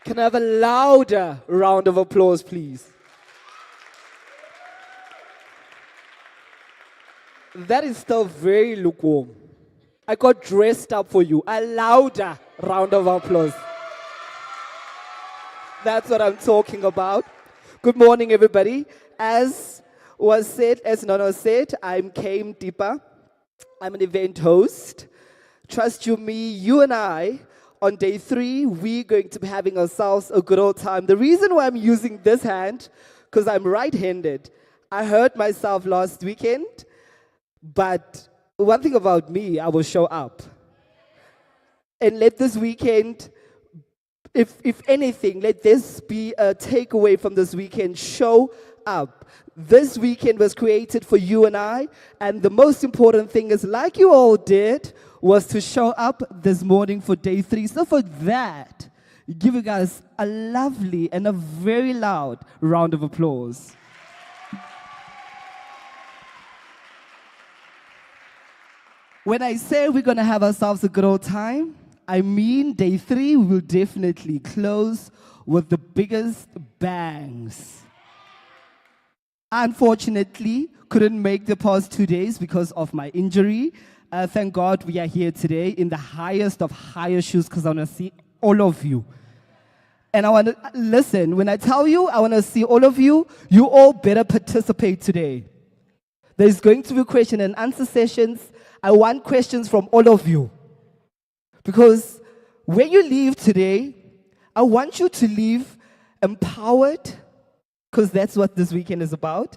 Can I have a louder round of applause, please? That is still very lukewarm. I got dressed up for you. A louder round of applause. That's what I'm talking about. Good morning, everybody. As was said, as Nono said, I'm Came Deeper. I'm an event host. Trust you me, you and I, on day 3, we're going to be having ourselves a good old time. The reason why I'm using this hand, because I'm right-handed. I hurt myself last weekend, but one thing about me, I will show up. And let this weekend, if anything, let this be a takeaway from this weekend. Show up. This weekend was created for you and I, and the most important thing is, like you all did, was to show up this morning for day 3. So for that, give you guys a lovely and a very loud round of applause. When I say we're going to have ourselves a good old time, I mean day 3 we will definitely close with the biggest bangs. Unfortunately, couldn't make the past 2 days because of my injury. Thank God we are here today in the highest of higher shoes because I want to see all of you. And I want to, listen, when I tell you I want to see all of you, you all better participate today. There's going to be question and answer sessions. I want questions from all of you. Because when you leave today, I want you to leave empowered, because that's what this weekend is about.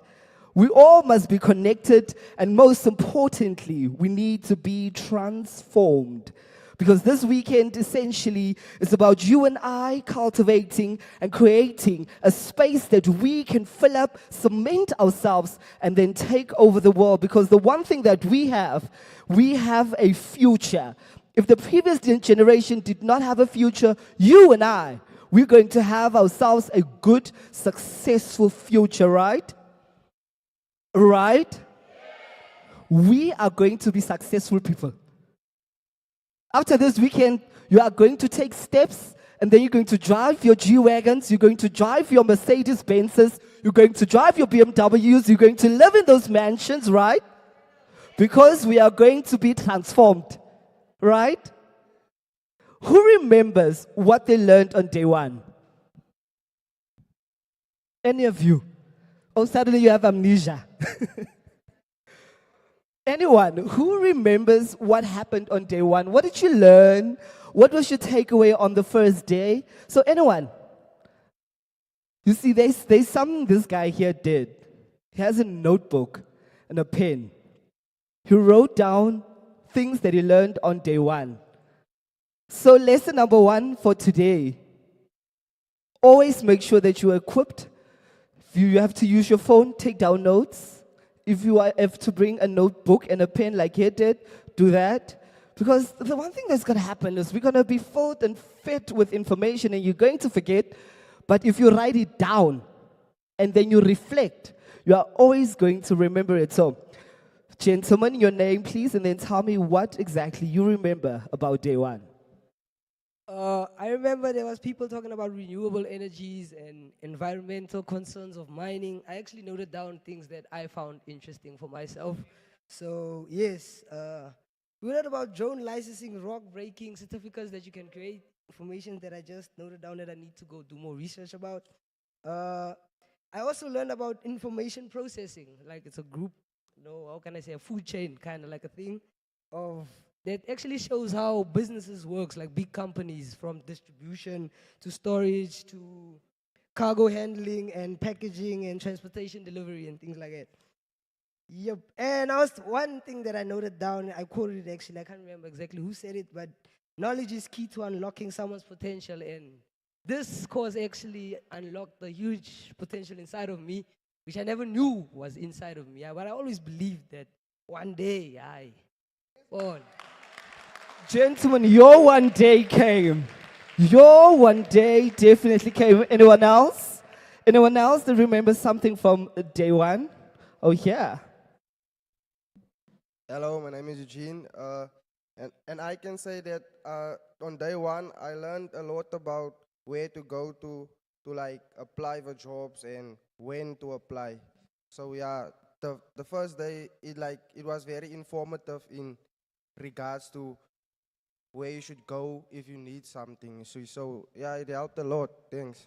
We all must be connected, and most importantly, we need to be transformed. Because this weekend essentially is about you and I cultivating and creating a space that we can fill up, cement ourselves, and then take over the world. Because the one thing that we have a future. If the previous generation did not have a future, you and I, we're going to have ourselves a good, successful future, right? Right? We are going to be successful people. After this weekend, you are going to take steps, and then you're going to drive your G-Wagons, you're going to drive your Mercedes-Benzes, you're going to drive your BMWs, you're going to live in those mansions, right? Because we are going to be transformed, right? Who remembers what they learned on day 1? Any of you? Oh, suddenly you have amnesia. Anyone who remembers what happened on day 1? What did you learn? What was your takeaway on the first day? So anyone? You see, there's something this guy here did. He has a notebook and a pen. He wrote down things that he learned on day 1. So lesson number 1 for today, always make sure that you're equipped. If you have to use your phone, take down notes. If you have to bring a notebook and a pen like he did, do that. Because the one thing that's going to happen is we're going to be filled and fed with information and you're going to forget. But if you write it down and then you reflect, you are always going to remember it. So, gentlemen, your name, please, and then tell me what exactly you remember about day 1. I remember there was people talking about renewable energies and environmental concerns of mining. I actually noted down things that I found interesting for myself. So yes, we learned about drone licensing, rock breaking certificates that you can create, information that I just noted down that I need to go do more research about. I also learned about information processing, like it's a group, how can I say, a food chain kind of like a thing of that actually shows how businesses works, like big companies, from distribution to storage to cargo handling and packaging and transportation delivery and things like that. Yep. And one thing that I noted down, I quoted it actually, I can't remember exactly who said it, but knowledge is key to unlocking someone's potential. And this course actually unlocked the huge potential inside of me, which I never knew was inside of me. But I always believed that one day, on. Gentlemen, your one day came. Your one day definitely came. Anyone else? Anyone else that remembers something from day 1? Oh, yeah. Hello, my name is Eugene, and I can say that on day 1 I learned a lot about where to go to like apply for jobs and when to apply. So yeah, the first day it was very informative in regards to where you should go if you need something. So yeah, it helped a lot. Thanks.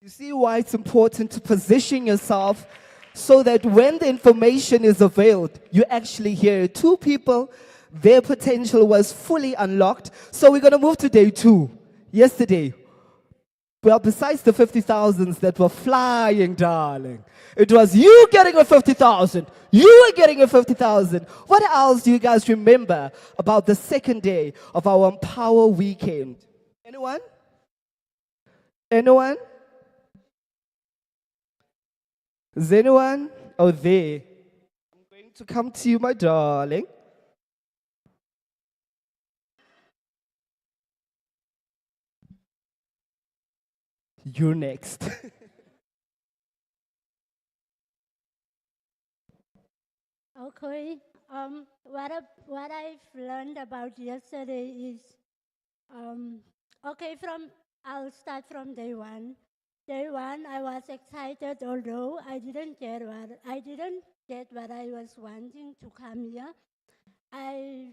You see why it's important to position yourself so that when the information is availed, you actually hear it. Two people, their potential was fully unlocked. So we're going to move to day 2. Yesterday, well, besides the 50,000s that were flying, darling, it was you getting a 50,000. You were getting a 50,000. What else do you guys remember about the second day of our Empowa weekend? Anyone? Anyone? Is anyone? Oh, there. I'm going to come to you, my darling. You're next. Okay. What I've learned about yesterday is, okay. I'll start from day one. Day one, I was excited, although I didn't get what I was wanting to come here. I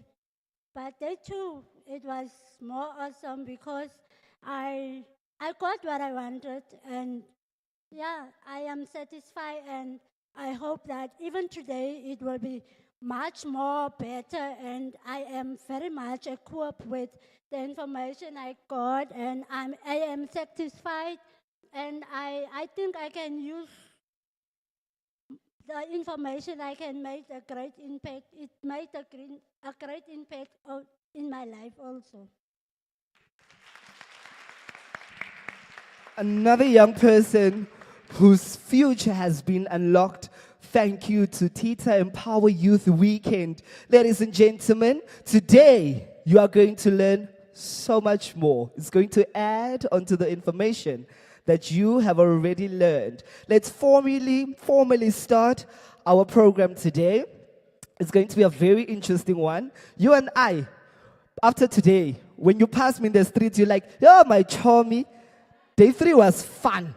But day two, it was more awesome because I I got what I wanted, and yeah, I am satisfied, and I hope that even today it will be much more better, and I am very much equipped with the information I got, and I am satisfied, and I think I can use the information. I can make a great impact. It made a great impact in my life also. Another young person whose future has been unlocked. Thank you to Tita Empower Youth Weekend. Ladies and gentlemen, today you are going to learn so much more. It's going to add onto the information that you have already learned. Let's formally start our program today. It's going to be a very interesting one. You and I, after today, when you pass me in the street, you're like, "Oh, my chummy, day 3 was fun."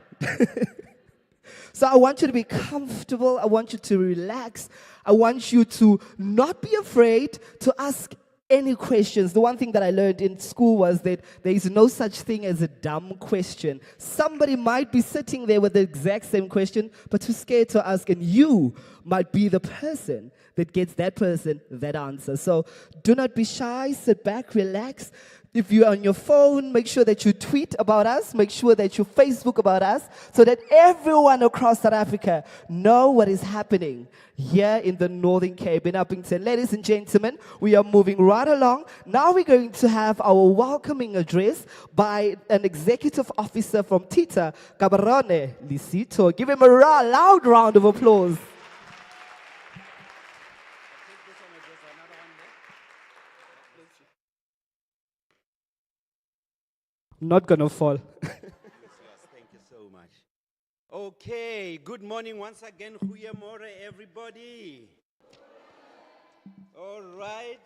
So I want you to be comfortable. I want you to relax. I want you to not be afraid to ask any questions. The one thing that I learned in school was that there is no such thing as a dumb question. Somebody might be sitting there with the exact same question, but too scared to ask, and you might be the person that gets that person that answer. So do not be shy. Sit back, relax. If you're on your phone, make sure that you tweet about us. Make sure that you Facebook about us so that everyone across South Africa know what is happening here in the Northern Cape in Uppington. Ladies and gentlemen, we are moving right along. Now we're going to have our welcoming address by an executive officer from Tita, Cabarone Lisito. Give him a loud round of applause. Not gonna fall. Yes, thank you so much. Okay, good morning once again. Goeiemorgen, everybody. All right.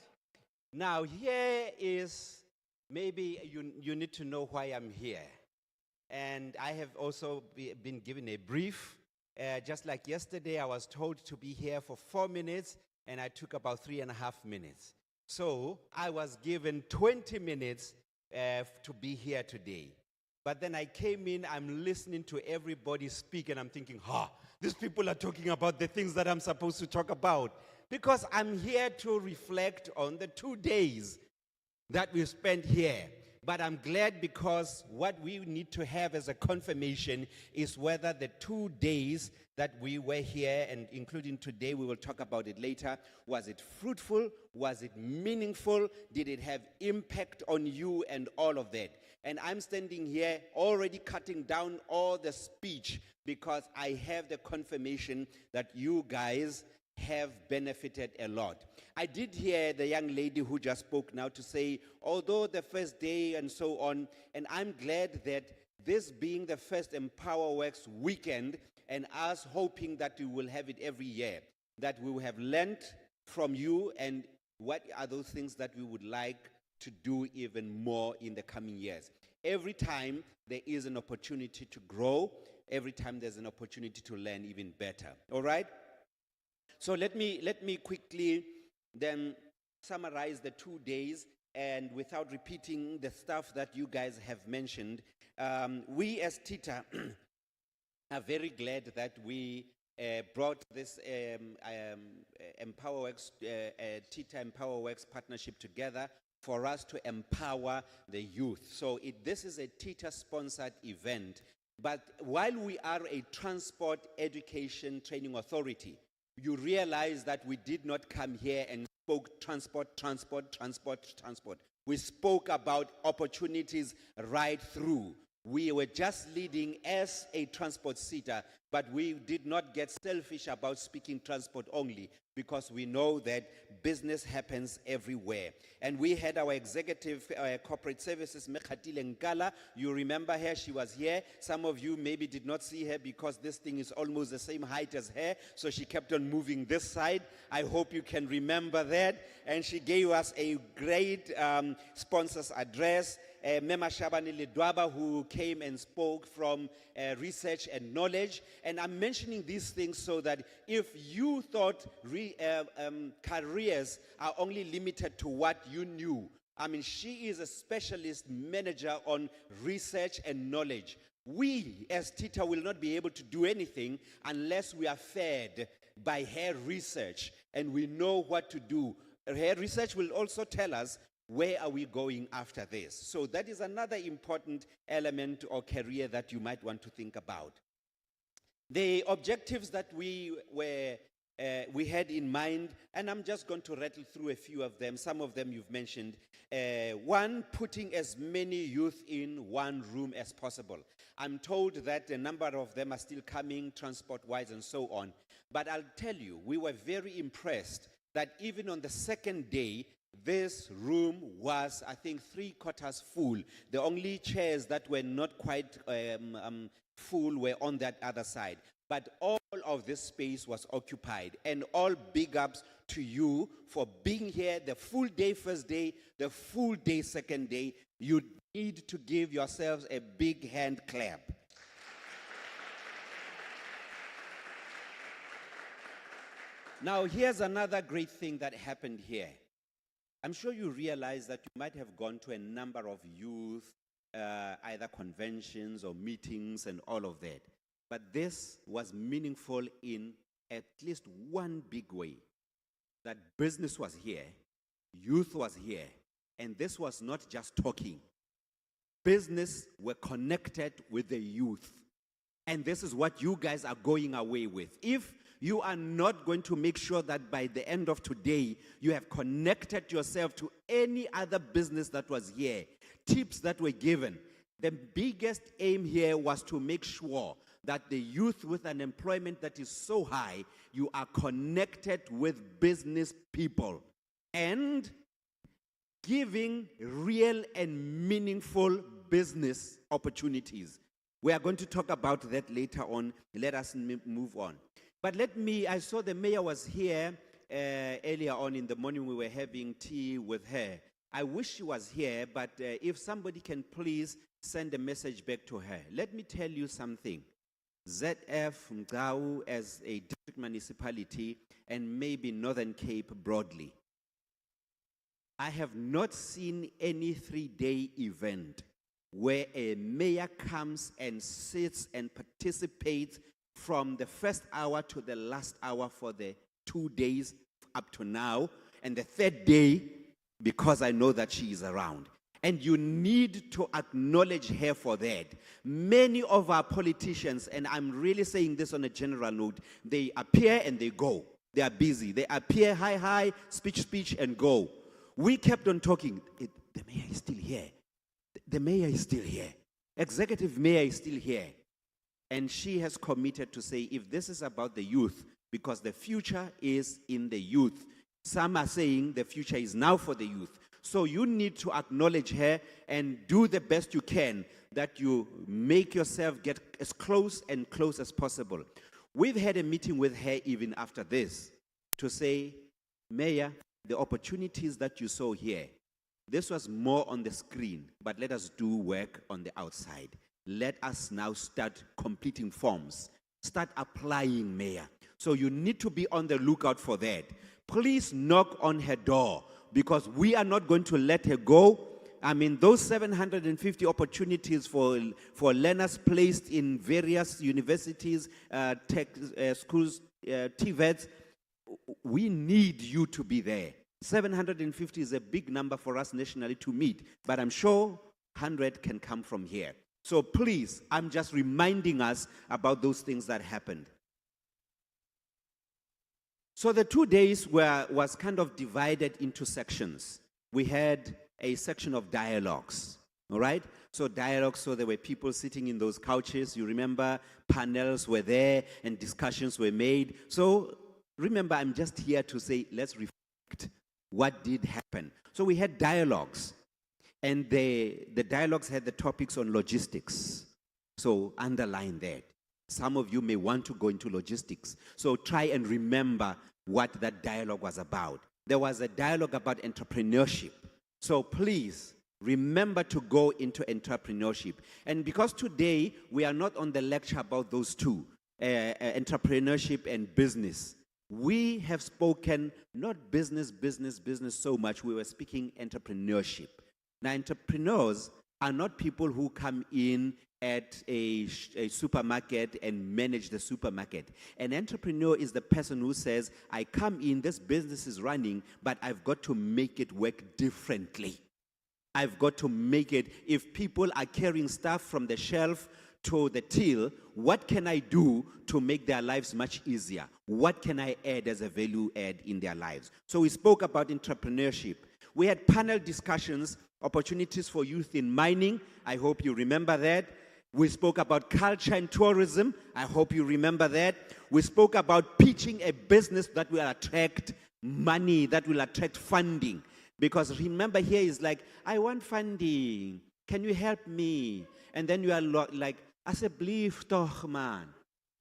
Now, here is maybe you need to know why I'm here. And I have also been given a brief. Just like yesterday, I was told to be here for 4 minutes, and I took about 3.5 minutes. So I was given 20 minutes to be here today. But then I came in, I'm listening to everybody speak, and I'm thinking, these people are talking about the things that I'm supposed to talk about. Because I'm here to reflect on the 2 days that we spent here. But I'm glad because what we need to have as a confirmation is whether the 2 days that we were here, and including today, we will talk about it later, was it fruitful? Was it meaningful? Did it have impact on you and all of that? And I'm standing here already cutting down all the speech because I have the confirmation that you guys have benefited a lot. I did hear the young lady who just spoke now to say, although the first day and so on, and I'm glad that this being the first Empower Works weekend and us hoping that we will have it every year, that we will have learned from you and what are those things that we would like to do even more in the coming years. every time there is an opportunity to grow, every time there's an opportunity to learn even better. All right? So let me quickly then summarize the 2 days, and without repeating the stuff that you guys have mentioned, we as TITA are very glad that we brought this EmpowerWorks, TITA EmpowerWorks partnership together for us to empower the youth. So this is a TITA-sponsored event, but while we are a transport education training authority, you realize that we did not come here and spoke transport. We spoke about opportunities right through. We were just leading as a transport seater, but we did not get selfish about speaking transport only, because we know that business happens everywhere. And we had our executive corporate services, Mekhatile Nkala. You remember her, she was here. Some of you maybe did not see her because this thing is almost the same height as her, so she kept on moving this side. I hope you can remember that. And she gave us a great sponsor's address. Mema Shabani Lidwaba, who came and spoke from research and knowledge. And I'm mentioning these things so that if you thought careers are only limited to what you knew, I mean, she is a specialist manager on research and knowledge. We as TITA will not be able to do anything unless we are fed by her research and we know what to do. Her research will also tell us where are we going after this. So that is another important element or career that you might want to think about. The objectives that we had in mind, and I'm just going to rattle through a few of them. Some of them you've mentioned. One, putting as many youth in one room as possible. I'm told that a number of them are still coming, transport-wise and so on. But I'll tell you, we were very impressed that even on the second day, this room was, I think, 3/4 full. The only chairs that were not quite full were on that other side. But all of this space was occupied. And all big ups to you for being here the full day first day, the full day second day. You need to give yourselves a big hand clap. Now, here's another great thing that happened here. I'm sure you realize that you might have gone to a number of youth, either conventions or meetings and all of that. But this was meaningful in at least one big way. That business was here, youth was here, and this was not just talking. Business were connected with the youth. And this is what you guys are going away with. If you are not going to make sure that by the end of today, you have connected yourself to any other business that was here, tips that were given. The biggest aim here was to make sure that the youth with an employment that is so high, you are connected with business people and giving real and meaningful business opportunities. We are going to talk about that later on. Let us move on. But I saw the mayor was here earlier on in the morning. We were having tea with her. I wish she was here, but if somebody can please send a message back to her. Let me tell you something. ZF Mgau as a district municipality and maybe Northern Cape broadly. I have not seen any 3-day event where a mayor comes and sits and participates from the first hour to the last hour for the 2 days up to now, and the third day because I know that she is around. And you need to acknowledge her for that. Many of our politicians, and I'm really saying this on a general note, they appear and they go. They are busy. They appear, hi, speech, and go. We kept on talking. The mayor is still here. The mayor is still here. Executive mayor is still here. And she has committed to say, if this is about the youth, because the future is in the youth. Some are saying the future is now for the youth. So you need to acknowledge her and do the best you can that you make yourself get as close and close as possible. We've had a meeting with her even after this to say, Mayor, the opportunities that you saw here, This was more on the screen, but let us do work on the outside. Let us now start completing forms. Start applying, Mayor. So you need to be on the lookout for that. Please knock on her door, because we are not going to let her go. I mean, those 750 opportunities for learners placed in various universities, tech schools, TVETs, we need you to be there. 750 is a big number for us nationally to meet, but I'm sure 100 can come from here. So please, I'm just reminding us about those things that happened. So the 2 days was kind of divided into sections. We had a section of dialogues, all right? So dialogues, so there were people sitting in those couches. You remember panels were there and discussions were made. So remember, I'm just here to say, let's reflect what did happen. So we had dialogues, and the dialogues had the topics on logistics. So underline that. Some of you may want to go into logistics. So try and remember what that dialogue was about. There was a dialogue about entrepreneurship. So please remember to go into entrepreneurship. And because today we are not on the lecture about those two, entrepreneurship and business, we have spoken not business so much. We were speaking entrepreneurship. Now, entrepreneurs are not people who come in at a supermarket and manage the supermarket. An entrepreneur is the person who says, I come in, this business is running, but I've got to make it work differently. I've got to make it, if people are carrying stuff from the shelf to the till, what can I do to make their lives much easier? What can I add as a value add in their lives? So we spoke about entrepreneurship. We had panel discussions, opportunities for youth in mining. I hope you remember that. We spoke about culture and tourism. I hope you remember that. We spoke about pitching a business that will attract money, that will attract funding. Because remember, here is like, I want funding. Can you help me? And then you are like, asseblief toch, man.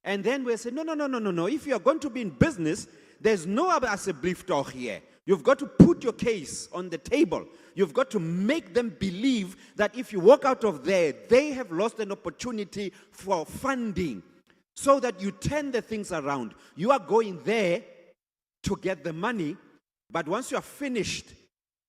And then we say, no. If you are going to be in business, there's no asseblief toch here. You've got to put your case on the table. You've got to make them believe that if you walk out of there, they have lost an opportunity for funding, so that you turn the things around. You are going there to get the money, but once you are finished,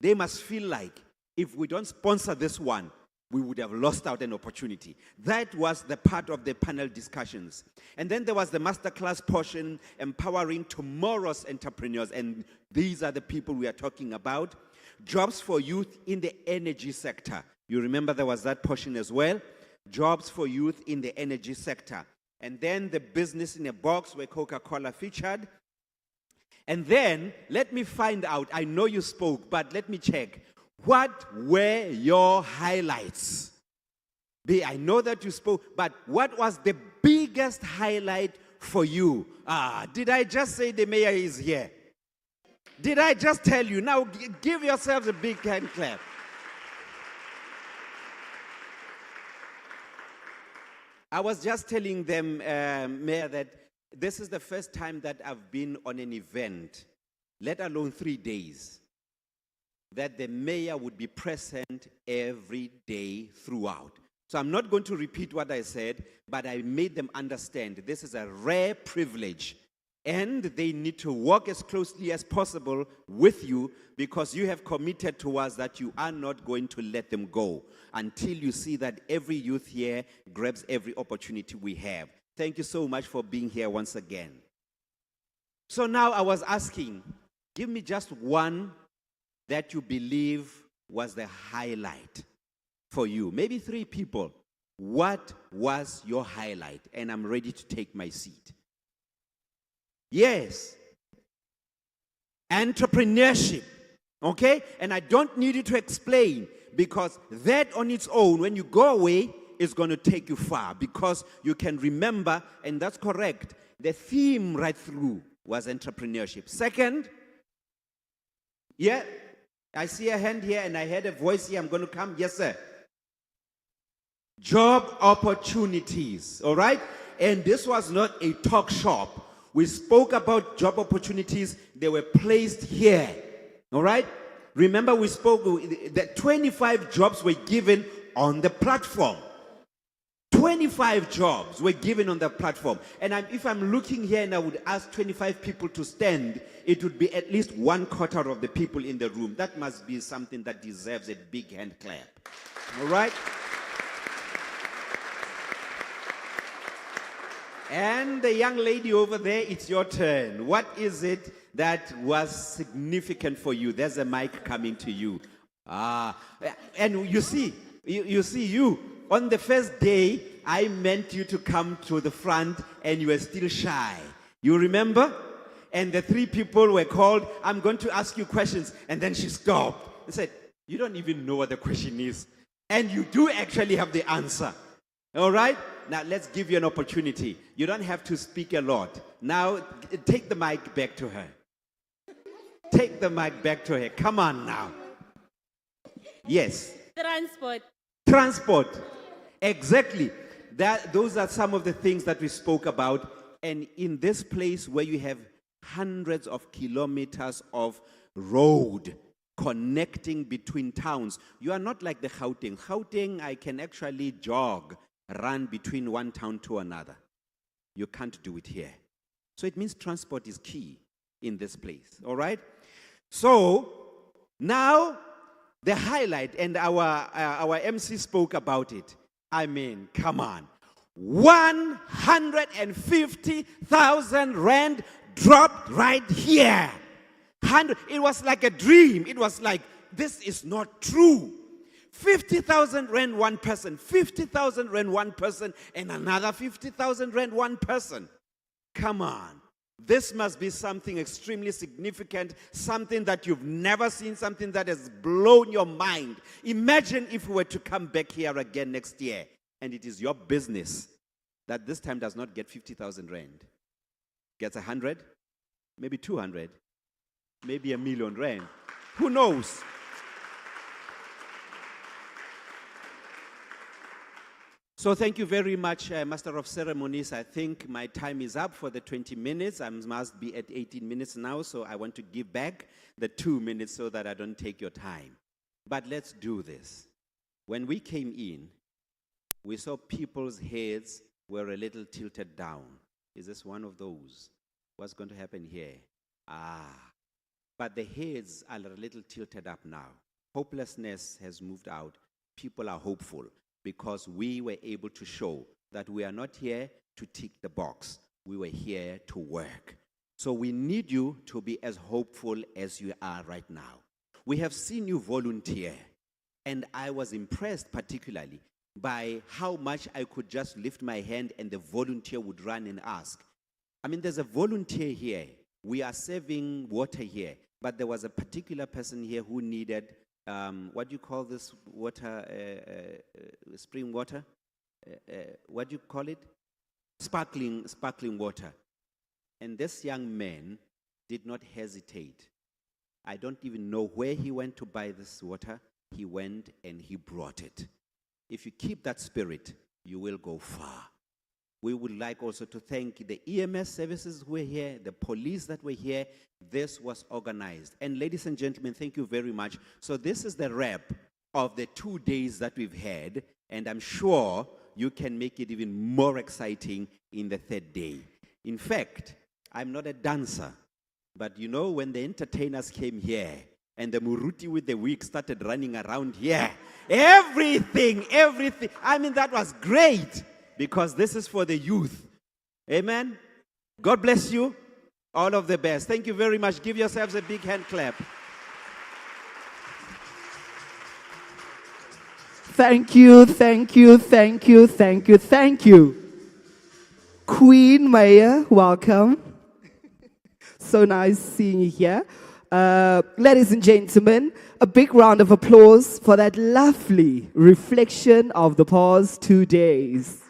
they must feel like, if we don't sponsor this one, we would have lost out an opportunity. That was the part of the panel discussions. And then there was the masterclass portion, empowering tomorrow's entrepreneurs. And these are the people we are talking about. Jobs for youth in the energy sector. You remember there was that portion as well. Jobs for youth in the energy sector. And then the business in a box, where Coca-Cola featured. And then, let me find out, I know you spoke, but let me check. What were your highlights? I know that you spoke, but what was the biggest highlight for you? Did I just say the mayor is here? Did I just tell you? Now give yourselves a big hand clap. I was just telling them, Mayor, that this is the first time that I've been on an event, let alone 3 days, that the mayor would be present every day throughout. So I'm not going to repeat what I said, but I made them understand this is a rare privilege, and they need to work as closely as possible with you, because you have committed to us that you are not going to let them go until you see that every youth here grabs every opportunity we have. Thank you so much for being here once again. So now I was asking, give me just one that you believe was the highlight for you. Maybe 3 people. What was your highlight? And I'm ready to take my seat. Yes. Entrepreneurship. Okay? And I don't need you to explain, because that on its own, when you go away, is going to take you far, because you can remember, and that's correct, the theme right through was entrepreneurship. Second, yeah, I see a hand here and I heard a voice here. I'm going to come. Yes, sir. Job opportunities. All right? And this was not a talk shop. We spoke about job opportunities. They were placed here. All right? Remember, we spoke that 25 jobs were given on the platform. 25 jobs were given on the platform. And if I'm looking here and I would ask 25 people to stand, it would be at least 1/4 of the people in the room. That must be something that deserves a big hand clap. All right? And the young lady over there, it's your turn. What is it that was significant for you? There's a mic coming to you. And you see, on the first day, I meant you to come to the front and you were still shy. You remember? And the 3 people were called, I'm going to ask you questions. And then she stopped and said, you don't even know what the question is. And you do actually have the answer. All right? Now let's give you an opportunity. You don't have to speak a lot. Now take the mic back to her. Take the mic back to her. Come on now. Yes. Transport. Exactly. Those are some of the things that we spoke about. And in this place where you have hundreds of kilometers of road connecting between towns, you are not like the Gauteng. Gauteng, I can actually run between one town to another. You can't do it here. So it means transport is key in this place. All right? So now the highlight, and our MC spoke about it. I mean, come on. 150,000 rand dropped right here. It was like a dream. It was like, this is not true. 50,000 rand one person, 50,000 rand one person, and another 50,000 rand one person. Come on. This must be something extremely significant, something that you've never seen, something that has blown your mind. Imagine if we were to come back here again next year, and it is your business that this time does not get 50,000 rand. Gets 100, maybe 200, maybe 1,000,000 rand. Who knows? So thank you very much, Master of Ceremonies. I think my time is up for the 20 minutes. I must be at 18 minutes now, so I want to give back the 2 minutes so that I don't take your time. But let's do this. When we came in, we saw people's heads were a little tilted down. Is this one of those? What's going to happen here? But the heads are a little tilted up now. Hopelessness has moved out. People are hopeful, because we were able to show that we are not here to tick the box. We were here to work. So we need you to be as hopeful as you are right now. We have seen you volunteer, and I was impressed particularly by how much I could just lift my hand and the volunteer would run and ask. I mean, there's a volunteer here. We are serving water here, but there was a particular person here who needed what do you call this water, spring water? What do you call it? Sparkling water. And this young man did not hesitate. I don't even know where he went to buy this water. He went and he brought it. If you keep that spirit, you will go far. We would like also to thank the EMS services who were here, the police that were here. This was organized. And ladies and gentlemen, thank you very much. So this is the wrap of the 2 days that we've had, and I'm sure you can make it even more exciting in the 3rd day. In fact, I'm not a dancer, but you know, when the entertainers came here and the Muruti with the wig started running around here, everything, I mean, that was great. Because this is for the youth. Amen? God bless you. All of the best. Thank you very much. Give yourselves a big hand clap. Thank you, thank you, thank you, thank you, thank you. Queen Maya, welcome. So nice seeing you here. Ladies and gentlemen, a big round of applause for that lovely reflection of the past 2 days.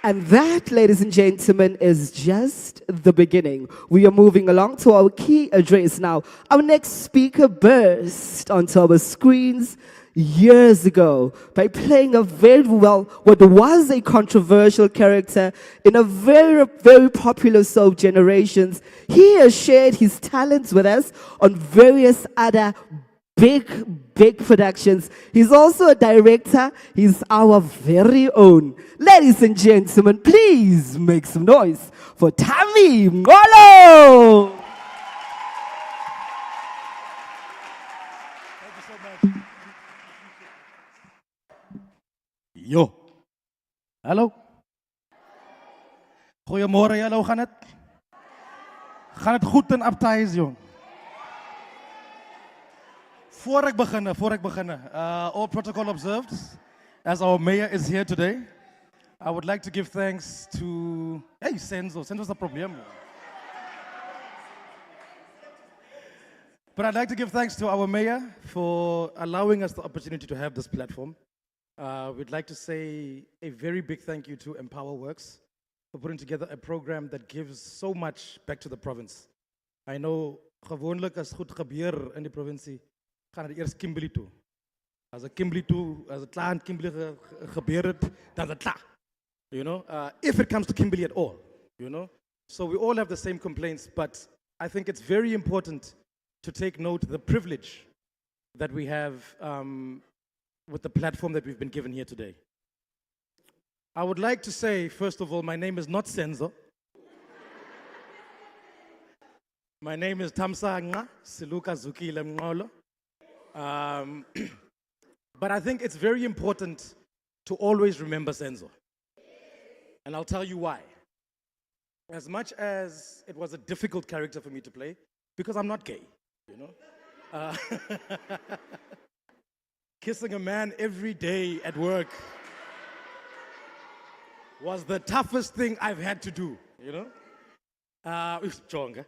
And that, ladies and gentlemen, is just the beginning. We are moving along to our key address now. Our next speaker burst onto our screens years ago by playing a very well, what was a controversial character in a very, very popular soap Generations. He has shared his talents with us on various other big productions. He's also a director. He's our very own. Ladies and gentlemen, please make some noise for Tammy Ngolo. Yo. Hallo. Goedemorgen, hallo, gaan het? Gaan het goed in Abtijs, jong? Voor ik beginnen, all protocol observed, as our mayor is here today, I would like to give thanks to, hey, Senzo's a problem. But I'd like to give thanks to our mayor for allowing us the opportunity to have this platform. We'd like to say a very big thank you to Empowa Works for putting together a program that gives so much back to the province. I know, gewoonlijk as goed gebeur in die provincie, gaan het eerst Kimberley toe. As het klaar in Kimberley gebeur het, dan is het klaar. You know, if it comes to Kimberley at all, you know. So we all have the same complaints, but I think it's very important to take note of the privilege that we have with the platform that we've been given here today. I would like to say, first of all, my name is not Senzo. My name is Tamsanga Siluka Zukile Mngolo. But I think it's very important to always remember Senzo. And I'll tell you why. As much as it was a difficult character for me to play, because I'm not gay, you know. Kissing a man every day at work was the toughest thing I've had to do, you know. Stronger.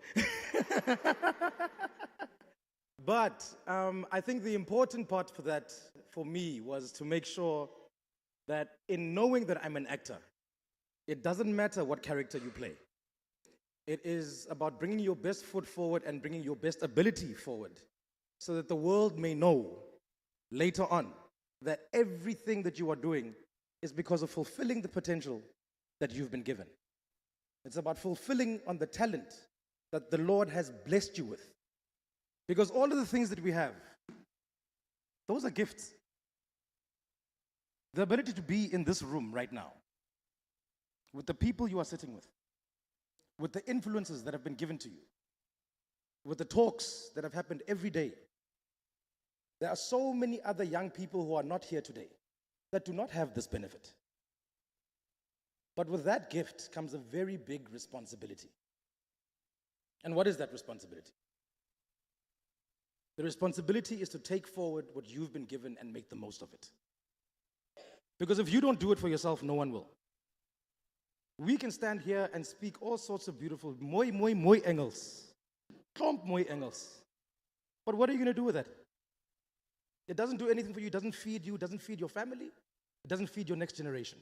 But I think the important part for that, for me, was to make sure that in knowing that I'm an actor, it doesn't matter what character you play. It is about bringing your best foot forward and bringing your best ability forward so that the world may know later on that everything that you are doing is because of fulfilling the potential that you've been given. It's about fulfilling on the talent that the Lord has blessed you with. Because all of the things that we have, those are gifts. The ability to be in this room right now, with the people you are sitting with the influences that have been given to you, with the talks that have happened every day. There are so many other young people who are not here today that do not have this benefit. But with that gift comes a very big responsibility. And what is that responsibility? The responsibility is to take forward what you've been given and make the most of it. Because if you don't do it for yourself, no one will. We can stand here and speak all sorts of beautiful, mooi Engels. Klomp mooi Engels. But what are you going to do with that? It doesn't do anything for you, it doesn't feed you, it doesn't feed your family, it doesn't feed your next generation.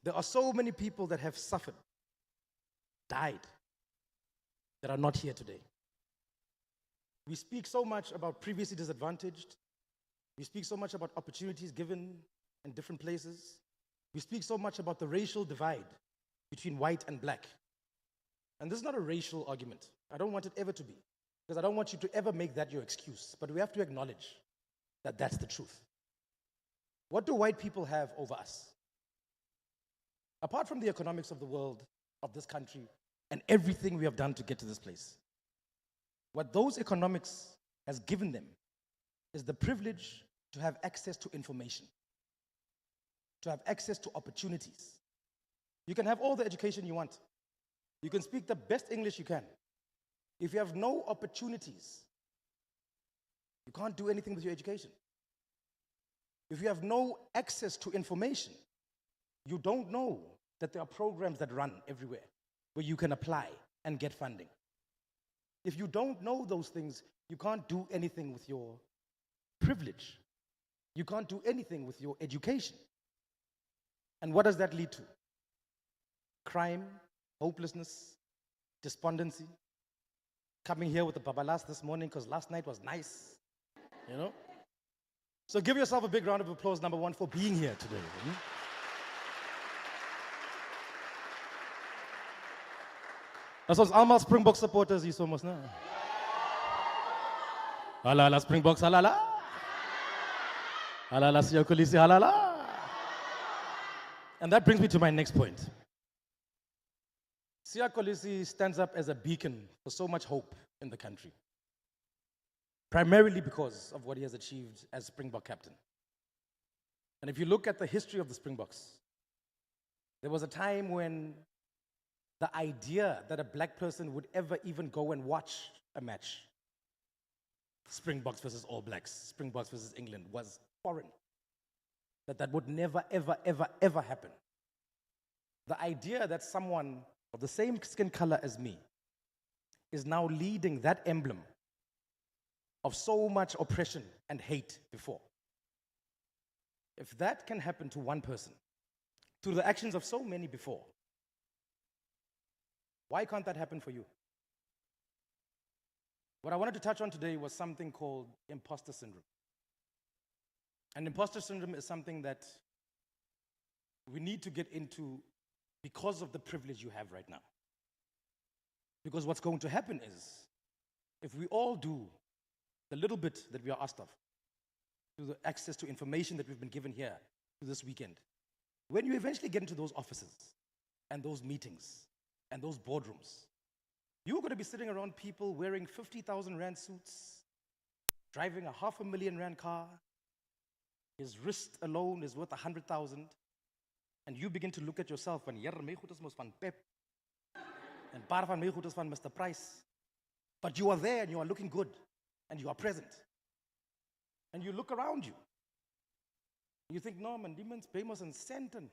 There are so many people that have suffered, died, that are not here today. We speak so much about previously disadvantaged. We speak so much about opportunities given in different places. We speak so much about the racial divide between white and black. And this is not a racial argument. I don't want it ever to be, because I don't want you to ever make that your excuse. But we have to acknowledge that that's the truth. What do white people have over us? Apart from the economics of the world, of this country, and everything we have done to get to this place, what those economics has given them is the privilege to have access to information, to have access to opportunities. You can have all the education you want. You can speak the best English you can. If you have no opportunities, you can't do anything with your education. If you have no access to information, you don't know that there are programs that run everywhere where you can apply and get funding. If you don't know those things, you can't do anything with your privilege. You can't do anything with your education. And what does that lead to? Crime, hopelessness, despondency. Coming here with the babalas this morning because last night was nice, you know? So give yourself a big round of applause, number one, for being here today. That's ons allemaal Springbok supporters hier somos, né? Halala Springboks, halala. Halala Siya Kolisi, halala. And that brings me to my next point. Siya Kolisi stands up as a beacon for so much hope in the country, primarily because of what he has achieved as Springbok captain. And if you look at the history of the Springboks, there was a time when the idea that a black person would ever even go and watch a match, Springboks versus All Blacks, Springboks versus England, was foreign. That would never, ever, ever, ever happen. The idea that someone of the same skin color as me is now leading that emblem of so much oppression and hate before. If that can happen to one person, through the actions of so many before, why can't that happen for you? What I wanted to touch on today was something called imposter syndrome. And imposter syndrome is something that we need to get into because of the privilege you have right now. Because what's going to happen is, if we all do the little bit that we are asked of, through the access to information that we've been given here this weekend, when you eventually get into those offices and those meetings and those boardrooms, you're going to be sitting around people wearing 50,000 rand suits, driving a R500,000 car. His wrist alone is worth 100,000. And you begin to look at yourself and my goed is mos van Pep. And paar van my goed is van Mr. Price. But you are there and you are looking good and you are present. And you look around you. You think, no man, die mens bly mos in Sandton.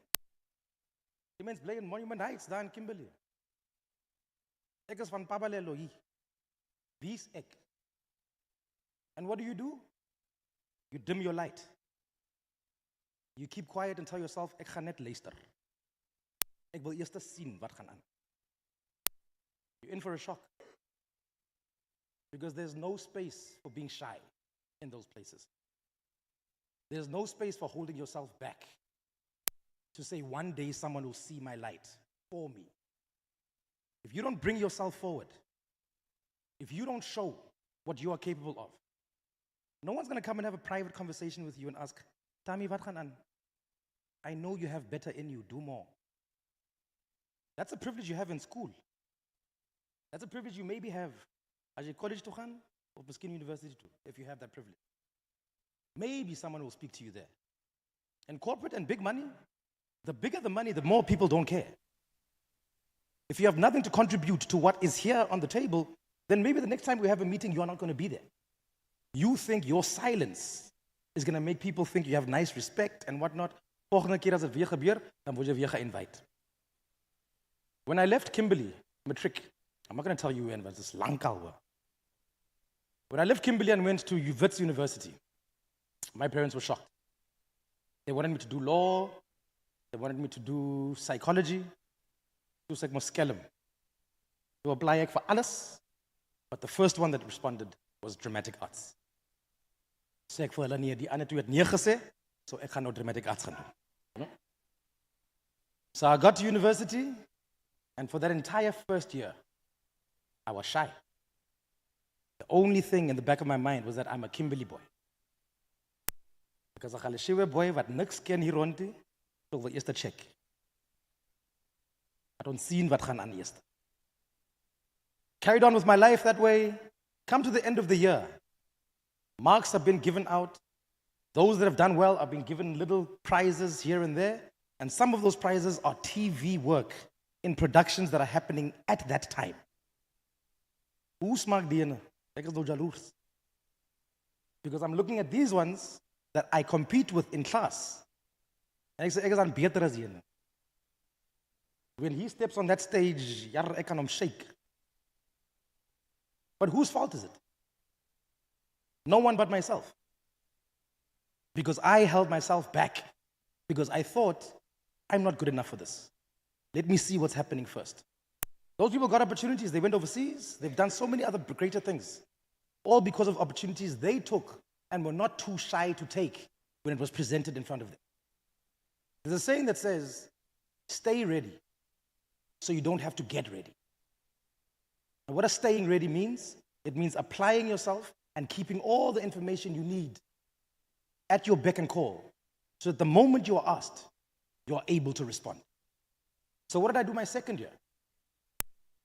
Die mens bly in Monument Heights daar in Kimberley. Ek is van Pabalelo hier. Wie is ek? And what do? You dim your light. You keep quiet and tell yourself, ek gaan net luister. Ek wil eers sien wat gaan aan. You're in for a shock. Because there's no space for being shy in those places. There's no space for holding yourself back to say one day someone will see my light for me. If you don't bring yourself forward, if you don't show what you are capable of, no one's going to come and have a private conversation with you and ask, Tami, wat gaan aan? I know you have better in you, do more. That's a privilege you have in school. That's a privilege you maybe have as you college to gaan, or miskien university too, if you have that privilege. Maybe someone will speak to you there. In corporate and big money, the bigger the money, the more people don't care. If you have nothing to contribute to what is here on the table, then maybe the next time we have a meeting, you are not going to be there. You think your silence is going to make people think you have nice respect and whatnot. Volgende keer as het weer gebeur, dan word jy weer ge-invite. When I left Kimberley, matric, I'm not going to tell you when, but it's lang al. When I left Kimberley and went to Wits University, my parents were shocked. They wanted me to do law, they wanted me to do psychology. Toe sê ek mos skelm. Toe apply ek vir alles, but the first one that responded was dramatic arts. Sê ek vir hulle nee, die ander twee het nee gesê, so ek gaan nou dramatic arts gaan doen. So I got to university, and for that entire first year, I was shy. The only thing in the back of my mind was that I'm a Kimberley boy. Because ek 'n Galeshewe boy wat niks ken hier rondie, so wil eers check. I don't see what gaan aan eers. Carried on with my life that way. Come to the end of the year. Marks have been given out. Those that have done well are being given little prizes here and there. And some of those prizes are TV work in productions that are happening at that time. Hoe smaak die ene? Ek is nou jaloers. Because I'm looking at these ones that I compete with in class. En ek sê, ek is aan beter as die ene. When he steps on that stage, ek kan hom shake. But whose fault is it? No one but myself. Because I held myself back. Because I thought, I'm not good enough for this. Let me see what's happening first. Those people got opportunities. They went overseas. They've done so many other greater things. All because of opportunities they took and were not too shy to take when it was presented in front of them. There's a saying that says, stay ready so you don't have to get ready. And what does staying ready means? It means applying yourself and keeping all the information you need at your beck and call, so that the moment you are asked, you are able to respond. So what did I do my second year?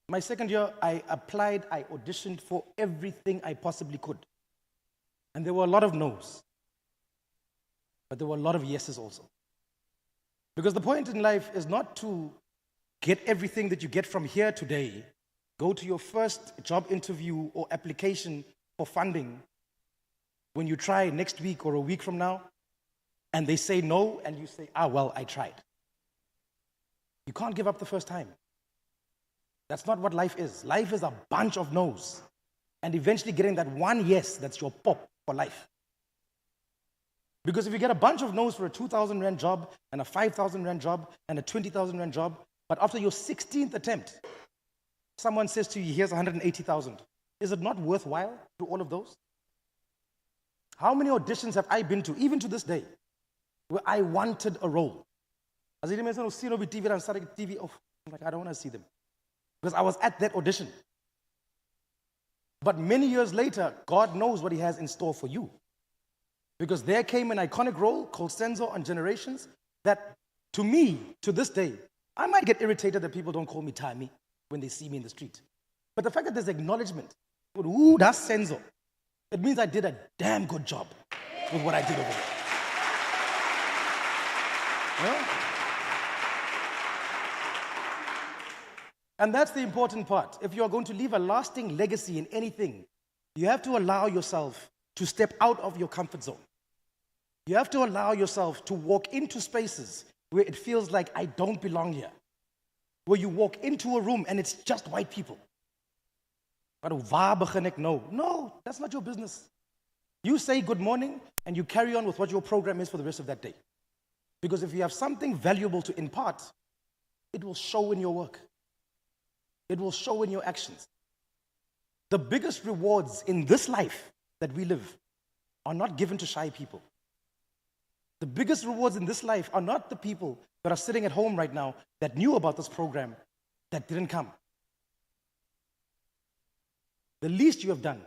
My second year, I applied, I auditioned for everything I possibly could. And there were a lot of no's, but there were a lot of yeses also. Because the point in life is not to get everything that you get from here today, go to your first job interview or application for funding when you try next week or a week from now, and they say no, and you say, well, I tried. You can't give up the first time. That's not what life is. Life is a bunch of no's, and eventually getting that one yes that's your pop for life. Because if you get a bunch of no's for a 2,000 rand job and a 5,000 rand job and a 20,000 rand job, but after your 16th attempt, someone says to you, here's 180,000. Is it not worthwhile to all of those? How many auditions have I been to, even to this day, where I wanted a role? As you mentioned, TV, and starting TV, I'm like, I don't want to see them. Because I was at that audition. But many years later, God knows what He has in store for you. Because there came an iconic role called Senzo on Generations that, to me, to this day, I might get irritated that people don't call me Tami when they see me in the street. But the fact that there's acknowledgement, ooh, that's Senzo, it means I did a damn good job with what I did over there. Yeah? And that's the important part. If you are going to leave a lasting legacy in anything, you have to allow yourself to step out of your comfort zone. You have to allow yourself to walk into spaces where it feels like I don't belong here. Where you walk into a room and it's just white people. But waar begin ek nou? No, that's not your business. You say good morning and you carry on with what your program is for the rest of that day. Because if you have something valuable to impart, it will show in your work. It will show in your actions. The biggest rewards in this life that we live are not given to shy people. The biggest rewards in this life are not the people that are sitting at home right now that knew about this program that didn't come. The least you have done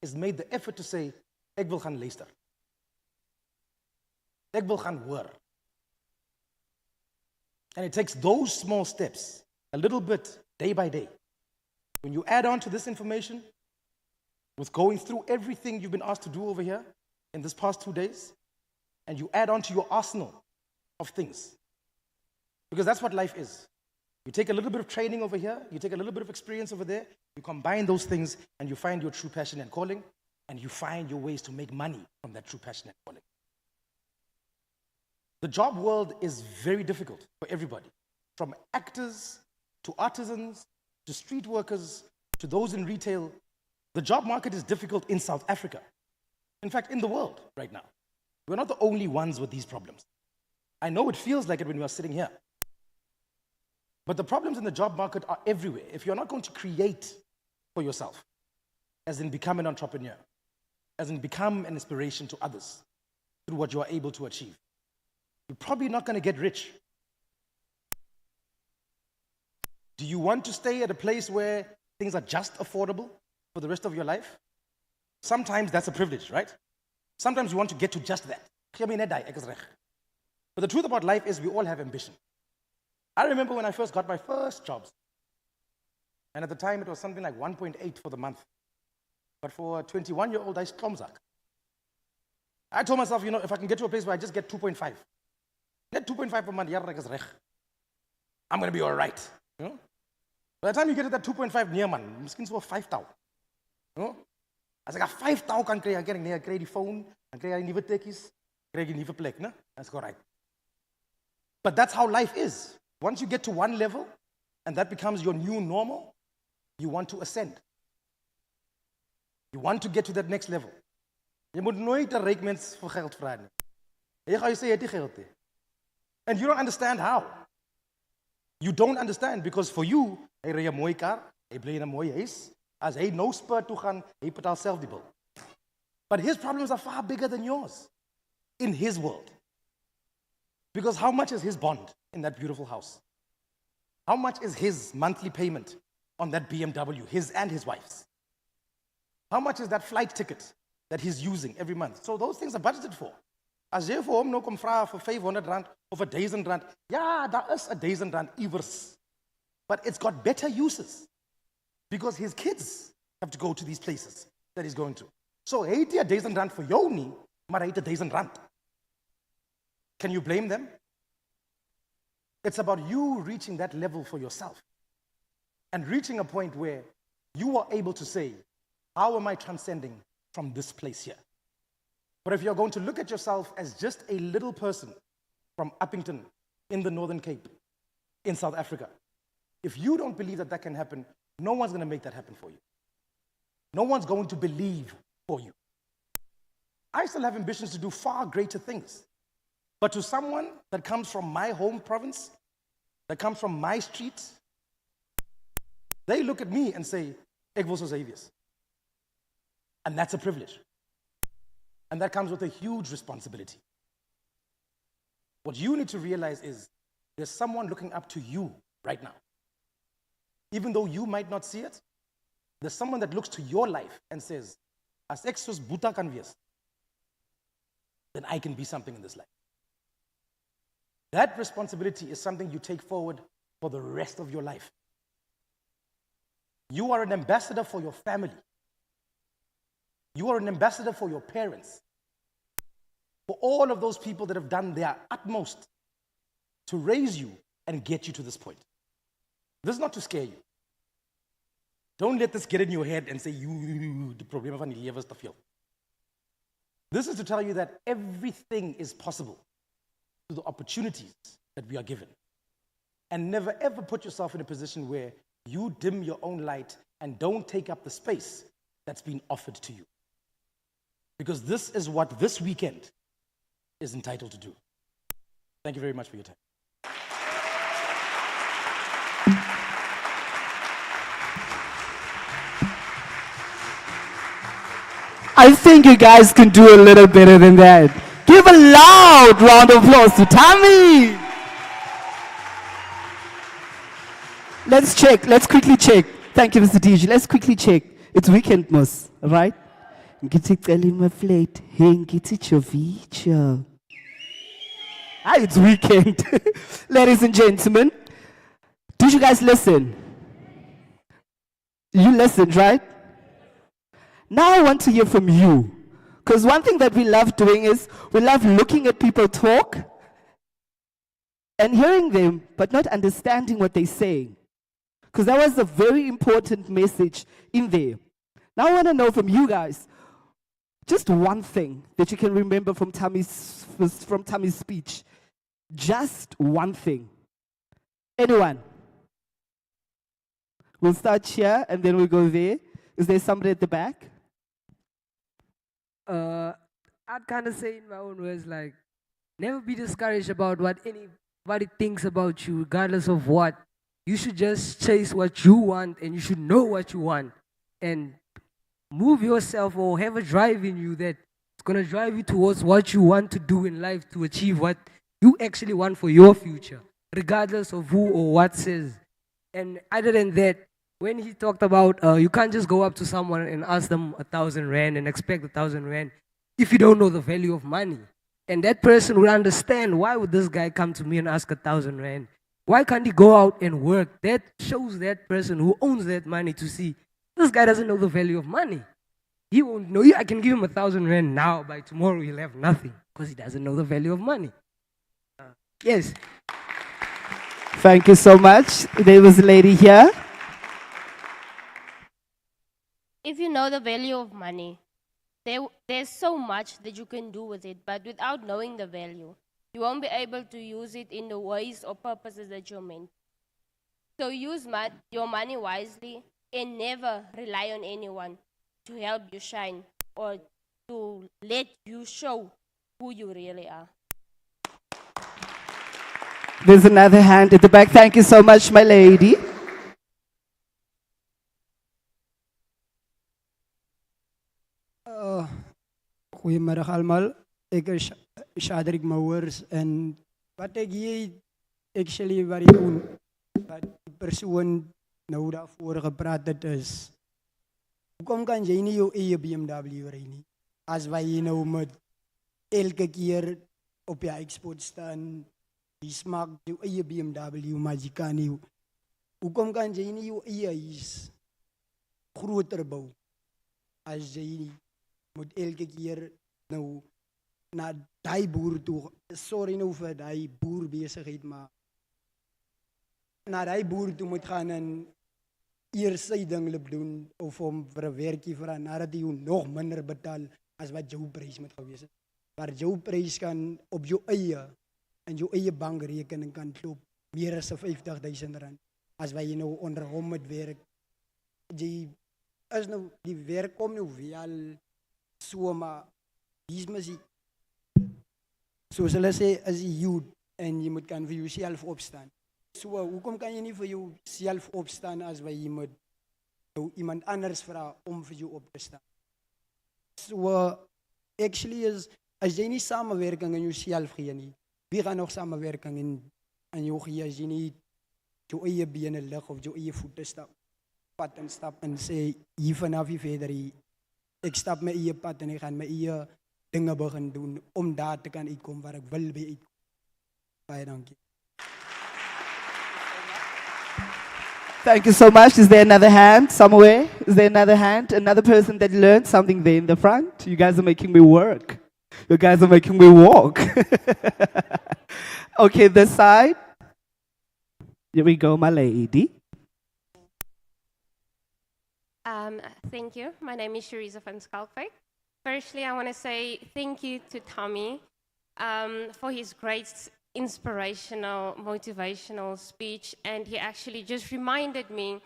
is made the effort to say, ek wil gaan luister. Ek wil gaan hoor. And it takes those small steps, a little bit, day by day. When you add on to this information, with going through everything you've been asked to do over here in this past 2 days, and you add on to your arsenal of things. Because that's what life is. You take a little bit of training over here, you take a little bit of experience over there, you combine those things, and you find your true passion and calling, and you find your ways to make money from that true passion and calling. The job world is very difficult for everybody, from actors to artisans to street workers to those in retail. The job market is difficult in South Africa. In fact, in the world right now. We're not the only ones with these problems. I know it feels like it when you are sitting here. But the problems in the job market are everywhere. If you're not going to create for yourself, as in become an entrepreneur, as in become an inspiration to others through what you are able to achieve, you're probably not going to get rich. Do you want to stay at a place where things are just affordable for the rest of your life? Sometimes that's a privilege, right? Sometimes you want to get to just that. But the truth about life is we all have ambition. I remember when I first got my first jobs. And at the time, it was something like 1.8 for the month. But for a 21-year-old, I stomzak. I told myself, if I can get to a place where I just get 2.5. Net 2.5 per month, I'm going to be all right. By the time you get to that 2.5 near man, miskien so 5,000. As I got 5,000 kan kry, I kry die phone, dan kry jy nuwe tekkies, kry jy nuwe plek, né? That's correct. But that's how life is. Once you get to one level, and that becomes your new normal, you want to ascend. You want to get to that next level. Jy moet nooit 'n ryk mens vir geld vra nie. Jy gaan sê jy het nie geld nie. And you don't understand how. You don't understand because for you, hy ry 'n mooi kar, hy bly in 'n mooi huis. As hy nou spurt toe gaan, hy betaal self die bil. But his problems are far bigger than yours in his world. Because how much is his bond in that beautiful house? How much is his monthly payment on that BMW, his and his wife's? How much is that flight ticket that he's using every month? So those things are budgeted for. As jy vir hom nou kom vra vir 500 rand of 1,000 rand, ja, daar is 1,000 rand iewers. But it's got better uses because his kids have to go to these places that he's going to. So hy het 1,000 rand vir jou nie, maar hy het 1,000 rand. Can you blame them? It's about you reaching that level for yourself and reaching a point where you are able to say, how am I transcending from this place here? But if you're going to look at yourself as just a little person from Uppington in the Northern Cape, in South Africa, if you don't believe that that can happen, no one's going to make that happen for you. No one's going to believe for you. I still have ambitions to do far greater things. But to someone that comes from my home province, that comes from my streets, they look at me and say, "Ek wil soos hy wees." And that's a privilege. And that comes with a huge responsibility. What you need to realize is there's someone looking up to you right now. Even though you might not see it, there's someone that looks to your life and says, as ek soos Boeta kan wees, then I can be something in this life. That responsibility is something you take forward for the rest of your life. You are an ambassador for your family. You are an ambassador for your parents, for all of those people that have done their utmost to raise you and get you to this point. This is not to scare you. Don't let this get in your head and say, the problem van die lewe is te veel. This is to tell you that everything is possible through the opportunities that we are given. And never ever put yourself in a position where you dim your own light and don't take up the space that's been offered to you. Because this is what this weekend is entitled to do. Thank you very much for your time. I think you guys can do a little better than that. Give a loud round of applause to Tammy. Let's check. Let's quickly check. Thank you, Mr. DJ. Let's quickly check. It's weekend, Mus, right? Ah, it's weekend. Ladies and gentlemen, did you guys listen? You listened, right? Now I want to hear from you. Because one thing that we love doing is we love looking at people talk and hearing them, but not understanding what they're saying. Because that was a very important message in there. Now I want to know from you guys, just one thing that you can remember from Tammy's speech. Just one thing. Anyone? We'll start here and then we'll go there. Is there somebody at the back? I'd kind of say in my own words, like, never be discouraged about what anybody thinks about you, regardless of what. You should just chase what you want, and you should know what you want. And move yourself or have a drive in you that's going to drive you towards what you want to do in life to achieve what you actually want for your future, regardless of who or what says. And other than that, when he talked about you can't just go up to someone and ask them 1,000 rand and expect 1,000 rand if you don't know the value of money. And that person will understand, why would this guy come to me and ask 1,000 rand? Why can't he go out and work? That shows that person who owns that money to see, this guy doesn't know the value of money. He won't know. I can give him 1,000 rand now, by tomorrow he'll have nothing because he doesn't know the value of money. Yes. Thank you so much. There was a lady here. If you know the value of money, there's so much that you can do with it, but without knowing the value, you won't be able to use it in the ways or purposes that you're meant. So use your money wisely and never rely on anyone to help you shine or to let you show who you really are. There's another hand at the back. Thank you so much, my lady. Goedemiddag allemaal. Ik is Shadrik Mowers en wat ik hier actually wat ik doen, wat die persoon nou daarvoor gepraat het is, hoekom kan jy nie jou eie BMW ry nie? As wij hier nou met elke keer op je export staan, die smaakt jou eie BMW, maar jy kan nie. Hoekom kan jy nie jou eie huis groter bou? As jy moet elke keer nou na die boer toe, sorry nou vir die boerbesigheid, maar na die boer toe moet gaan en eers sy ding loop doen, of om vir 'n werkie vra, nadat jy nog minder betaal as wat jou prys moet gewees het. Maar jou prys kan op jou eie, en jou eie bankrekening kan klop, meer as R50.000, as wat jy nou onder hom moet werk. Die is nou, die werk kom nou wel so, maar die is muziek. Soos hulle sê, is die youth, en jy moet kan vir jouself opstaan. So, hoekom kan jy nie vir jouself opstaan as wat jy moet iemand anders vra om vir jou op te staan? So, actually is, as jy nie samenwerking in jouself gee nie, wie gaan nog samenwerking in jou gee as jy nie jou eie bene lig of jou eie voete stap, pad en stap en sê, hier vanaf hier verder, ek stap my eie pad en ek gaan my eie dinge begin doen, om daar te kan uitkom waar ek wil by uitkom. Baie dankie. Thank you so much. Is there another hand somewhere? Is there another hand? Another person that learned something there in the front? You guys are making me work. You guys are making me walk. Okay, this side. Here we go, my lady. Thank you. My name is Shariza van Skalkwyk. Firstly, I want to say thank you to Tommy for his great inspirational, motivational speech. And he actually just reminded me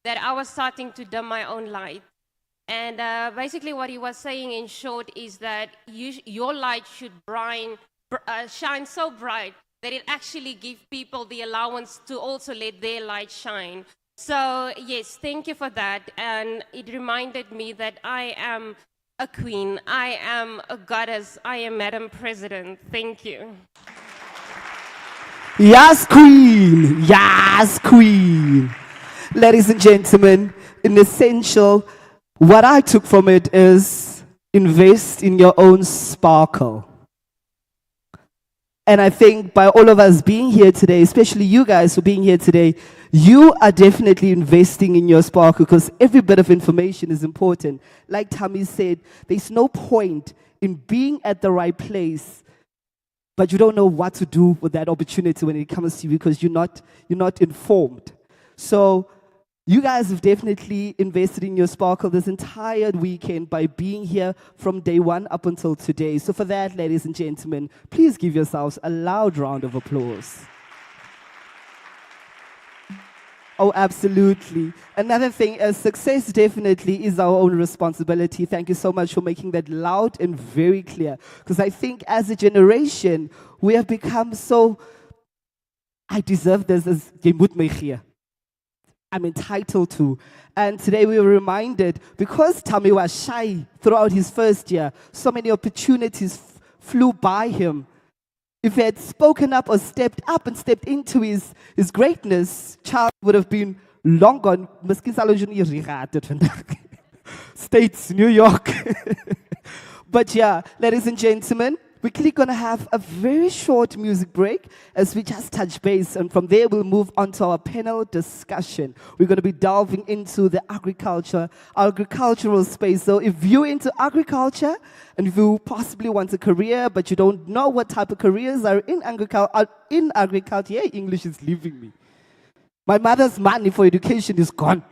that I was starting to dim my own light. And basically what he was saying in short is that your light should shine so bright that it actually gives people the allowance to also let their light shine. So yes, thank you for that. And it reminded me that I am a queen, I am a goddess, I am Madam President. Thank you. Yes, queen. Yes, queen. Ladies and gentlemen, in essential, what I took from it is invest in your own sparkle. And I think by all of us being here today, especially you guys for being here today, you are definitely investing in your sparkle because every bit of information is important. Like Tammy said, there's no point in being at the right place, but you don't know what to do with that opportunity when it comes to you because you're not informed. So you guys have definitely invested in your sparkle this entire weekend by being here from day one up until today. So for that, ladies and gentlemen, please give yourselves a loud round of applause. Oh, absolutely. Another thing is success definitely is our own responsibility. Thank you so much for making that loud and very clear. Because I think as a generation, we have become so, I deserve this as jy moet my gee. I'm entitled to. And today we were reminded, because Tommy was shy throughout his first year, so many opportunities flew by him. If he had spoken up or stepped up and stepped into his greatness, Charles would have been long gone. Miskien sal ons nie regaat het vandag. States, New York. But yeah, ladies and gentlemen, we're quickly going to have a very short music break as we just touch base. And from there, we'll move on to our panel discussion. We're going to be delving into the agricultural space. So if you're into agriculture and if you possibly want a career, but you don't know what type of careers are in agriculture, yeah, English is leaving me. My mother's money for education is gone.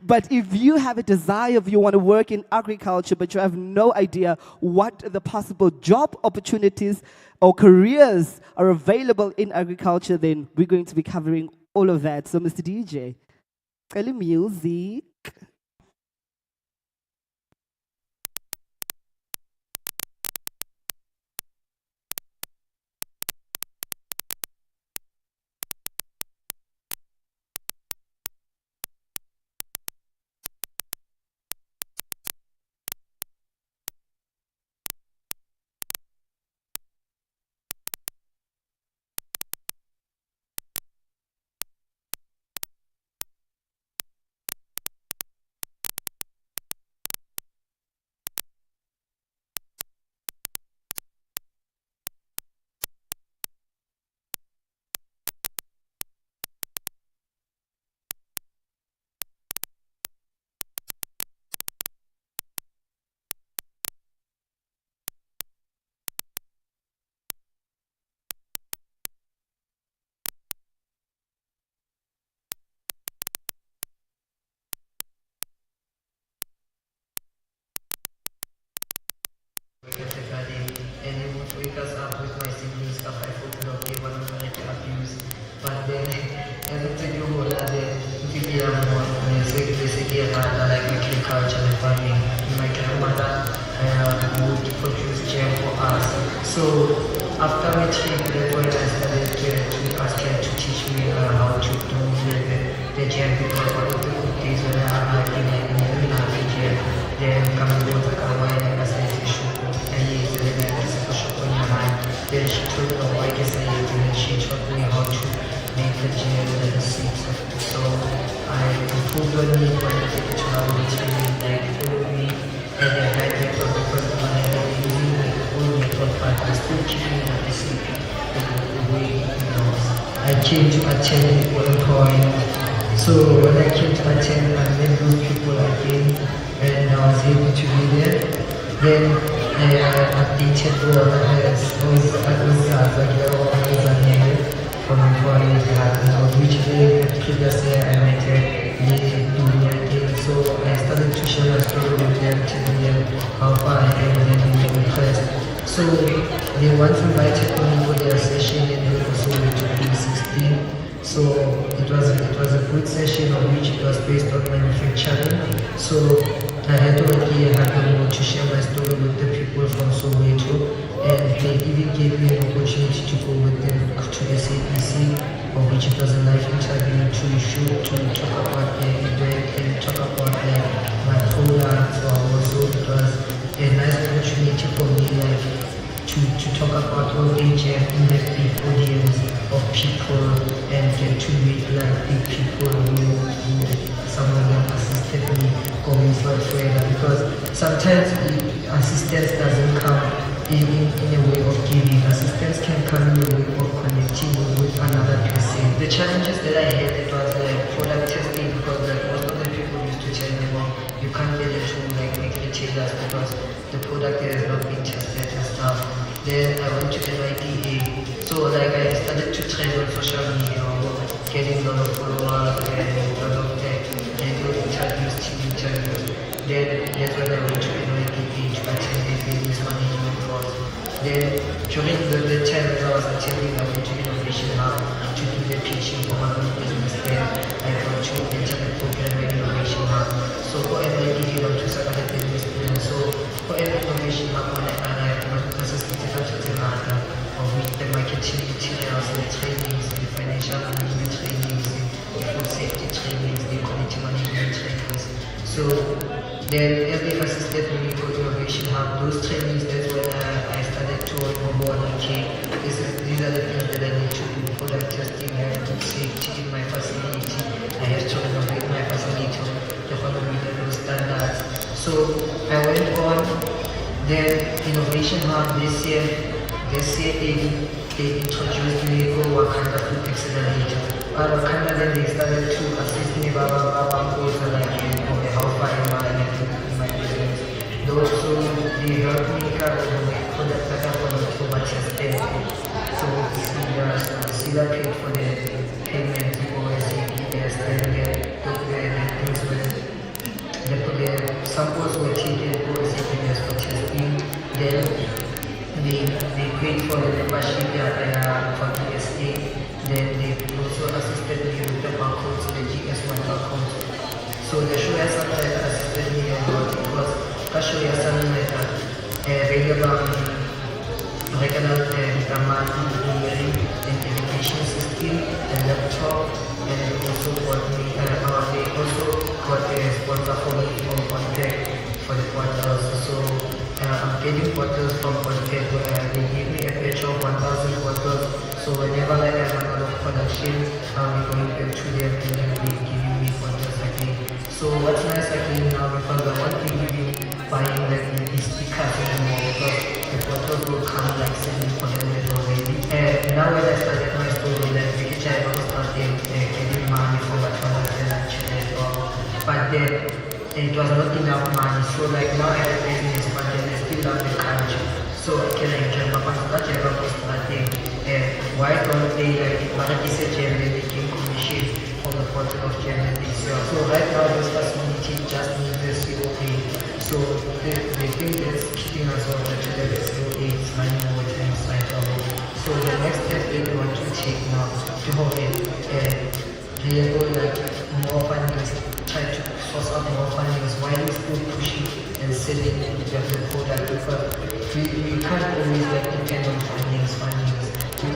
But if you have a desire, if you want to work in agriculture, but you have no idea what the possible job opportunities or careers are available in agriculture, then we're going to be covering all of that. So, Mr. DJ, early music. that's when I started to ask him to teach me how to do the jam, because one of the good days when I arrived in the jam, then coming to the Kawaii and I said, and he is the shop on your mind. Then she told me, oh, I guess I ate it, and she taught me how to make the jam and the seeds of it. So I improved on it when I took it to our meeting, like followed me, and then I went on the first one, and then using my own method, but I still keeping the recipe the way it was. I came to attend at one point. So when I came to attend, I met those people again, and I was able to be there. Then I updated what I was from which the previous year I met the Dunia thing. So I started to share my story with them, telling them how far I am and then they were impressed. So they once invited me for their session and they also went to 2016. So it was a good session on which it was based on manufacturing. So I had already had the mood to share my story with the people from Soweto, and they even gave me an opportunity to go with them to SABC, of which it was a live interview to shoot, to talk about the event and talk about my products. Also, it was a nice opportunity for me to talk about all the in the big audience of people and get to meet big people who some of them assisted me going further, because sometimes assistance doesn't come in a way of giving. Assistance can come in a way of connecting with another person. The challenges that I had, it was product testing, because most of the people used to tell me, well, you can't get it to make retailers because the product has not been tested and stuff. Then I went to NYDA, so I started to trend on social media, getting a lot of followers and a lot of radio interviews, TV interviews. Then that's when I went to NYDA to attend the business management course. Then during the time that I was attending, I went to Innovation Hub to do the pitching for my own business. Then I got to enter the program at Innovation Hub. So for NYDA, I went to start the business plan. So for Innovation Hub, when I arrived, I was assistant of which the marketing materials, the trainings, the financial management trainings, the food safety trainings, the quality management trainings. So then as they assisted me for Innovation Hub, those trainings, that's when I started to remember, okay, these are the things that I need to do. Product testing, I have to safety in my facility, I have to renovate my facility to follow those standards. So I went on, then Innovation Hub this year they introduced me to Wakanda Food Accelerator. Wakanda, then they started to assist me about how far am I in my business. They also they helped me for the better for my testing. So Sila paid for the payment for SAPS, and the things were the samples were taken for SAPS for testing. Then they paid for the membership for PSA. Then they also assisted me with the barcodes, the GS1 barcodes. So the show has assisted me a lot because the show has regular hearing and education system and laptop, and they also got me they also got a sponsor for me from Contact for the bottles. So I'm getting bottles from Contact where they give me a batch of 1,000 bottles. So whenever I have another production, I'm going back to them and then they giving me bottles again. So what's nice again now, because I won't be giving buying the stickers anymore, because the bottles will come 7 for them already. And now when I started my store, because I was starting getting money for my products and actually, but then it was not enough money. So now I have a business, but then I still love the culture. So can I get my passport starting? Why don't they this and then they can commission on the bottle of jam that they sell? So right now this facility just needs a COA. So the thing that's keeping us on the COA is running water inside our room. So the next step that we want to take now to have more funding, try to source out more funding while we still pushing and selling the product, because we can't always depend on funding. We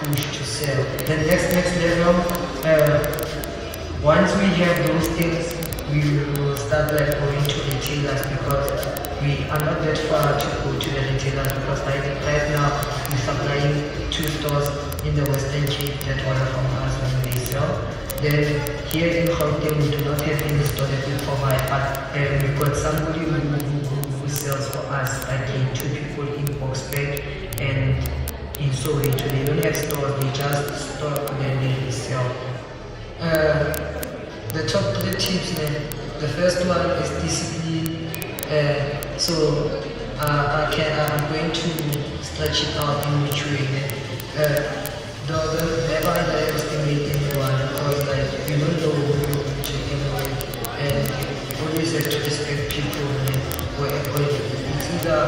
push to sell. The next level, once we have those things, we will start like going to retailers because we are not that far to go to the retailers because right now we're supplying 2 stores in the Western Cape that order from us when they sell. Then here in Gauteng we do not have any store that we provide, but we've got somebody who sells for us, again 2 people in Boxback and in Soweto. They don't have stores, they just store and then they resell. The top 3 tips, the first one is discipline. I'm going to stretch it out in which way. Never underestimate anyone because like you don't know who you're checking with, and you always have to respect people. Wherever it's either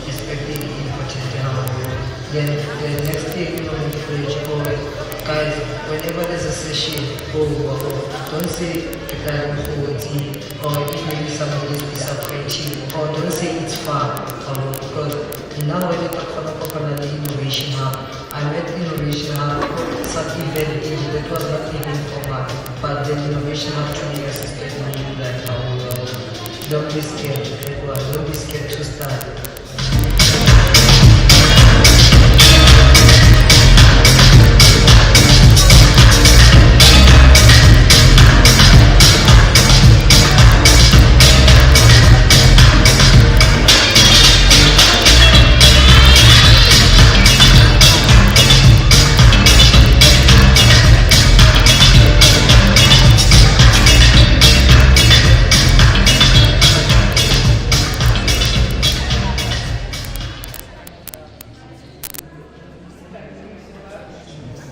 respecting important. Then the next thing guys, whenever there's a session, don't say the guy or if maybe somebody is disappointing, or don't say it's far, because now when you talk about the Innovation Hub, I met Innovation Hub, some event that was not even formal, but the Innovation Hub truly assisted me like don't be scared to people, don't be scared to start.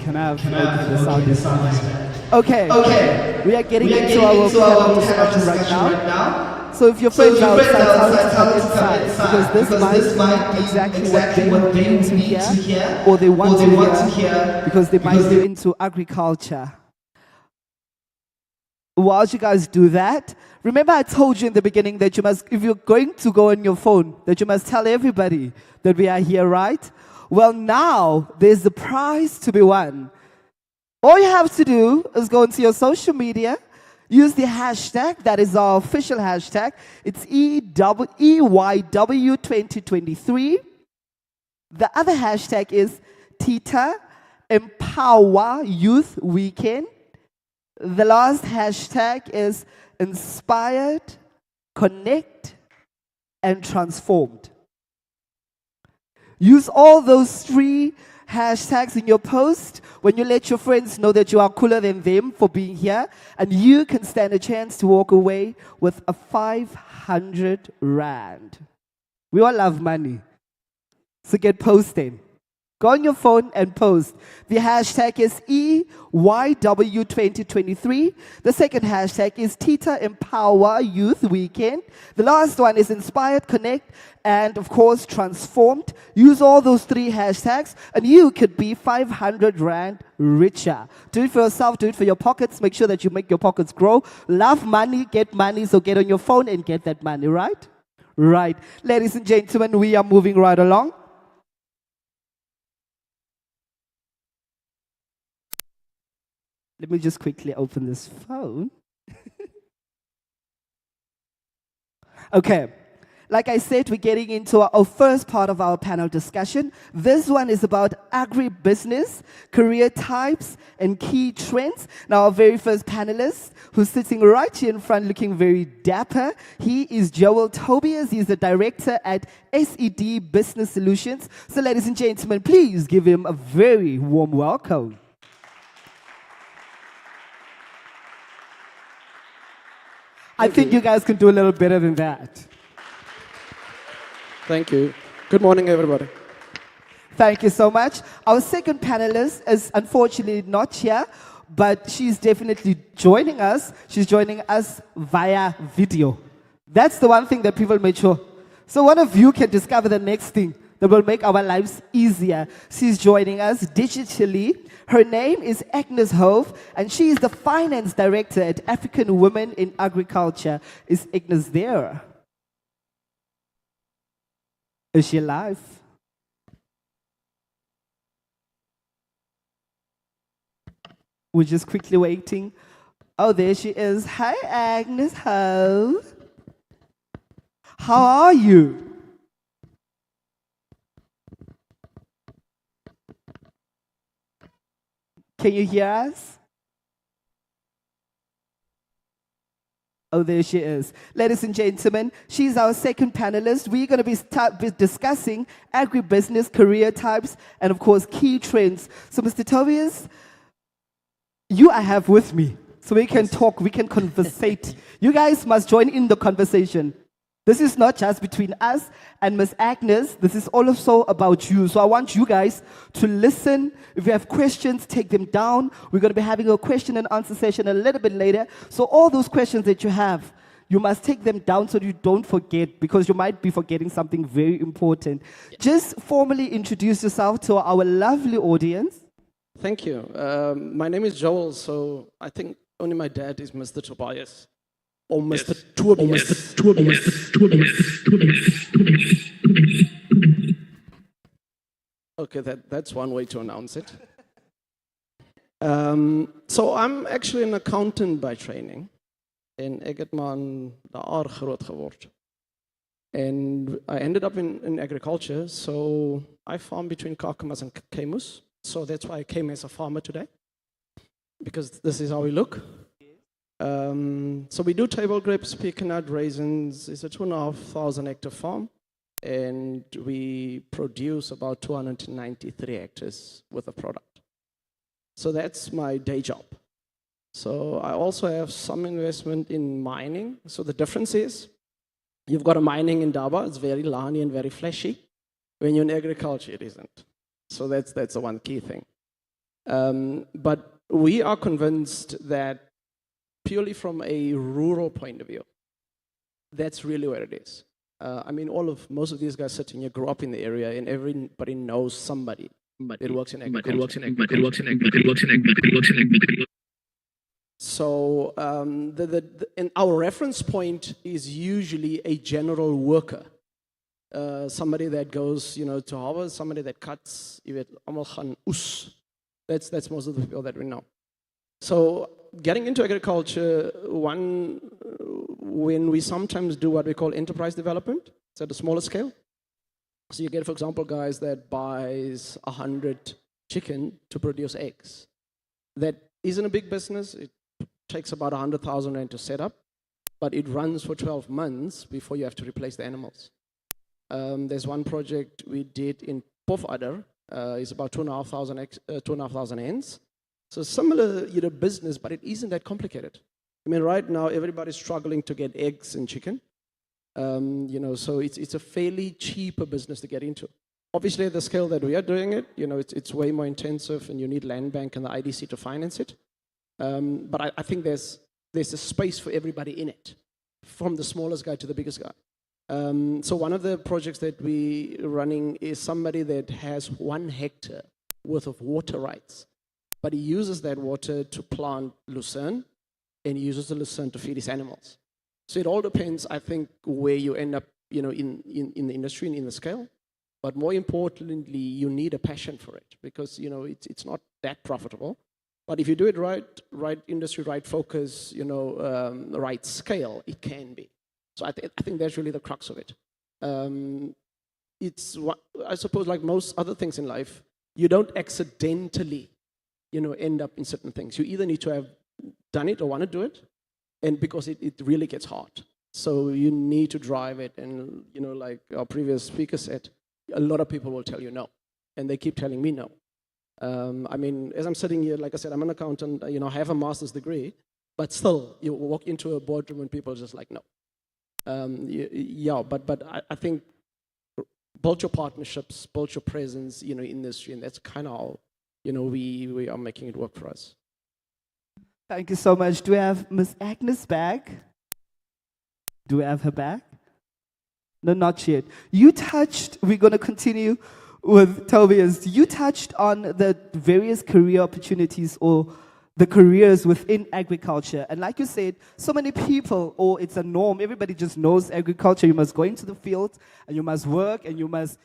Can I open the sound? Okay. We are getting into our panel discussion right now. So if your friends are outside, come inside because this might be exactly what they need to hear or they want to hear because they might be into agriculture. While you guys do that, remember I told you in the beginning that you must, if you're going to go on your phone, that you must tell everybody that we are here, right? Well, now there's a prize to be won. All you have to do is go into your social media, use the hashtag, that is our official hashtag. It's EYW 2023. The other hashtag is Tita Empowa Youth Weekend. The last hashtag is Inspired, Connect, and Transformed. Use all those 3 hashtags in your post when you let your friends know that you are cooler than them for being here, and you can stand a chance to walk away with a 500 Rand. We all love money, so get posting. Go on your phone and post. The hashtag is EYW 2023. The second hashtag is Tita Empowa Youth Weekend. The last one is Inspired, Connect, and of course, Transformed. Use all those 3 hashtags and you could be 500 Rand richer. Do it for yourself, do it for your pockets. Make sure that you make your pockets grow. Love money, get money, so get on your phone and get that money, right? Right. Ladies and gentlemen, we are moving right along. Let me just quickly open this phone. Okay. Like I said, we're getting into our first part of our panel discussion. This one is about agribusiness, career types, and key trends. Now, our very first panelist, who's sitting right here in front looking very dapper, he is Joel Tobias. He's the director at SED Business Solutions. So, ladies and gentlemen, please give him a very warm welcome. I think you guys can do a little better than that. Thank you. Good morning, everybody. Thank you so much. Our second panelist is unfortunately not here, but she's definitely joining us. She's joining us via video. That's the one thing that people make sure. So one of you can discover the next thing that will make our lives easier. She's joining us digitally. Her name is Agnes Hove, and she is the finance director at African Women in Agriculture. Is Agnes there? Is she live? We're just quickly waiting. Oh, there she is. Hi, Agnes. How are you? Can you hear us? Oh, there she is. Ladies and gentlemen, she's our second panelist. We're going to be discussing agribusiness, career types, and of course, key trends. So, Mr. Tobias, you I have with me. So we can talk, we can conversate. You guys must join in the conversation. This is not just between us and Miss Agnes. This is also about you. So I want you guys to listen. If you have questions, take them down. We're going to be having a question and answer session a little bit later. So all those questions that you have, you must take them down so you don't forget, because you might be forgetting something very important. Just formally introduce yourself to our lovely audience. Thank you. My name is Joel, so I think only my dad is Mr. Tobias. Or Mr. Tobias. Okay, that's one way to announce it. So I'm actually an accountant by training. En ek het maar daar groot geword. And I ended up in agriculture, so I farm between Kakamas and Kemus. So that's why I came as a farmer today, because this is how we look. So we do table grapes, pecan, raisins. It's a 2,500 hectare farm, and we produce about 293 hectares worth of product. So that's my day job. So I also have some investment in mining. So the difference is, you've got a mining in Daba, it's very lani and very fleshy. When you're in agriculture, it isn't. So that's the one key thing. But we are convinced that purely from a rural point of view, that's really where it is. I mean, most of these guys sitting here grew up in the area, and everybody knows somebody that works in agriculture. So and our reference point is usually a general worker. Somebody that goes, to harvest, somebody that cuts, that's most of the people that we know. So getting into agriculture, when we sometimes do what we call enterprise development, it's at a smaller scale. So you get, for example, guys that buys 100 chicken to produce eggs. That isn't a big business. It takes about 100,000 rand to set up, but it runs for 12 months before you have to replace the animals. There's one project we did in Pofadder. It's about 2,500 hens. So similar, business, but it isn't that complicated. I mean, right now everybody's struggling to get eggs and chicken. So it's a fairly cheaper business to get into. Obviously, at the scale that we are doing it, it's way more intensive, and you need land bank and the IDC to finance it. But I think there's a space for everybody in it, from the smallest guy to the biggest guy. So one of the projects that we're running is somebody that has 1 hectare worth of water rights, but he uses that water to plant lucerne, and he uses the lucerne to feed his animals. So it all depends, I think, where you end up, in the industry and in the scale. But more importantly, you need a passion for it, because, it's not that profitable. But if you do it right industry, right focus, right scale, it can be. So I think that's really the crux of it. It's, I suppose, like most other things in life, you don't accidentally, end up in certain things. You either need to have done it or want to do it, and because it really gets hard. So you need to drive it, and, like our previous speaker said, a lot of people will tell you no, and they keep telling me no. I mean, as I'm sitting here, like I said, I'm an accountant, I have a master's degree, but still, you walk into a boardroom and people are just like, no. But I think build your partnerships, build your presence, industry, and that's kind of how, we are making it work for us. Thank you so much. Do we have Miss Agnes back? Do we have her back? No, not yet. We're going to continue with Tobias. You touched on the various career opportunities or the careers within agriculture. And like you said, so many people, or it's a norm, everybody just knows agriculture. You must go into the field and you must work and you must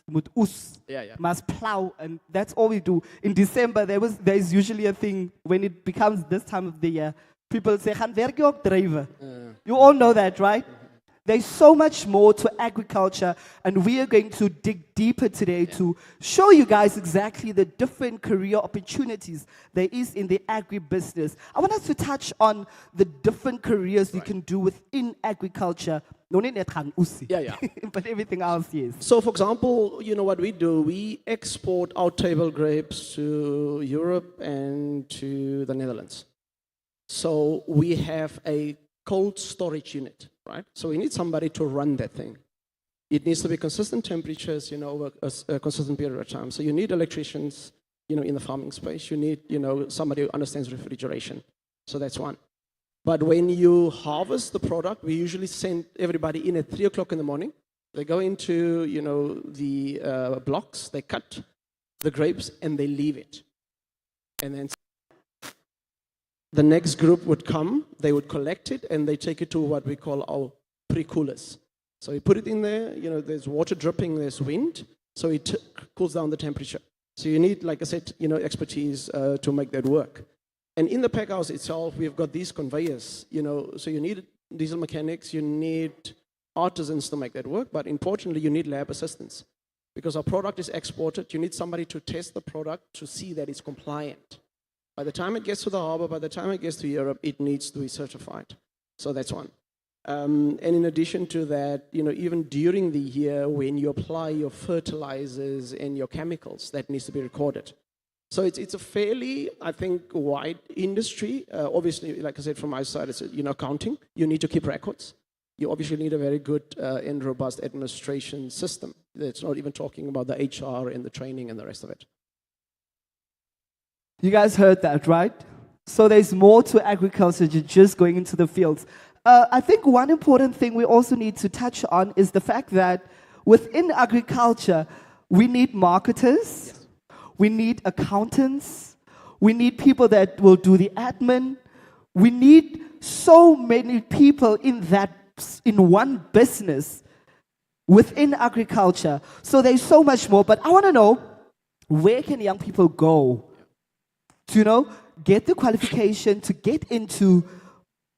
must plow, and that's all we do. In December, there's usually a thing when it becomes this time of the year. People say, "Gaan werk jy ook drywe?" You all know that, right? There's so much more to agriculture, and we are going to dig deeper today to show you guys exactly the different career opportunities there is in the agribusiness. I want us to touch on the different careers you can do within agriculture. No need net gaan oesie. But everything else, yes. So, for example, you know what we do? We export our table grapes to Europe and to the Netherlands. So we have a cold storage unit, right? So we need somebody to run that thing. It needs to be consistent temperatures, you know, over a consistent period of time. So you need electricians, you know, in the farming space. You need, you know, somebody who understands refrigeration. So that's one. But when you harvest the product, we usually send everybody in at 3 o'clock in the morning. They go into, you know, the blocks, they cut the grapes, and they leave it. And then the next group would come, they would collect it, and they take it to what we call our pre-coolers. So you put it in there, you know, there's water dripping, there's wind, so it cools down the temperature. So you need, like I said, you know, expertise to make that work. And in the pack house itself, we've got these conveyors, you know, so you need diesel mechanics, you need artisans to make that work, but importantly, you need lab assistants. Because our product is exported, you need somebody to test the product to see that it's compliant. By the time it gets to the harbor, by the time it gets to Europe, it needs to be certified. So that's one. And in addition to that, you know, even during the year when you apply your fertilizers and your chemicals, that needs to be recorded. So it's a fairly, I think, wide industry. Obviously, like I said, from my side, it's, you know, accounting. You need to keep records. You obviously need a very good and robust administration system. That's not even talking about the HR and the training and the rest of it. You guys heard that, right? So there's more to agriculture than just going into the fields. I think one important thing we also need to touch on is the fact that within agriculture, we need marketers, we need accountants, we need people that will do the admin. We need so many people in one business within agriculture. So there's so much more, but I want to know, where can young people go to, you know, get the qualification to get into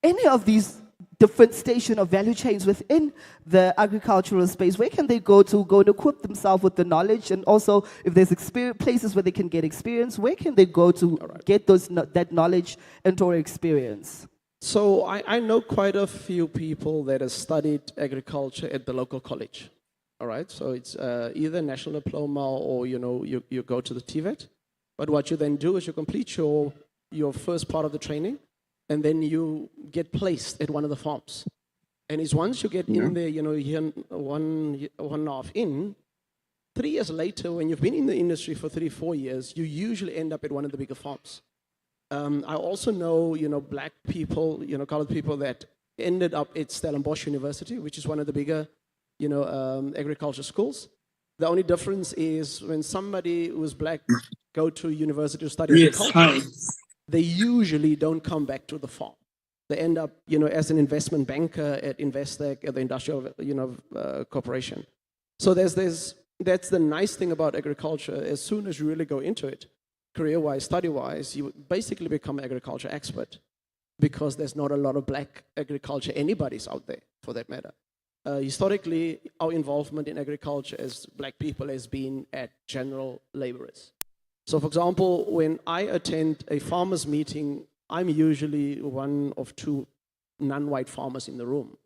any of these different station of value chains within the agricultural space? Where can they go and equip themselves with the knowledge? And also, if there's places where they can get experience, where can they go to get that knowledge and or experience? So I know quite a few people that have studied agriculture at the local college. All right, so it's either national diploma or, you know, you go to the TVET. But what you then do is you complete your first part of the training, and then you get placed at one of the farms. And it's once you get in there, you know, you're one and a half in, 3 years later, when you've been in the industry for 3-4 years, you usually end up at one of the bigger farms. I also know, you know, black people, you know, colored people that ended up at Stellenbosch University, which is one of the bigger, you know, agriculture schools. The only difference is when somebody who's black go to university to study agriculture, they usually don't come back to the farm. They end up, you know, as an investment banker at Investec, at the industrial, you know, corporation. So that's the nice thing about agriculture. As soon as you really go into it, career-wise, study-wise, you basically become an agriculture expert, because there's not a lot of black agriculture anybody's out there, for that matter. Historically, our involvement in agriculture as black people has been at general laborers. So, for example, when I attend a farmers' meeting, I'm usually one of 2 non-white farmers in the room.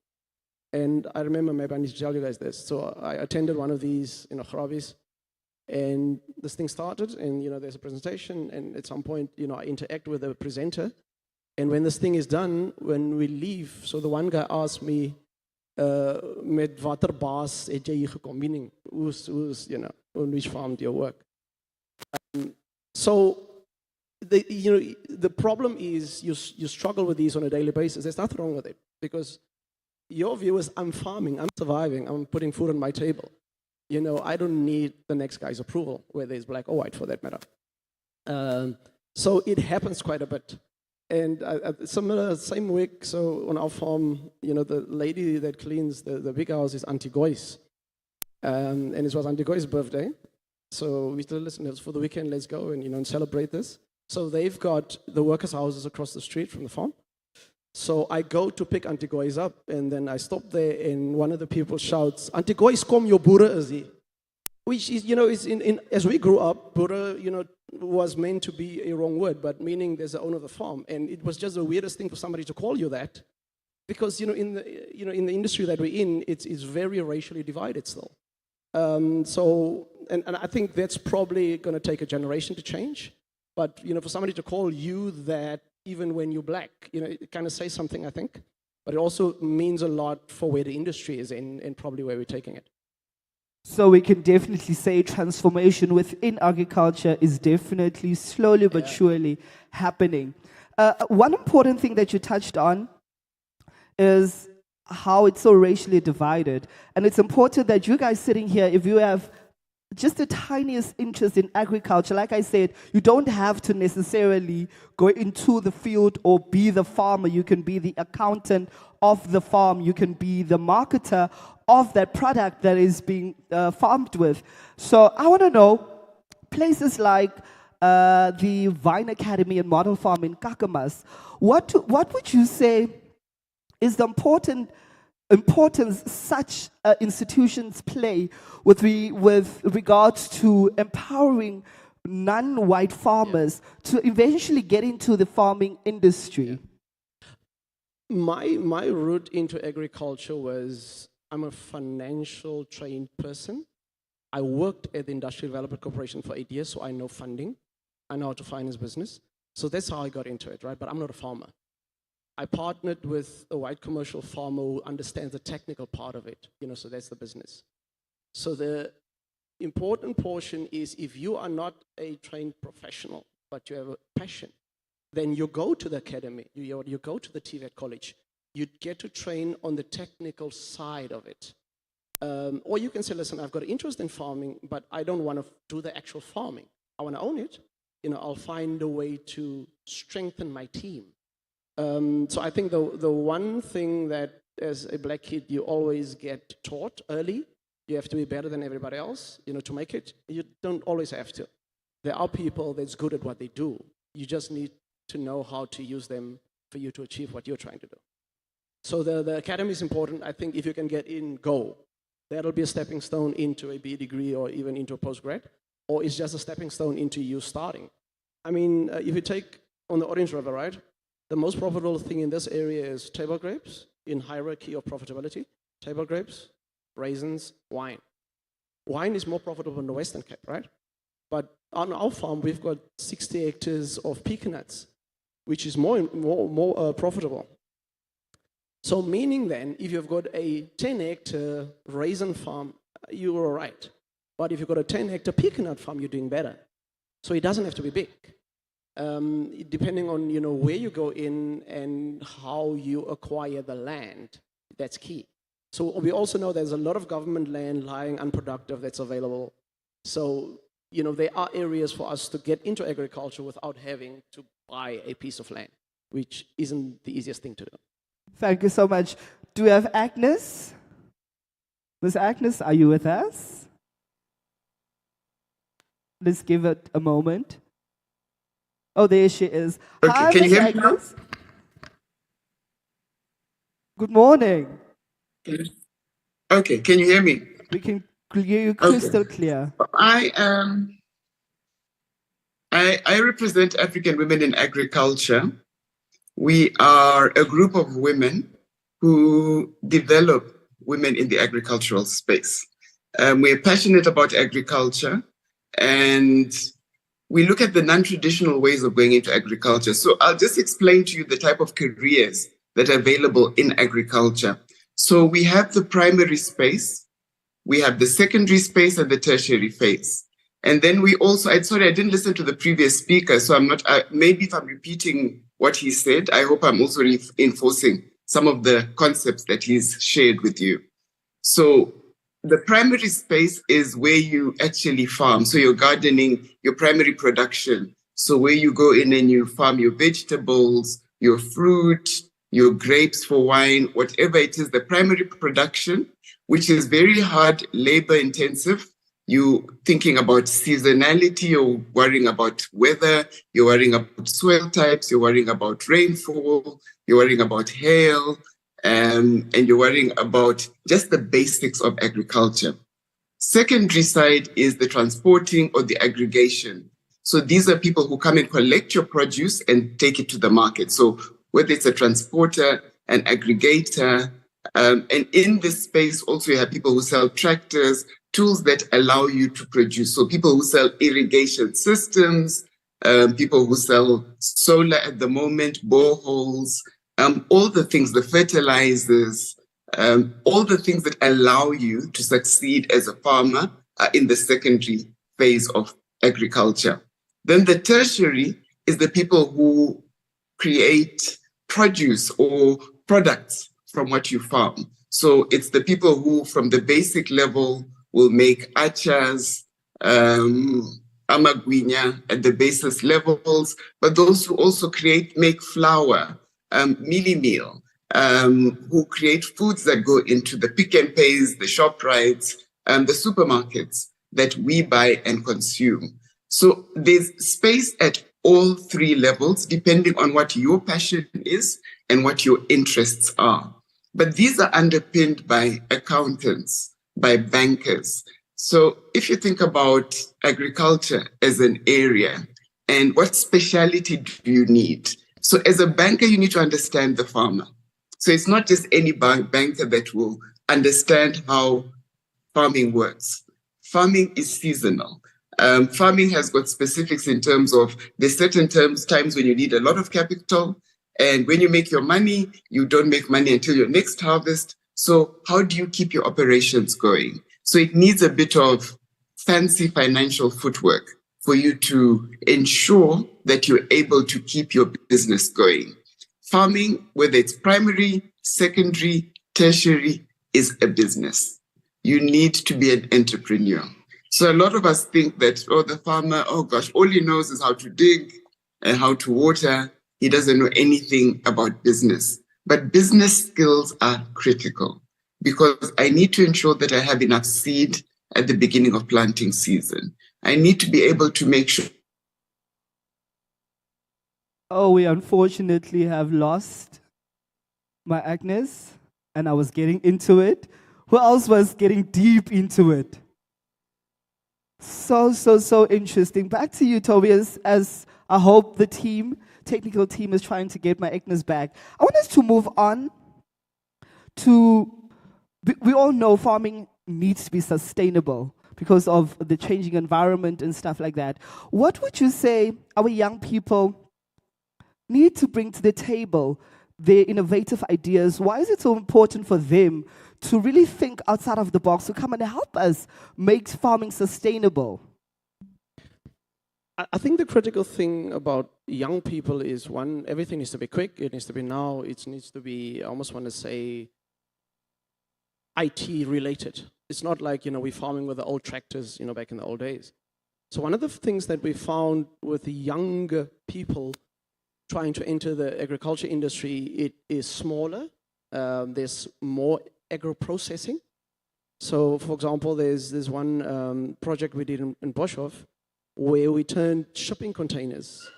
And I remember, maybe I need to tell you guys this. So I attended one of these, you know, Grabis, and this thing started, and, you know, there's a presentation, and at some point, you know, I interact with the presenter. And when this thing is done, when we leave, so the one guy asked me, met watter baas het jy hier gekom? Meaning, who's, you know, on which farm do you work? So, you know, the problem is you struggle with these on a daily basis. There's nothing wrong with it, because your view is, I'm farming, I'm surviving, I'm putting food on my table. You know, I don't need the next guy's approval, whether it's black or white, for that matter. So it happens quite a bit. And same week, so on our farm, the lady that cleans the big house is Auntie Goyce. And it was Auntie Goyce's birthday. So we said, listen, it's for the weekend, let's go and celebrate this. So they've got the workers' houses across the street from the farm. So I go to pick Auntie Goyce up, and then I stop there, and one of the people shouts, Auntie Goyce, kom your boere is hier. Which is, is as we grew up, boere, was meant to be a wrong word, but meaning there's the owner of the farm. And it was just the weirdest thing for somebody to call you that, because, in the industry that we're in, it's very racially divided still. So I think that's probably going to take a generation to change. But, for somebody to call you that, even when you're black, it kind of says something, I think. But it also means a lot for where the industry is and probably where we're taking it. So we can definitely say transformation within agriculture is definitely slowly but surely happening. One important thing that you touched on is how it's so racially divided. And it's important that you guys sitting here, if you have just the tiniest interest in agriculture, like I said, you don't have to necessarily go into the field or be the farmer. You can be the accountant of the farm. You can be the marketer of that product that is being farmed with. So I want to know, places like the Vine Academy and Model Farm in Kakamas, what would you say is the importance such institutions play with regards to empowering non-white farmers to eventually get into the farming industry? My route into agriculture was, I'm a financial trained person. I worked at the Industrial Development Corporation for 8 years, so I know funding. I know how to finance business. So that's how I got into it, right? But I'm not a farmer. I partnered with a white commercial farmer who understands the technical part of it, so that's the business. So the important portion is, if you are not a trained professional, but you have a passion, then you go to the academy, you go to the TVET college, you get to train on the technical side of it. Or you can say, listen, I've got an interest in farming, but I don't want to do the actual farming. I want to own it. I'll find a way to strengthen my team. So I think the one thing that as a black kid you always get taught early, you have to be better than everybody else, to make it. You don't always have to. There are people that's good at what they do. You just need to know how to use them for you to achieve what you're trying to do. So the academy is important. I think if you can get in, go. That'll be a stepping stone into a BA degree or even into a postgrad, or it's just a stepping stone into you starting. I mean, if you take on the Orange River, right? The most profitable thing in this area is table grapes in hierarchy of profitability. Table grapes, raisins, wine. Wine is more profitable in the Western Cape, right? But on our farm, we've got 60 hectares of pecan nuts, which is more profitable. So meaning then, if you've got a 10-hectare raisin farm, you're all right. But if you've got a 10-hectare pecan nut farm, you're doing better. So it doesn't have to be big. Depending on where you go in and how you acquire the land, that's key. So we also know there's a lot of government land lying unproductive that's available. So there are areas for us to get into agriculture without having to buy a piece of land, which isn't the easiest thing to do. Thank you so much. Do we have Agnes? Miss Agnes, are you with us? Let's give it a moment. Oh, there she is. Okay, Hi, can you Miss hear me now? Agnes. Good morning. Okay, can you hear me? We can hear you crystal clear. I represent African women in agriculture. We are a group of women who develop women in the agricultural space. We're passionate about agriculture, and we look at the non-traditional ways of going into agriculture. So I'll just explain to you the type of careers that are available in agriculture. So we have the primary space, we have the secondary space, and the tertiary phase. And then we also, I didn't listen to the previous speaker, so I'm not, maybe if I'm repeating what he said, I hope I'm also reinforcing some of the concepts that he's shared with you. So the primary space is where you actually farm. So your gardening, your primary production, So where you go in and you farm your vegetables, your fruit, your grapes for wine, whatever it is, the primary production, which is very hard, labor intensive. You thinking about seasonality, you're worrying about weather, you're worrying about soil types, you're worrying about rainfall, you're worrying about hail, and you're worrying about just the basics of agriculture. Secondary side is the transporting or the aggregation. So these are people who come and collect your produce and take it to the market. So whether it's a transporter, an aggregator, and in this space also you have people who sell tractors, tools that allow you to produce. So people who sell irrigation systems, people who sell solar at the moment, boreholes, all the things, the fertilizers, all the things that allow you to succeed as a farmer are in the secondary phase of agriculture. Then the tertiary is the people who create produce or products from what you farm. So it's the people who, from the basic level, will make achas, amagwinya at the basis levels, but those who also make flour, mealie meal, who create foods that go into the Pick and Pays, the ShopRites, and the supermarkets that we buy and consume. So there's space at all three levels, depending on what your passion is and what your interests are. But these are underpinned by accountants, by bankers. So if you think about agriculture as an area, and what speciality do you need? So as a banker, you need to understand the farmer. So it's not just any banker that will understand how farming works. Farming is seasonal. Farming has got specifics in terms of there's certain times when you need a lot of capital, and when you make your money, you don't make money until your next harvest. So how do you keep your operations going? So it needs a bit of fancy financial footwork for you to ensure that you're able to keep your business going. Farming, whether it's primary, secondary, tertiary, is a business. You need to be an entrepreneur. So a lot of us think that, oh, the farmer, oh gosh, all he knows is how to dig and how to water. He doesn't know anything about business. But business skills are critical because I need to ensure that I have enough seed at the beginning of planting season. I need to be able to make sure. Oh, we unfortunately have lost my Agnes, and I was getting into it. Who else was getting deep into it? So interesting. Back to you, Tobias, as I hope the technical team is trying to get my Agnes back. I want us to move on to, we all know farming needs to be sustainable because of the changing environment and stuff like that. What would you say our young people need to bring to the table their innovative ideas? Why is it so important for them to really think outside of the box, to come and help us make farming sustainable? I think the critical thing about young people is, one, everything needs to be quick. It needs to be now. It needs to be, I almost want to say, IT related. It's not like, we're farming with the old tractors, back in the old days. So one of the things that we found with the younger people trying to enter the agriculture industry, it is smaller. There's more agro-processing. So, for example, there's one project we did in Boshoff where we turned shipping containers,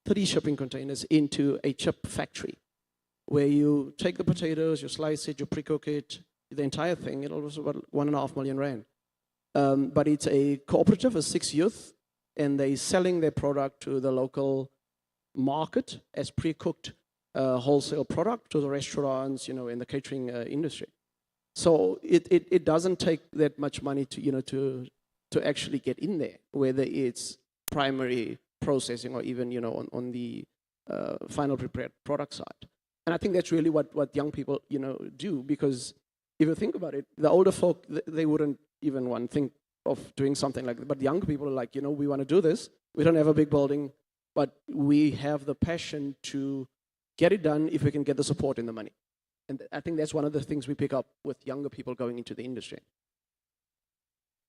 3 shipping containers, into a chip factory, where you take the potatoes, you slice it, you pre-cook it, the entire thing. It was about 1.5 million rand. But it's a cooperative of 6 youth, and they're selling their product to the local market as pre-cooked wholesale product to the restaurants, in the catering industry. So it doesn't take that much money to actually get in there, whether it's primary processing or even on the final prepared product side. And I think that's really what young people do, because if you think about it, the older folk, they wouldn't even want to think of doing something like that. But young people are like, we want to do this. We don't have a big building, but we have the passion to get it done if we can get the support and the money. And I think that's one of the things we pick up with younger people going into the industry.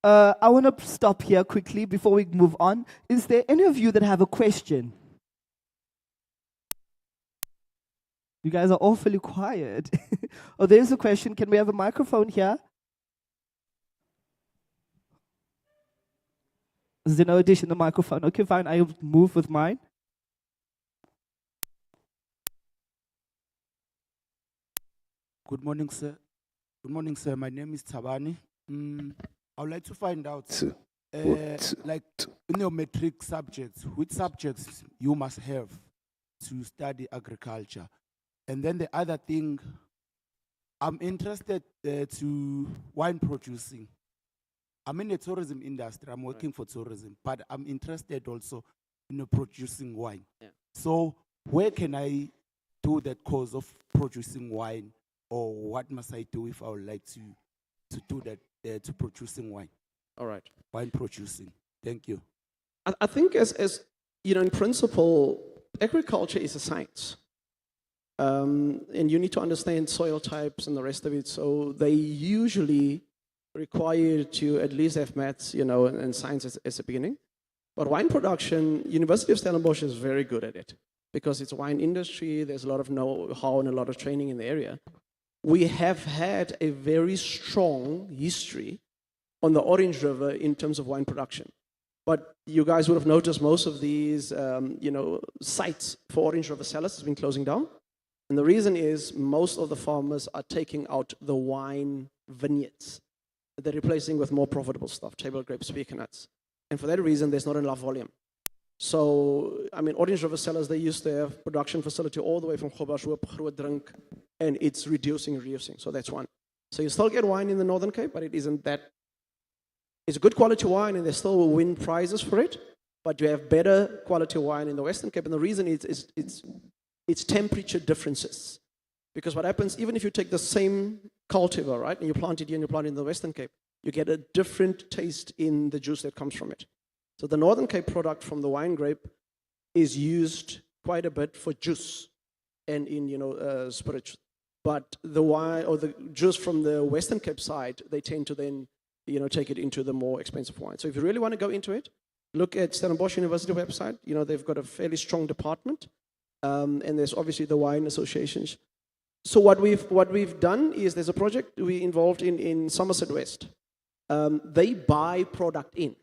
I want to stop here quickly before we move on. Is there any of you that have a question? You guys are awfully quiet. Oh, there's a question. Can we have a microphone here? Is there no additional microphone? Okay, fine. I'll move with mine. Good morning, sir. Good morning, sir. My name is Tabani. I would like to find out, like in your metric subjects, which subjects you must have to study agriculture. And then the other thing, I'm interested to wine producing. I'm in the tourism industry. I'm working for tourism, but I'm interested also in producing wine. Yeah. So where can I do that course of producing wine, or what must I do if I would like to do that to producing wine? All right. Wine producing. Thank you. I think as you know, in principle, agriculture is a science. And you need to understand soil types and the rest of it. So they usually require you to at least have maths, you know, and science as a beginning. But wine production, University of Stellenbosch is very good at it because it's a wine industry. There's a lot of know-how and a lot of training in the area. We have had a very strong history on the Orange River in terms of wine production. But you guys would have noticed most of these, sites for Orange River cellars has been closing down. And the reason is most of the farmers are taking out the wine vineyards. They're replacing with more profitable stuff, table grapes, pecan nuts. And for that reason, there's not enough volume. So, I mean, Orange River cellars, they used to have production facility all the way from Gobashoop, Groot Drink, and it's reducing. So that's one. So you still get wine in the Northern Cape, but it isn't that. It's a good quality wine, and they still will win prizes for it. But you have better quality wine in the Western Cape, and the reason is it's temperature differences. Because what happens, even if you take the same cultivar, right, and you plant it here and you plant it in the Western Cape, you get a different taste in the juice that comes from it. So the Northern Cape product from the wine grape is used quite a bit for juice and in, spirits. But the wine or the juice from the Western Cape side, they tend to then, take it into the more expensive wine. So if you really want to go into it, look at Stellenbosch University website. They've got a fairly strong department. And there's obviously the wine associations. So what we've done is there's a project we involved in Somerset West. They buy product in.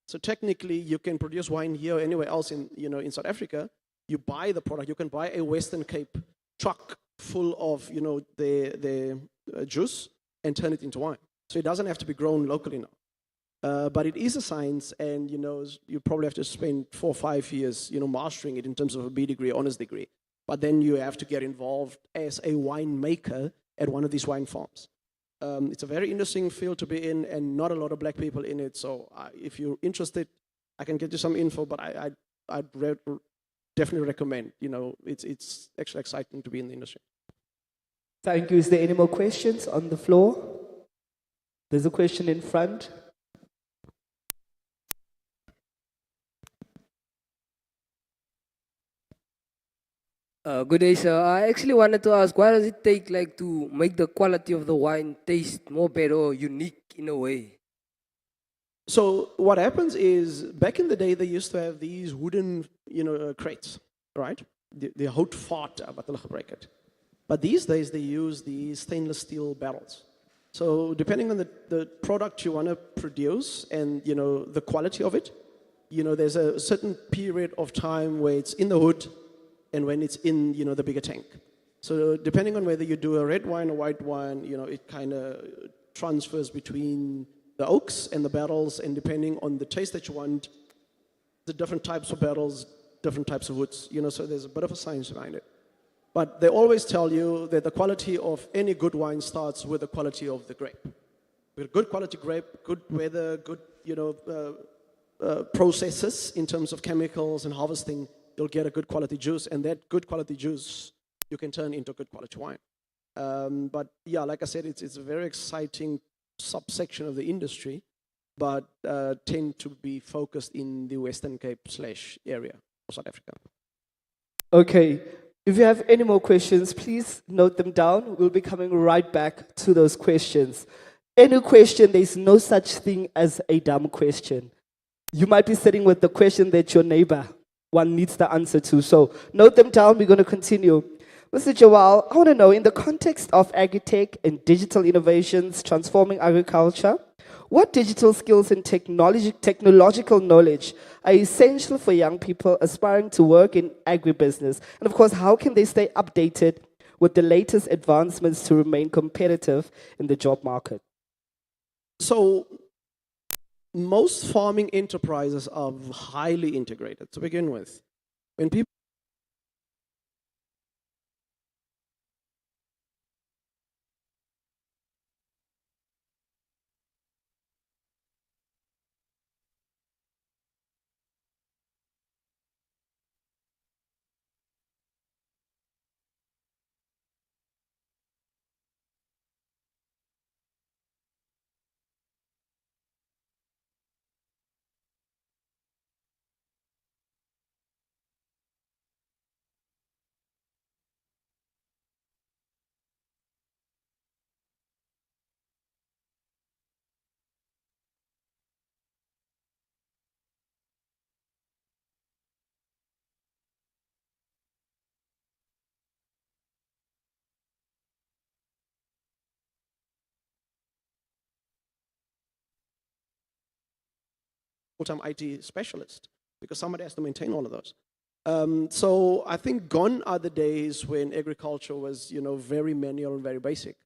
So technically, you can produce wine here or anywhere else in South Africa. You buy the product. You can buy a Western Cape truck full of the juice and turn it into wine. So it doesn't have to be grown locally now. But it is a science, and you probably have to spend 4 or 5 years mastering it in terms of a B degree, honors degree. But then you have to get involved as a winemaker at one of these wine farms. It's a very interesting field to be in, and not a lot of black people in it. So if you're interested, I can get you some info, but I'd definitely recommend. It's actually exciting to be in the industry. Thank you. Is there any more questions on the floor? There's a question in front. Good day, sir. I actually wanted to ask, what does it take to make the quality of the wine taste more better or unique in a way? So what happens is, back in the day, they used to have these wooden, crates, right? The hout vaat, wat hulle gebruik het. But these days, they use these stainless steel barrels. So depending on the product you want to produce and, the quality of it, there's a certain period of time where it's in the hood and when it's in, the bigger tank. So depending on whether you do a red wine or white wine, it kind of transfers between the oaks and the barrels, and depending on the taste that you want, the different types of barrels, different types of woods, so there's a bit of a science behind it. But they always tell you that the quality of any good wine starts with the quality of the grape. With a good quality grape, good weather, good, processes in terms of chemicals and harvesting, you'll get a good quality juice, and that good quality juice you can turn into good quality wine. But yeah, like I said, it's a very exciting subsection of the industry, but tend to be focused in the Western Cape / area of South Africa. Okay. If you have any more questions, please note them down. We'll be coming right back to those questions. any question, there's no such thing as a dumb question. You might be sitting with the question that your neighbor one needs the answer to. So note them down. We're going to continue. Mr. Joel, I want to know, in the context of agri-tech and digital innovations transforming agriculture, what digital skills and technological knowledge are essential for young people aspiring to work in agribusiness? And of course, how can they stay updated with the latest advancements to remain competitive in the job market? So most farming enterprises are highly integrated to begin with. When people full-time IT specialist, because somebody has to maintain all of those. So I think gone are the days when agriculture was, very manual and very basic.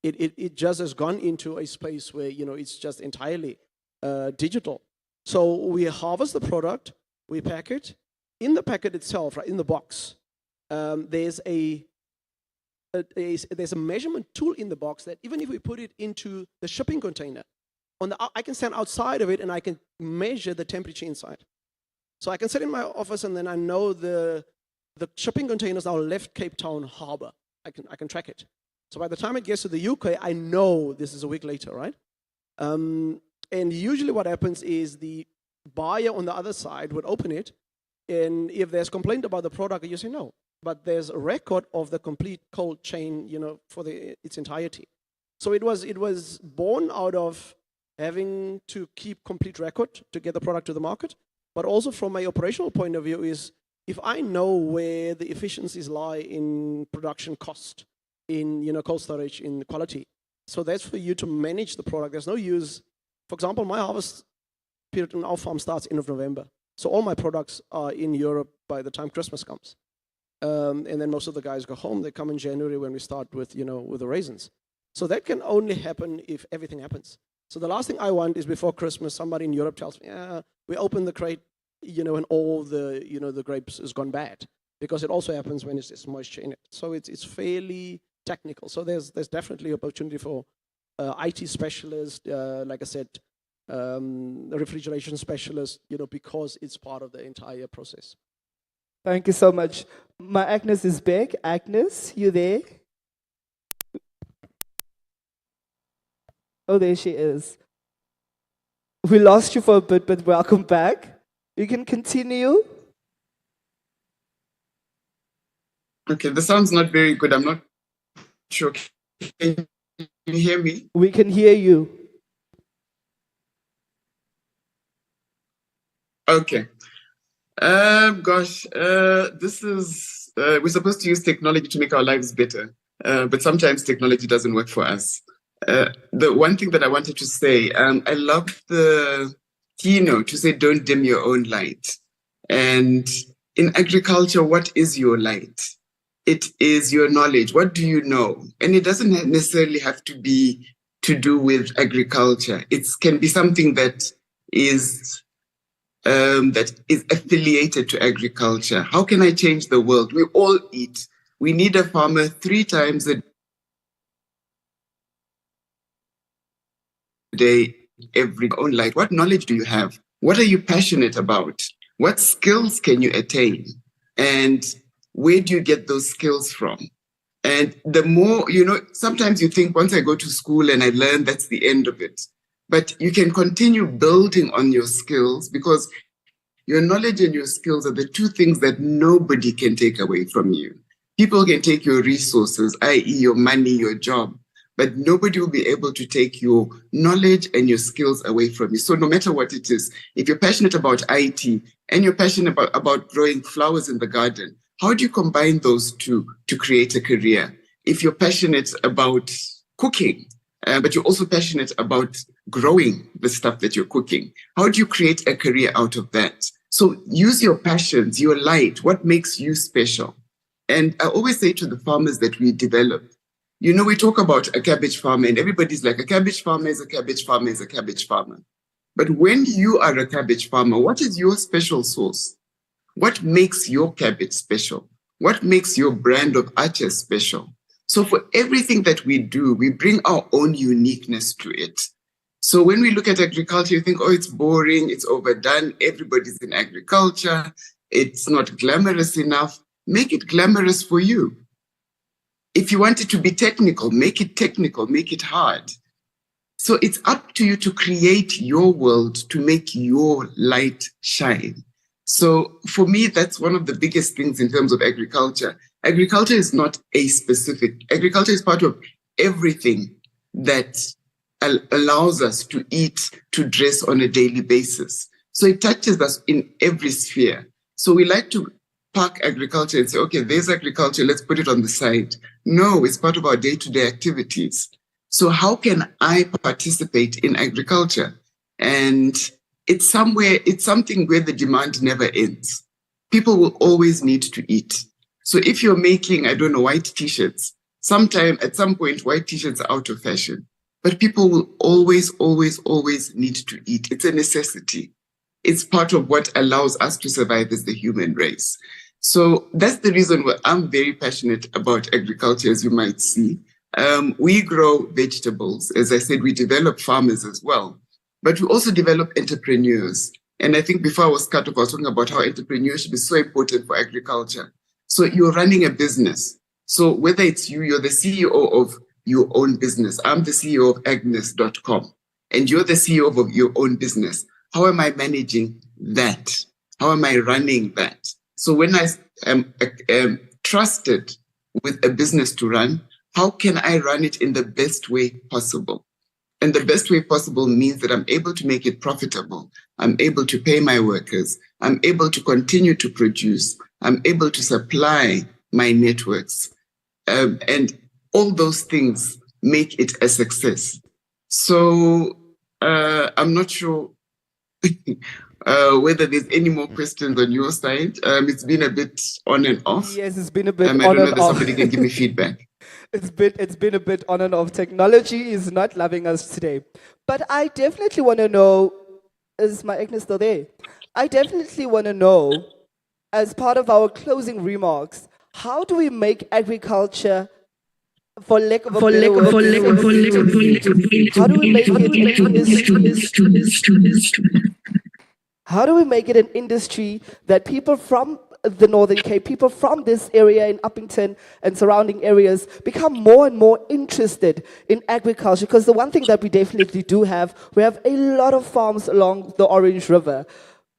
It just has gone into a space where, it's just entirely digital. So we harvest the product, we pack it. In the packet itself, right, in the box, there's a measurement tool in the box that even if we put it into the shipping container, I can stand outside of it and I can measure the temperature inside. So I can sit in my office and then I know the shipping containers now left Cape Town Harbor. I can track it. So by the time it gets to the UK, I know this is a week later, right? And usually what happens is the buyer on the other side would open it, and if there's complaint about the product, you say no. But there's a record of the complete cold chain, for its entirety. So it was born out of having to keep complete record to get the product to the market, but also from my operational point of view is if I know where the efficiencies lie in production cost, in cold storage, in quality. So that's for you to manage the product. There's no use. For example, my harvest period in our farm starts end of November. So all my products are in Europe by the time Christmas comes. And then most of the guys go home. They come in January when we start with, with the raisins. So that can only happen if everything happens. So the last thing I want is before Christmas, somebody in Europe tells me, yeah, we opened the crate, and all the, the grapes has gone bad. Because it also happens when it's moisture in it. So it's fairly technical. So there's definitely opportunity for IT specialists, like I said, refrigeration specialists, because it's part of the entire process. Thank you so much. My Agnes is back. Agnes, you there? Oh, there she is. We lost you for a bit, but welcome back. You can continue. Okay, the sound's not very good. I'm not sure. Can you hear me? We can hear you. Okay. This is, we're supposed to use technology to make our lives better, but sometimes technology doesn't work for us. The one thing that I wanted to say, I love the keynote to say, don't dim your own light. And in agriculture, what is your light? It is your knowledge. What do you know? And it doesn't necessarily have to be to do with agriculture. It can be something that is affiliated to agriculture. How can I change the world? We all eat. We need a farmer 3 times a day, every own life. What knowledge do you have? What are you passionate about? What skills can you attain? And where do you get those skills from? And the more, sometimes you think once I go to school and I learn, that's the end of it. But you can continue building on your skills, because your knowledge and your skills are the 2 things that nobody can take away from you. People can take your resources, i.e. your money, your job, but nobody will be able to take your knowledge and your skills away from you. So no matter what it is, if you're passionate about IT and you're passionate about growing flowers in the garden, how do you combine those two to create a career? If you're passionate about cooking, but you're also passionate about growing the stuff that you're cooking, how do you create a career out of that? So use your passions, your light, what makes you special. And I always say to the farmers that we develop, you know, we talk about a cabbage farmer and everybody's like, a cabbage farmer is a cabbage farmer is a cabbage farmer. But when you are a cabbage farmer, what is your special sauce? What makes your cabbage special? What makes your brand of arches special? So for everything that we do, we bring our own uniqueness to it. So when we look at agriculture, you think, oh, it's boring, it's overdone, everybody's in agriculture, it's not glamorous enough. Make it glamorous for you. If you want it to be technical, make it hard. So it's up to you to create your world, to make your light shine. So for me, that's one of the biggest things in terms of agriculture. Agriculture is not a specific, agriculture is part of everything that allows us to eat, to dress on a daily basis. So it touches us in every sphere. So we like to park agriculture and say, okay, there's agriculture, let's put it on the side. No, it's part of our day-to-day activities. So how can I participate in agriculture? And it's something where the demand never ends. People will always need to eat. So if you're making, I don't know, white t-shirts, at some point, white t-shirts are out of fashion. But people will always need to eat. It's a necessity. It's part of what allows us to survive as the human race. So that's the reason why I'm very passionate about agriculture, as you might see. We grow vegetables. As I said, we develop farmers as well. But we also develop entrepreneurs. And I think before I was cut off, I was talking about how entrepreneurship is so important for agriculture. So you're running a business. So whether it's you're the CEO of your own business. I'm the CEO of Agnes.com. And you're the CEO of your own business. How am I managing that? How am I running that? So when I am trusted with a business to run, how can I run it in the best way possible? And the best way possible means that I'm able to make it profitable. I'm able to pay my workers. I'm able to continue to produce. I'm able to supply my networks. And all those things make it a success. So I'm not sure whether there's any more questions on your side. It's been a bit on and off. Yes, it's been a bit I on don't know and whether off. somebody can give me feedback. It's been a bit on and off. Technology is not loving us today. But I definitely want to know, is my Agnes still there? I definitely want to know, as part of our closing remarks, how do we make agriculture, for lack of a better word, how do we make it an industry that people from the Northern Cape, people from this area in Uppington and surrounding areas become more and more interested in agriculture? Because the one thing that we definitely do have, we have a lot of farms along the Orange River.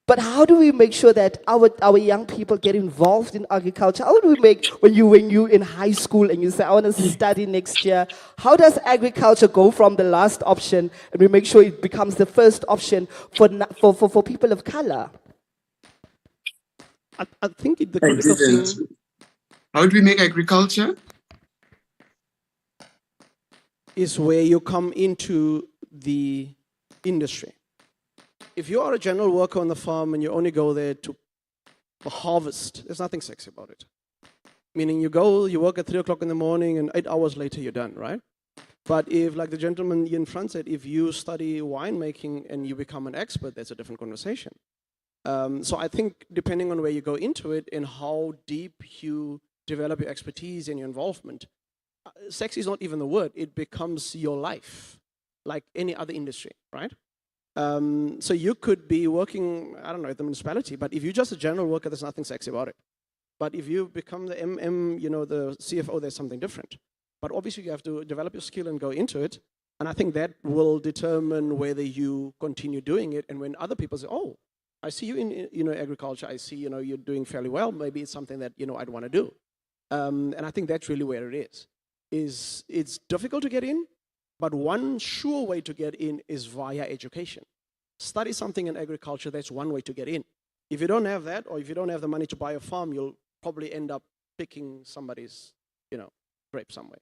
But how do we make sure that our young people get involved in agriculture? How do we make, when you in high school and you say, I want to study next year, how does agriculture go from the last option and we make sure it becomes the first option for people of color? I think the critical thing... How do we make agriculture? Is where you come into the industry. If you are a general worker on the farm and you only go there to harvest, there's nothing sexy about it. Meaning you go, you work at 3 o'clock in the morning and 8 hours later you're done, right? But if, like the gentleman in front said, if you study winemaking and you become an expert, that's a different conversation. So I think depending on where you go into it and how deep you develop your expertise and your involvement, sexy is not even the word, it becomes your life, like any other industry, right? So you could be working, I don't know, at the municipality, but if you're just a general worker, there's nothing sexy about it. But if you become the MM, you know, the CFO, there's something different. But obviously you have to develop your skill and go into it. And I think that will determine whether you continue doing it. And when other people say, oh, I see you in, you know, agriculture, I see, you know, you're doing fairly well, maybe it's something that, you know, I'd want to do. And I think that's really where it is. is it's difficult to get in, but one sure way to get in is via education. Study something in agriculture, that's one way to get in. If you don't have that, or if you don't have the money to buy a farm, you'll probably end up picking somebody's, grape somewhere.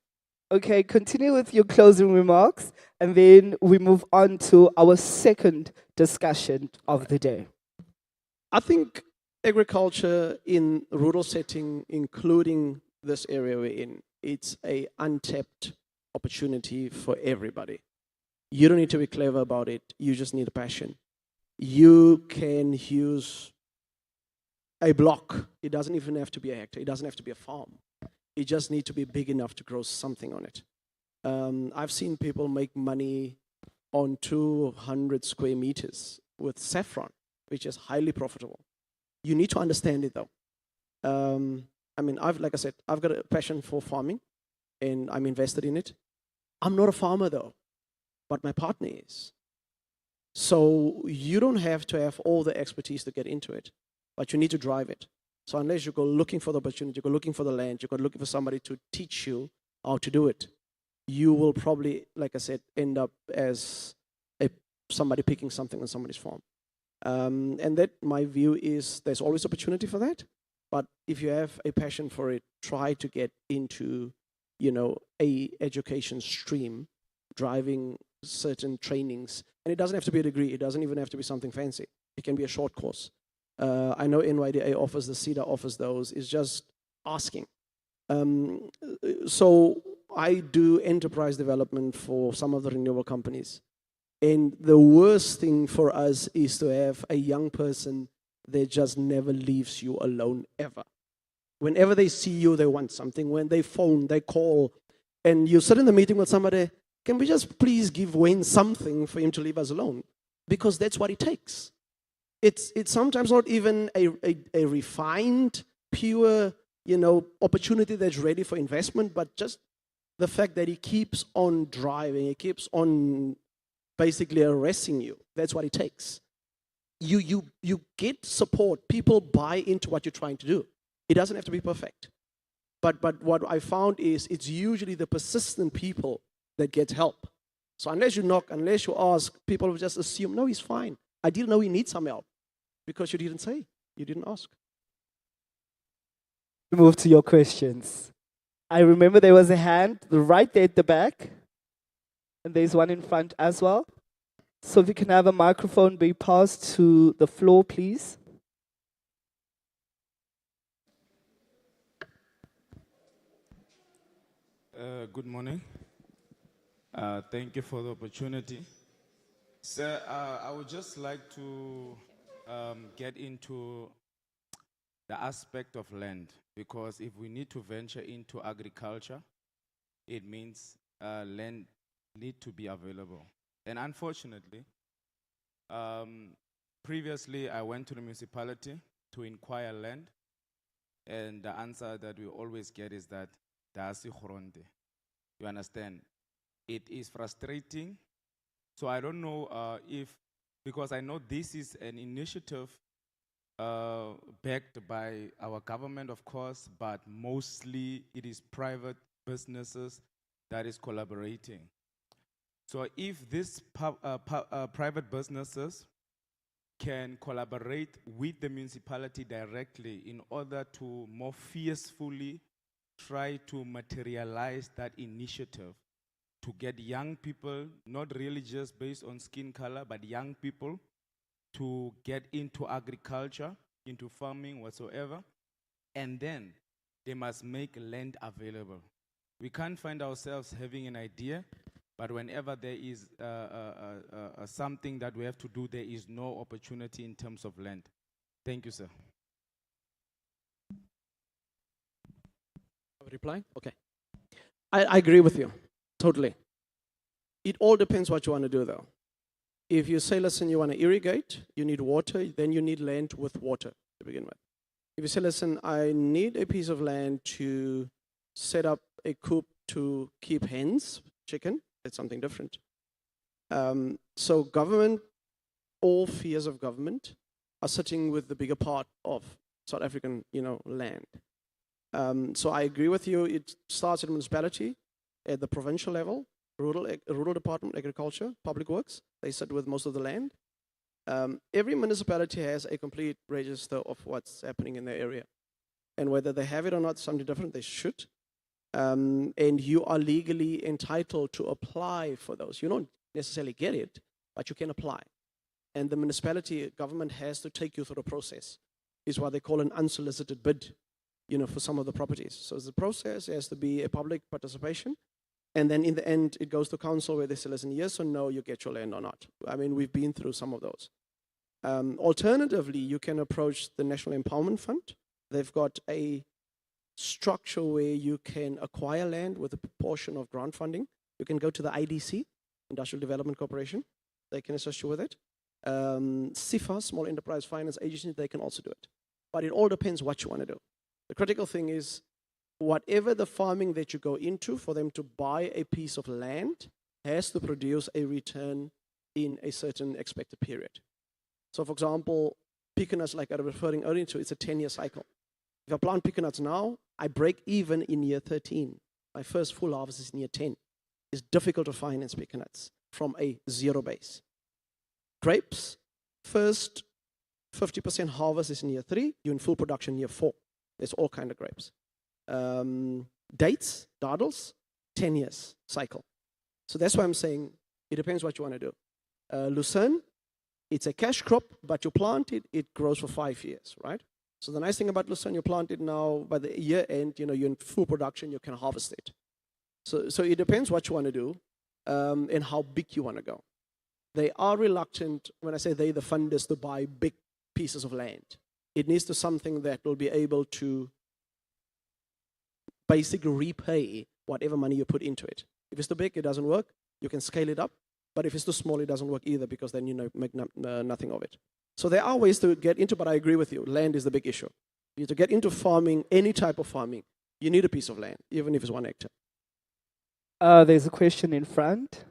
Okay, continue with your closing remarks, and then we move on to our second discussion of the day. I think agriculture in rural setting, including this area we're in, it's a untapped opportunity for everybody. You don't need to be clever about it. You just need a passion. You can use a block. It doesn't even have to be a hectare. It doesn't have to be a farm. It just needs to be big enough to grow something on it. I've seen people make money on 200 square meters with saffron, which is highly profitable. You need to understand it though. Like I said, I've got a passion for farming and I'm invested in it. I'm not a farmer though, but my partner is. So you don't have to have all the expertise to get into it, but you need to drive it. So unless you go looking for the opportunity, you go looking for the land, you go looking for somebody to teach you how to do it, you will probably, like I said, end up as somebody picking something on somebody's farm. And that, my view is, there's always opportunity for that. But if you have a passion for it, try to get into, a education stream, driving certain trainings. And it doesn't have to be a degree. It doesn't even have to be something fancy. It can be a short course. I know NYDA offers, the CEDA offers those. It's just asking. So I do enterprise development for some of the renewable companies. And the worst thing for us is to have a young person that just never leaves you alone, ever. Whenever they see you, they want something. When they phone, they call, and you sit in the meeting with somebody, can we just please give Wayne something for him to leave us alone? Because that's what it takes. It's sometimes not even a refined, pure, opportunity that's ready for investment, but just the fact that he keeps on driving, he keeps on basically arresting you. That's what it takes. You get support. People buy into what you're trying to do. It doesn't have to be perfect. But what I found is it's usually the persistent people that get help. So unless you knock, unless you ask, people will just assume, no, he's fine. I didn't know he needs some help because you didn't say, you didn't ask. Move to your questions. I remember there was a hand right there at the back, and there's one in front as well. So if you can have a microphone be passed to the floor, please. Good morning. Thank you for the opportunity. Sir, I would just like to get into the aspect of land, because if we need to venture into agriculture, it means land need to be available. And unfortunately, previously I went to the municipality to inquire land, and the answer that we always get is that Dasi Khoronte. You understand? It is frustrating. So I don't know because I know this is an initiative backed by our government, of course, but mostly it is private businesses that is collaborating. So if these private businesses can collaborate with the municipality directly in order to more fiercely try to materialize that initiative to get young people, not really just based on skin color, but young people to get into agriculture, into farming, whatsoever, and then they must make land available. We can't find ourselves having an idea, but whenever there is something that we have to do, there is no opportunity in terms of land. Thank you, sir. Reply? Okay. I agree with you, totally. It all depends what you want to do, though. If you say, listen, you want to irrigate, you need water, then you need land with water to begin with. If you say, listen, I need a piece of land to set up a coop to keep hens, chicken, it's something different. So government, all spheres of government are sitting with the bigger part of South African, land. So I agree with you. It starts at municipality. at the provincial level, rural department, agriculture, public works. They sit with most of the land. Every municipality has a complete register of what's happening in their area. And whether they have it or not, something different, they should. And you are legally entitled to apply for those. You don't necessarily get it, but you can apply. And the municipality government has to take you through the process. It's what they call an unsolicited bid, for some of the properties. So the process has to be a public participation. And then in the end, it goes to council where they say, listen, yes or no, you get your land or not. I mean, we've been through some of those. Alternatively, you can approach the National Empowerment Fund. They've got a structure where you can acquire land with a proportion of grant funding. You can go to the IDC, Industrial Development Corporation. They can assist you with it. SIFA, Small Enterprise Finance Agency, they can also do it. But it all depends what you want to do. The critical thing is, whatever the farming that you go into, for them to buy a piece of land has to produce a return in a certain expected period. So for example, peanuts, like I was referring earlier to, it's a 10-year cycle. If I plant peanuts now, I break even in year 13. My first full harvest is in year 10. It's difficult to finance peanuts from a zero base. Grapes, first 50% harvest is in year 3, you're in full production in year 4. There's all kinds of grapes. Dates, dardles, 10 years cycle. So that's why I'm saying it depends what you want to do. Lucerne, it's a cash crop, but you plant it, it grows for 5 years, right? So the nice thing about Lucerne, you plant it now, by the year end, you're in full production, you can harvest it. So it depends what you want to do and how big you want to go. They are reluctant, when I say they, the funders, to buy big pieces of land. It needs to something that will be able to basically repay whatever money you put into it. If it's too big, it doesn't work. You can scale it up. But if it's too small, it doesn't work either, because then you make nothing of it. So there are ways to get into, but I agree with you. Land is the big issue. To get into farming, any type of farming, you need a piece of land, even if it's 1 hectare. There's a question in front.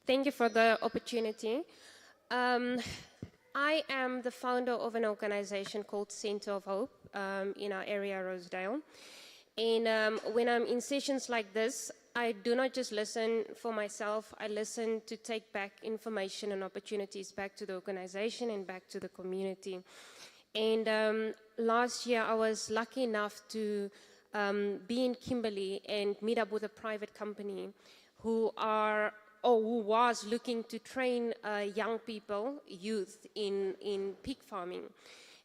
Thank you for the opportunity. I am the founder of an organization called Center of Hope in our area, Rosedale. And when I'm in sessions like this, I do not just listen for myself. I listen to take back information and opportunities back to the organization and back to the community. And last year, I was lucky enough to be in Kimberley and meet up with a private company who was looking to train young people, youth, in pig farming.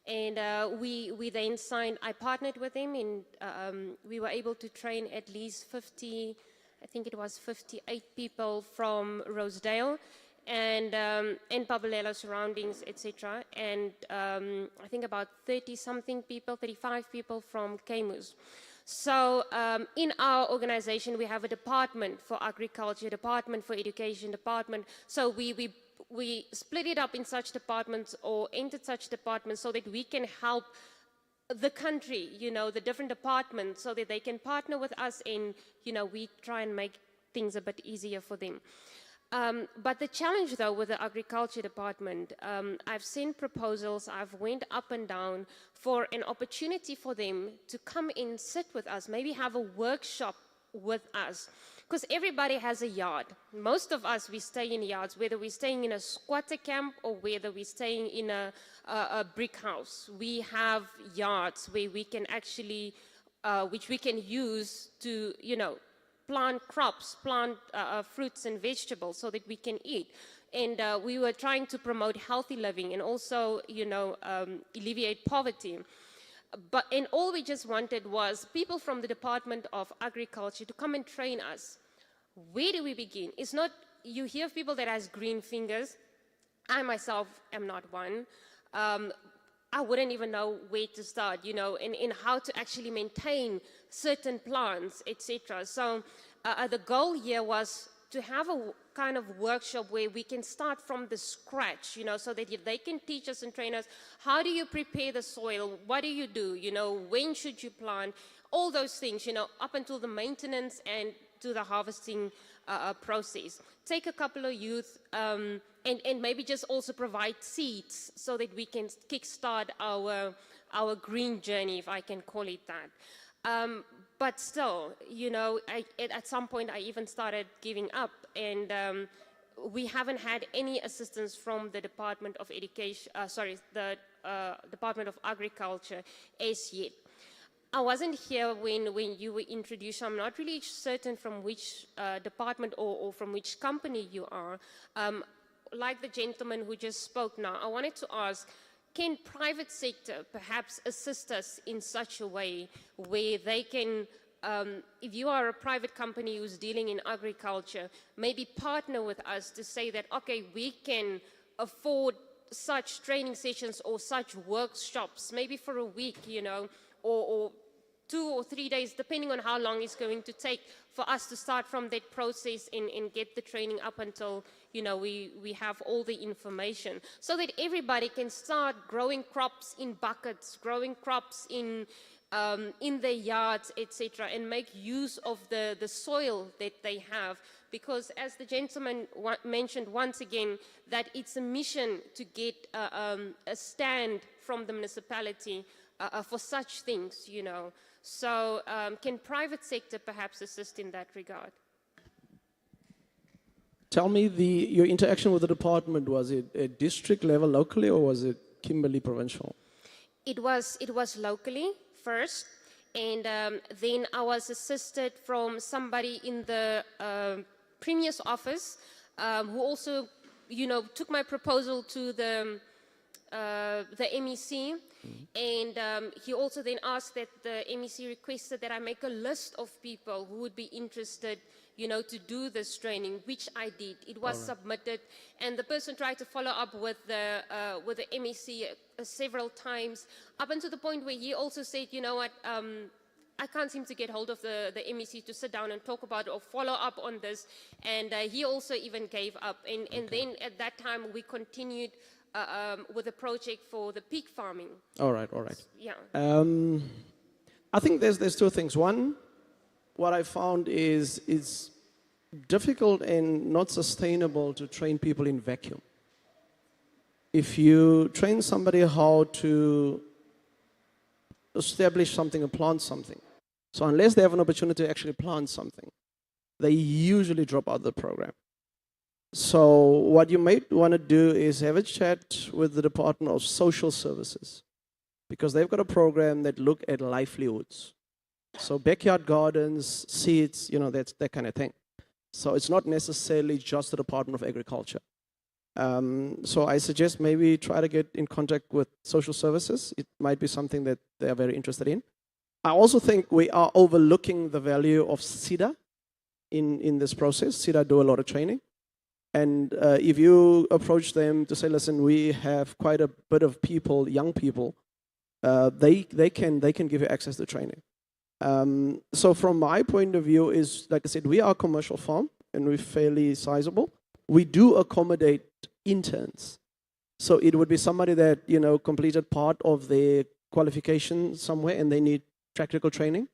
And we then signed, I partnered with them, and we were able to train at least 50, I think it was 58 people from Rosedale and Pabalelo surroundings, etc. And I think about 30-something people, 35 people from Kemus. So in our organization, we have a department for agriculture, department for education, department. So we split it up in such departments or entered such departments so that we can help the country, the different departments, so that they can partner with us and, we try and make things a bit easier for them. But the challenge, though, with the agriculture department, I've sent proposals, I've went up and down for an opportunity for them to come in, sit with us, maybe have a workshop with us. Because everybody has a yard. Most of us, we stay in yards, whether we're staying in a squatter camp or whether we're staying in a brick house. We have yards where we can actually, which we can use to, plant crops, plant fruits and vegetables so that we can eat. And we were trying to promote healthy living and also, alleviate poverty. And all we just wanted was people from the Department of Agriculture to come and train us. Where do we begin? It's not, you hear people that has green fingers. I myself am not one. I wouldn't even know where to start, in how to actually maintain certain plants, etc. So the goal here was to have a kind of workshop where we can start from the scratch, so that they can teach us and train us. How do you prepare the soil? What do you do? When should you plant? All those things, up until the maintenance and to the harvesting process. Take a couple of youth and maybe just also provide seeds so that we can kickstart our green journey, if I can call it that. But still, you know, at some point I even started giving up, and we haven't had any assistance from the Department of Education, the Department of Agriculture as yet. I wasn't here when you were introduced, so I'm not really certain from which department or from which company you are. Like the gentleman who just spoke now, I wanted to ask, can private sector perhaps assist us in such a way where they can, if you are a private company who's dealing in agriculture, maybe partner with us to say that, okay, we can afford such training sessions or such workshops, maybe for a week, you know, or 2 or 3 days, depending on how long it's going to take for us to start from that process and get the training up until, you know, we have all the information, so that everybody can start growing crops in buckets, growing crops in their yards, etc., and make use of the soil that they have. Because as the gentleman mentioned once again, that it's a mission to get a stand from the municipality for such things, you know. So can private sector perhaps assist in that regard? Tell me, your interaction with the department, was it at district level locally, or was it Kimberley provincial? It was locally first, and then I was assisted from somebody in the Premier's office, who also, you know, took my proposal to the MEC, and he also then asked that the MEC requested that I make a list of people who would be interested, you know, to do this training, which I did. It was submitted, and the person tried to follow up with the MEC several times, up until the point where he also said, you know what, I can't seem to get hold of the MEC to sit down and talk about it or follow up on this, and he also even gave up. And then at that time we continued with a project for the pig farming. All right. Yeah. I think there's two things. One, what I found is it's difficult and not sustainable to train people in vacuum. If you train somebody how to establish something and plant something, so unless they have an opportunity to actually plant something, they usually drop out of the program. So what you might want to do is have a chat with the Department of Social Services, because they've got a program that look at livelihoods. So backyard gardens, seeds, you know, that kind of thing. So it's not necessarily just the Department of Agriculture. So I suggest maybe try to get in contact with social services. It might be something that they are very interested in. I also think we are overlooking the value of SIDA in this process. SIDA do a lot of training. And if you approach them to say, listen, we have quite a bit of people, young people, they can give you access to training. So from my point of view is, like I said, we are a commercial farm and we're fairly sizable. We do accommodate interns. So it would be somebody that, you know, completed part of their qualification somewhere and they need practical training.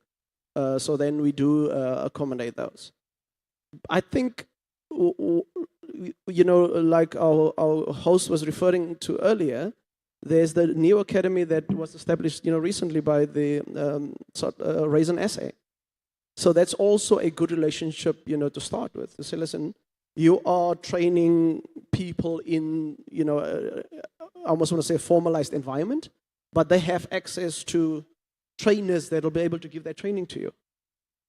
So then we do accommodate those. I think, you know, like our host was referring to earlier, there's the new academy that was established, you know, recently by the Raisin SA. So that's also a good relationship, you know, to start with. To say, listen, you are training people in, you know, I almost want to say a formalized environment, but they have access to trainers that will be able to give that training to you.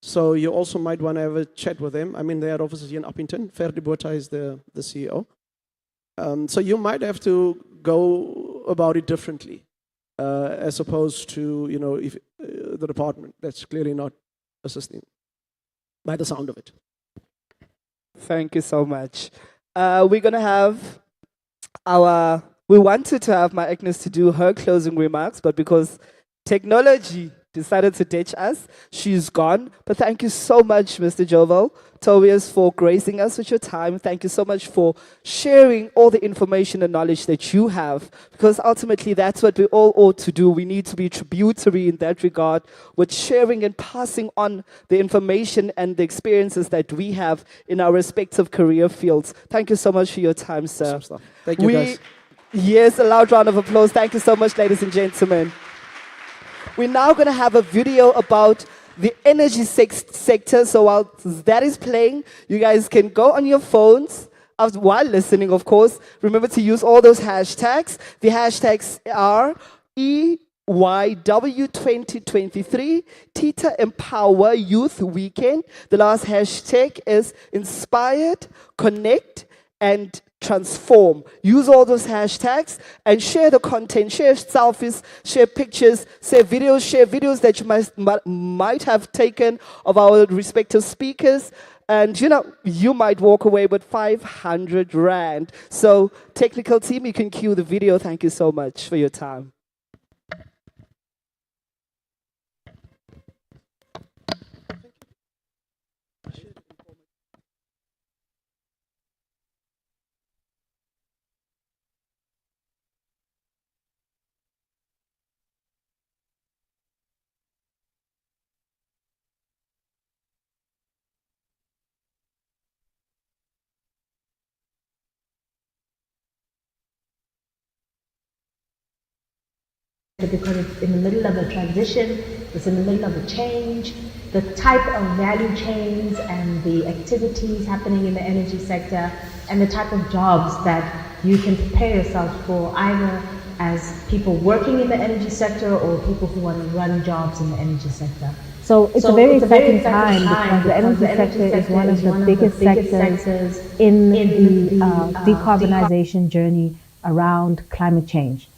So you also might want to have a chat with them. I mean, they are offices here in Uppington. Ferdi Botha is the CEO. So you might have to go about it differently, as opposed to, you know, if the department that's clearly not assisting, by the sound of it. Thank you so much. We're going to have we wanted to have my Agnes to do her closing remarks, but because technology decided to ditch us, she's gone. But thank you so much, Mr. Jovel. Tobias, for gracing us with your time. Thank you so much for sharing all the information and knowledge that you have, because ultimately that's what we all ought to do. We need to be tributary in that regard with sharing and passing on the information and the experiences that we have in our respective career fields. Thank you so much for your time, sir. Awesome stuff. Thank you, guys. Yes, a loud round of applause. Thank you so much, ladies and gentlemen. We're now going to have a video about the energy sector. So while that is playing, you guys can go on your phones while listening, of course. Remember to use all those hashtags. The hashtags are EYW 2023, Tita Empower Youth Weekend. The last hashtag is Inspired, Connect, and Transform. Use all those hashtags and share the content, share selfies, share pictures, share videos that you might have taken of our respective speakers. And you might walk away with 500 Rand. So technical team, you can cue the video. Thank you so much for your time. Because it's in the middle of a transition, it's in the middle of a change. The type of value chains and the activities happening in the energy sector and the type of jobs that you can prepare yourself for, either as people working in the energy sector or people who want to run jobs in the energy sector. So it's a very exciting time because the energy sector is one of the biggest sectors in the decarbonization journey around climate change.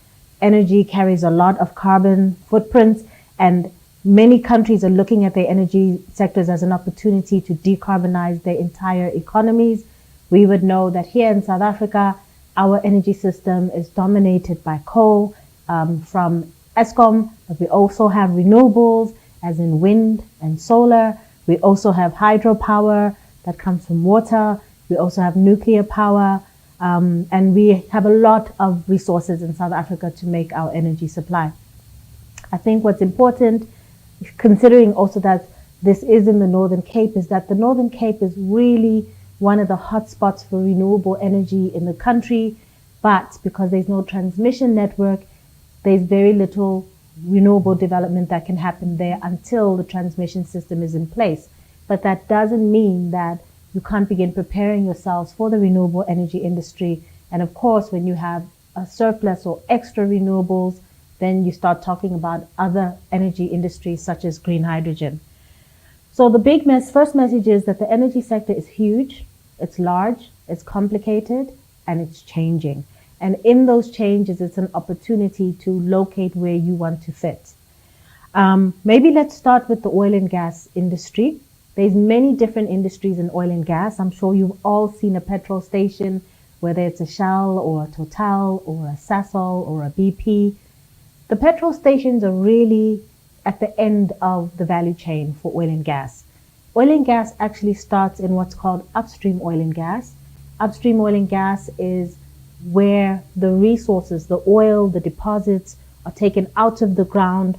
Energy carries a lot of carbon footprints, and many countries are looking at their energy sectors as an opportunity to decarbonize their entire economies. We would know that here in South Africa, our energy system is dominated by coal from Eskom, but we also have renewables, as in wind and solar. We also have hydropower that comes from water. We also have nuclear power. And we have a lot of resources in South Africa to make our energy supply. I think what's important, considering also that this is in the Northern Cape, is that the Northern Cape is really one of the hotspots for renewable energy in the country. But because there's no transmission network, there's very little renewable development that can happen there until the transmission system is in place. But that doesn't mean that you can't begin preparing yourselves for the renewable energy industry. And of course, when you have a surplus or extra renewables, then you start talking about other energy industries such as green hydrogen. So the first message is that the energy sector is huge, it's large, it's complicated, and it's changing. And in those changes, it's an opportunity to locate where you want to fit. Maybe let's start with the oil and gas industry. There's many different industries in oil and gas. I'm sure you've all seen a petrol station, whether it's a Shell or a Total or a Sasol or a BP. The petrol stations are really at the end of the value chain for oil and gas. Oil and gas actually starts in what's called upstream oil and gas. Upstream oil and gas is where the resources, the oil, the deposits are taken out of the ground,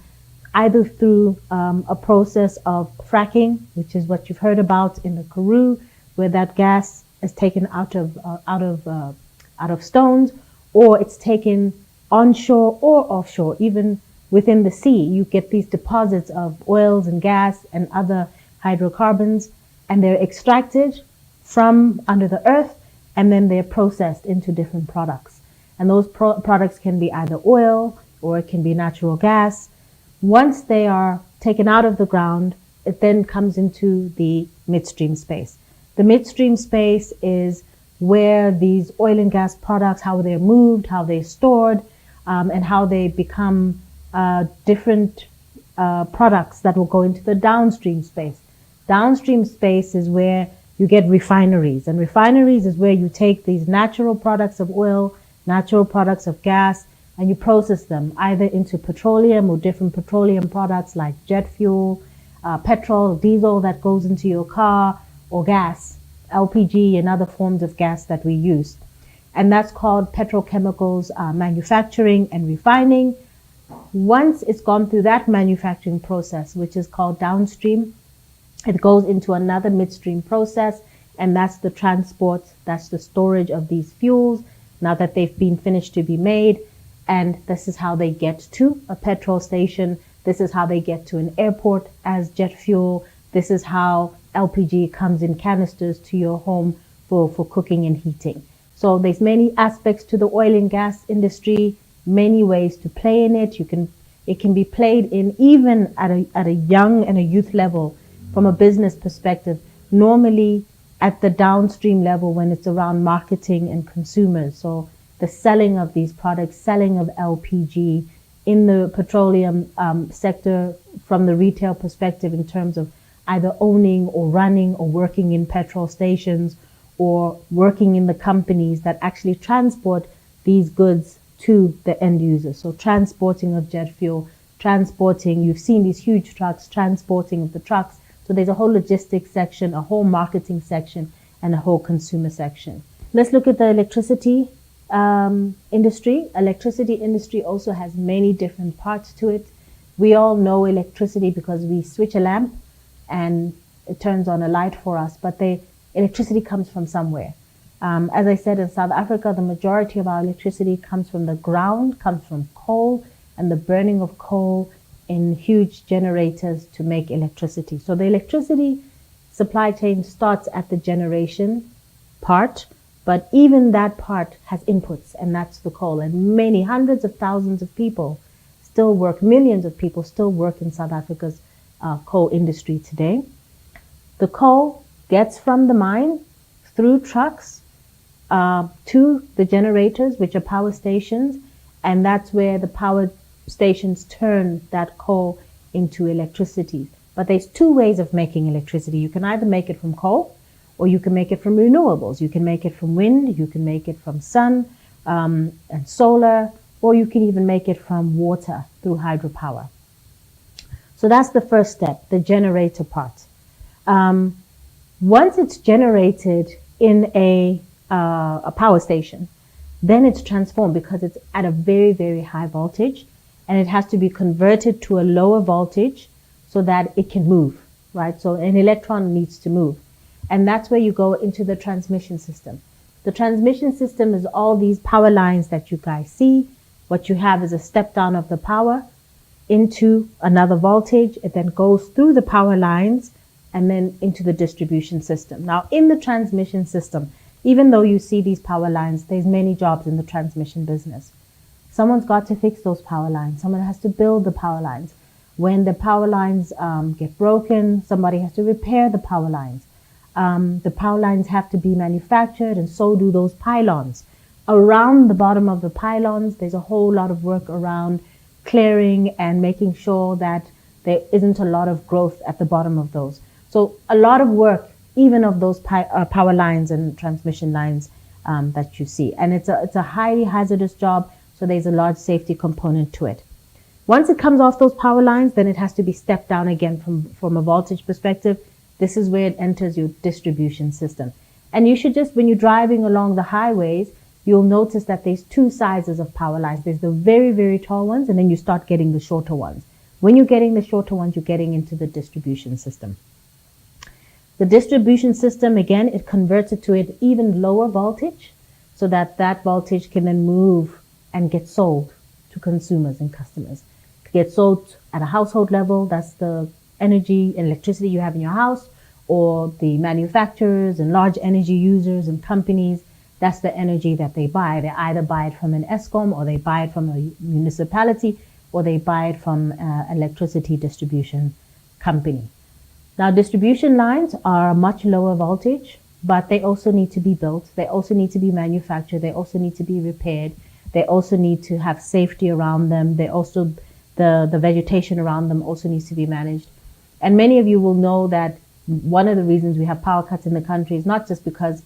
either through a process of fracking, which is what you've heard about in the Karoo, where that gas is taken out of stones, or it's taken onshore or offshore. Even within the sea, you get these deposits of oils and gas and other hydrocarbons, and they're extracted from under the earth, and then they're processed into different products. And those products can be either oil or it can be natural gas. Once they are taken out of the ground, it then comes into the midstream space. The midstream space is where these oil and gas products, how they're moved, how they're stored, and how they become different products that will go into the downstream space. Downstream space is where you get refineries, and refineries is where you take these natural products of oil, natural products of gas, and you process them either into petroleum or different petroleum products like jet fuel, petrol, diesel that goes into your car, or gas, LPG and other forms of gas that we use. And that's called petrochemicals manufacturing and refining. Once it's gone through that manufacturing process, which is called downstream, it goes into another midstream process, and that's the transport, that's the storage of these fuels now that they've been finished to be made. And this is how they get to a petrol station. This is how they get to an airport as jet fuel. This is how LPG comes in canisters to your home for cooking and heating. So there's many aspects to the oil and gas industry, many ways to play in it. It can be played in even at a young and a youth level from a business perspective, normally at the downstream level when it's around marketing and consumers. So the selling of these products, selling of LPG in the petroleum sector from the retail perspective in terms of either owning or running or working in petrol stations or working in the companies that actually transport these goods to the end user. So transporting of jet fuel, transporting, you've seen these huge trucks, transporting of the trucks. So there's a whole logistics section, a whole marketing section, and a whole consumer section. Let's look at the electricity industry. Electricity industry also has many different parts to it. We all know electricity because we switch a lamp and it turns on a light for us, but electricity comes from somewhere. As I said, in South Africa, the majority of our electricity comes from the ground, comes from coal, and the burning of coal in huge generators to make electricity. So the electricity supply chain starts at the generation part, but even that part has inputs, and that's the coal. And many hundreds of thousands of people still work, millions of people still work in South Africa's coal industry today. The coal gets from the mine through trucks to the generators, which are power stations, and that's where the power stations turn that coal into electricity. But there's two ways of making electricity. You can either make it from coal, or you can make it from renewables. You can make it from wind, you can make it from sun and solar, or you can even make it from water through hydropower. So that's the first step, the generator part. Once it's generated in a power station, then it's transformed because it's at a very, very high voltage, and it has to be converted to a lower voltage so that it can move, right? So an electron needs to move. And that's where you go into the transmission system. The transmission system is all these power lines that you guys see. What you have is a step down of the power into another voltage. It then goes through the power lines and then into the distribution system. Now, in the transmission system, even though you see these power lines, there's many jobs in the transmission business. Someone's got to fix those power lines. Someone has to build the power lines. When the power lines get broken, somebody has to repair the power lines. The power lines have to be manufactured, and so do those pylons. Around the bottom of the pylons, there's a whole lot of work around clearing and making sure that there isn't a lot of growth at the bottom of those. So a lot of work, even of those power lines and transmission lines that you see. And it's a highly hazardous job, so there's a large safety component to it. Once it comes off those power lines, then it has to be stepped down again from a voltage perspective. This is where it enters your distribution system. And you should just, when you're driving along the highways, you'll notice that there's two sizes of power lines. There's the very, very tall ones, and then you start getting the shorter ones. When you're getting the shorter ones, you're getting into the distribution system. The distribution system, again, it converts it to an even lower voltage so that that voltage can then move and get sold to consumers and customers. It gets sold at a household level. That's the energy and electricity you have in your house, or the manufacturers and large energy users and companies. That's the energy that they buy. They either buy it from an ESCOM, or they buy it from a municipality, or they buy it from an electricity distribution company. Now, distribution lines are a much lower voltage, but they also need to be built. They also need to be manufactured. They also need to be repaired. They also need to have safety around them. They also, the vegetation around them also needs to be managed. And many of you will know that one of the reasons we have power cuts in the country is not just because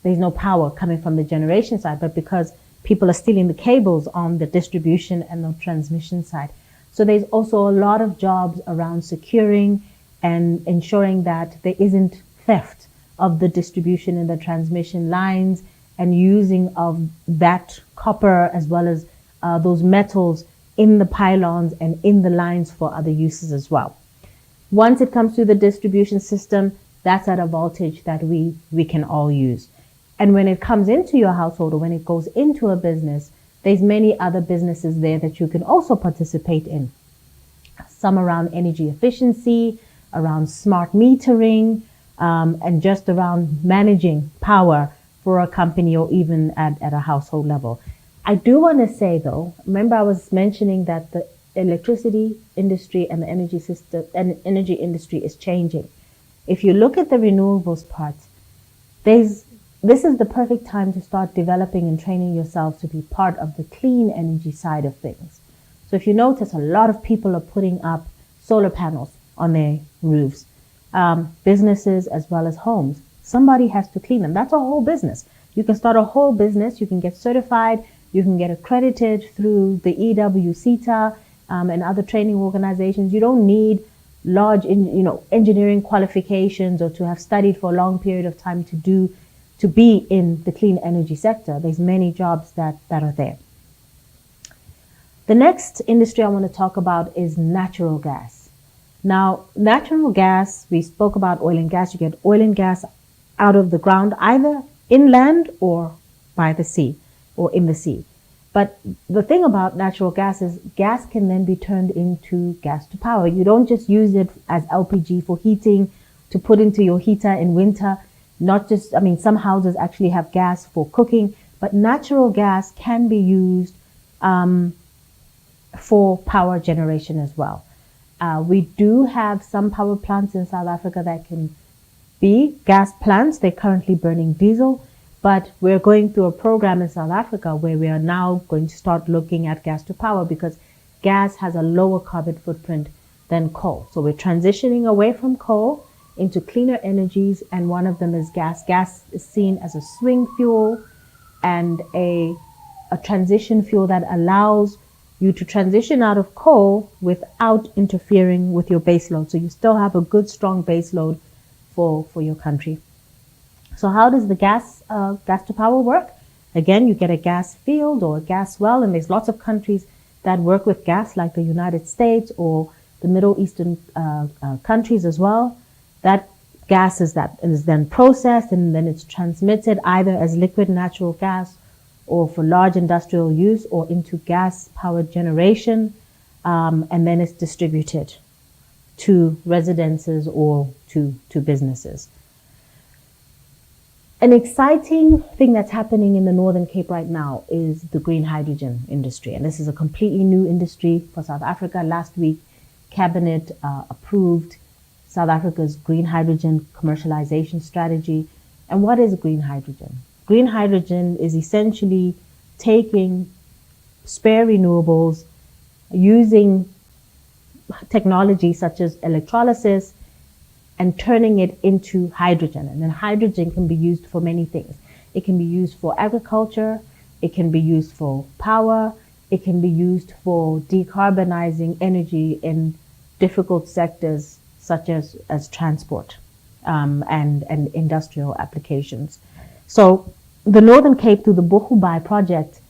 there's no power coming from the generation side, but because people are stealing the cables on the distribution and the transmission side. So there's also a lot of jobs around securing and ensuring that there isn't theft of the distribution and the transmission lines and using of that copper as well as those metals in the pylons and in the lines for other uses as well. Once it comes to the distribution system, that's at a voltage that we can all use. And when it comes into your household or when it goes into a business, there's many other businesses there that you can also participate in. Some around energy efficiency, around smart metering, and just around managing power for a company or even at a household level. I do want to say though, remember I was mentioning that the electricity industry and the energy system and energy industry is changing. If you look at the renewables part, this is the perfect time to start developing and training yourself to be part of the clean energy side of things. So if you notice, a lot of people are putting up solar panels on their roofs, businesses as well as homes. Somebody has to clean them. That's a whole business. You can start a whole business. You can get certified. You can get accredited through the EWCETA and other training organizations. You don't need large, engineering qualifications or to have studied for a long period of time to be in the clean energy sector. There's many jobs that are there. The next industry I want to talk about is natural gas. Now, natural gas, we spoke about oil and gas. You get oil and gas out of the ground, either inland or by the sea or in the sea. But the thing about natural gas is gas can then be turned into gas to power. You don't just use it as LPG for heating, to put into your heater in winter. Some houses actually have gas for cooking, but natural gas can be used for power generation as well. We do have some power plants in South Africa that can be gas plants. They're currently burning diesel, but we're going through a program in South Africa where we are now going to start looking at gas to power because gas has a lower carbon footprint than coal. So we're transitioning away from coal into cleaner energies, and one of them is gas. Gas is seen as a swing fuel and a transition fuel that allows you to transition out of coal without interfering with your base load. So you still have a good, strong base load for your country. So how does the gas to power work? Again, you get a gas field or a gas well, and there's lots of countries that work with gas, like the United States or the Middle Eastern countries as well. That gas is then processed and then it's transmitted either as liquid natural gas or for large industrial use or into gas power generation, and then it's distributed to residences or to businesses. An exciting thing that's happening in the Northern Cape right now is the green hydrogen industry. And this is a completely new industry for South Africa. Last week, Cabinet approved South Africa's green hydrogen commercialization strategy. And what is green hydrogen? Green hydrogen is essentially taking spare renewables, using technology such as electrolysis, and turning it into hydrogen. And then hydrogen can be used for many things. It can be used for agriculture, it can be used for power, it can be used for decarbonizing energy in difficult sectors such as transport and industrial applications. So the Northern Cape through the Bochubai project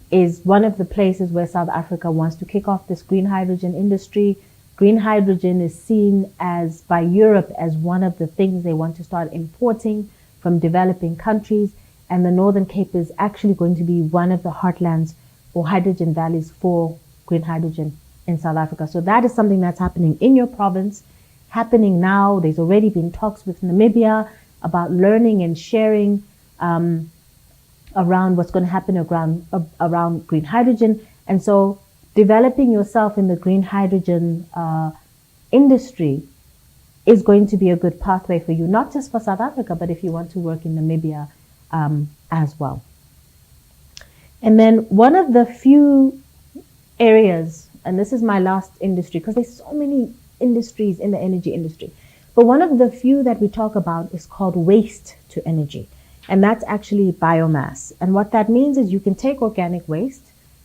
is one of the places where South Africa wants to kick off this green hydrogen industry. Green hydrogen is seen as by Europe as one of the things they want to start importing from developing countries, and the Northern Cape is actually going to be one of the heartlands or hydrogen valleys for green hydrogen in South Africa. So that is something that's happening in your province, happening now. There's already been talks with Namibia about learning and sharing around what's going to happen around green hydrogen. And so developing yourself in the green hydrogen industry is going to be a good pathway for you, not just for South Africa, but if you want to work in Namibia as well. And then one of the few areas, and this is my last industry, because there's so many industries in the energy industry, but one of the few that we talk about is called waste to energy. And that's actually biomass. And what that means is you can take organic waste,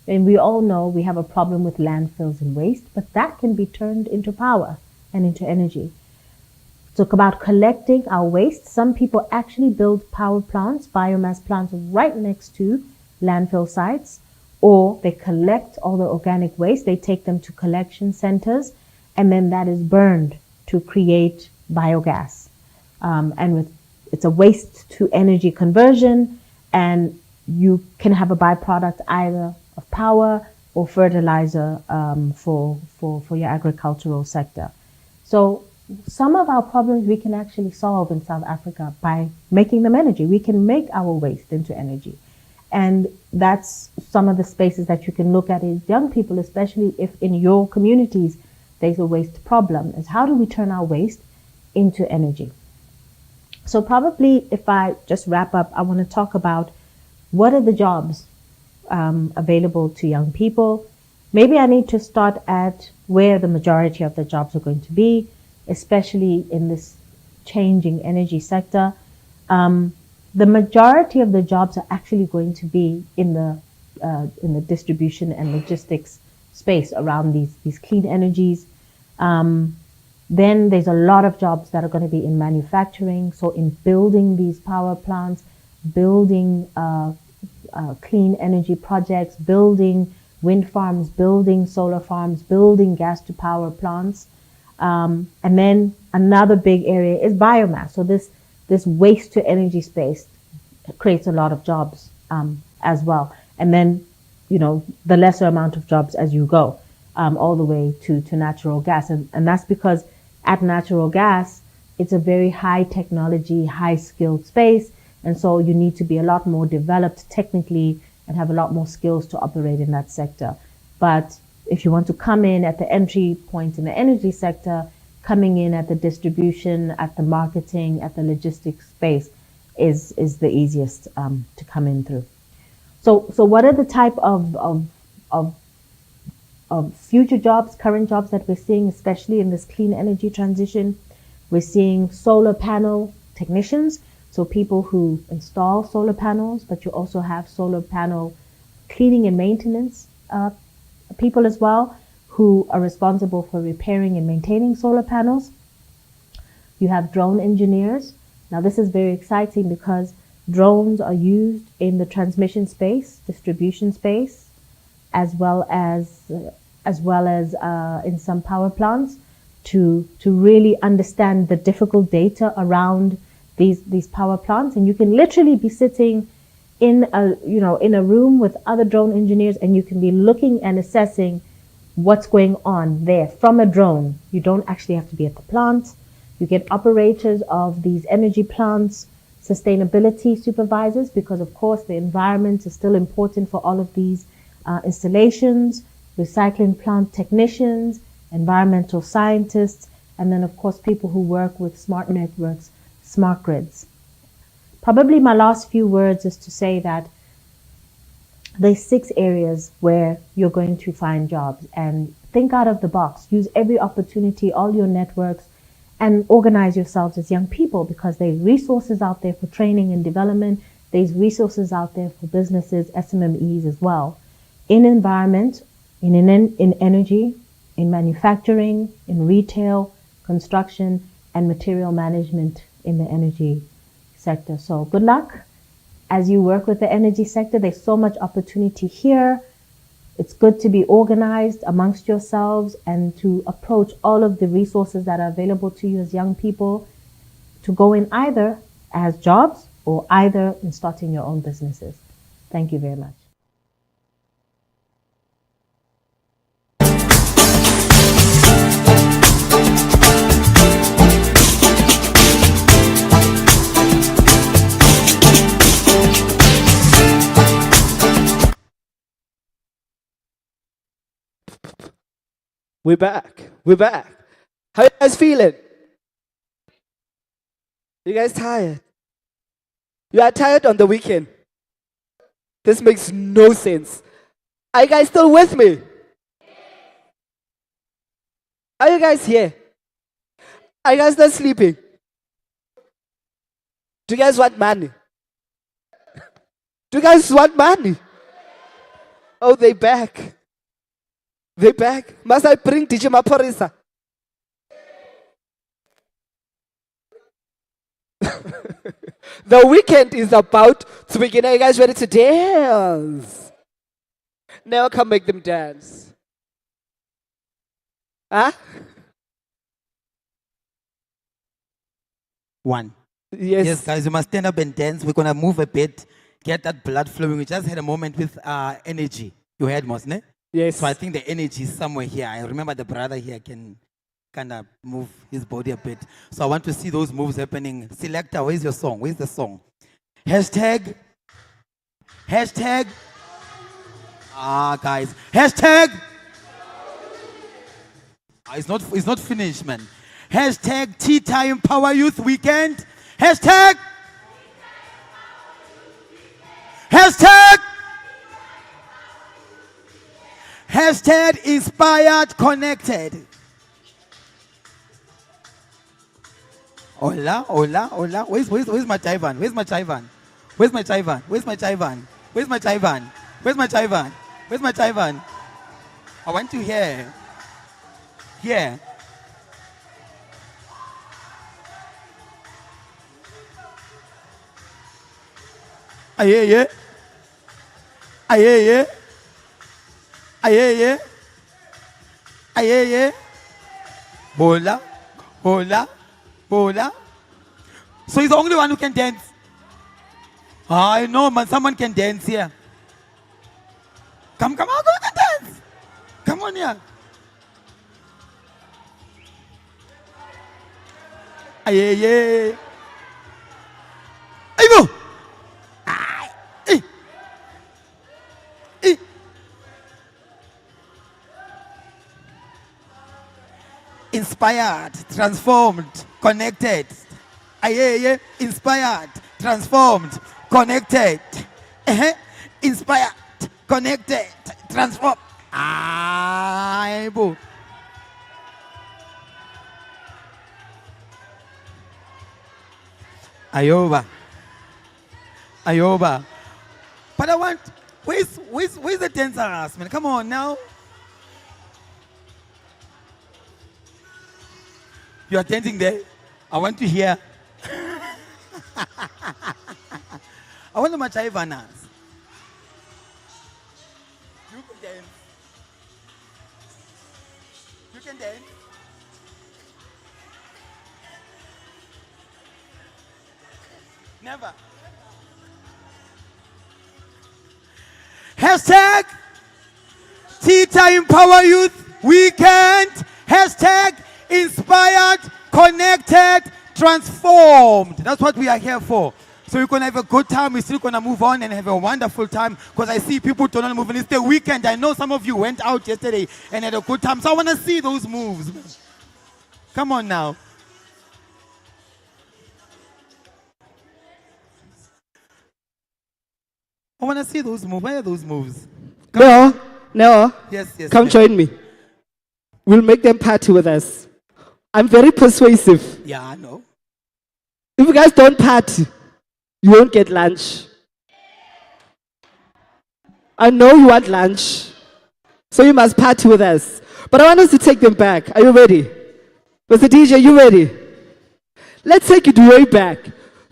and we all know we have a problem with landfills and waste, but that can be turned into power and into energy. So it's about collecting our waste. Some people actually build power plants, biomass plants right next to landfill sites, or they collect all the organic waste, they take them to collection centers, and then that is burned to create biogas. It's a waste to energy conversion, and you can have a byproduct either of power or fertilizer for your agricultural sector. So some of our problems we can actually solve in South Africa by making them energy. We can make our waste into energy. And that's some of the spaces that you can look at as young people, especially if in your communities there's a waste problem, is how do we turn our waste into energy? So probably if I just wrap up, I want to talk about what are the jobs available to young people. Maybe I need to start at where the majority of the jobs are going to be, especially in this changing energy sector. The majority of the jobs are actually going to be in the distribution and logistics space around these clean energies. Then there's a lot of jobs that are going to be in manufacturing, so in building these power plants, building clean energy projects, building wind farms, building solar farms, building gas to power plants. And then another big area is biomass. So this waste to energy space creates a lot of jobs as well. And then, the lesser amount of jobs as you go all the way to natural gas. And that's because at natural gas, it's a very high technology, high skilled space. And so you need to be a lot more developed technically and have a lot more skills to operate in that sector. But if you want to come in at the entry point in the energy sector, coming in at the distribution, at the marketing, at the logistics space is the easiest to come in through. So what are the type of future jobs, current jobs that we're seeing, especially in this clean energy transition? We're seeing solar panel technicians, so people who install solar panels, but you also have solar panel cleaning and maintenance people as well, who are responsible for repairing and maintaining solar panels. You have drone engineers. Now this is very exciting because drones are used in the transmission space, distribution space, as well as in some power plants to really understand the difficult data around these power plants. And you can literally be sitting in a room with other drone engineers, and you can be looking and assessing what's going on there from a drone. You don't actually have to be at the plant. You get operators of these energy plants, sustainability supervisors, because of course the environment is still important for all of these installations, recycling plant technicians, environmental scientists, and then of course people who work with smart networks, smart grids. Probably my last few words is to say that there's 6 areas where you're going to find jobs, and think out of the box. Use every opportunity, all your networks, and organize yourselves as young people, because there's resources out there for training and development. There's resources out there for businesses, SMMEs as well, in environment, in energy, in manufacturing, in retail, construction, and material management in the energy sector. So good luck as you work with the energy sector. There's so much opportunity here. It's good to be organized amongst yourselves and to approach all of the resources that are available to you as young people to go in either as jobs or either in starting your own businesses. Thank you very much. We're back. We're back. How you guys feeling? You guys tired? You are tired on the weekend. This makes no sense. Are you guys still with me? Are you guys here? Are you guys not sleeping? Do you guys want money? Do you guys want money? Oh, they back. They back. Must I bring DJ Maporisa? The weekend is about to begin. Are you guys ready to dance? Now come make them dance. Huh? One. Yes. Yes, guys, you must stand up and dance. We're gonna move a bit, get that blood flowing. We just had a moment with energy. You heard, Mosne? Yes. So I think the energy is somewhere here. I remember the brother here can kind of move his body a bit. So I want to see those moves happening. Selector, where's your song? Where's the song? Hashtag. Hashtag. Guys. Hashtag. It's not finished, man. Hashtag Tea Time Power Youth Weekend. Hashtag. Hashtag. Hashtag Inspired Connected. Hola, hola, hola. Where's my Taiwan? Where's my Taiwan? Where's my Taiwan? Where's my Taiwan? Where's my Taiwan? Where's my Taiwan? Where's my Taiwan? I want to hear. Here. Aye, yeah. Aye, yeah. Aye, yeah. Aye, yeah. Hola, hola, hola. So he's the only one who can dance. I know, man. Someone can dance here. Come on, go and dance. Come on here. Aye, yeah. Aye, go. Inspired, transformed, connected. Aye, inspired, transformed, connected. Inspired, connected, transformed. Aye, boo. Ayoba. Ayoba. But I want, where's the dancers, man? Come on now. You are dancing there? I want to hear. I want to match Ivanas. You can dance. You can dance. Never. Hashtag Tea Time Power Youth Weekend. Hashtag Inspired, Connected, Transformed. That's what we are here for. So you're going to have a good time. We're still going to move on and have a wonderful time because I see people totally moving. It's the weekend. I know some of you went out yesterday and had a good time. So I want to see those moves. Come on now. I want to see those moves. Where are those moves? No. Yes. Come join me. We'll make them party with us. I'm very persuasive. Yeah, I know. If you guys don't party, you won't get lunch. I know you want lunch. So you must party with us. But I want us to take them back. Are you ready? Mr. DJ, you ready? Let's take it way back.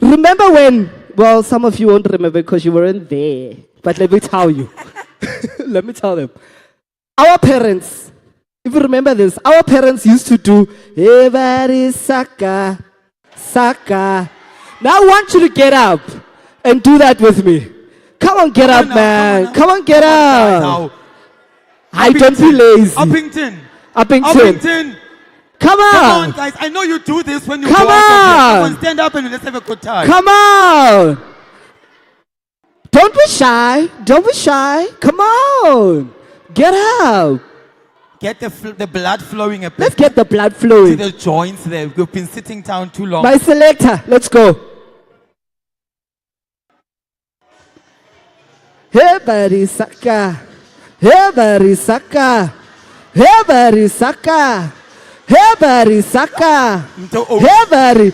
Remember when, well, some of you won't remember because you weren't there. But let me tell you. Let me tell them. Our parents, if you remember this, our parents used to do, everybody saka, saka. Now I want you to get up and do that with me. Come on, get up, man. Come on, get up. I don't be lazy. Uppington. Come on. Come on, guys. I know you do this when you Come go out of here. Come on. on, stand up and let's have a good time. Come on. Don't be shy. Don't be shy. Come on. Get up. Get the blood flowing a bit. Let's get the blood flowing. To the joints there. We've been sitting down too long. My selector, let's go. Everybody saka. Everybody saka. Everybody saka. Everybody saka. Everybody.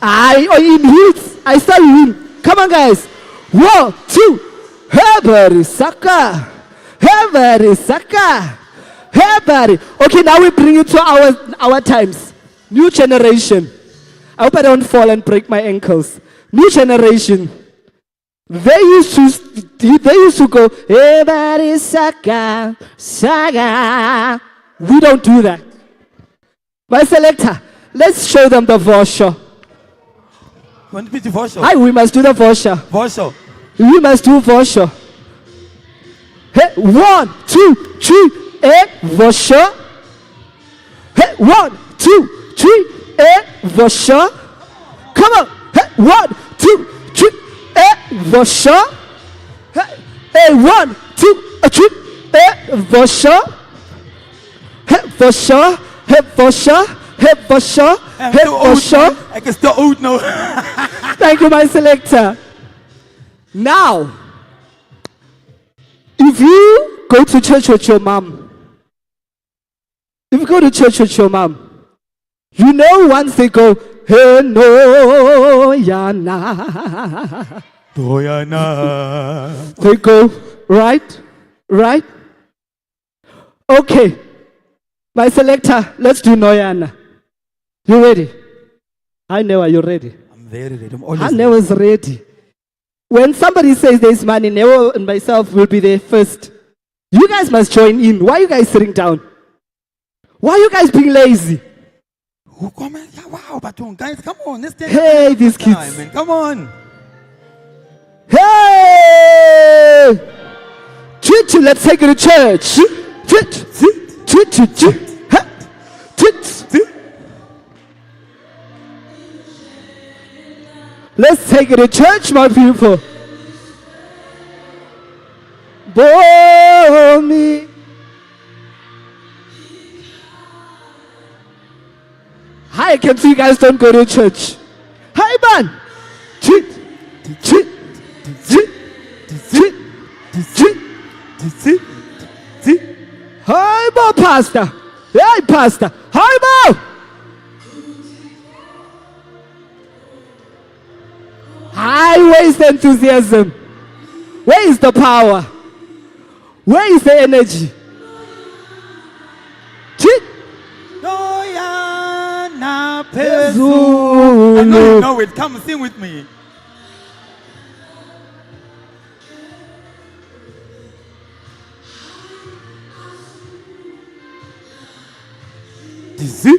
In heat. I saw you in. Come on, guys. 1, 2. Everybody saka. Everybody saka. Everybody. Okay, now we bring it to our times. New generation. I hope I don't fall and break my ankles. New generation. They used to go, everybody saga, saga. We don't do that. My selector, let's show them the voucher. Hi, we must do the voucher. We must do voucher. Hey, 1, 2, 3, voucher. Hey, 1, 2, 3, voucher. Come on. Hey, 1, 2, 3, voucher. Hey, 1, 2, 3, voucher. Hey, voucher. Hey, voucher. Hey, voucher. Hey, voucher. I can still old now. Thank you, my selector. Now, if you go to church with your mom, you know once they go, hey, no, yana. They go, right? Okay. My selector, let's do Noyana. You ready? I know, are you ready? I'm very ready. I'm always I know is ready. When somebody says there's money, Neo and myself will be there first. You guys must join in. Why are you guys sitting down? Why are you guys being lazy? Wow, Baton, guys, come on. Let's Hey, these kids. Man. Come on. Hey! Let's take it to church. Let's take it to church, my people. Me. Hi, I can see you guys don't go to church. Hi, man. Hi, Bo, Pastor. Hey, Pastor. Hi, Bo. Where is the enthusiasm? Where is the power? Where is the energy? I know you know it. Come sing with me. Dizzy.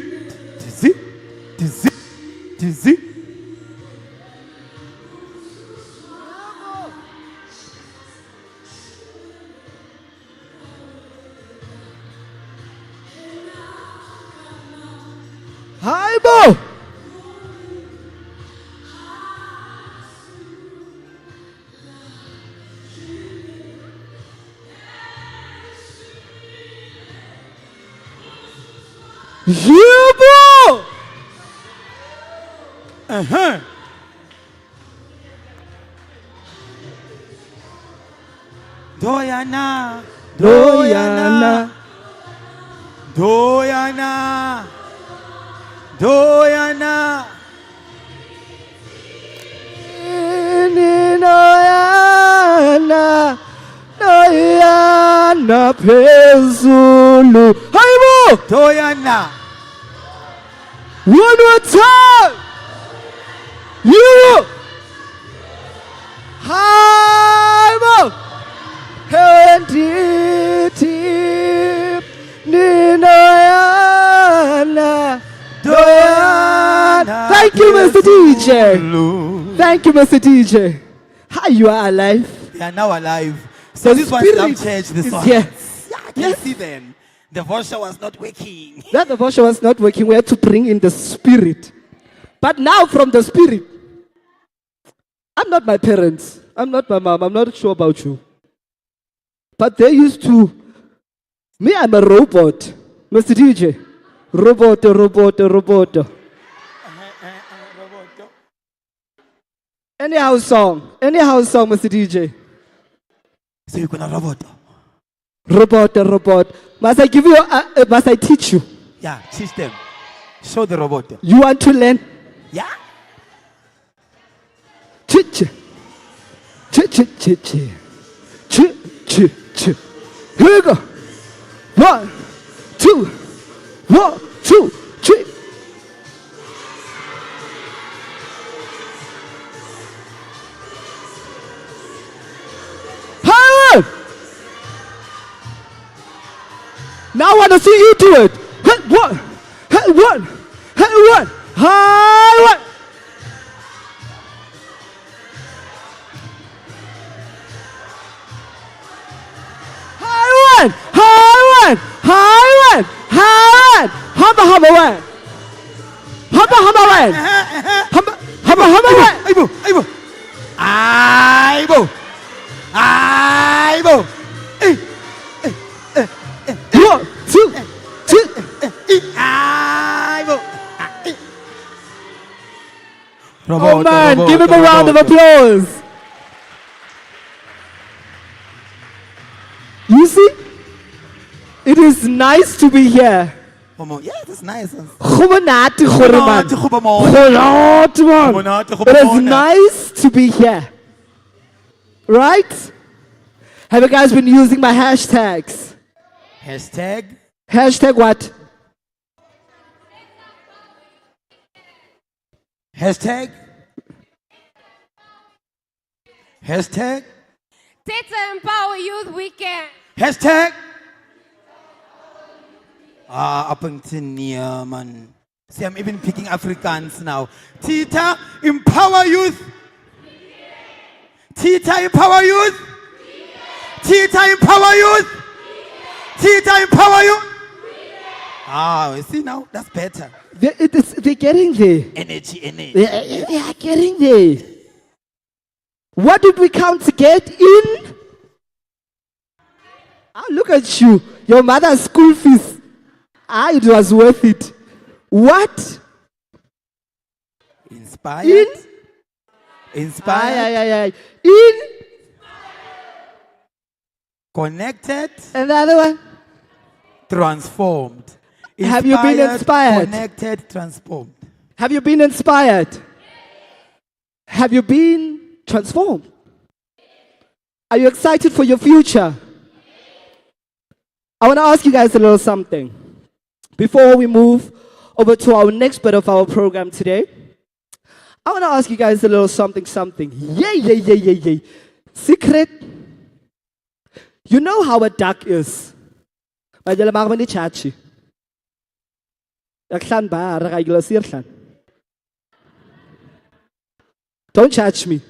Hi, Bo. Bo. Doyana. Noyana Pezulu. Hi, Bo. Doyana. One more time. You. Hi, Bo. Thank you, Mr. DJ. Thank you, Mr. DJ. How you are alive? They are now alive. So this was some church. This one. Yes. Yeah, I can see them. The voucher was not working. That the voucher was not working. We had to bring in the spirit. But now from the spirit, I'm not my parents. I'm not my mom. I'm not sure about you. But they used to. Me, I'm a robot. Mr. DJ. Robot. Anyhow song, Mr. DJ. So you're gonna robot? Robot. Must I give you? Must I teach you? Yeah, teach them. Show the robot. You want to learn? Yeah. Here we go. 1, 2, 1, 2, 3. Now I want to see you do it. Hey, one. Hey, one. Hey, one. High one. High one. High one. High one. High one. Humba, humba one. Humba, humba one. Humba, humba, humba one. Aibo, aibo. Aibo. Aibo. One, two. Aibo. Oh man, give him a round of applause. You see, it is nice to be here. Yeah, that's nice. Gomonate gore man. Gomonate man. It is nice to be here. Right? Have you guys been using my hashtags? Hashtag? Hashtag what? Hashtag? Hashtag? Let's empower youth weekend. Hashtag? Up until near, man. See, I'm even picking Afrikaans now. Tita, empower youth. Tita, empower youth. Tita, empower youth. Tita, empower youth. You see now? That's better. They're getting there. Energy. They are getting there. What did we come to get in? Look at you. Your mother's school fees. It was worth it. What? Inspired. Inspired. In. Connected. And the other one? Transformed. Have you been inspired? Connected, transformed. Have you been inspired? Have you been transformed? Are you excited for your future? I want to ask you guys a little something. Before we move over to our next bit of our program today, I want to ask you guys a little something. Yay. Secret. You know how a duck is. Don't judge me.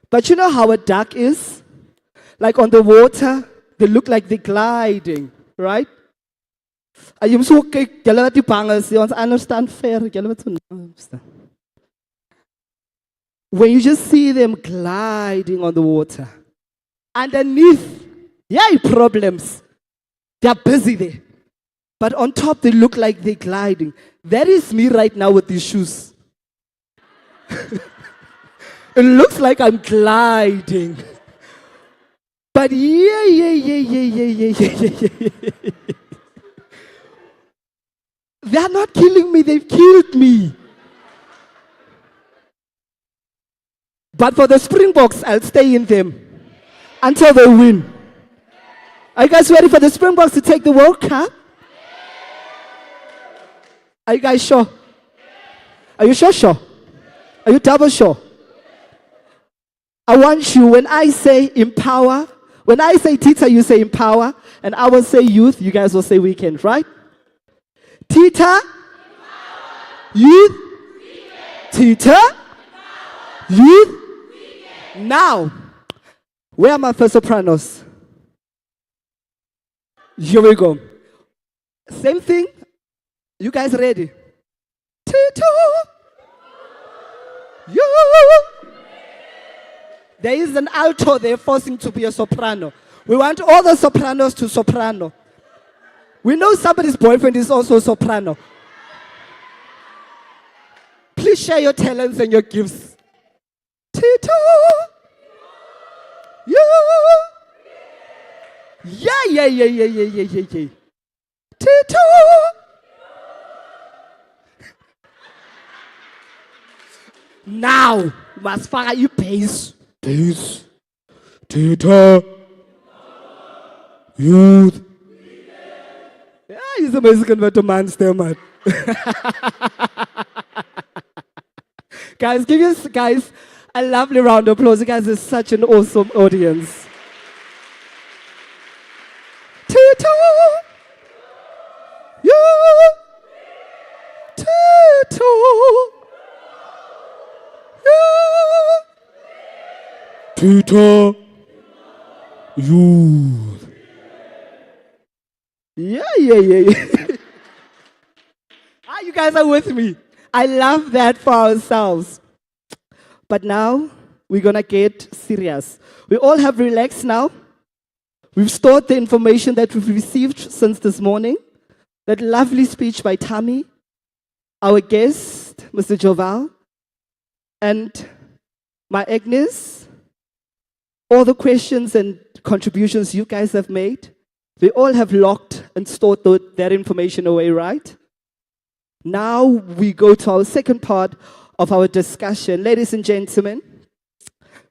But you know how a duck is? Like on the water, they look like they're gliding, right? You understand fair. When you just see them gliding on the water, underneath, problems. They're busy there. But on top, they look like they're gliding. That is me right now with these shoes. It looks like I'm gliding. But They're not killing me, they've killed me. But for the Springboks, I'll stay in them until they win. Are you guys ready for the Springboks to take the World Cup? Are you guys sure? Are you sure? Are you double sure? I want you, when I say empower, when I say Tita, you say empower, and I will say youth, you guys will say weekend, right? Tita, youth, Tita, youth. Now, where are my first sopranos? Here we go. Same thing. You guys ready? Tita, you. There is an alto there forcing to be a soprano. We want all the sopranos to soprano. We know somebody's boyfriend is also a soprano. Please share your talents and your gifts. Tito, you. Yeah. Tito. Now, must fire you pace. Peace. Tita. Youth. Yeah, he's a Mexican but man still, man. Guys, give you guys a lovely round of applause. You guys are such an awesome audience. Tita. Tita Youth. Yeah. You guys are with me. I love that for ourselves. But now we're gonna get serious. We all have relaxed now. We've stored the information that we've received since this morning. That lovely speech by Tammy, our guest, Mr. Joval, and my Agnes, all the questions and contributions you guys have made, we all have locked and stored that information away, right? Now we go to our second part of our discussion. Ladies and gentlemen,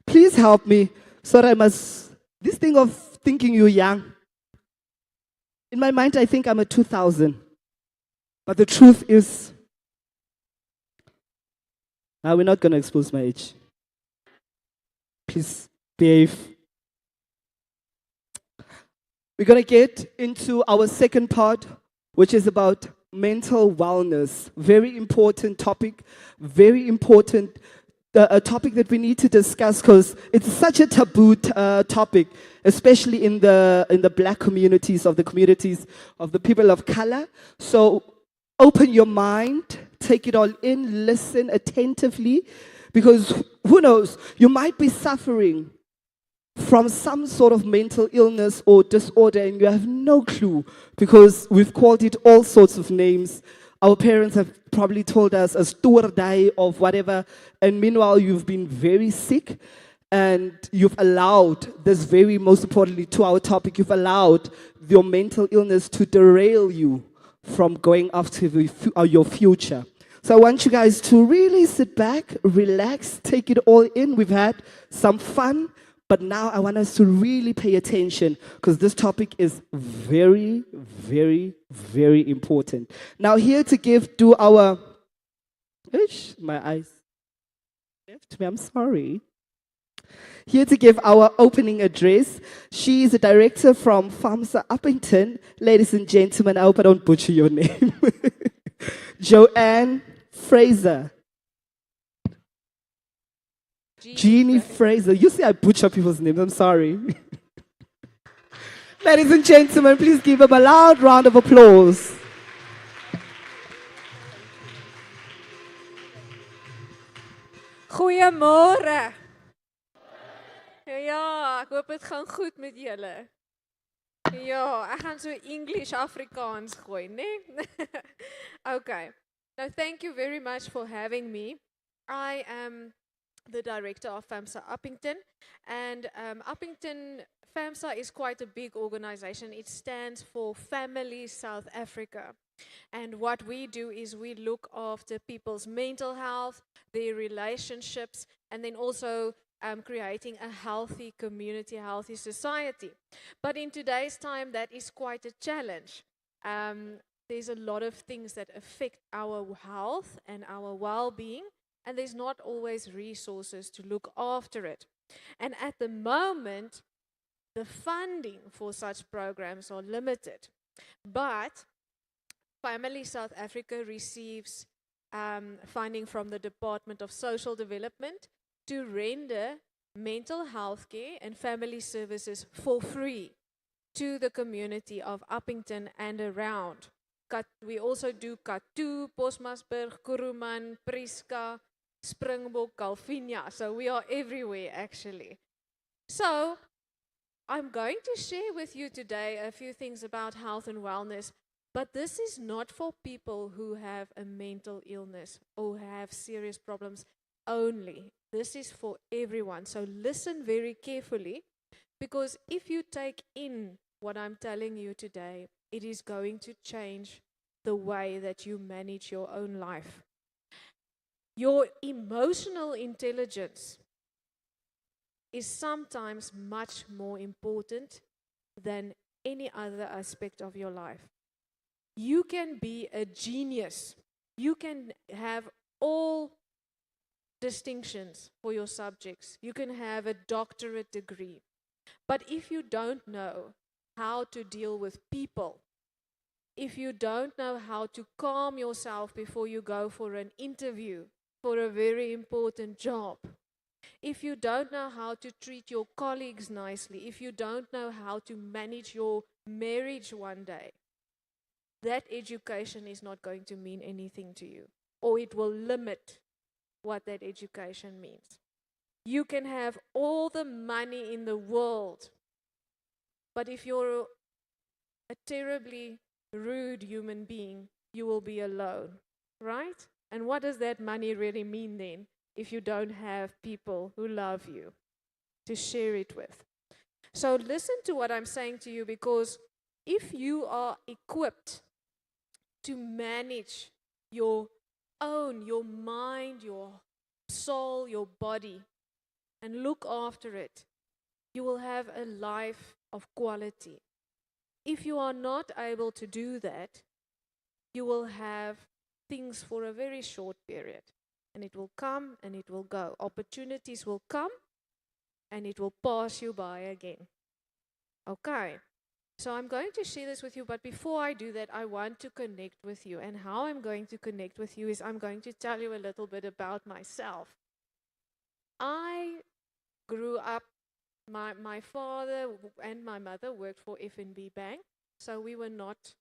please help me. Sorry, this thing of thinking you're young. In my mind, I think I'm a 2000. But the truth is, now we're not going to expose my age. Please behave. We're going to get into our second part, which is about mental wellness. Very important topic, very important a topic that we need to discuss because it's such a taboo topic, especially in the black communities, of the people of color. So open your mind, take it all in, listen attentively, because who knows, you might be suffering from some sort of mental illness or disorder and you have no clue because we've called it all sorts of names. Our parents have probably told us a stoordai of whatever, and meanwhile you've been very sick and you've allowed this very, most importantly to our topic, you've allowed your mental illness to derail you from going after your future. So I want you guys to really sit back, relax, take it all in. We've had some fun, but now I want us to really pay attention because this topic is very, very, very important. Now here to do our, my eyes left me, I'm sorry. Here to give our opening address, she is a director from FAMSA Uppington. Ladies and gentlemen, I hope I don't butcher your name. Joanne Fraser. Jeannie Fraser. You see I butcher people's names, I'm sorry. Ladies and gentlemen, please give them a loud round of applause. Goeiemôre. Ja, ek hoop dit gaan goed met julle. Ja, ek gaan so English Afrikaans gooi, né? Okay. Now thank you very much for having me. I am the director of FAMSA Uppington, and FAMSA is quite a big organization. It stands for Family South Africa. And what we do is we look after people's mental health, their relationships, and then also creating a healthy community, a healthy society. But in today's time, that is quite a challenge. There's a lot of things that affect our health and our well-being, and there's not always resources to look after it. And at the moment, the funding for such programs are limited. But Family South Africa receives funding from the Department of Social Development to render mental health care and family services for free to the community of Uppington and around. We also do Kathu, Postmasburg, Kuruman, Prieska, Springbok, Calvinia. So we are everywhere actually. So I'm going to share with you today a few things about health and wellness, but this is not for people who have a mental illness or have serious problems only. This is for everyone. So listen very carefully, because if you take in what I'm telling you today, it is going to change the way that you manage your own life. Your emotional intelligence is sometimes much more important than any other aspect of your life. You can be a genius. You can have all distinctions for your subjects. You can have a doctorate degree. But if you don't know how to deal with people, if you don't know how to calm yourself before you go for an interview, for a very important job, if you don't know how to treat your colleagues nicely, if you don't know how to manage your marriage one day, that education is not going to mean anything to you, or it will limit what that education means. You can have all the money in the world, but if you're a terribly rude human being, you will be alone, right? And what does that money really mean then if you don't have people who love you to share it with? So listen to what I'm saying to you, because if you are equipped to manage your mind, your soul, your body, and look after it, you will have a life of quality. If you are not able to do that, you will have things for a very short period. And it will come and it will go. Opportunities will come and it will pass you by again. Okay. So I'm going to share this with you, but before I do that, I want to connect with you. And how I'm going to connect with you is I'm going to tell you a little bit about myself. I grew up, my father and my mother worked for FNB Bank, so we were not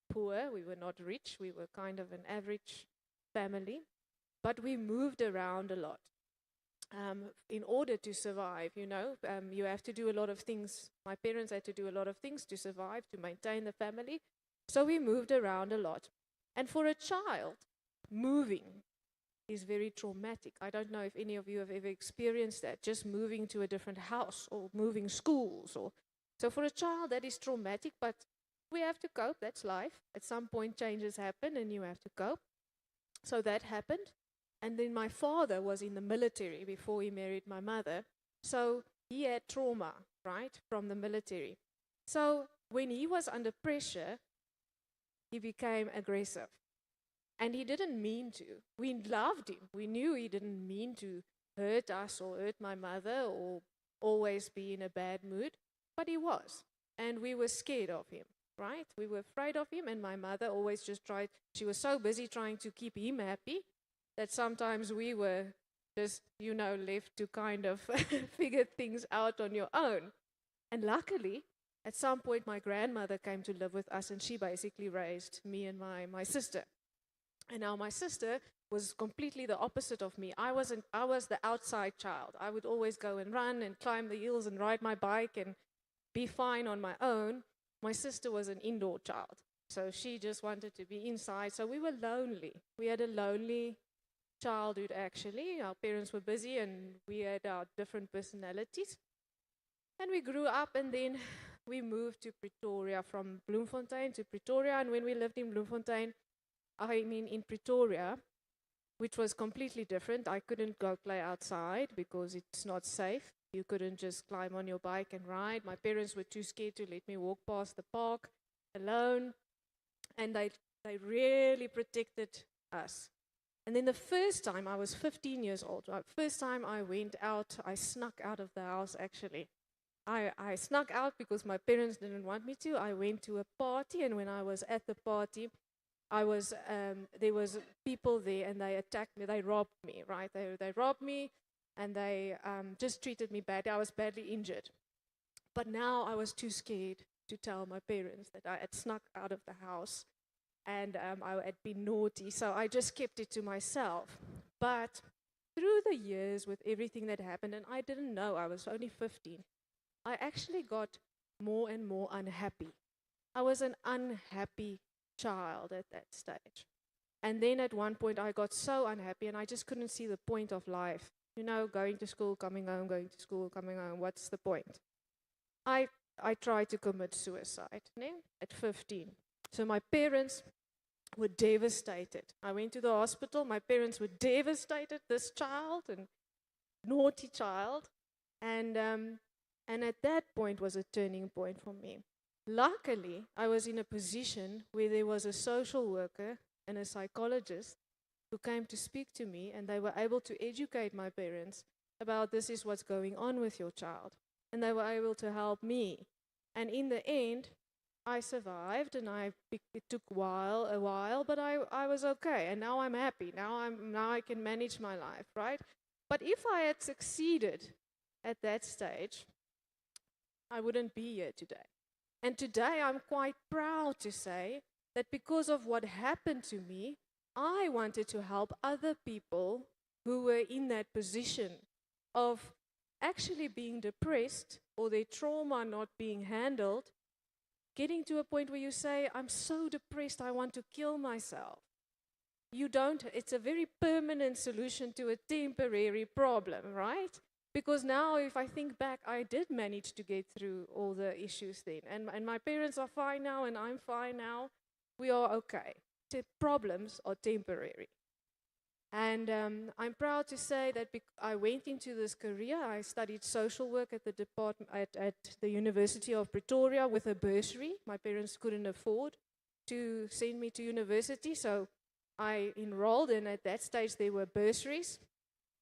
poor, we were not rich, we were kind of an average family, but we moved around a lot. In order to survive, you have to do a lot of things. My parents had to do a lot of things to survive, to maintain the family. So we moved around a lot. And for a child, moving is very traumatic. I don't know if any of you have ever experienced that, just moving to a different house or moving schools. So for a child, that is traumatic, but we have to cope. That's life. At some point, changes happen and you have to cope. So that happened. And then my father was in the military before he married my mother. So he had trauma, right, from the military. So when he was under pressure, he became aggressive. And he didn't mean to. We loved him. We knew he didn't mean to hurt us or hurt my mother or always be in a bad mood. But he was. And we were scared of him, right? We were afraid of him. And my mother always just tried. She was so busy trying to keep him happy that sometimes we were just, left to kind of figure things out on your own. And luckily, at some point, my grandmother came to live with us, and she basically raised me and my sister. And now my sister was completely the opposite of me. I was the outside child. I would always go and run and climb the hills and ride my bike and be fine on my own. My sister was an indoor child. So she just wanted to be inside. So we were lonely. We had a lonely childhood, actually. Our parents were busy and we had our different personalities. And we grew up, and then we moved to Pretoria, from Bloemfontein to Pretoria. And when we lived in Bloemfontein, in Pretoria, which was completely different. I couldn't go play outside because it's not safe. You couldn't just climb on your bike and ride. My parents were too scared to let me walk past the park alone. And they really protected us. And then the first time, I was 15 years old. First time I went out, I snuck out of the house, actually. I snuck out because my parents didn't want me to. I went to a party, and when I was at the party, there was people there, and they attacked me. They robbed me, right? They robbed me, and they just treated me badly. I was badly injured. But now I was too scared to tell my parents that I had snuck out of the house, and I had been naughty. So I just kept it to myself. But through the years, with everything that happened, and I didn't know, I was only 15, I actually got more and more unhappy. I was an unhappy child at that stage. And then at one point I got so unhappy and I just couldn't see the point of life. Going to school, coming home, going to school, coming home, what's the point? I tried to commit suicide at 15. So my parents were devastated. I went to the hospital, my parents were devastated, this child, and naughty child. And at that point was a turning point for me. Luckily, I was in a position where there was a social worker and a psychologist who came to speak to me, and they were able to educate my parents about this is what's going on with your child. And they were able to help me. And in the end, I survived, and it took a while, but I was okay. And now I'm happy. Now I can manage my life, right? But if I had succeeded at that stage, I wouldn't be here today. And today I'm quite proud to say that because of what happened to me, I wanted to help other people who were in that position of actually being depressed or their trauma not being handled, getting to a point where you say, I'm so depressed, I want to kill myself. You don't, it's a very permanent solution to a temporary problem, right? Because now, if I think back, I did manage to get through all the issues then. And my parents are fine now, and I'm fine now. We are okay. The problems are temporary. And I'm proud to say that I went into this career. I studied social work at the department at the University of Pretoria with a bursary. My parents couldn't afford to send me to university, so I enrolled, and at that stage there were bursaries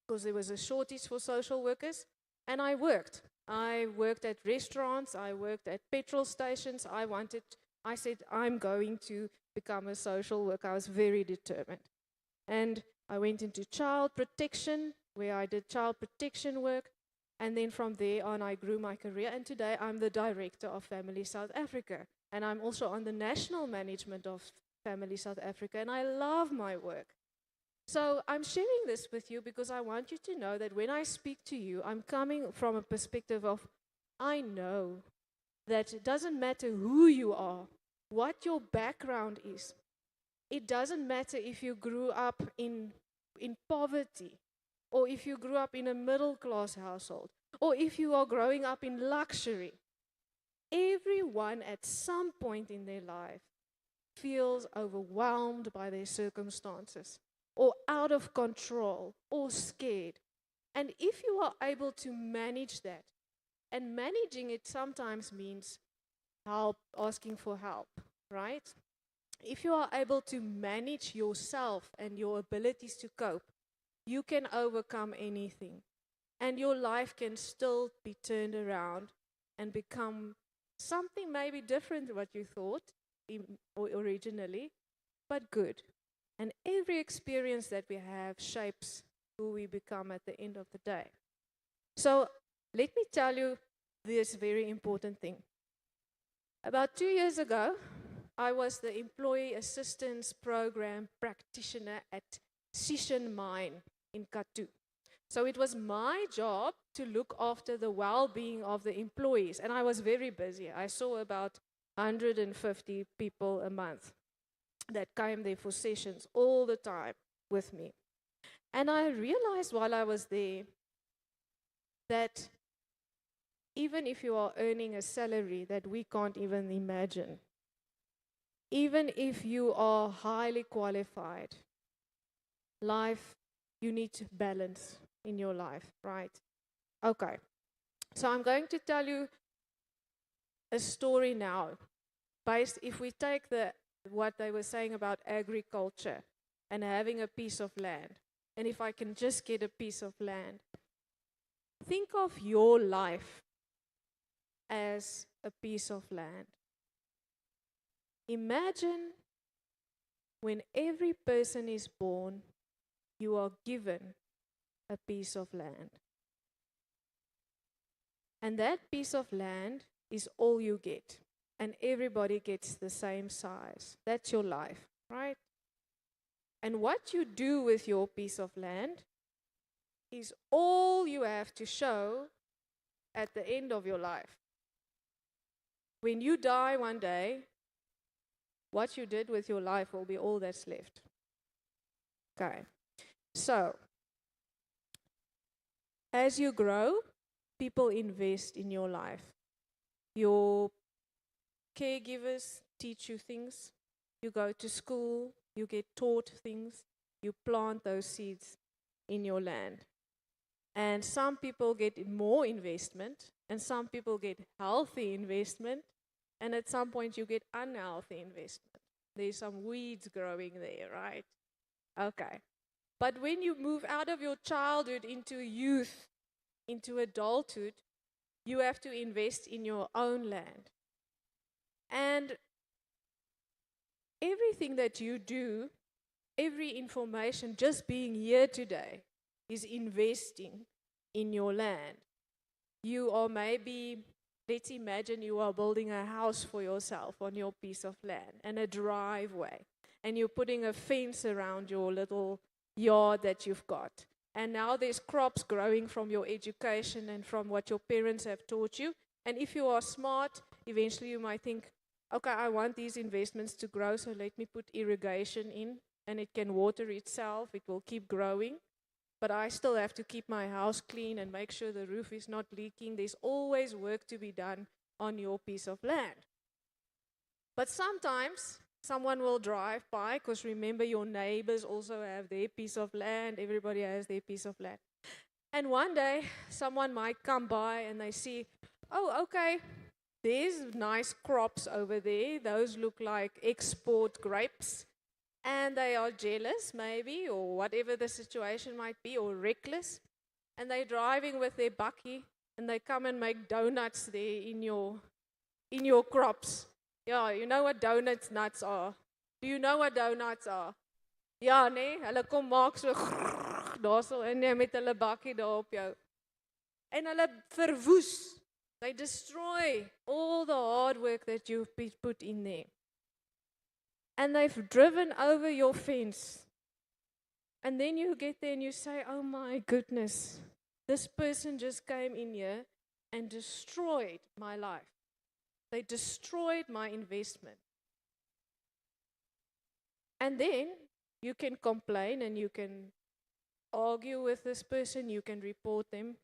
because there was a shortage for social workers, and I worked. I worked at restaurants, I worked at petrol stations. I said, I'm going to become a social worker. I was very determined. And I went into child protection, where I did child protection work, and then from there on I grew my career, and today I'm the director of Family South Africa, and I'm also on the national management of Family South Africa, and I love my work. So I'm sharing this with you because I want you to know that when I speak to you, I'm coming from a perspective of, I know that it doesn't matter who you are, what your background is. It doesn't matter if you grew up in poverty, or if you grew up in a middle-class household, or if you are growing up in luxury. Everyone at some point in their life feels overwhelmed by their circumstances, or out of control, or scared. And if you are able to manage that, and managing it sometimes means help, asking for help, right? If you are able to manage yourself and your abilities to cope, you can overcome anything. And your life can still be turned around and become something maybe different than what you thought originally, but good. And every experience that we have shapes who we become at the end of the day. So let me tell you this very important thing. About 2 years ago, I was the Employee Assistance Program practitioner at Sishen Mine in Katu. So it was my job to look after the well-being of the employees, and I was very busy. I saw about 150 people a month that came there for sessions all the time with me. And I realized while I was there that even if you are earning a salary that we can't even imagine, even if you are highly qualified, you need balance in your life, right? Okay, so I'm going to tell you a story now. If we take what they were saying about agriculture and having a piece of land, and if I can just get a piece of land, think of your life as a piece of land. Imagine when every person is born, you are given a piece of land. And that piece of land is all you get. And everybody gets the same size. That's your life, right? And what you do with your piece of land is all you have to show at the end of your life. When you die one day, what you did with your life will be all that's left. Okay. So, as you grow, people invest in your life. Your caregivers teach you things. You go to school, you get taught things. You plant those seeds in your land. And some people get more investment, and some people get healthy investment, and at some point you get unhealthy investment. There's some weeds growing there, right? Okay. But when you move out of your childhood into youth, into adulthood, you have to invest in your own land. And everything that you do, every information, just being here today, is investing in your land. You are maybe, let's imagine you are building a house for yourself on your piece of land and a driveway, and you're putting a fence around your little yard that you've got. And now there's crops growing from your education and from what your parents have taught you. And if you are smart, eventually you might think, okay, I want these investments to grow, so let me put irrigation in, and it can water itself, it will keep growing. But I still have to keep my house clean and make sure the roof is not leaking. There's always work to be done on your piece of land. But sometimes someone will drive by, because remember, your neighbors also have their piece of land. Everybody has their piece of land. And one day, someone might come by and they see, oh, okay, there's nice crops over there. Those look like export grapes. And they are jealous, maybe, or whatever the situation might be, or reckless. And they're driving with their bakkie, and they come and make donuts there in your crops. Yeah, you know what donuts nuts are? Do you know what donuts are? Ja, nee, hulle kom maak so daarso in met hulle bakkie daar op jou. En hulle verwoes. They destroy all the hard work that you've put in there. And they've driven over your fence. And then you get there and you say, oh my goodness, this person just came in here and destroyed my life. They destroyed my investment. And then you can complain and you can argue with this person, you can report them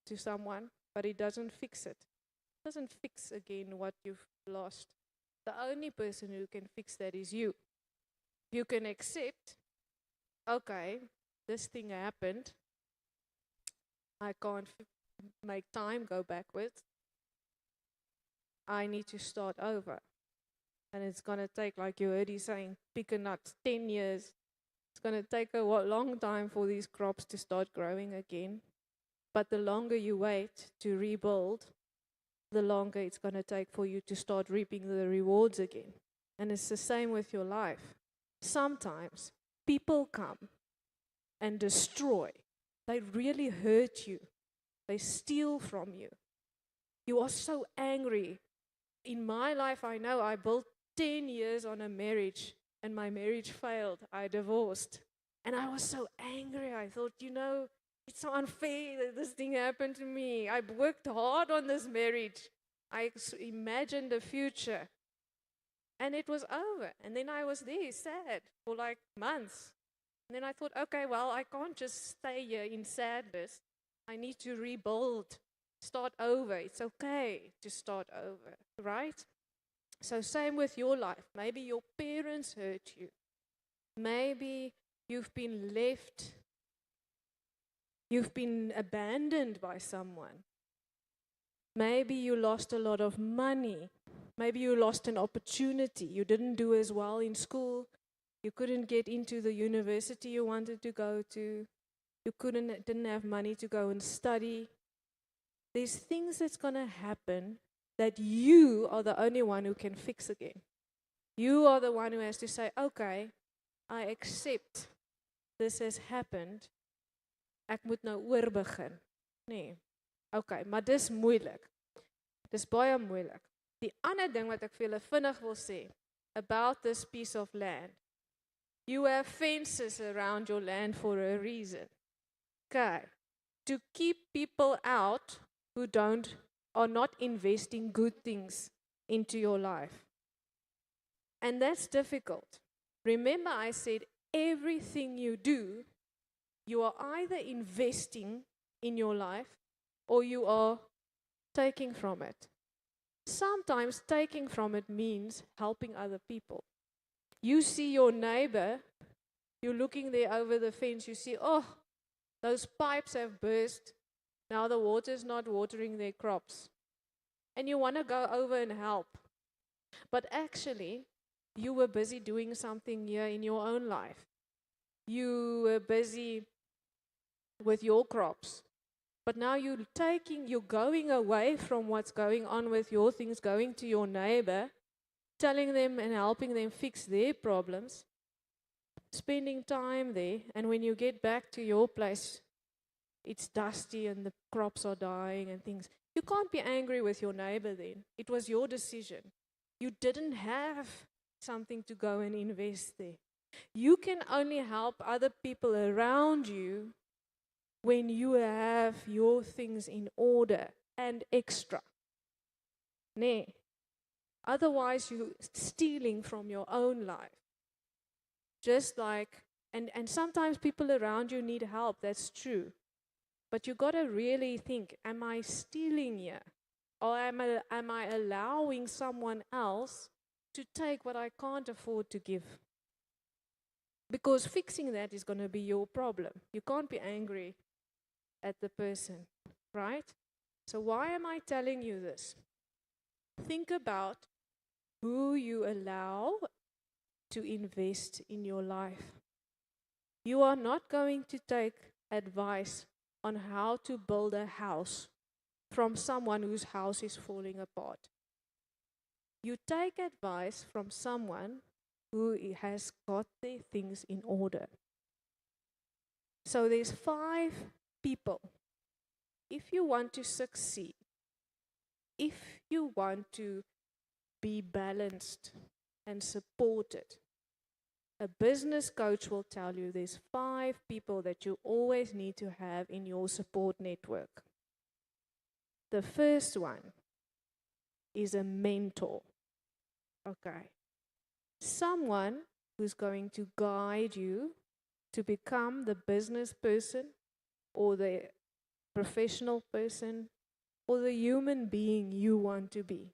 to someone, but it doesn't fix it. It doesn't fix again what you've lost. The only person who can fix that is you. You can accept, okay, this thing happened. I can't make time go backwards. I need to start over. And it's going to take, like you heard he saying, pick a nut, 10 years. It's going to take a long time for these crops to start growing again. But the longer you wait to rebuild, the longer it's going to take for you to start reaping the rewards again. And it's the same with your life. Sometimes people come and destroy. They really hurt you. They steal from you. You are so angry. In my life, I know I built 10 years on a marriage, and my marriage failed. I divorced. And I was so angry. I thought, it's so unfair that this thing happened to me. I worked hard on this marriage. I imagined the future. And it was over. And then I was there, sad, for like months. And then I thought, okay, well, I can't just stay here in sadness. I need to rebuild, start over. It's okay to start over, right? So same with your life. Maybe your parents hurt you. Maybe you've been left. You've been abandoned by someone. Maybe you lost a lot of money. Maybe you lost an opportunity. You didn't do as well in school. You couldn't get into the university you wanted to go to. You didn't have money to go and study. There's things that's going to happen that you are the only one who can fix again. You are the one who has to say, okay, I accept this has happened. Ek moet nou oorbegin. Nee. Okay, maar dis moeilik. Dis baie moeilik. Die ander ding wat ek vir julle vinnig wil sê about this piece of land. You have fences around your land for a reason. Okay. To keep people out who are not investing good things into your life. And that's difficult. Remember I said everything you do, you are either investing in your life or you are taking from it. Sometimes taking from it means helping other people. You see your neighbor, you're looking there over the fence, you see, oh, those pipes have burst. Now the water's not watering their crops. And you want to go over and help. But actually, you were busy doing something here in your own life. You were busy with your crops. But now you're going away from what's going on with your things, going to your neighbor, telling them and helping them fix their problems, spending time there, and when you get back to your place, it's dusty and the crops are dying and things. You can't be angry with your neighbor then. It was your decision. You didn't have something to go and invest there. You can only help other people around you when you have your things in order and extra. Nee. Otherwise, you're stealing from your own life. Just like, and sometimes people around you need help, that's true. But you got to really think, am I stealing here? Or am I allowing someone else to take what I can't afford to give? Because fixing that is going to be your problem. You can't be angry at the person, right? So why am I telling you this? Think about who you allow to invest in your life. You are not going to take advice on how to build a house from someone whose house is falling apart. You take advice from someone who has got their things in order. So there's 5 people. If you want to succeed, if you want to be balanced and supported, a business coach will tell you there's 5 people that you always need to have in your support network. The first one is a mentor. Okay. Someone who's going to guide you to become the business person or the professional person or the human being you want to be.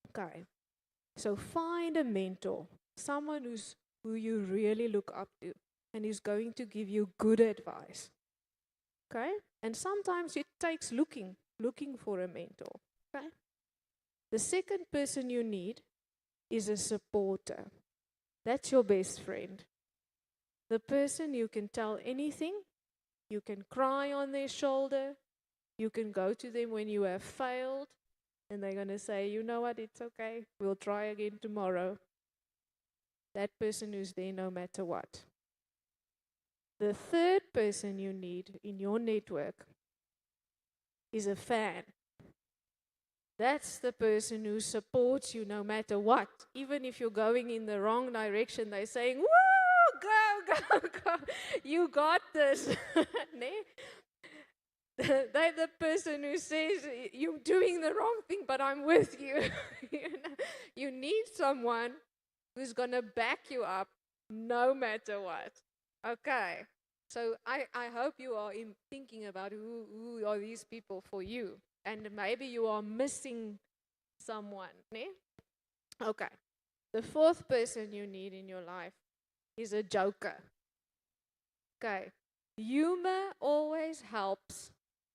Okay. So find a mentor, someone who you really look up to and is going to give you good advice. Okay? And sometimes it takes looking for a mentor. Okay? The second person you need is a supporter. That's your best friend. The person you can tell anything, you can cry on their shoulder, you can go to them when you have failed, and they're going to say, you know what, it's okay, we'll try again tomorrow. That person who's there no matter what. The third person you need in your network is a fan. That's the person who supports you no matter what. Even if you're going in the wrong direction, they're saying, woo, go. You got this. They're the person who says, you're doing the wrong thing, but I'm with you. You need someone who's going to back you up no matter what. Okay. So I hope you are thinking about who are these people for you. And maybe you are missing someone. Ne? Okay. The fourth person you need in your life is a joker. Okay. Humor always helps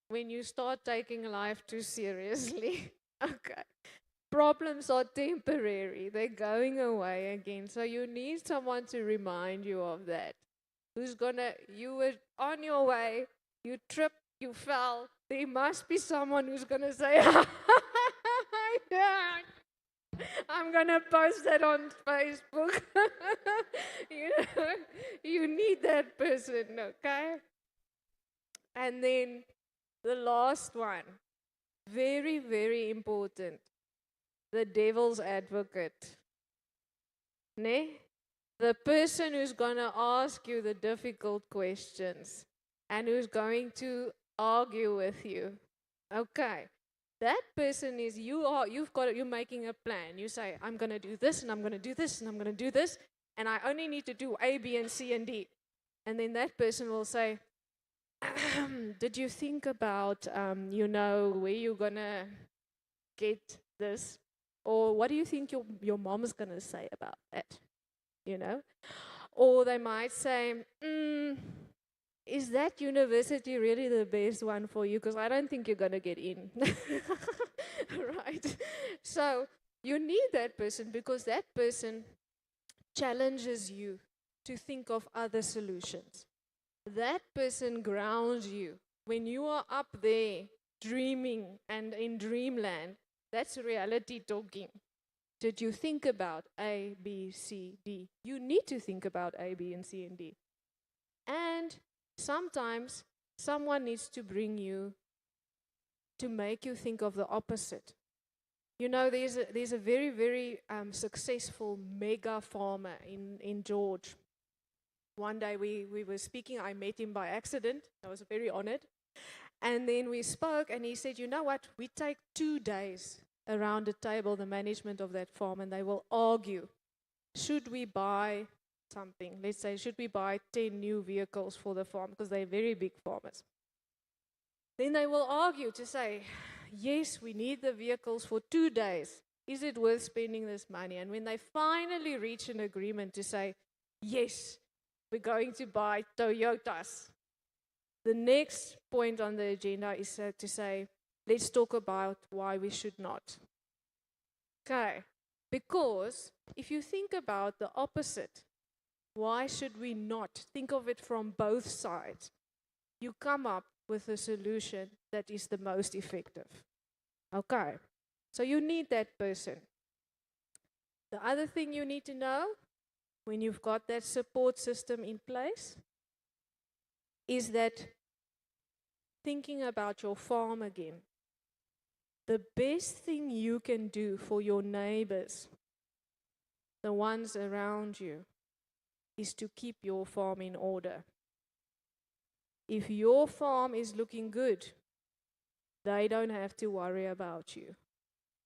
when you start taking life too seriously. Okay. Problems are temporary. They're going away again. So you need someone to remind you of that. You were on your way, you tripped, you fell. There must be someone who's going to say, I'm going to post that on Facebook. You need that person, okay? And then the last one, very, very important, the devil's advocate. Ne? The person who's going to ask you the difficult questions and who's going to argue with you. Okay. That person is you're making a plan. You say, I'm going to do this and I'm going to do this and I'm going to do this and I only need to do A, B, and C, and D. And then that person will say, did you think about, where you're going to get this? Or what do you think your mom's going to say about that? Or they might say, is that university really the best one for you? Because I don't think you're going to get in. Right? So you need that person because that person challenges you to think of other solutions. That person grounds you. When you are up there dreaming and in dreamland, that's reality talking. Did you think about A, B, C, D? You need to think about A, B, and C, and D. And sometimes someone needs to bring you to make you think of the opposite. You know, there's a very, very successful mega farmer in George. One day we were speaking, I met him by accident. I was very honored. And then we spoke, and he said, you know what, we take 2 days around the table, the management of that farm, and they will argue, should we buy something? Let's say, should we buy 10 new vehicles for the farm, because they're very big farmers. Then they will argue to say, yes, we need the vehicles for 2 days. Is it worth spending this money? And when they finally reach an agreement to say, yes, we're going to buy Toyotas, the next point on the agenda is to say, let's talk about why we should not. Okay, because if you think about the opposite, why should we not think of it from both sides? You come up with a solution that is the most effective. Okay, so you need that person. The other thing you need to know, when you've got that support system in place, is that thinking about your farm again, the best thing you can do for your neighbors, the ones around you, is to keep your farm in order. If your farm is looking good, they don't have to worry about you.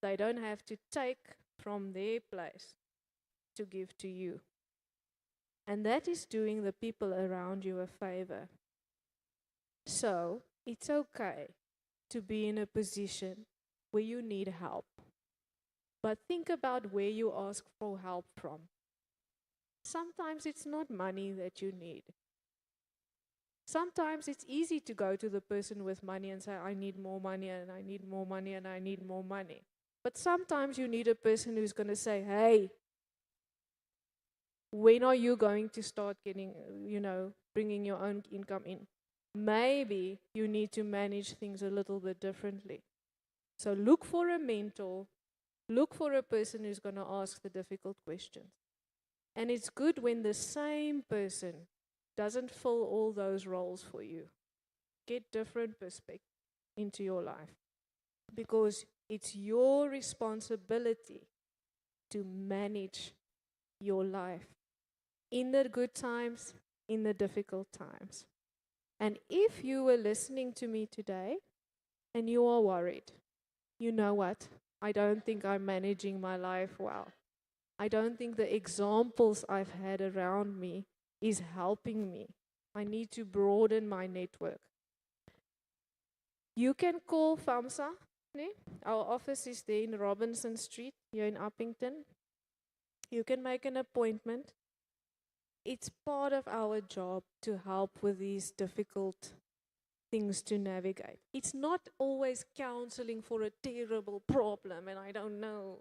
They don't have to take from their place to give to you. And that is doing the people around you a favor. So, it's okay to be in a position where you need help. But think about where you ask for help from. Sometimes it's not money that you need. Sometimes it's easy to go to the person with money and say, I need more money, and I need more money, and I need more money. But sometimes you need a person who's going to say, hey, when are you going to start getting, bringing your own income in? Maybe you need to manage things a little bit differently. So look for a mentor, look for a person who's going to ask the difficult questions. And it's good when the same person doesn't fill all those roles for you. Get different perspective into your life, because it's your responsibility to manage your life in the good times, in the difficult times. And if you were listening to me today and you are worried, you know what? I don't think I'm managing my life well. I don't think the examples I've had around me is helping me. I need to broaden my network. You can call FAMSA. Our office is there in Robinson Street, here in Uppington. You can make an appointment. It's part of our job to help with these difficult things to navigate. It's not always counseling for a terrible problem, and I don't know.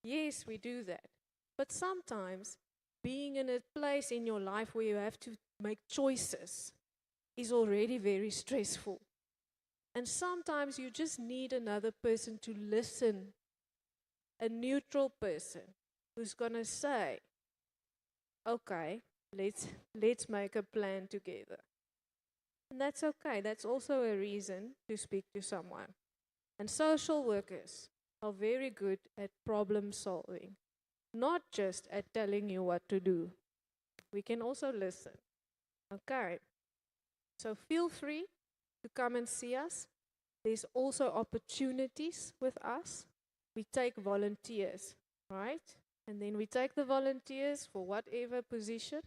Yes, we do that. But sometimes being in a place in your life where you have to make choices is already very stressful. And sometimes you just need another person to listen, a neutral person who's going to say, okay, let's make a plan together. And that's okay. That's also a reason to speak to someone. And social workers are very good at problem solving, not just at telling you what to do. We can also listen. Okay. So feel free to come and see us. There's also opportunities with us. We take volunteers, right? And then we take the volunteers for whatever position.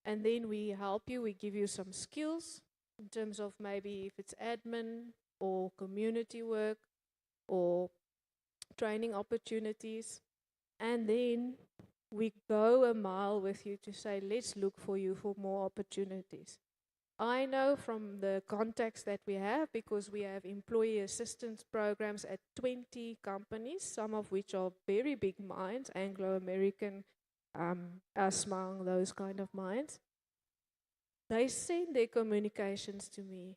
And then we help you, we give you some skills in terms of maybe if it's admin or community work or training opportunities. And then we go a mile with you to say, let's look for you for more opportunities. I know from the contacts that we have, because we have employee assistance programs at 20 companies, some of which are very big mines, Anglo-American, Asmang, those kind of mines. They send their communications to me,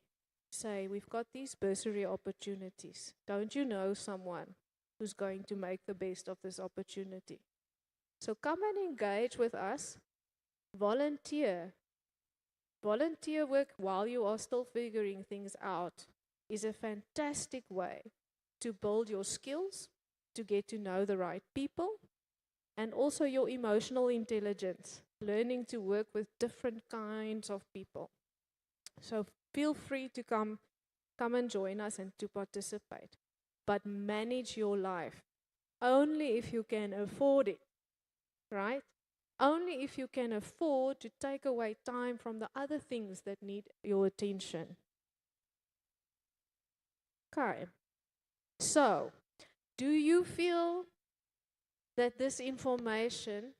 say, we've got these bursary opportunities. Don't you know someone who's going to make the best of this opportunity? So come and engage with us, volunteer volunteer work while you are still figuring things out is a fantastic way to build your skills, to get to know the right people, and also your emotional intelligence, learning to work with different kinds of people. So feel free to come and join us and to participate. But manage your life only if you can afford it, right? Only if you can afford to take away time from the other things that need your attention. Okay. So, do you feel that this information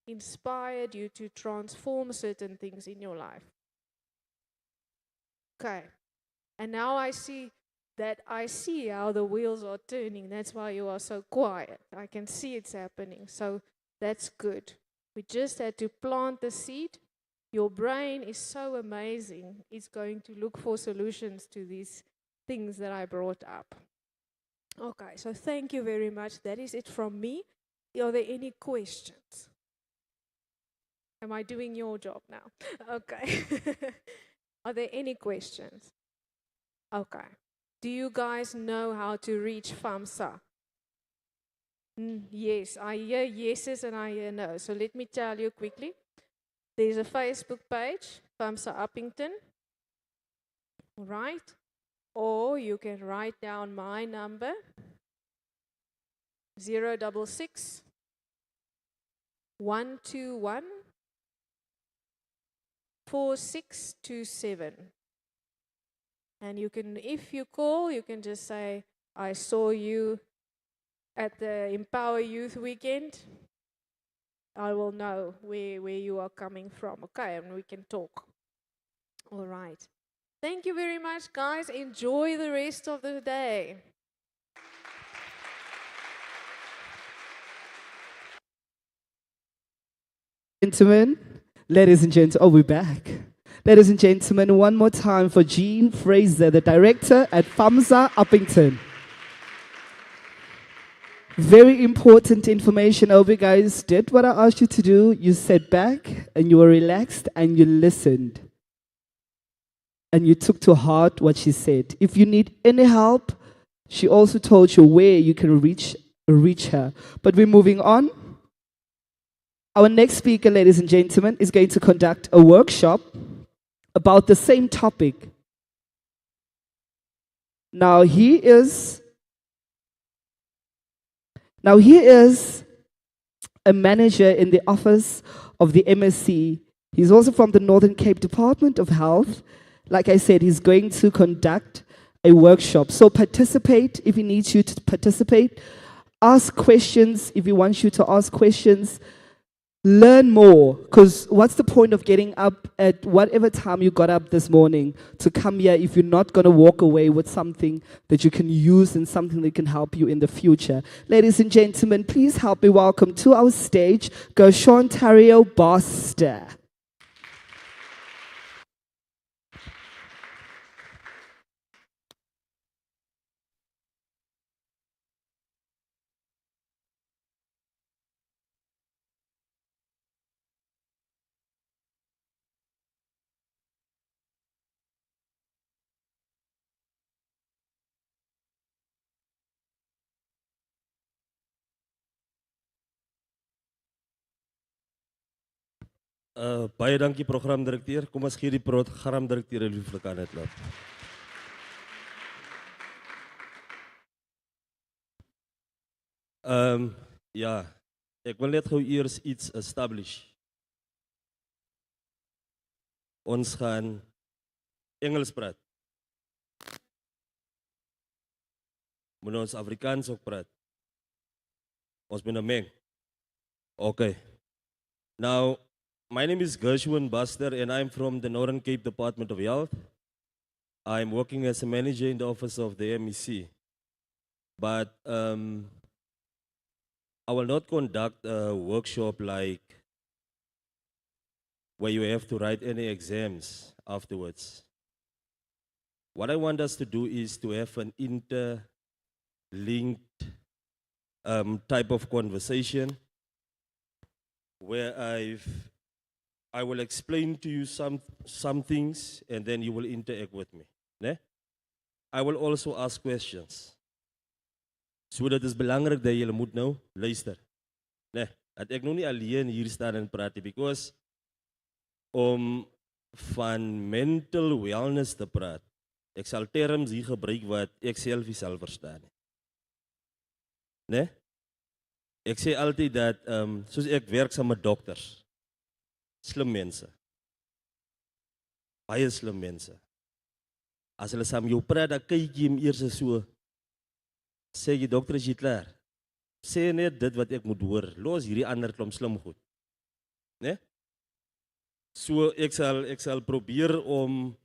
inspired you to transform certain things in your life? Okay. And now I see how the wheels are turning. That's why you are so quiet. I can see it's happening. So that's good. We just had to plant the seed. Your brain is so amazing. It's going to look for solutions to these things that I brought up. Okay, so thank you very much. That is it from me. Are there any questions? Am I doing your job now? Okay. Are there any questions? Okay. Do you guys know how to reach FAMSA? Yes, I hear yeses and I hear no. So let me tell you quickly. There's a Facebook page, FAMSA Uppington, right? Or you can write down my number, 066 121 4627. And you can, if you call, you can just say, I saw you at the Empowa Youth Weekend. I will know where you are coming from. Okay, and we can talk. All right. Thank you very much, guys. Enjoy the rest of the day. Gentlemen, ladies and gentlemen, oh, we're back. Ladies and gentlemen, one more time for Jean Fraser, the director at FAMSA Uppington. Very important information. I hope you guys did what I asked you to do. You sat back and you were relaxed and you listened. And you took to heart what she said. If you need any help, she also told you where you can reach her. But we're moving on. Our next speaker, ladies and gentlemen, is going to conduct a workshop about the same topic. Now he is a manager in the office of the MSc. He's also from the Northern Cape Department of Health. Like I said, he's going to conduct a workshop. So participate if he needs you to participate. Ask questions if he wants you to ask questions. Learn more, because what's the point of getting up at whatever time you got up this morning to come here if you're not going to walk away with something that you can use and something that can help you in the future? Ladies and gentlemen, please help me welcome to our stage Gershon Tario Boster. Baie dankie programdirekteur. Kom ons gee die programdirekteur 'n lieflike hand klap. Ja, ek wil net gou eers iets establish. Ons gaan Engels praat. Moet ons Afrikaans ook praat. Ons moet meng. Okay. Now, my name is Gershwin Buster and I'm from the Northern Cape Department of Health. I'm working as a manager in the office of the MEC. But I will not conduct a workshop like where you have to write any exams afterwards. What I want us to do is to have an interlinked type of conversation where I've I will explain to you some things and then you will interact with me. Ne? I will also ask questions. So dat is belangrijk dat jullie moet nou luister. Nee, dat ek nou nie alleen hier staan en praat nie, because om van mental wellness te praat, ek sal terms hier gebruik wat ek self nie sal verstaan nie. Nee? Ek sê altyd dat, soos ek werk saam met dokters, slim mense, baie slim mense. As hulle saam jou praat, dan kyk jy hem eers so, sê jy, dokter, is jy klaar? Sê net dit wat ek moet hoor, los hierdie ander klomp slim goed. Nee? So ek sal probeer om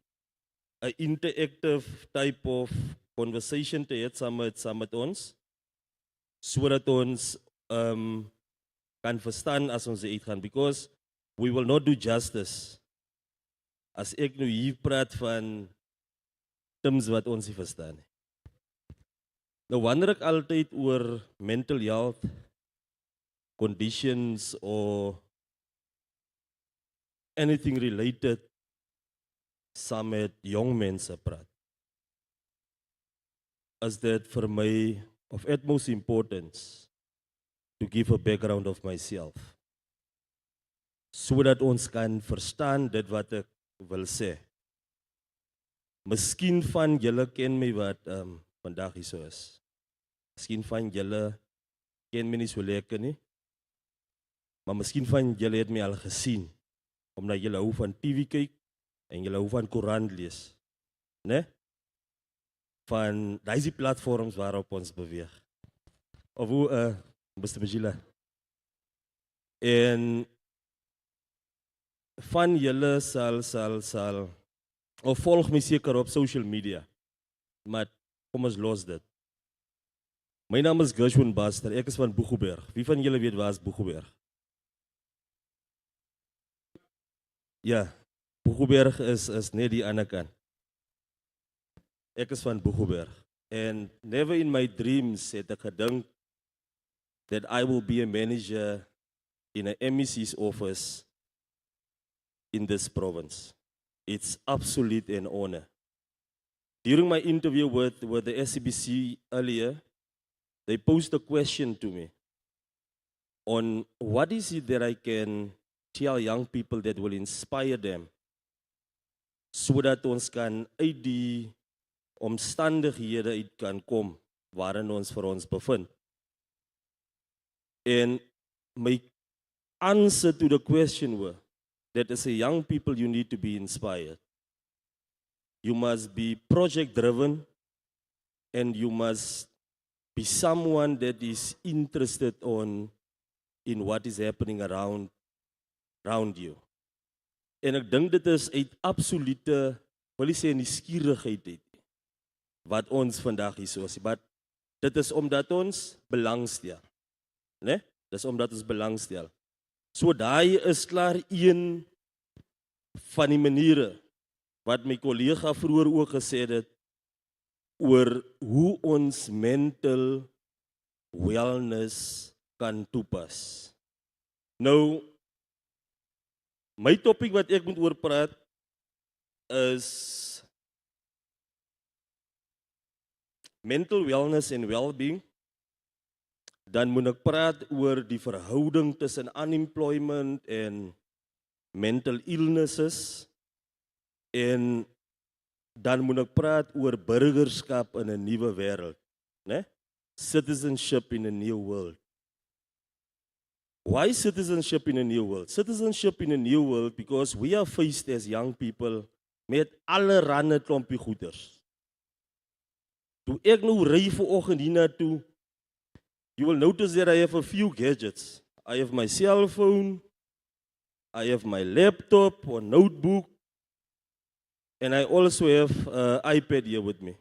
'n interactive type of conversation te hê saam met ons, sodat ons kan verstaan as ons uitgaan, because we will not do justice as ek nou hier praat van terms wat ons nie verstaan nie. Nou wanneer ek altyd oor mental health conditions or anything related saam met jong mense praat, is dit vir my of utmost importance to give a background of myself, sodat ons kan verstaan dit wat ek wil sê. Miskien van julle ken my wat vandag hier so is. Miskien van julle ken my nie so lekker nie, maar miskien van julle het my al gesien, omdat julle hou van TV kyk en julle hou van koerant lees. Ne? Van daai platforms waarop ons beweeg. Of hoe, Mr. Bajila. En van julle sal of volg my seker op social media. Maar kom ons los dit. My naam is Gershwin Buster, ek is van Boegoeberg. Wie van julle weet waar is Boegoeberg? Ja, Boegoeberg is net die ander kant. Ek is van Boegoeberg. And never in my dreams het ek gedink that I will be a manager in an MEC's office in this province. It's absolute an honor. During my interview with the SCBC earlier, they posed a question to me on what is it that I can tell young people that will inspire them, sodat ons kan uit die omstandighede uit kan kom waarin ons vir ons bevind. And my answer to the question was that as a young people you need to be inspired. You must be project driven and you must be someone that is interested in what is happening around you. En ek dink dit is uit absolute, wil ek sê, nuuskierigheid uit wat ons vandag hier so is. Maar dit is omdat ons belangstel. Ne? Dis omdat ons belangstel. So daai is klaar een van die maniere wat my collega vroeër ook gesê het oor hoe ons mental wellness kan toepas. Nou, my topic wat ek moet oor praat is mental wellness en well-being. Dan moet ek praat oor die verhouding tussen unemployment en mental illnesses. En dan moet ek praat oor burgerskap in 'n nuwe wêreld, né? Citizenship in a new world. Why citizenship in a new world? Citizenship in a new world because we are faced as young people met allerhande klompie goeders. Toe ek nou ry vanoggend hiernatoe, you will notice that I have a few gadgets. I have my cell phone, I have my laptop or notebook, and I also have an iPad here with me.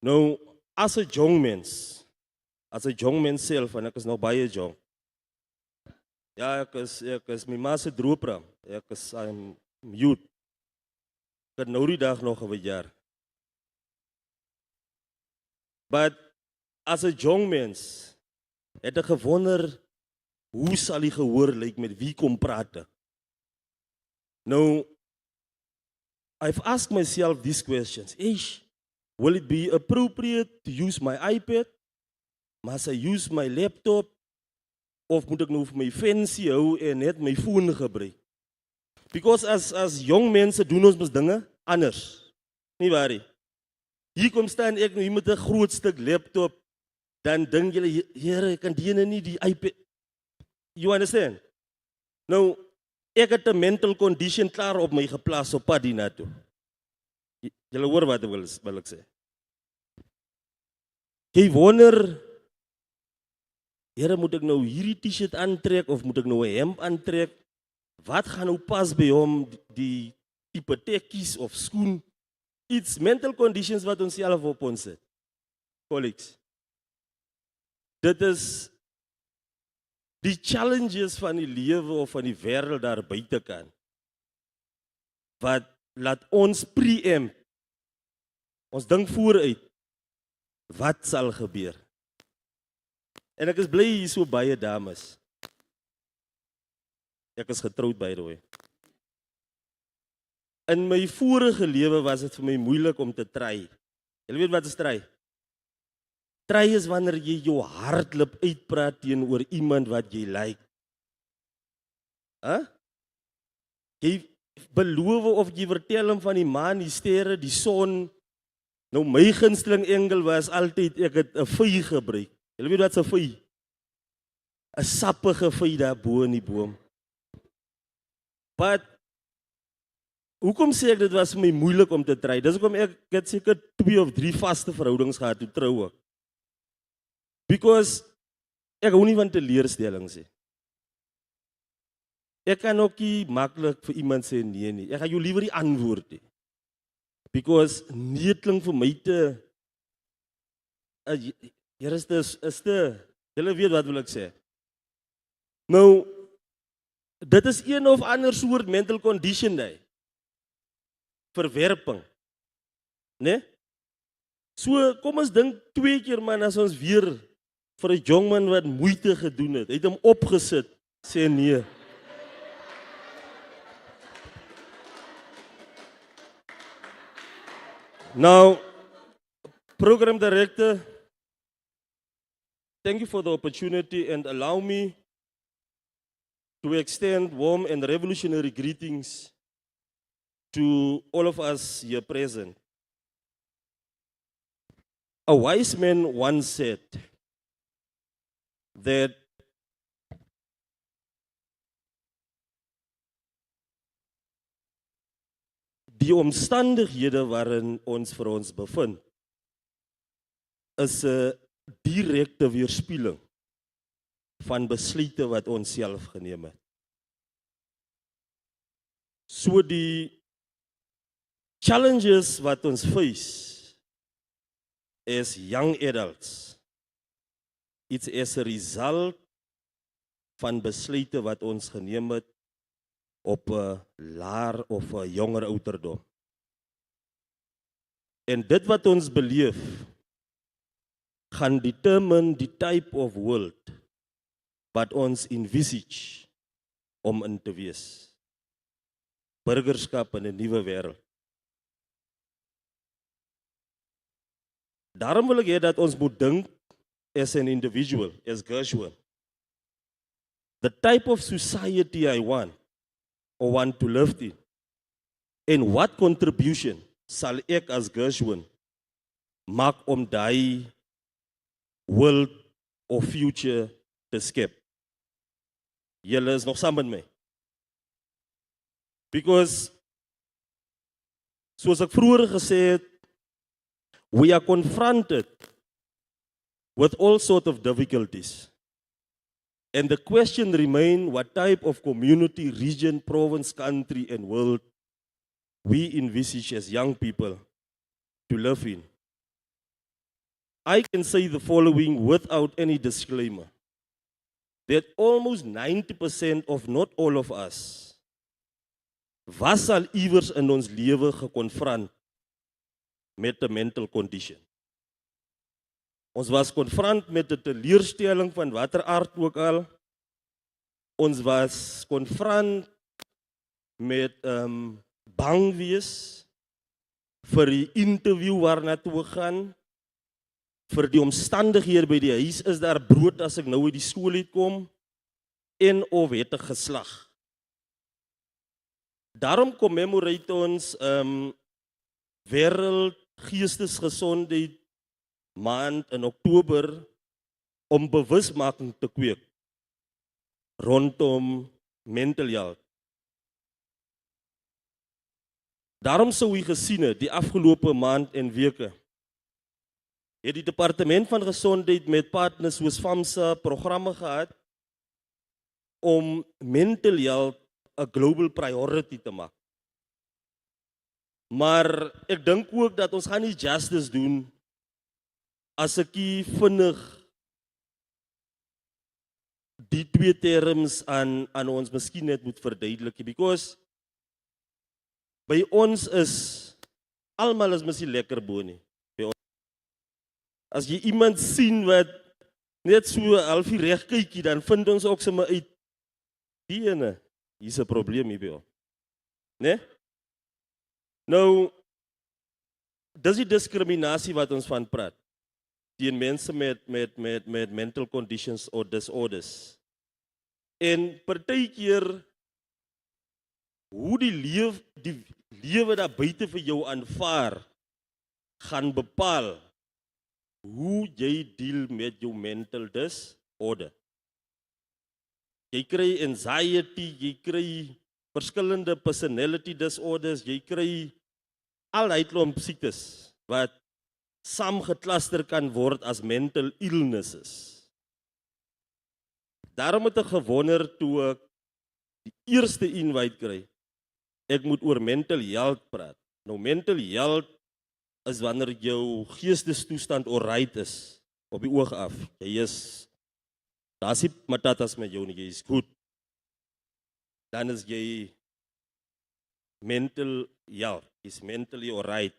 Now, as a young man self, en ek is nou baie jong. Ja, ek is my ma se droopram. I'm youth. Ek het nou die dag nog 'n jaar. But as a young mens, het ek gewonder, hoe sal die gehoor lyk met wie kom praat ek? Now, I've asked myself these questions. Will it be appropriate to use my iPad? Must I use my laptop? Of moet ek nou vir my fancy hou en net my phone gebruik? Because as young mense doen ons mos dinge anders. Nie waar nie? Hier kom staan ek nou hier met 'n groot stuk laptop, dan dink julle, Here, ek kan die nie die iPad. You understand? Nou, ek het 'n mental condition klaar op my geplaas op pad hiernatoe. Julle hoor wat ek wil ek sê. Jy wonder, Here, moet ek nou hierdie t-shirt aantrek of moet ek nou 'n hemp aantrek? Wat gaan nou pas by hom, die tipe tekkies of skoen? It's mental conditions wat ons self op ons sit. Colleagues. Dit is die challenges van die lewe of van die wêreld daar buitekant. Wat laat ons preempt. Ons dink vooruit. Wat sal gebeur? En ek is bly hier so baie dames. Ek is getroud, by the way. In my vorige lewe was dit vir my moeilik om te try. Julle weet wat is try? Try is wanneer jy jou hartklop uitpraat teenoor iemand wat jy like. Jy beloof of jy vertel hom van die maan, die sterre, die son. Nou my gunsteling engel was altyd, ek het 'n vy gebruik. Julle weet wat 'n vy? 'n sappige vy daar bo in die boom. But hoekom sê ek dit was vir my moeilik om te try? Dis hoekom ek het seker 2 of 3 vaste verhoudings gehad toe trou ek. Because ek hou nie van teleurstellings nie. Ek kan ook nie maklik vir iemand sê nee nie. Ek gaan jou liewer die antwoord hê. Because nee klink vir my te hier is te julle weet wat wil ek sê. Nou dit is een of ander soort mental condition daai. Verwerping. Né? So kom ons dink 2 keer man as ons weer vir 'n jong man wat moeite gedoen het. Hy het hom opgesit, sê nee. Now, Program Director, thank you for the opportunity and allow me to extend warm and revolutionary greetings to all of us here present. A wise man once said that die omstandighede waarin ons vir ons bevind is 'n direkte weerspieëling van besluite wat ons self geneem het. So die challenges wat ons face as young adults, it's as a result van besluite wat ons geneem het op 'n laer of 'n jonger ouderdom. En dit wat ons beleef gaan determine die type of world wat ons envisage om in te wees. Burgerskap in 'n nuwe wêreld. Daarom wil ek hê dat ons moet dink as an individual, as Gershwin. The type of society I want to live in. En what contribution sal ek as Gershwin maak om daai world of future te skep? Julle is nog saam met my. Because soos ek vroeër gesê het, we are confronted with all sorts of difficulties. And the question remains, what type of community, region, province, country, and world we envisage as young people to live in. I can say the following without any disclaimer, that almost 90% of not all of us was al iewers in ons lewe gekonfront met 'n mental condition. Ons was konfront met 'n teleurstelling van watter aard ook al. Ons was konfront met bang wees vir die interview waarna toe we gaan, vir die omstandighede by die huis, is daar brood as ek nou uit die skool uitkom, en of het ek geslag. Daarom commemorate ons Wêreld Geestesgesondheid maand in Oktober om bewusmaking te kweek rondom mental health. Daarom sou u gesien het die afgelope maand en weke het die Departement van Gesondheid met partners soos FAMSA programme gehad om mental health 'n global priority te maak. Maar ek dink ook dat ons gaan nie justice doen as ek nie vinnig die twee terms aan ons miskien net moet verduidelik, because by ons is almal is miskien lekker bo nie. As jy iemand sien wat net so halfie reg kykie, dan vind ons ook sommer uit die ene, hier's 'n probleem hier by hom. Né? Nou, dis die diskriminasie wat ons van praat. Teen mense met mental conditions or disorders. En partykeer hoe die lewe daar buite vir jou aanvaar, gaan bepaal hoe jy deel met jou mental disorder. Jy kry anxiety, jy kry verskillende personality disorders, jy kry al die klomp siektes wat saamgekluster kan word as mental illnesses. Daarom het ek gewonder toe ek die eerste invite kry, ek moet oor mental health praat. Nou mental health is wanneer jou geestestoestand alright is, op die oog af. Jy is, daar is nie matatas met jou nie, jy is goed. Dan is jy mental health, is mentally alright.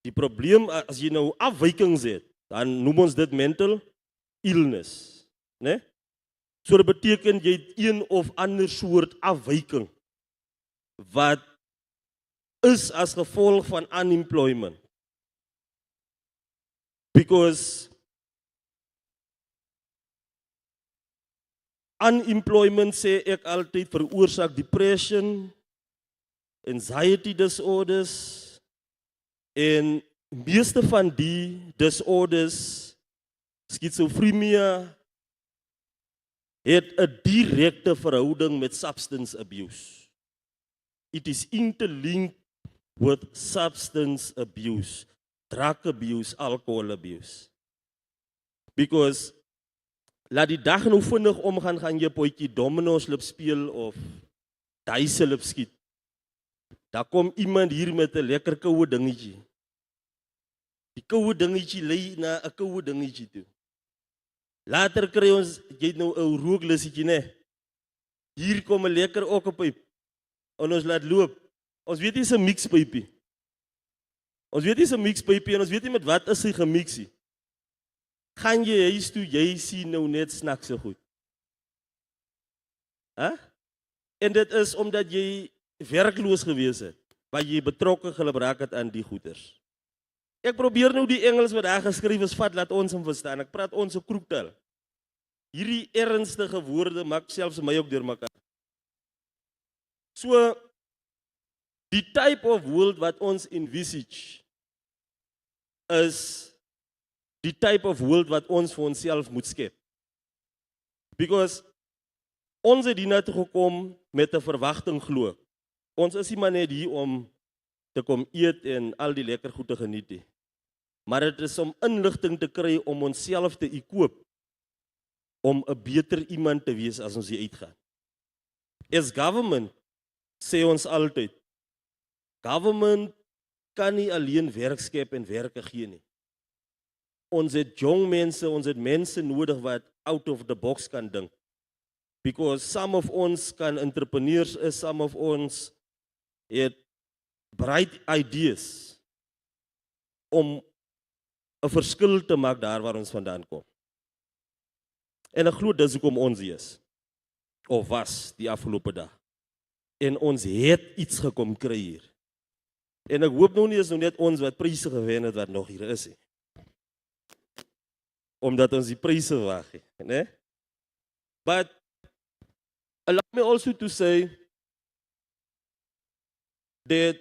Die probleem, as jy nou afwykings het, dan noem ons dit mental illness. Né? So dit beteken jy het een of ander soort afwyking wat is as gevolg van unemployment. Because unemployment, sê ek altyd, veroorsaak depression, anxiety disorders, en meeste van die disorders, schizophrenia, het 'n direkte verhouding met substance abuse. It is interlinked with substance abuse, drug abuse, alcohol abuse. Because laat die dag nou vinnig omgaan, gaan jy potjie domino's loop speel of duise loop skiet. Daar kom iemand hier met 'n lekker koue dingetjie. Die koue dingetjie lei na 'n koue dingetjie toe. Later kry ons, jy het nou 'n rooklusietjie, né? Hier kom 'n lekker okkepyp. En ons laat loop. Ons weet nie is 'n mixpypie. Ons weet nie is 'n mixpypie en ons weet nie met wat is hy gemix nie. Gaan jy huis toe, jy sien nou net snaakse goed. En dit is omdat jy werkloos gewees het, wat jy betrokke geraak het aan die goeders. Ek probeer nou die Engels wat daar geskryf is vat, laat ons hom verstaan. Ek praat ons kroektaal. Hierdie ernstige woorde maak selfs my ook deurmekaar. So, die type of world wat ons envisage is die type of world wat ons vir onsself moet skep. Because ons het hierna toe gekom met 'n verwagting glo. Ons is nie maar net hier om te kom eet en al die lekker goed te geniet nie. Maar dit is om inligting te kry om onsself te equip om 'n beter iemand te wees as ons hier uitgaan. As government, sê ons altyd, government kan nie alleen werk skep en werke gee nie. Ons het jong mense, ons het mense nodig wat out of the box kan dink. Because some of ons kan entrepreneurs is, some of ons het bright ideas om 'n verskil te maak daar waar ons vandaan kom. En ek glo dis hoekom ons hier is, of was die afgelope dag. En ons het iets gekom kry hier. En ek hoop nou nie is nou net ons wat pryse gewen het wat nog hier is nie. Omdat ons die pryse wag het, né? But allow me also to say dat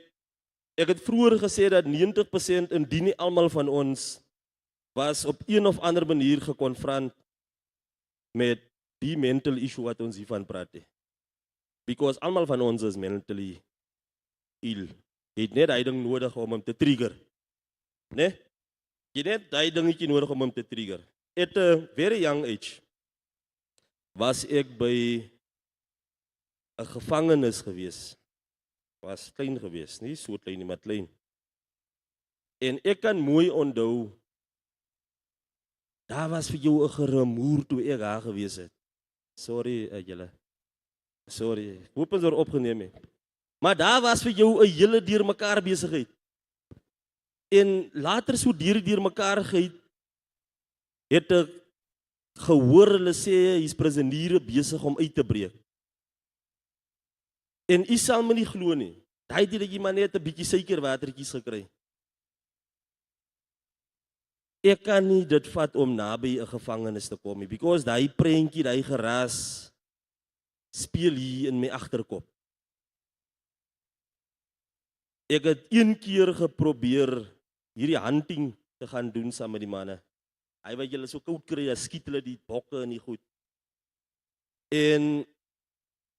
ek het vroeër gesê dat 90% indien nie almal van ons was op een of ander manier gekonfront met die mental issue wat ons hiervan praat. Because almal van ons is mentally ill. Jy het net daai ding nodig om hom te trigger. Né? Jy het net daai dingetjie nodig om hom te trigger. At a very young age was ek by 'n gevangenis gewees. Was klein gewees, nie so klein nie, maar klein. En ek kan mooi onthou, daar was vir jou 'n geremoer toe ek daar gewees het. Sorry, julle. Sorry, ek hoop ons word opgeneem het. Maar daar was vir jou 'n hele deurmekaar besigheid. En later so deurmekaar het ek gehoor hulle sê hy's prisoniere besig om uit te breek. En u sal my nie glo nie. Daai het jy maar net 'n bietjie suikerwatertjies gekry. Ek kan nie dit vat om naby 'n gevangenis te kom nie, because daai prentjie, daai geraas speel hier in my agterkop. Ek het een keer geprobeer hierdie hunting te gaan doen saam met die manne. Hy wat julle so koud kry, dan skiet hulle die bokke en die goed. En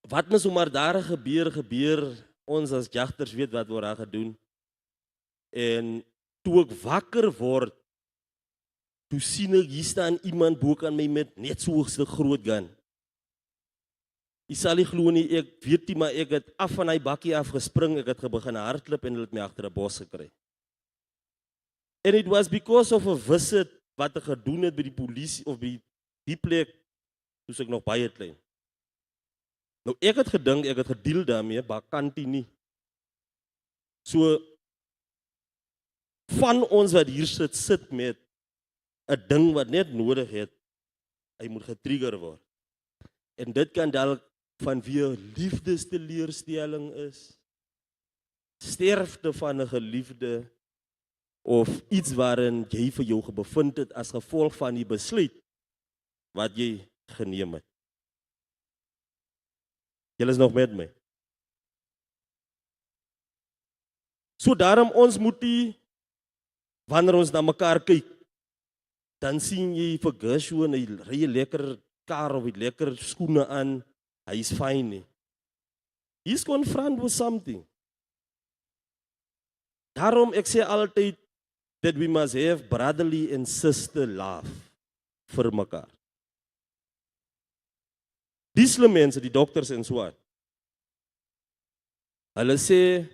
wat nou sommer daar gebeur, ons as jagters weet wat word daar gedoen. En toe ek wakker word, toe sien ek hier staan iemand bo aan my met net so 'n groot gun. Jy sal nie glo nie, ek weet nie, maar ek het af van hy bakkie af gespring, ek het begin hardloop en hulle het my agter 'n bos gekry. And it was because of a visit wat ek gedoen het by die polisie of by die plek, toe ek nog baie klein. Nou ek het gedink, ek het gedeel daarmee, bakantie nie. So, van ons wat hier sit met 'n ding wat net nodig het, hy moet getrigger word. En dit kan dalk vanweë liefdesteleurstelling is, sterfte van 'n geliefde, of iets waarin jy vir jou bevind het as gevolg van die besluit wat jy geneem het. Julle is nog met my. So daarom ons moet die, wanneer ons na mekaar kyk, dan sien jy vir Gershwin, hy ry 'n lekker kar of 'n lekker skoene aan, hy is fyn nie. He's confronted with something. Daarom ek sê altyd that we must have brotherly and sister love vir mekaar. Dis mense, die dokters en so aan. Hulle sê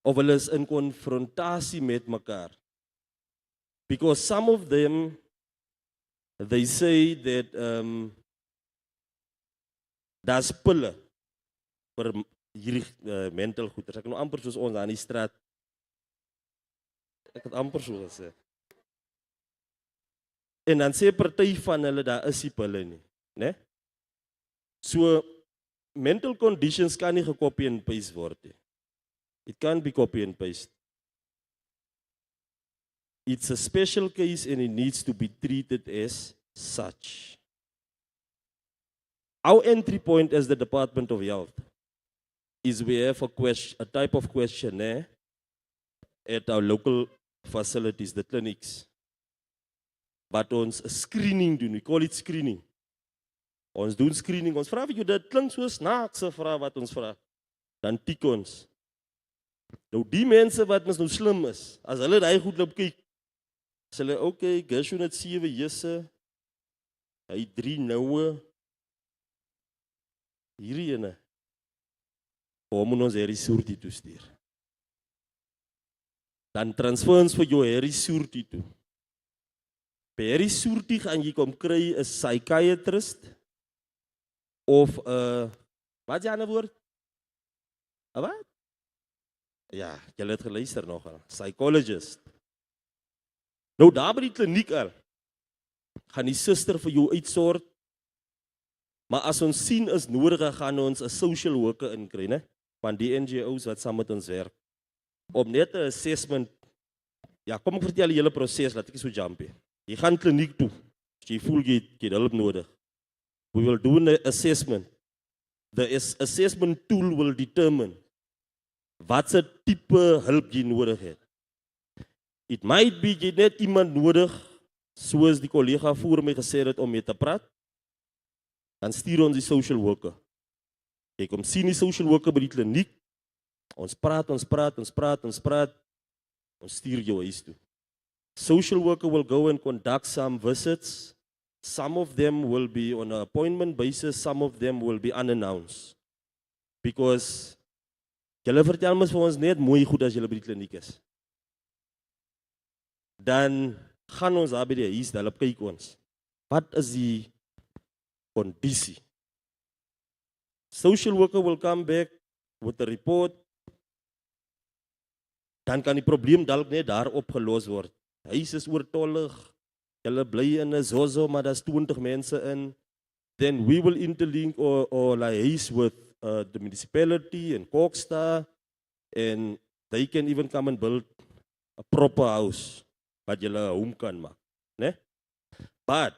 of hulle is in konfrontasie met mekaar. Because some of them, they say that daar's pille vir hierdie mental goeders. Ek nou amper soos ons aan die straat. Ek het amper so gesê. En dan sê party van hulle, daar is die pille nie, né? So, mental conditions kan nie gekopie en paste word nie. It can't be copy and paste. It's a special case and it needs to be treated as such. Our entry point as the Department of Health is we have a type of questionnaire at our local facilities, the clinics. But ons screening doen, we call it screening. Ons doen screening, ons vra vir jou, dit klink so snaakse vraag wat ons vra. Dan tik ons. Nou die mense wat ons nou slim is, as hulle daai goed loop kyk, sê hulle, okay, Gershwin het 7 jisse, hy 3 noue, hierdie ene, hom moet ons hierdie soortie toestuur. Dan transfer ons vir jou hierdie soortie toe. By hierdie soortie gaan jy kom kry 'n psychiatrist, of wat is die ander woord? Wat? Ja, julle het geluister nogal. Psychologist. Nou daar by die kliniek al, gaan die suster vir jou uitsort, Maar as ons sien is nodig, gaan ons 'n social worker inkry, né? Van die NGO's wat saam met ons werk. Om net 'n assessment. Ja, kom ek vertel die hele proses, laat ek nie so jump nie. Jy gaan kliniek toe. As jy voel jy het hulp nodig. We will do an assessment. The assessment tool will determine wat se tipe hulp jy nodig het. It might be jy net iemand nodig, soos die kollega voor my gesê het om mee te praat. Dan stuur ons die social worker. Jy kom sien die social worker by die kliniek. Ons praat. Ons stuur jou huis toe. Social worker will go and conduct some visits. Some of them will be on an appointment basis, some of them will be unannounced. Because julle vertel mos vir ons net mooi goed as julle by die kliniek is. Dan gaan ons daar by die huis, dan kyk ons. Wat is die conditie? Social worker will come back with a report. Dan kan die probleem dalk net daar opgelos word. Huis is oortollig. Julle bly in 'n zozo, maar daar's 20 mense in. Then we will interlink or liaise with the municipality and Koksta, and they can even come and build a proper house wat julle 'n home kan maak, né? But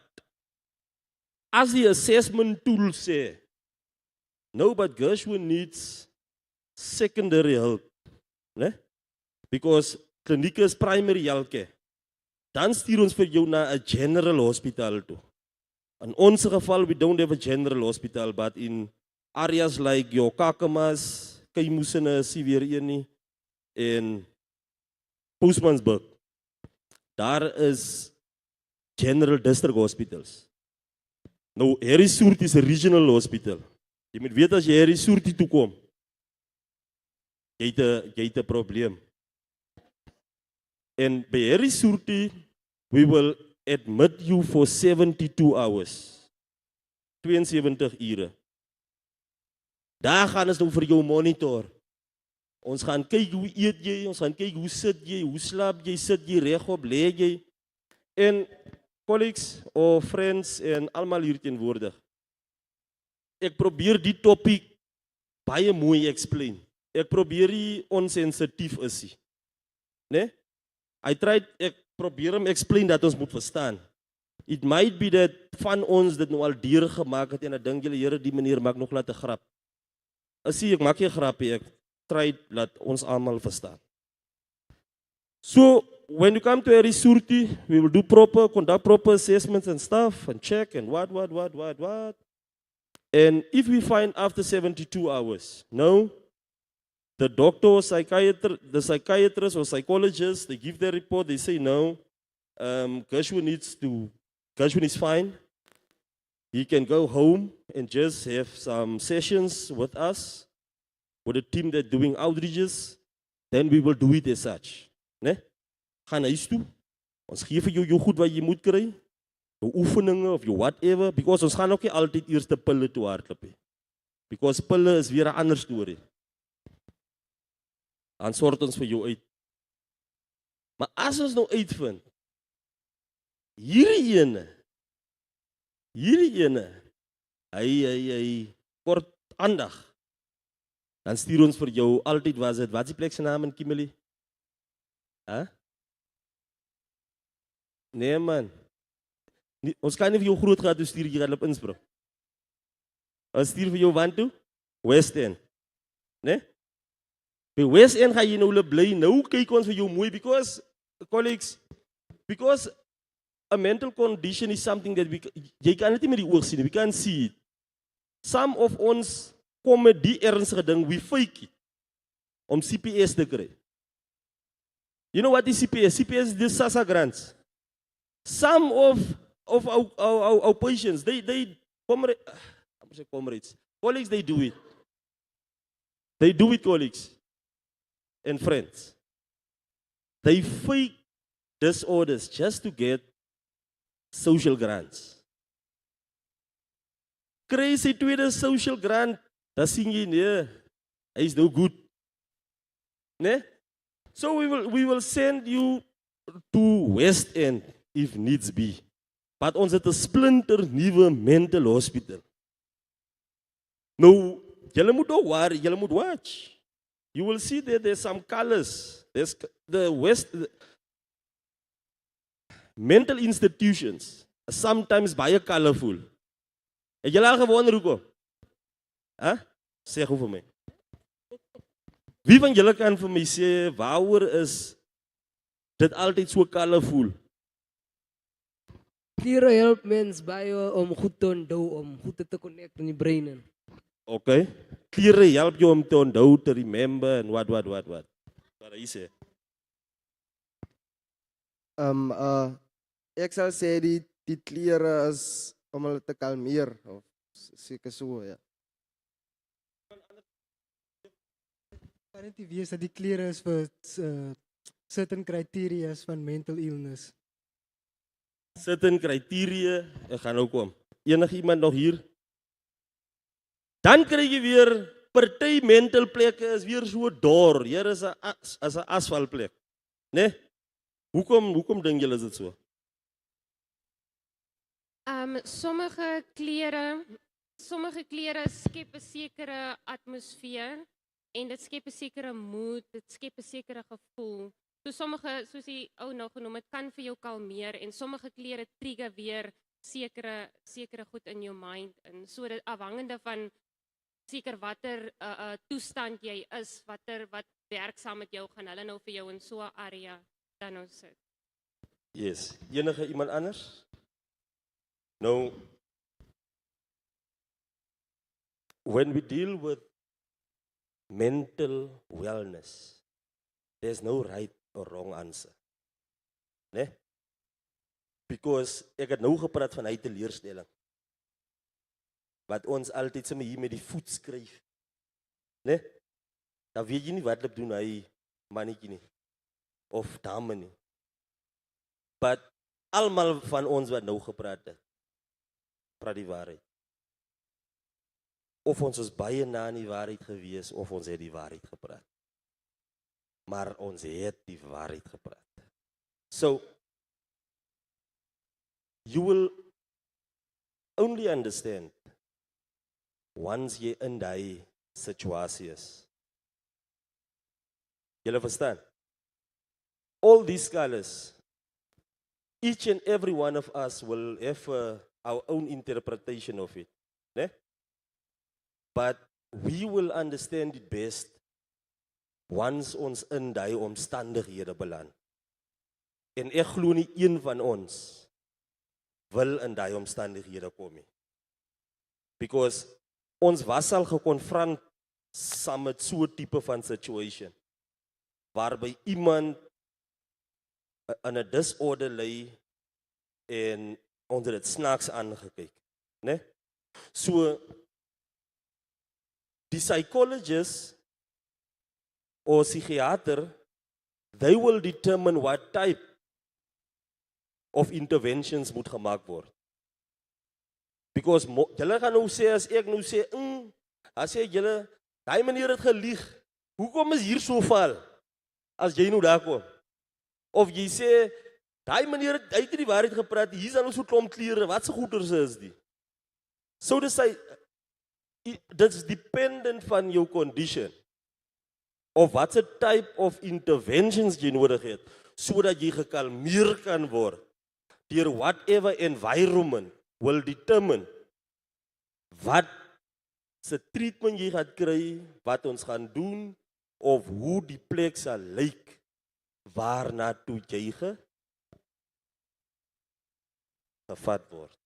as the assessment tool sê, no, but Gershwin needs secondary help, né? Because kliniek is primary health care. Dan stuur ons vir jou na 'n general hospital toe. In ons geval, we don't have a general hospital, but in areas like your Kakamas, Keimusene, is weer een nie, en Postmansburg, daar is general district hospitals. Nou, Harry Soort is 'n regional hospital. Jy moet weet as jy Harry Soort toe kom, jy het 'n probleem. En by Harry Soort, we will admit you for 72 hours. 72 ure. Daar gaan ons nou vir jou monitor. Ons gaan kyk hoe eet jy, ons gaan kyk hoe sit jy, hoe slaap jy, sit jy regop, lê jy. En colleagues or friends en almal hier teenwoordig. Ek probeer die topic baie mooi explain. Ek probeer nie onsensitief is nie. Né? Ek probeer hom explain dat ons moet verstaan. It might be that van ons dit nou al deur gemaak het en ek dink julle Here die manier maak nog laat 'n grap. Ek maak nie 'n grapie, ek try dat ons almal verstaan. So, when you come to a resurti, we will do conduct proper assessments and stuff and check and what. And if we find after 72 hours, no, the doctor or the psychiatrist or psychologist, they give their report, they say no, Gershwin is fine. He can go home and just have some sessions with us, with a team that's doing outreaches, then we will do it as such. Ne? Gaan huis toe, ons gee vir jou goed wat jy moet kry, jou oefeninge of jou whatever, because ons gaan ook nie altyd eers die pille toe hardloop nie. Because pille is weer 'n ander storie. Dan sort ons vir jou uit. Maar as ons nou uitvind, hierdie ene, hy kort aandag, dan stuur ons vir jou, altyd was dit, wat is die plek se naam in Kimberley? Nee man, ons kan nie vir jou groot gaat stuur, jy gaan op Innsbruck. Ons stuur vir jou want toe? West End. Nee? By West End gaan jy nou bly, nou kyk ons vir jou mooi, because, colleagues, because a mental condition is something that jy kan net nie met die oog sien, we can see it. Some of ons kom met die ernstige ding, we fake it, om CPS te kry. You know what is CPS? CPS is the SASSA grants. Some of our patients, colleagues, they do it. They do it, colleagues and friends. They fake disorders just to get social grants. Crazy tweede social grant, dat sien jy nee, hy is no good. Nee? So we will send you to West End if needs be. But ons het 'n splinter nuwe mental hospital. Nou, julle moet ook worry, julle moet watch. You will see that there's some colors. There's the mental institutions are sometimes baie colorful. Het julle al gewonder hoekom? Huh? Sê gou vir my. Wie van julle kan vir my sê waaroor is dit altyd so colorful? Kleren help mens baie om goed te onthou, om goed te connect in die brein. in. Okay. Klere help jou om te onthou, te remember, en wat. Wat hy sê. Ek sal sê die klere is om hulle te kalmeer of seker so ja. Kan dit nie wees dat die klere is vir certain criteria van mental illness? Certain criteria, ek gaan nou kom. Enige iemand nog hier? Dan kry jy weer party mental plekke is weer so dor. Hier is 'n asfaltplek. Né? Hoekom dink julle is dit so? Sommige klere skep 'n sekere atmosfeer en dit skep 'n sekere mood, dit skep 'n sekere gevoel. So sommige, soos die ou nou genoem het, kan vir jou kalmeer en sommige klere trigger weer sekere goed in jou mind en so dit afhangende van seker watter toestand jy is, wat werksaam met jou gaan hulle nou vir jou in so 'n area dan nou sit. Yes. Enige iemand anders? Nou, when we deal with mental wellness, there's no right or wrong answer. Né? Because ek het nou gepraat van hy teleurstelling. Wat ons altyd sommer hier met die voet skryf. Né? Dan weet jy nie wat hulle doen hy mannetjie nie. Of dame nie. But almal van ons wat nou gepraat het, praat die waarheid. Of ons is baie na in die waarheid gewees, of ons het die waarheid gepraat. Maar ons het die waarheid gepraat. So, you will only understand once jy in die situasie is. Julle verstaan? All these scholars, each and every one of us will have our own interpretation of it. Ne? But we will understand it best once ons in die omstandighede beland. En ek glo nie een van ons wil in die omstandighede kom nie. Because ons was al gekonfront saam met so 'n tipe van situation waarby iemand in 'n disorder lê en ons het dit snaaks aangekyk, né? So die psychologist or psychiater, they will determine what type of interventions moet gemaak word. Because julle gaan nou sê, as ek nou sê, as jy julle, die meneer het gelieg, hoekom is hier so val, as jy nou daar kom? Of jy sê, die meneer hy het die waarheid gepraat, hier is al so klomp klere, wat se goeders is die? So that's dependent van jou condition, of wat se type of interventions jy nodig het, sodat jy gekalmeer kan word, deur whatever environment will determine wat se treatment jy gaan kry, wat ons gaan doen, of hoe die plek sal lyk, waarna toe jy gevat word.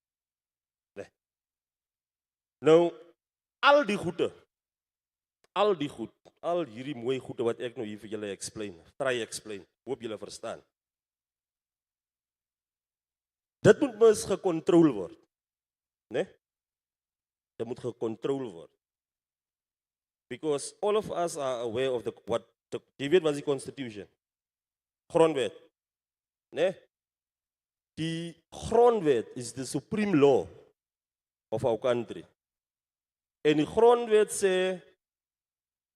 Nee. Nou, al die goed, al hierdie mooi goede wat ek nou hier vir julle explain, hoop julle verstaan. Dit moet mens gecontrole word. Nee? Dit moet gecontrole word. Because all of us are aware of jy weet wat is die constitution? Grondwet. Nee? Die grondwet is the supreme law of our country. En die grondwet sê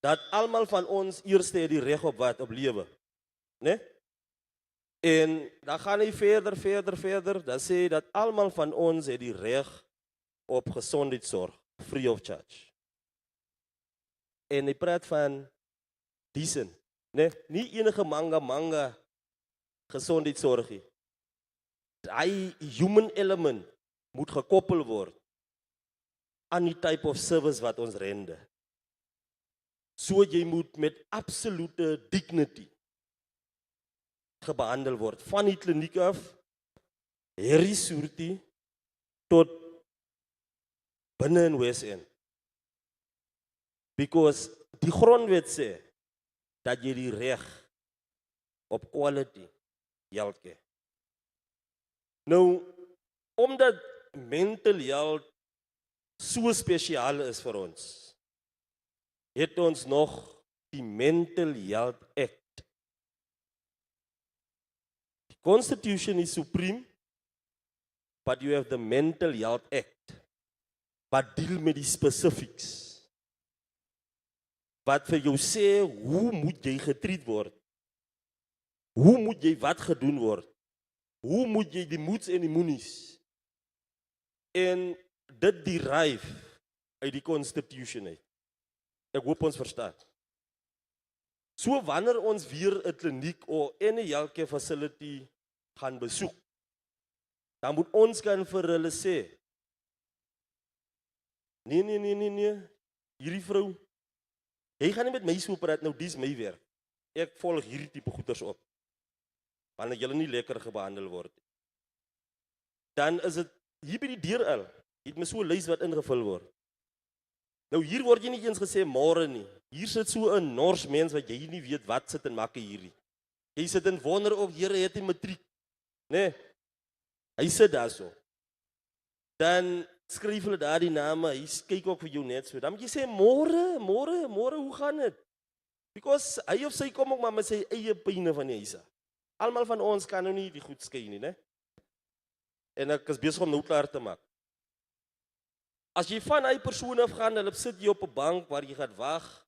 dat almal van ons eerste het die reg op wat? Op lewe. Nee? En dan gaan hy verder, dan sê dat almal van ons het die reg op gesondheidsorg, free of charge. En hy praat van decent, né? Nie enige manga gesondheidsorg nie. Daai human element moet gekoppel word aan die type of service wat ons rende. So jy moet met absolute dignity gebehandel word, van die kliniek af, Harry Soortie, tot binne in West End. Because die grondwet sê, dat jy die reg op quality healthcare. Nou, omdat mental health so spesiaal is vir ons, het ons nog die Mental Health Act. The Constitution is supreme, but you have the Mental Health Act, wat deal met die specifics. Wat vir jou sê, hoe moet jy getreed word? Hoe moet jy wat gedoen word? Hoe moet jy die moeds en die moenies? En dit derive uit die Constitution uit. Ek hoop ons verstaan. So wanneer ons weer 'n kliniek of 'n healthcare facility gaan besoek, dan moet ons kan vir hulle sê, nee, hierdie vrou, jy gaan nie met my so praat, nou dis my werk. Ek volg hierdie tipe goeders op. Wanneer julle nie lekker gebehandel word. Dan is dit hier by die deur al, het my so 'n lys wat ingevul word. Nou hier word jy nie eens gesê môre nie. Hier sit so 'n nors mens wat jy nie weet wat sit en maak hierdie. Jy sit en wonder of Here het hy matriek. Nee. Hy sit daar so. Dan skryf hulle daar die name, hy kyk ook vir jou net so. Dan moet jy sê môre, hoe gaan dit? Because hy of sy kom ook maar met sy eie pyne van die huis. Almal van ons kan nou nie die goed skei nie, né? En ek is besig om nou klaar te maak. As jy van hy persoon af gaan, hulle sit jy op 'n bank waar jy gaan wag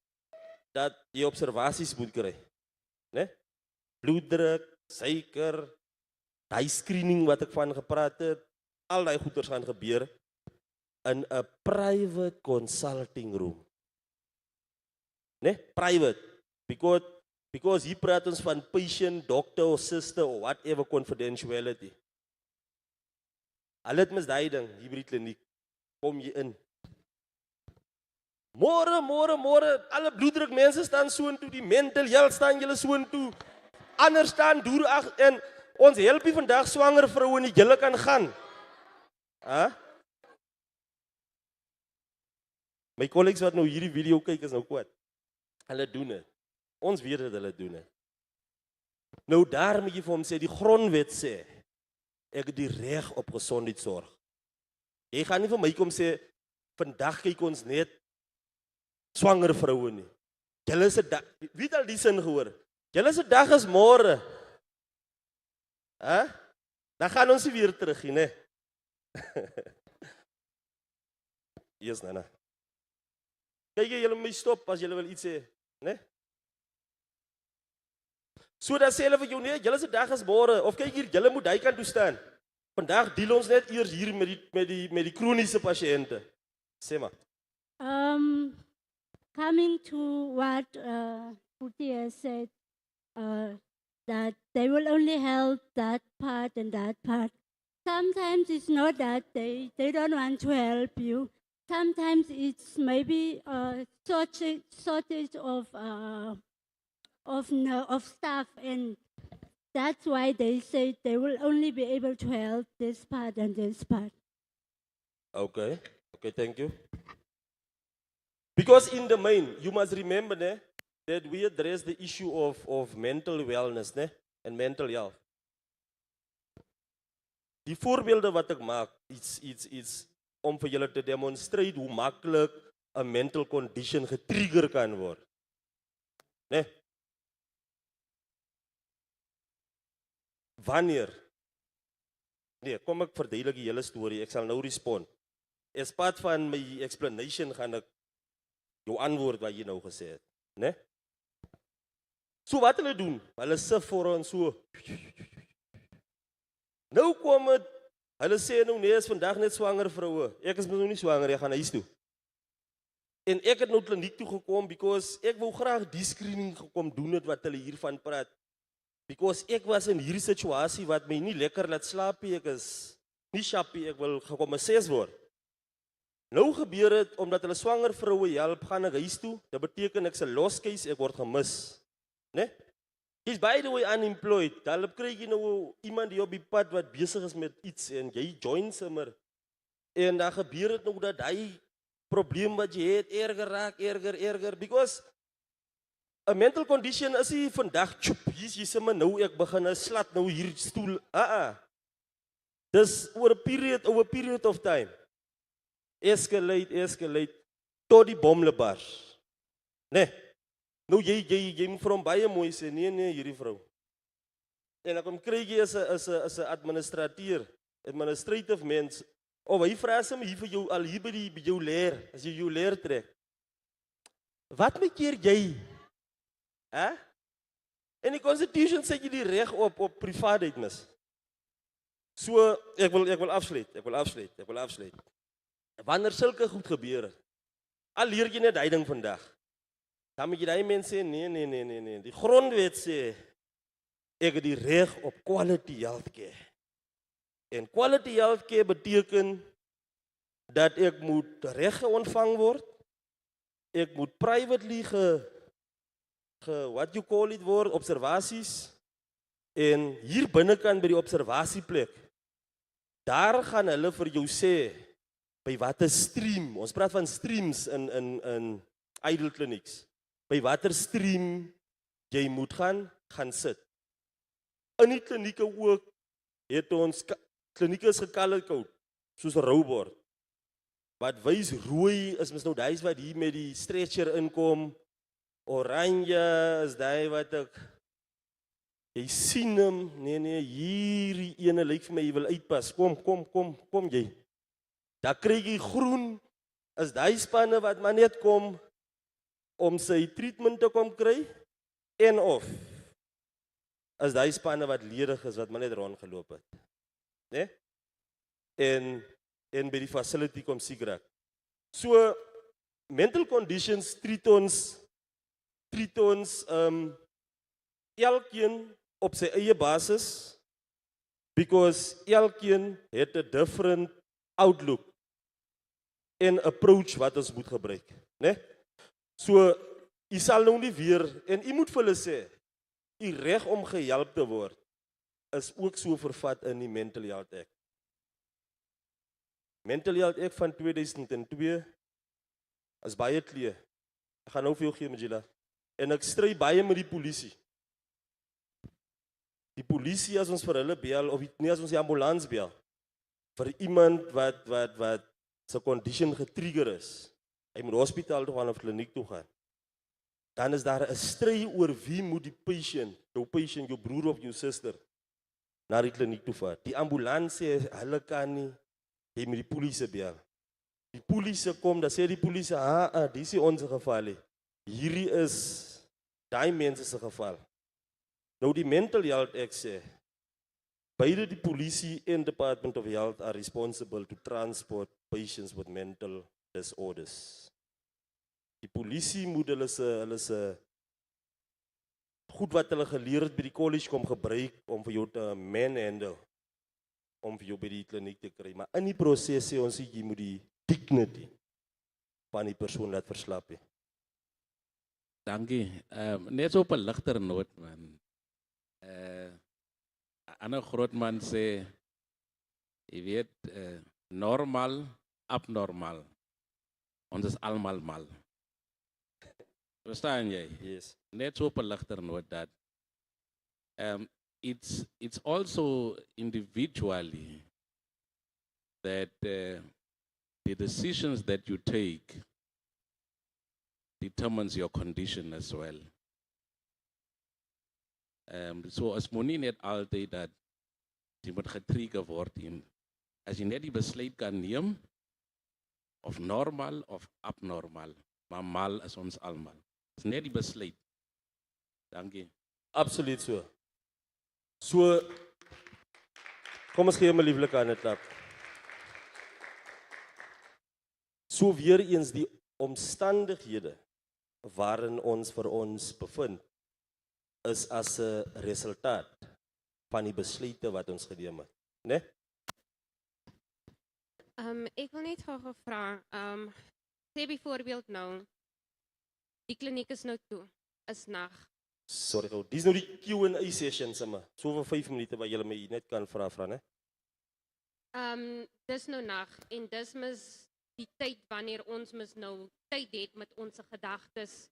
dat jy observasies moet kry, né? Bloeddruk, suiker, daai screening wat ek van gepraat het, al daai goeders gaan gebeur in 'n private consulting room. Né? Private. Because hier praat ons van patient, doctor or sister or whatever confidentiality. Al het mis daai ding hier by die kliniek. Kom jy in. Môre, alle bloeddruk mense staan so intoe, die mental health staan julle so intoe. Ander staan deur en ons help nie vandag swanger vroue nie, julle kan gaan. My colleagues wat nou hierdie video kyk is nou kwaad. Hulle doen dit. Ons weet dat hulle doen dit. Nou daar moet jy vir hom sê, die grondwet sê, ek het die reg op gesondheidsorg. Jy gaan nie vir my kom sê, vandag kyk ons net swanger vroue nie. Julle se dag, wie het al die sin gehoor? Julle se dag is môre. Dan gaan ons weer terug nie, né? Yes, Nana. Kyk, julle moet my stop as julle wil iets sê, né? So dan sê hulle vir jou, nee, julle se dag is môre, of kyk hier, julle moet hy kan toestaan. Vandag deel ons net eers hier met die kroniese pasiënte. Sê maar. Coming to what Puti has said, that they will only help that part and that part. Sometimes it's not that they don't want to help you. Sometimes it's maybe a shortage of staff, and that's why they say they will only be able to help this part and this part. Okay, thank you. Because in the main, you must remember that we address the issue of mental wellness and mental health. Die voorbeelde wat ek maak, it's om vir julle te demonstrate hoe maklik 'n mental condition getrigger kan word. Né? Wanneer? Nee, kom ek verduidelik die hele storie. Ek sal nou respond. As part van my explanation gaan ek jou antwoord wat jy nou gesê het, né? So wat hulle doen? Hulle sif vir ons so. Nou kom het, hulle sê nou nee, is vandag net swanger vroue. Ek is nou nie swanger, ek gaan huis toe. En ek het nou kliniek toe gekom because ek wou graag die screening gekom doen het wat hulle hiervan praat. Because ek was in hierdie situasie wat my nie lekker laat slaap nie, ek is nie sharpie, ek wil gekompenseer word. Nou gebeur het, omdat hulle swanger vroue help, gaan ek huis toe, dat beteken ek is 'n lost case, ek word gemis. Né? He's by the way unemployed, dan kry jy nou iemand die op die pad wat besig is met iets, en jy join sommer. En dan gebeur het nou dat hy probleem wat jy het, erger raak, erger, because a mental condition is nie vandag, hier is jy sommer nou, ek begin 'n slat nou hier stoel, Dis over a period of time. Escalate, tot die bomle bars. Nee, nou jy moet vir hom baie mooi sê, nee, hierdie vrou. En dan kom kry jy as 'n administrative mens, of hy vra sy my hier vir jou, al hier by jou leer, as jy jou leer trek. Wat maak jy? En die constitution sê jy die reg op privaatheid mis. So, ek wil afsluit. Wanneer sulke goed gebeur, al leer jy net hy ding vandag, dan moet jy die mense sê, nee. Die grondwet sê, ek het die reg op quality healthcare. En quality healthcare beteken, dat ek moet reg ontvang word, ek moet privately what you call it word, observasies, en hier binnekant by die observasieplek, daar gaan hulle vir jou sê, by watter stream, ons praat van streams in idle clinics, by watter stream jy moet gaan sit. In die klinieke ook, het ons, klinieke is gekalkoud, soos 'n roubord. Wat wys rooi is mis nou dies wat hier met die stretcher inkom, oranje is die wat ek, jy sien hom, nee, hierdie ene lyk vir my, jy wil uitpas, kom jy. Dan kry jy groen, is die spanne wat maar net kom, om sy treatment te kom kry, en of, is die spanne wat ledig is, wat maar net rondgeloop het. Nee? En by die facility kom siek raak. So, mental conditions treat ons elkeen op sy eie basis, because elkeen het 'n different outlook en approach wat ons moet gebruik. Nee? So, jy sal nou nie weer, en jy moet vir hulle sê, die reg om gehelp te word, is ook so vervat in die Mental Health Act. Mental Health Act van 2002 is baie klee. Ek gaan nou vir jou gee, Magila. En ek stry baie met die polisie. Die polisie, as ons vir hulle bel, of nie as ons die ambulans bel, vir iemand wat sy condition getrigger is, hy moet hospitaal toe gaan of kliniek toe gaan, dan is daar 'n stry oor wie moet die patient, jou broer of jou suster, na die kliniek toe vat. Die ambulans sê, hulle kan nie, jy moet die polisie bel. Die polisie kom, dan sê die polisie, die is ons geval. Hierdie is die mense se geval. Nou die Mental Health Act sê, beide die polisie en Department of Health are responsible to transport patients with mental disorders. Die polisie moet hulle se goed wat hulle geleer het by die college kom gebruik om vir jou te manhandle, om vir jou by die kliniek te kry. Maar in die proses sê ons jy moet die dignity van die persoon laat verslap. Dankie. Net so op 'n ligter noot, man. 'n ander groot man sê, jy weet, normal, abnormal. Ons is almal mal. Verstaan jy? Yes. Net so op 'n ligter noot dat it's also individually that the decisions that you take determines your condition as well. So as moenie net altyd dat jy moet getrigger word in, as jy net die besluit kan neem, of normal of abnormal, maar mal is ons almal. Dis net die besluit. Dankie. Absoluut so. So, kom ons gee my lieflike aan 'n klap. So weer eens die omstandighede waarin ons vir ons bevind is as 'n resultaat van die besluite wat ons geneem het, né? Ek wil net gou vra, sê byvoorbeeld nou, die kliniek is nou toe, is nag. Sorry gou, dis nou die Q&A session sommer. So vir 5 minute waar julle my net kan vra, né? Dis nou nag en dis mis die tyd wanneer ons mis nou tyd het met ons gedagtes.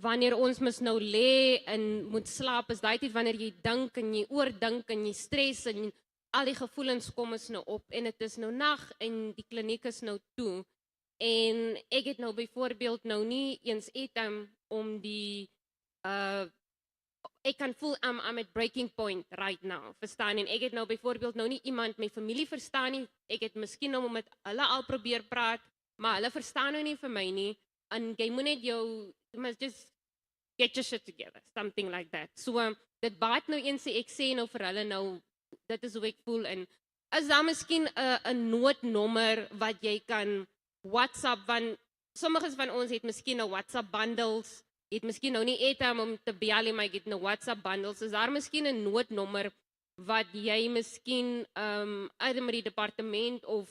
Wanneer ons mis nou lê en moet slaap, is daai tyd wanneer jy dink en jy oordink en jy stres en al die gevoelens kom is nou op en dit is nou nag en die kliniek is nou toe. En ek het nou byvoorbeeld nou nie eens om die ek kan voel I'm at breaking point right now, verstaan? En ek het nou byvoorbeeld nou nie iemand, my familie verstaan nie, ek het miskien nou met hulle al probeer praat, maar hulle verstaan nou nie vir my nie, en jy moet net you must just get your shit together, something like that. So, dit baat nou eens, ek sê nou vir hulle nou, dit is hoe ek voel, en is daar miskien 'n noodnommer wat jy kan WhatsApp, want sommiges van ons het miskien nou WhatsApp bundles, het miskien nou nie om te bel, maar ek het nou WhatsApp bundles, is daar miskien 'n noodnommer wat jy miskien uit met die departement of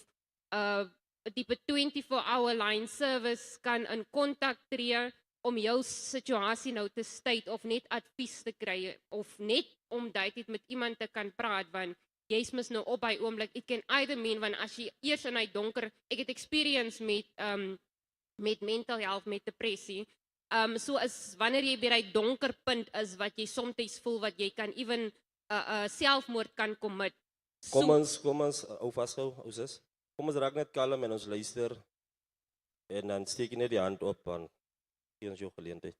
tipe 24-hour line service kan in kontak tree om jou situasie nou te state of net advies te kry of net om dit met iemand te kan praat, want jy's mis nou op by oomblik, it can either mean, want as jy eers in die donker, ek het experience met mental health, met depressie, so is wanneer jy by die donker punt is, wat jy soms voel, wat jy kan even selfmoord kan commit. Kom ons, hou vasgou, sis. Kom ons raak net kalm en ons luister, en dan steek jy net die hand op, en gee ons jou geleentheid.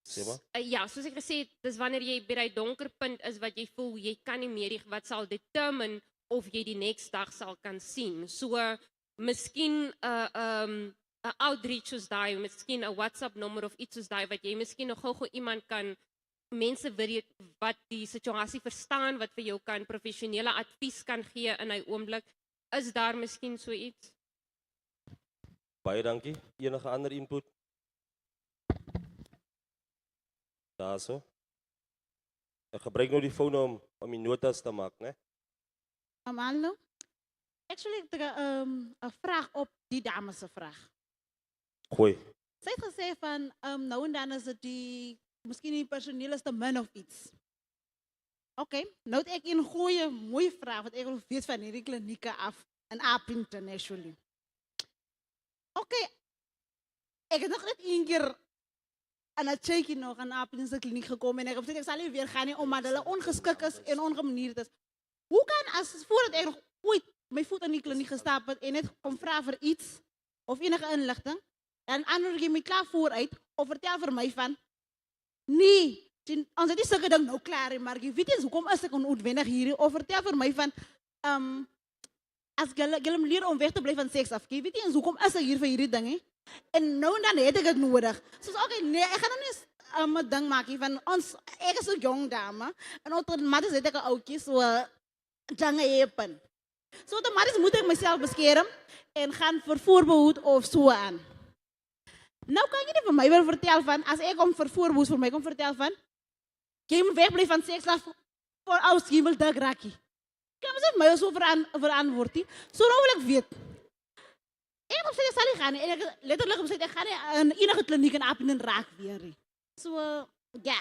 Sê maar? Ja, soos ek gesê het, dis wanneer jy by die donker punt is, wat jy voel, jy kan nie meer, wat sal determine of jy die next dag sal kan sien. So, miskien 'n outreach soos daai, miskien 'n WhatsApp nommer of iets soos daai, wat jy miskien nog gou iemand kan, mense wat die situasie verstaan, wat vir jou kan professionele advies kan gee in hy oomblik, is daar miskien so iets? Baie dankie. Enige ander input? Daarso. Ek gebruik nou die foon om die notas te maak, né? Amalno, actually, ek het 'n vraag op die dames se vraag. Gooi. Sy het gesê van, nou en dan is dit die, miskien die personeel is te min of iets. Oké, nou het ek een mooie vraag, wat ek wil weet van hierdie klinieke af, in Appington, actually. Oké, ek het nog net een keer aan 'n check-in nog aan Appington kliniek gekom, en ek het gesê, ek sal nie weer gaan nie, omdat hulle ongeskik is en ongemanierd is. Hoe kan, as voordat ek nog ooit my voet in die kliniek gestap het, en net kom vra vir iets, of enige inligting, dan antwoord jy my klaar vooruit, of vertel vir my van, nee, ons het nie sulke ding nou klaar, maar jy weet eens, hoekom is ek onnoodwendig hier, of vertel vir my van, as jy leer om weg te bly van seks af, jy weet eens, hoekom is ek hier vir hierdie ding, en nou en dan het ek het nodig. Soos, oké, nee, ek gaan nou nie 'n ding maak, van ons, ek is so jong dame, en automatisch het ek 'n ouetjie, so, dinge happen. So, automatisch moet ek myself beskerm, en gaan vir voorbehoed of so aan. Nou kan jy nie vir my wel vertel van, as ek om vir voorbehoed vir my kom vertel van, jy moet wegbly van seks af, voor ouds jy wil dik raak. Kan ons my so verantwoord nie? So nou wil ek weet. Ek het gesê, ek sal nie gaan nie, en ek letterlik gesê, ek gaan nie in enige kliniek in Appington raak weer nie. So, ja.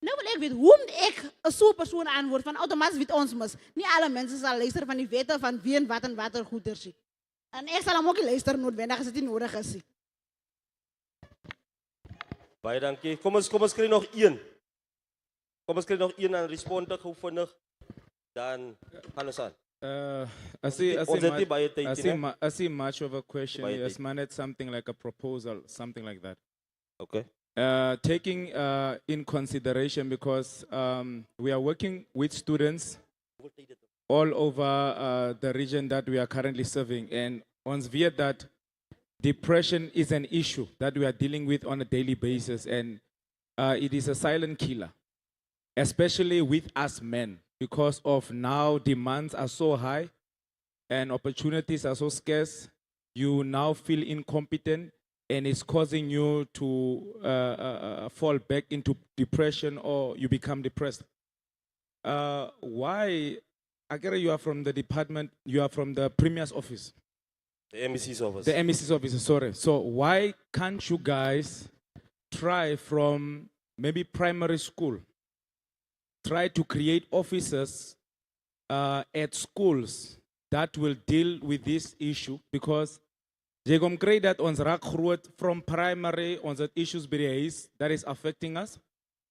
Nou wil ek weet, hoe moet ek so 'n persoon antwoord, van outomatisch weet ons mis, nie alle mense sal luister van die wette van wie en wat er goeders is. En ek sal hom ook nie luister noodwendig, as dit nie nodig is nie. Baie dankie. Kom ons kry nog een. Kom ons kry nog een en responde gou vinnig. Dan gaan ons aan. I see much of a question. Yes, man, it's something like a proposal, something like that. Okay. Taking in consideration, because we are working with students all over the region that we are currently serving, and ons weet that depression is an issue that we are dealing with on a daily basis, and it is a silent killer, especially with us men, because of now demands are so high and opportunities are so scarce. You now feel incompetent. and it's causing you to fall back into depression or you become depressed. Why? Agara, you are from the department, you are from the Premier's office. The MEC's office. The MEC's office, sorry. So why can't you guys try from maybe primary school, try to create offices at schools that will deal with this issue? Because jy kom kry dat ons raak groot from primary, ons het issues by die huis that is affecting us.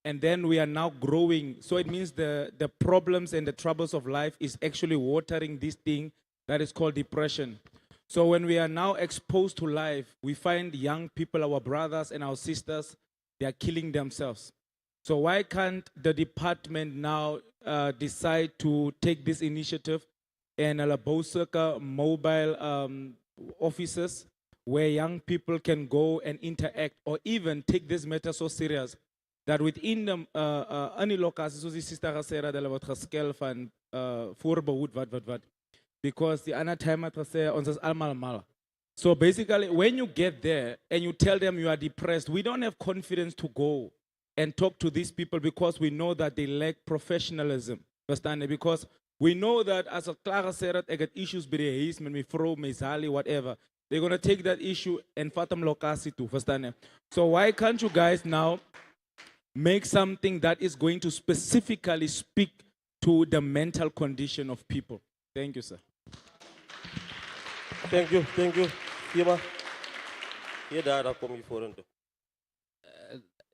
And then we are now growing. So it means the problems and the troubles of life is actually watering this thing that is called depression. So when we are now exposed to life, we find young people, our brothers and our sisters, they are killing themselves. So why can't the department now decide to take this initiative and Alabosaka mobile offices where young people can go and interact, or even take this matter so serious that within the any locaties, soos die sister gesê het, hulle word geskel van voorbehoed wat. Because the other time het gesê ons is almal mal. So basically, when you get there and you tell them you are depressed, we don't have confidence to go and talk to these people because we know that they lack professionalism. Understand? Because we know that as a Clara said, I get issues by the huis, met my vrou, my zali, whatever. They're going to take that issue and fatam lokasi too. Understand? So why can't you guys now make something that is going to specifically speak to the mental condition of people? Thank you, sir. Thank you. Hier daar kom je voor toe.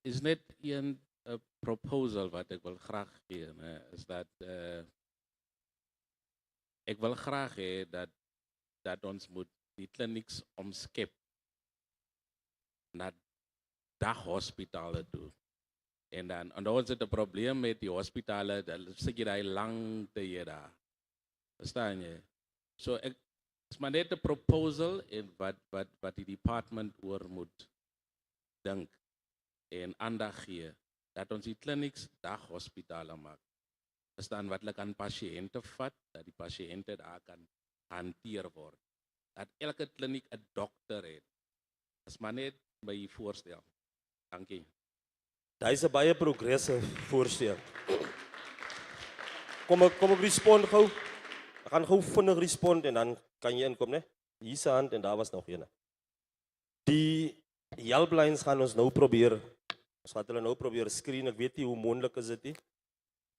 Is net een proposal wat ik wil graag geven. Is dat ik wil graag dat ons moet die klinieks omskep naar daghospitalen toe. En dan is het een probleem met die hospitalen, dan zit je daar lang te je daar. Verstaan je? So het is maar net een proposal en wat die department oor moet denken en aandacht geven. Dat ons die klinieks daghospitalen maakt. Verstaan wat hulle aan patiënten vat, dat die patiënten daar kan hanteer worden. Dat elke kliniek een dokter heeft. Dat is maar net bij je voorstel. Dank je. Dat is een baie progressive voorstel. Kom ek respond gauw. Ek gaan gauw vinnig respond en dan kan je inkom, ne? Hier is hand en daar was nog een. Die helplines gaan ons nou probeer. Ons gaat hulle nou probeer screen. Ek weet nie hoe moeilijk is dit nie.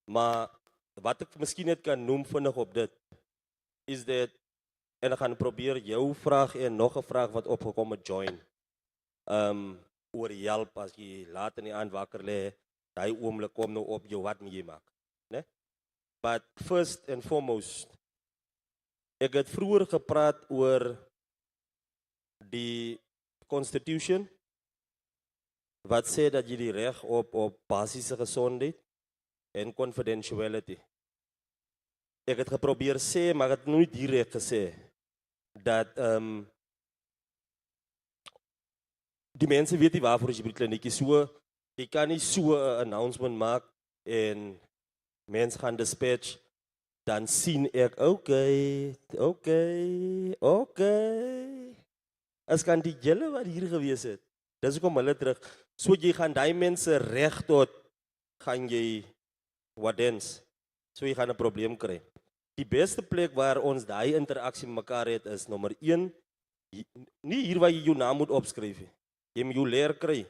Maar wat ek miskien net kan noem vinnig op dit, is dat, en ek gaan probeer jou vraag en nog een vraag wat opgekom het join. Oor help as jy laat in die aand wakker lê, daai oomblik kom nou op jou, wat moet jy maak, né? But first and foremost, ek het vroeër gepraat oor die constitution wat sê dat jy die reg op basiese gesondheid en confidentiality. Ek het geprobeer sê, maar ek het nooit direk gesê dat die mense weet nie waarvoor is jy by die kliniek is. So, jy kan nie so 'n announcement maak en mense gaan dispatch, dan sien ek, okay. As kan die julle wat hier gewees het, dis kom hulle terug. So jy gaan die mense reg tot, gaan jy wadens. So jy gaan 'n probleem kry. Die beste plek waar ons daai interaksie met mekaar het is nommer 1, nie hier waar jy jou naam moet opskryf nie. Jy moet jou leer kry.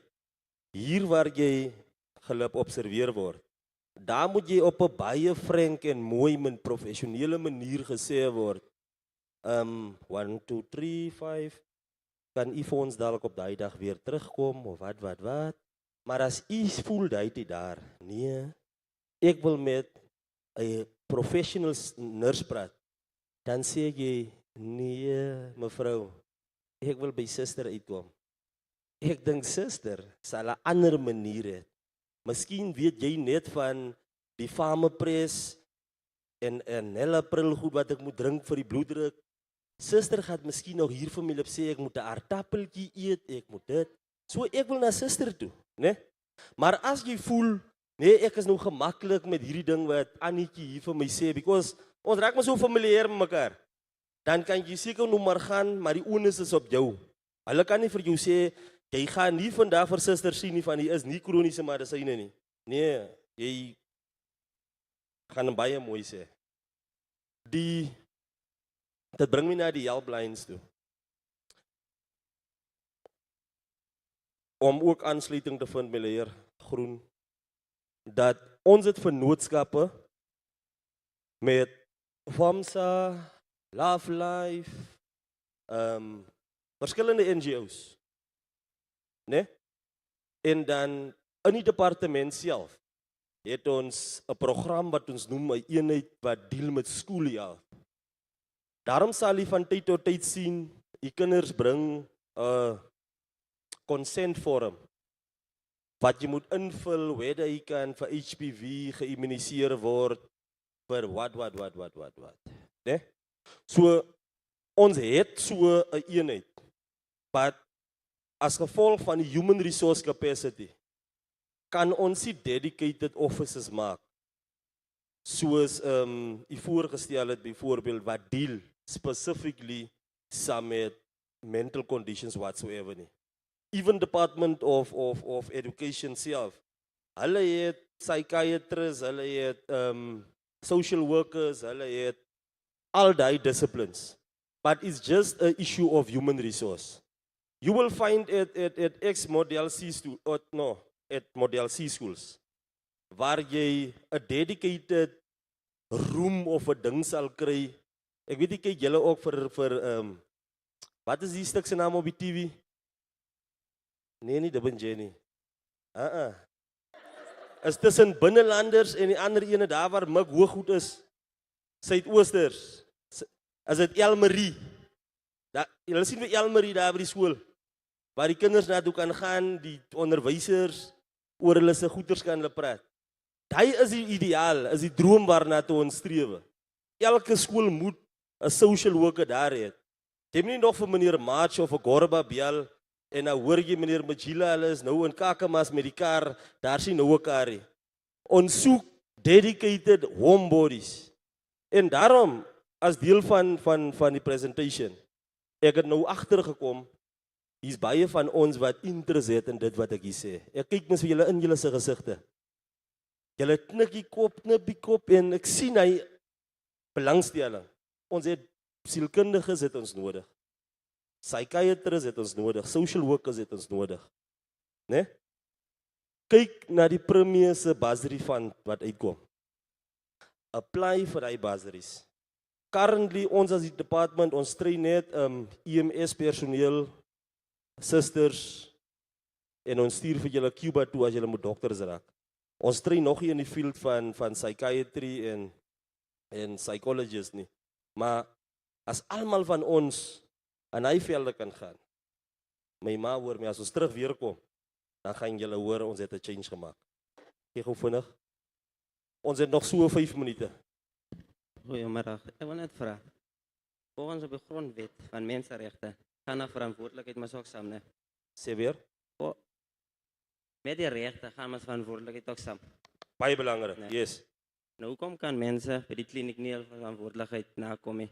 Hier waar jy gelip observeer word. Daar moet jy op 'n baie frank en mooi en professionele manier gesê word. 1, 2, 3, 5. Kan u vir ons dalk op daai dag weer terugkom of wat. Maar as u voel dat jy daar, nee, ek wil met 'n professional nurse praat, dan sê jy, nee, mevrou, ek wil by suster uitkom. Ek dink suster sal 'n ander manier hê. Miskien weet jy net van die Famepres en April goed wat ek moet drink vir die bloeddruk. Suster gaat miskien nog hier vir my sê ek moet 'n aardappeltjie eet, ek moet dit. So ek wil na suster toe, né? Maar as jy voel, nee, ek is nou gemaklik met hierdie ding wat Annetjie hier vir my sê, because ons raak maar so familier met mekaar. Dan kan jy seker nou maar gaan, maar die onus is op jou. Hulle kan nie vir jou sê jy gaan nie vandag vir suster sien nie van die is nie kroniese medisyne nie. Nee, jy gaan hom baie mooi sê. Dit bring my na die helplines toe. Om ook aansluiting te vind met leer groen, dat ons het vennootskappe met FAMSA, Love Life, verskillende NGO's. Nee? En dan in die departement self het ons 'n program wat ons noem 'n eenheid wat deel met skooljaar. Daarom sal jy van tyd tot tyd sien, die kinders bring 'n consent vorm wat jy moet invul, whether jy kan vir HPV geïmmuniseer word, vir wat. Nee? So, ons het so 'n eenheid, but as gevolg van die human resource capacity, kan ons die dedicated offices maak, soos die voorgestel het, byvoorbeeld, wat deal specifically saam met mental conditions whatsoever nie. Even Department of Education self, hulle het psychiatrists, hulle het social workers, hulle het all die disciplines. But it's just an issue of human resource. You will find it at Model C schools, waar jy 'n dedicated room of 'n ding sal kry. Ek weet nie, kyk julle ook vir wat is die stuk se naam op die TV? Nee, nie Dubbin Jenny. Is tussen binnelanders en die ander ene daar waar mik hoog goed is. Suidoosters. Is dit Elmarie? Julle sien vir Elmarie daar by die skool, waar die kinders na toe kan gaan, die onderwysers oor hulle se goeters kan hulle praat. Daai is die ideaal, is die droom waarna toe ons streef. Elke skool moet 'n social worker daar hê. Jy moet nie nog vir meneer March of 'n Gorba bel en nou hoor jy meneer Majila, hulle is nou in Kakamas met die kar, daar sien nou 'n kar. Ons soek dedicated homebodies. En daarom, as deel van die presentation, ek het nou agtergekom, hier's baie van ons wat interesse het in dit wat ek hier sê. Ek kyk mens vir julle in julle se gesigte. Julle knik die kop en ek sien hy belangstelling. Ons het sielkundiges het ons nodig. Psychiatrists het ons nodig, social workers het ons nodig. Né? Kyk na die premier se bursary fund wat uitkom. Apply vir hy bursaries. Currently ons as die department, ons train net EMS personeel, sisters, en ons stuur vir julle Cuba toe as julle moet dokters raak. Ons train nog nie in die field van psychiatry en psychologists nie. Maar as almal van ons aan hy velde kan gaan, my ma hoor my, as ons terug weer kom, dan gaan julle hoor, ons het 'n change gemaak. Kyk hoe vinnig. Ons het nog so 5 minute. Goeiemiddag. Ek wil net vra. Volgens op die grondwet van menseregte, gaan na verantwoordelikheid maar ook saam, né? Sê weer? Met die regte gaan ons verantwoordelikheid ook saam. Baie belangrik, nee. Yes. Nou, hoekom kan mense by die kliniek nie hulle verantwoordelikheid nakom nie?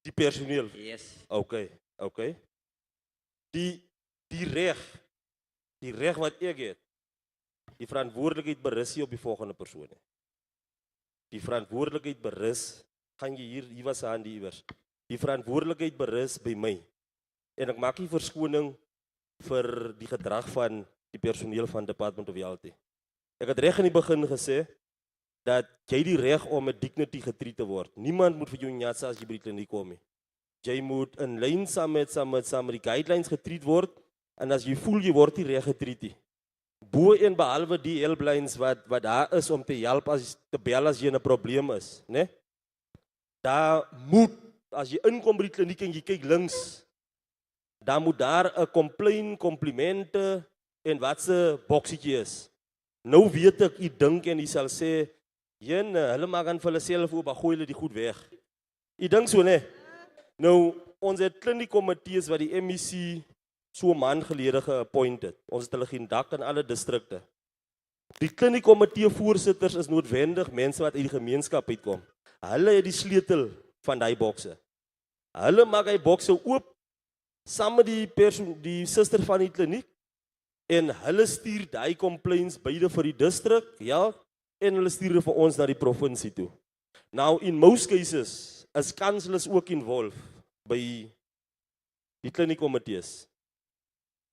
Die personeel? Yes. Okay. Die reg wat ek het, die verantwoordelikheid berus nie op die volgende persoon nie. Die verantwoordelikheid berus, gaan jy hier was 'n hand iewers. Die verantwoordelikheid berus by my. En ek maak nie verskoning vir die gedrag van die personeel van Department of Health. Ek het reg in die begin gesê dat jy die reg om met dignity getreed te word. Niemand moet vir jou nyatsa as jy by die kliniek kom nie. Jy moet in lyn saam met die guidelines getreed word, en as jy voel jy word nie reg getreed nie, bo en behalwe die helplines wat daar is om te help te bel as jy in 'n probleem is, né? Daar moet, as jy inkom by die kliniek en jy kyk links, dan moet daar 'n komplimente en wat se boksietjie is. Nou weet ek, jy dink en jy sal sê, hulle maak aan vir hulle self oop, gooi hulle die goed weg. Jy dink so, né? Nou, ons het kliniekkomitees wat die MEC so 'n maand gelede geappoint het. Ons het hulle geen dak in alle distrikte. Die kliniekkomitee voorsitters is noodwendig mense wat uit die gemeenskap uitkom. Hulle het die sleutel van daai bokse. Hulle maak hy bokse oop saam met die suster van die kliniek, en hulle stuur daai complaints beide vir die distrik, ja, en hulle stuur dit vir ons na die provinsie toe. Now, in most cases, is councillors ook involved by die kliniekkomitees.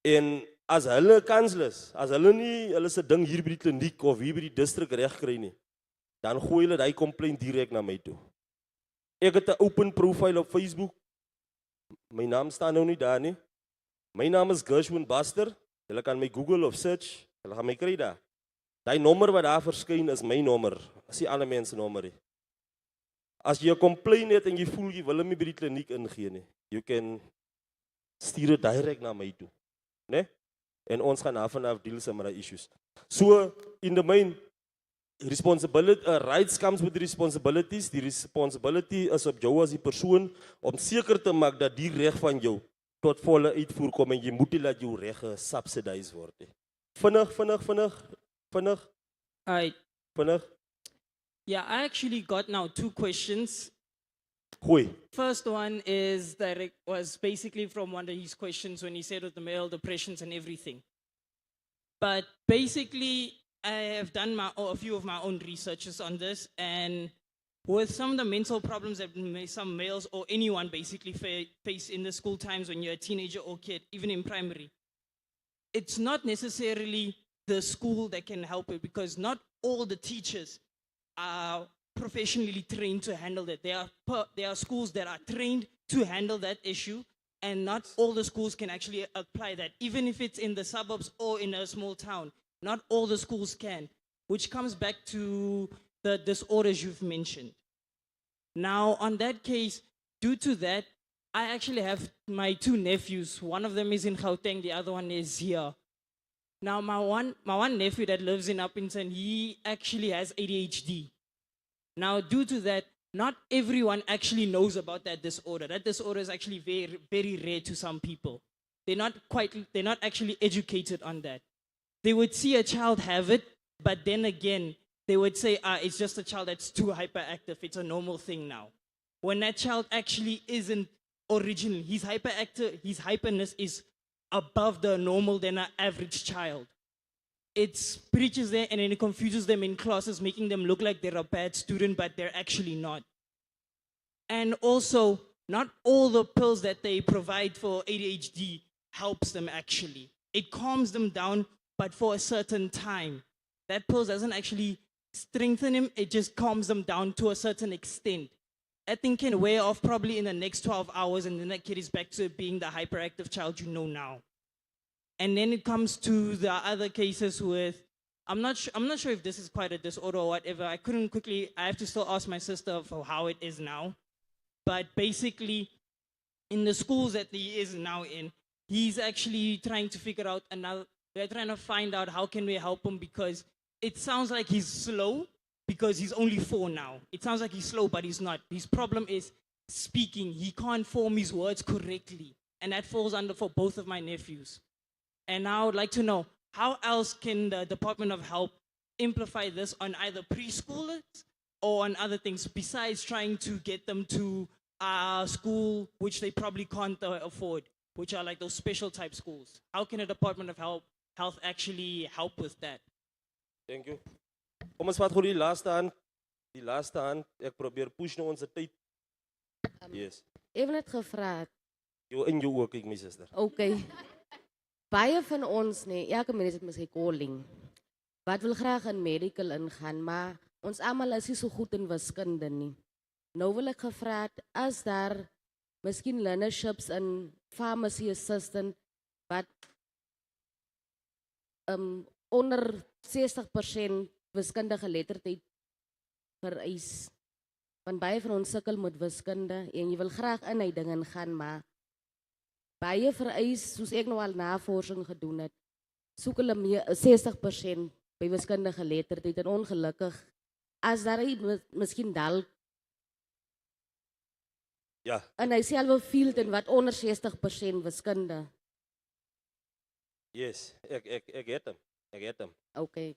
En as hulle councillors, as hulle nie hulle se ding hier by die kliniek of hier by die distrik reg kry nie, dan gooi hulle daai complaint direk na my toe. Ek het 'n open profile op Facebook. My naam staan nou nie daar nie. My naam is Gershwin Buster. Julle kan my Google of search. Julle gaan my kry daar. Daai nommer wat daar verskyn is my nommer. Is nie ander mense nommer nie. As jy 'n complaint het en jy voel jy wil hom nie by die kliniek ingee nie, you can stuur dit direk na my toe, né? En ons gaan af deal met die issues. So in the main responsibility, rights comes with responsibilities. Die responsibility is op jou as die persoon om seker te maak dat die reg van jou tot volle uitvoer kom en jy moet nie laat jou reg subsidized word nie. Vinnig. Vinnig. Yeah, I actually got now 2 questions. Goeie. First one is that it was basically from one of his questions when he said with the male depressions and everything. But basically, I have done a few of my own researches on this, and with some of the mental problems that some males or anyone basically face in the school times when you're a teenager or kid, even in primary, it's not necessarily the school that can help it, because not all the teachers are professionally trained to handle that. There are schools that are trained to handle that issue, and not all the schools can actually apply that. Even if it's in the suburbs or in a small town, not all the schools can, which comes back to the disorders you've mentioned. Now, on that case, due to that, I actually have my 2 nephews. One of them is in Gauteng, the other one is here. Now, my one nephew that lives in Uppington, he actually has ADHD. Now, due to that, not everyone actually knows about that disorder. That disorder is actually very, very rare to some people. They're not actually educated on that. They would see a child have it, but then again, they would say, it's just a child that's too hyperactive. It's a normal thing now. When that child actually isn't original, his hyperness is above the normal than an average child. It preaches there and then it confuses them in classes, making them look like they're a bad student, but they're actually not. And also, not all the pills that they provide for ADHD helps them actually. It calms them down, but for a certain time. That pill doesn't actually strengthen him, it just calms them down to a certain extent. That thing can wear off probably in the next 12 hours, and then that kid is back to being the hyperactive child you know now. And then it comes to the other cases with, I'm not sure if this is quite a disorder or whatever. I have to still ask my sister for how it is now. But basically, in the schools that he is now in, he's actually trying to figure out they're trying to find out how can we help him, because it sounds like he's slow because he's only 4 now. It sounds like he's slow, but he's not. His problem is speaking. He can't form his words correctly. And that falls under for both of my nephews. And I would like to know, how else can the Department of Health amplify this on either preschoolers or on other things, besides trying to get them to a school which they probably can't afford, which are like those special type schools? How can the Department of Health actually help with that? Thank you. Kom ons vat gou die laaste hand. Die laaste hand, ek probeer push na ons tyd. Yes. Even het gevra. Jou in jou ook, my sister. Okay. Baie van ons, elke mens het miskien calling. Wat wil graag in medical ingaan, maar ons almal is nie so goed in wiskunde nie. Nou wil ek gevra het, as daar miskien learnerships in pharmacy assistant wat onder 60% wiskundige geletterdheid vereis. Want baie van ons sukkel met wiskunde en jy wil graag in die ding ingaan, maar baie vereis, soos ek nou al navorsing gedoen het, soek hulle meer 60% by wiskundige geletterdheid, en ongelukkig, as daar miskien dalk in hy selwe field en wat onder 60% wiskunde. Yes, ek het hem. Okay.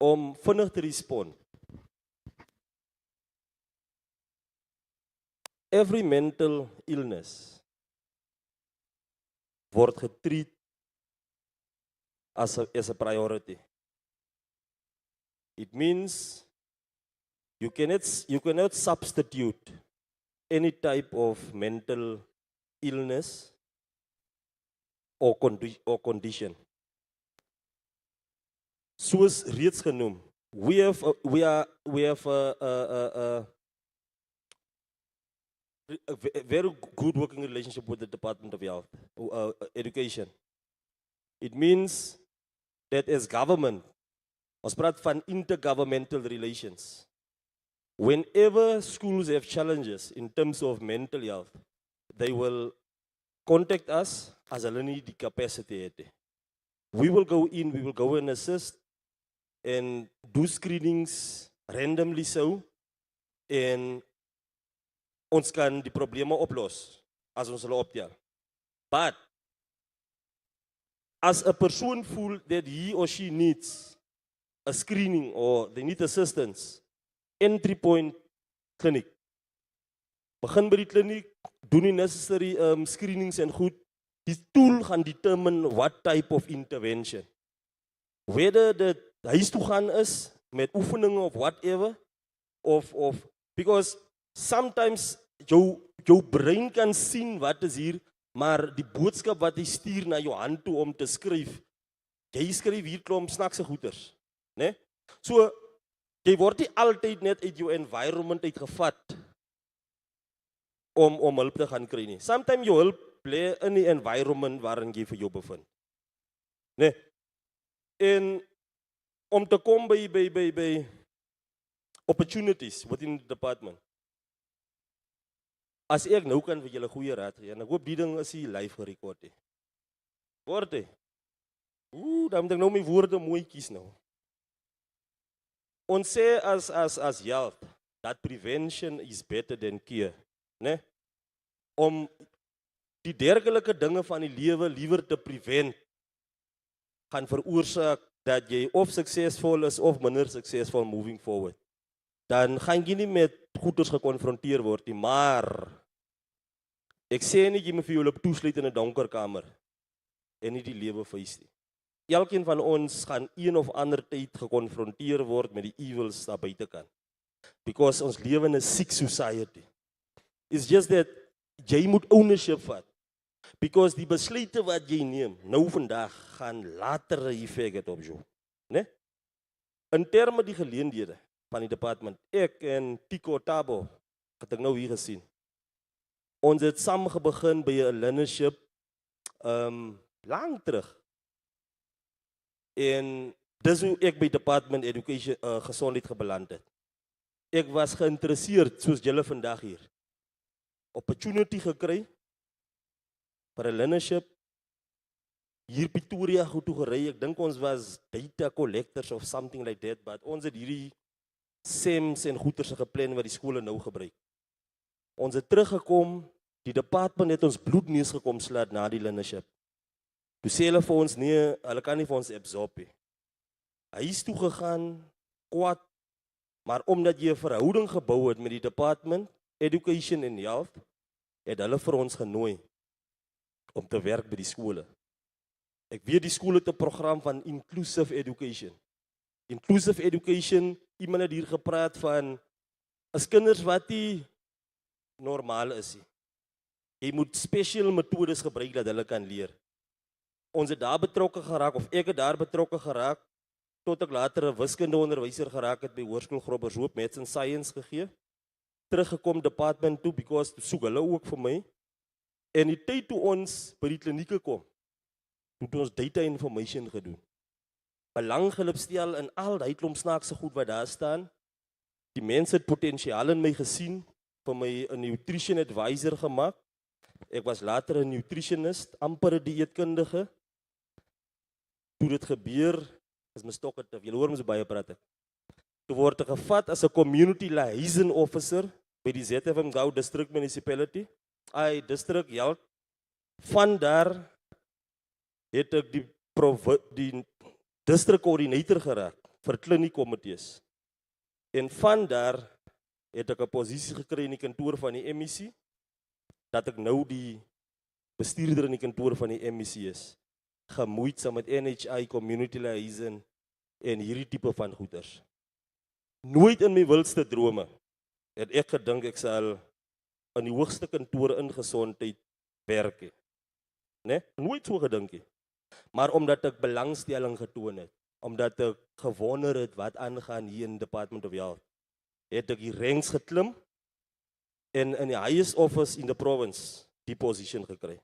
Om vinnig te respond. Every mental illness word getreat as a priority. It means you cannot substitute any type of mental illness or condition. Soos reeds genoem, we have a very good working relationship with the Department of Health, Education. It means that as government, ons praat van intergovernmental relations. Whenever schools have challenges in terms of mental health, they will contact us as hulle nie die capacity het. We will go and assist and do screenings randomly so, en ons kan die probleme oplos as ons hulle optel. But as a person feel that he or she needs a screening or they need assistance, entry point clinic. Begin by die kliniek, doen die necessary screenings en goed. Die tool gaan determine what type of intervention. Whether dit huis toe gaan is met oefeninge of whatever, of because sometimes jou brein kan sien wat is hier, maar die boodskap wat hy stuur na jou hand toe om te skryf, jy skryf hier klomp snaakse goeters, né? So jy word nie altyd net uit jou environment uitgevat om hulp te gaan kry nie. Sometimes jou hulp lê in die environment waarin jy vir jou bevind. Né? En om te kom by opportunities within the department. As ek nou kan vir julle goeie raad gee, en ek hoop die ding is hier live gerekord he. Word he? Dan moet ek nou my woorde mooi kies nou. Ons sê as health, that prevention is better than cure. Ne? Om die dergelike dinge van die lewe liewer te prevent, gaan veroorsaak dat jy of suksesvol is of minder suksesvol moving forward. Dan gaan jy nie met goeders gekonfronteer word nie, maar ek sê nie jy moet vir jou op toesluit in 'n donker kamer en nie die lewe face nie. Elkeen van ons gaan een of ander tyd gekonfronteer word met die evils daar buitekant. Because ons lewe in 'n sick society. It's just that jy moet ownership vat. Because die besluite wat jy neem nou vandag gaan later 'n effek hê op jou, né? In terme die geleenthede van die departement, ek en Tico Tabo het ek nou hier gesien. Ons het saam begin by 'n learnership lang terug. En dis hoe ek by Department Education gesondheid gebeland het. Ek was geïnteresseerd soos julle vandag hier. Opportunity gekry vir 'n learnership hier Pretoria goed toe gery. Ek dink ons was data collectors of something like that, but ons het hierdie SEMs en goeders geplan wat die skole nou gebruik. Ons het teruggekom, die department het ons bloedneus gekom slaat na die learnership. Toe sê hulle vir ons nee, hulle kan nie vir ons absorb nie. Hy is toe gegaan, kwaad, maar omdat jy 'n verhouding gebou het met die department, Education and Health, het hulle vir ons genooi om te werk by die skole. Ek weet die skole het 'n program van Inclusive Education. Inclusive Education, iemand het hier gepraat van, as kinders wat nie normaal is nie. Jy moet special metodes gebruik dat hulle kan leer. Ons het daar betrokke geraak, of ek het daar betrokke geraak, tot ek later 'n wiskundeonderwyser geraak het by Hoërskool Groblershoop, Maths and Science gegee. Teruggekom department toe, because soek hulle ook vir my. En die tyd toe ons by die klinieke kom, het ons data information gedoen. Belang stel in al die klomp snaakse goed wat daar staan. Die mense het potensiaal in my gesien, vir my 'n nutrition advisor gemaak. Ek was later 'n nutritionist, amper 'n dieetkundige. Toe dit gebeur, is my stok het, julle hoor my so baie praat ek. Toe word ek gevat as 'n community liaison officer by die ZFM Gau District Municipality, District Health. Van daar het ek die district coordinator geraak vir kliniekkomitees. En van daar het ek 'n posisie gekry in die kantoor van die MEC, dat ek nou die bestuurder in die kantoor van die MEC is, gemoeid saam met NHI, community liaison en hierdie tipe van goeders. Nooit in my wildste drome het ek gedink ek sal in die hoogste kantoor in gesondheid werk. Nee, nooit so gedink nie. Maar omdat ek belangstelling getoon het, omdat ek gewonder het wat aangaan hier in Department of Health, het ek die ranks geklim en in die highest office in the province die position gekry.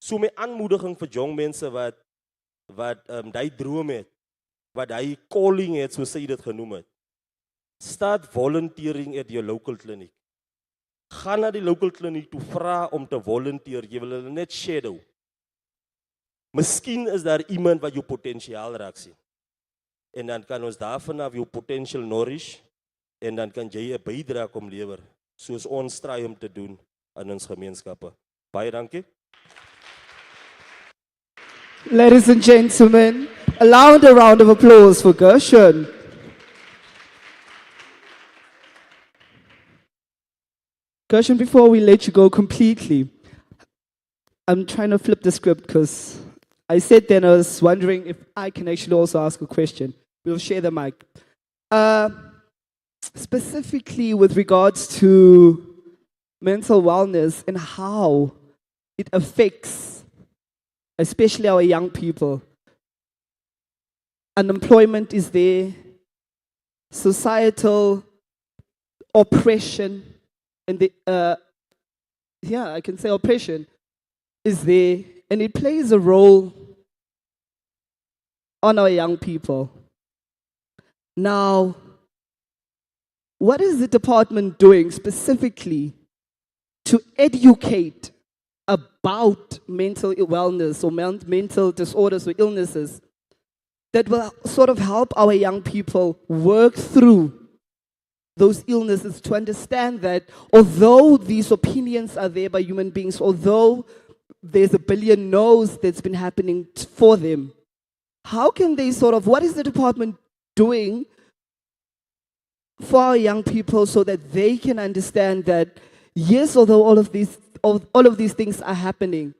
So my aanmoediging vir jong mense wat die droom het, wat die calling het, soos sy dit genoem het. Start volunteering at your local clinic. Ga na die local clinic toe, vra om te volunteer, jy wil hulle net shadow. Miskien is daar iemand wat jou potentiaal raak sien. En dan kan ons daarvan af jou potential nourish, en dan kan jy 'n bydrae kom lewer, soos ons try om te doen in ons gemeenskappe. Baie dankie. Ladies and gentlemen, a round of applause for Gershon. Gershon, before we let you go completely, I'm trying to flip the script because I said then I was wondering if I can actually also ask a question. We'll share the mic. Specifically with regards to mental wellness and how it affects, especially our young people. Unemployment is there, societal oppression, and I can say oppression is there, and it plays a role on our young people. Now, what is the department doing specifically to educate about mental wellness or mental disorders or illnesses that will sort of help our young people work through those illnesses, to understand that although these opinions are there by human beings, although there's a billion no's that's been happening for them, how can they what is the department doing for our young people so that they can understand that, yes, although all of these things are happening,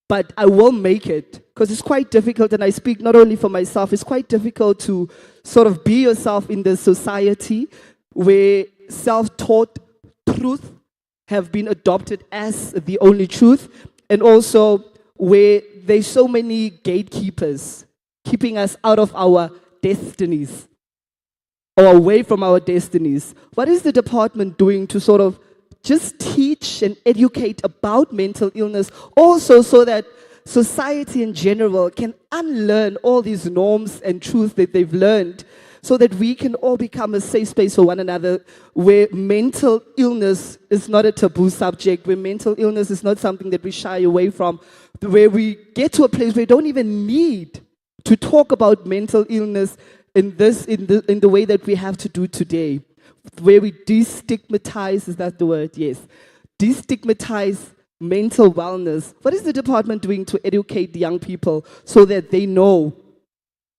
but I will make it, because it's quite difficult, and I speak not only for myself, it's quite difficult to sort of be yourself in the society where self-taught truth have been adopted as the only truth, and also where there's so many gatekeepers keeping us out of our destinies or away from our destinies. What is the department doing to sort of just teach and educate about mental illness, also so that society in general can unlearn all these norms and truths that they've learned, so that we can all become a safe space for one another, where mental illness is not a taboo subject, where mental illness is not something that we shy away from, where we get to a place where we don't even need to talk about mental illness in the way that we have to do today, where we destigmatize, is that the word? Yes. Destigmatize mental wellness. What is the department doing to educate the young people so that they know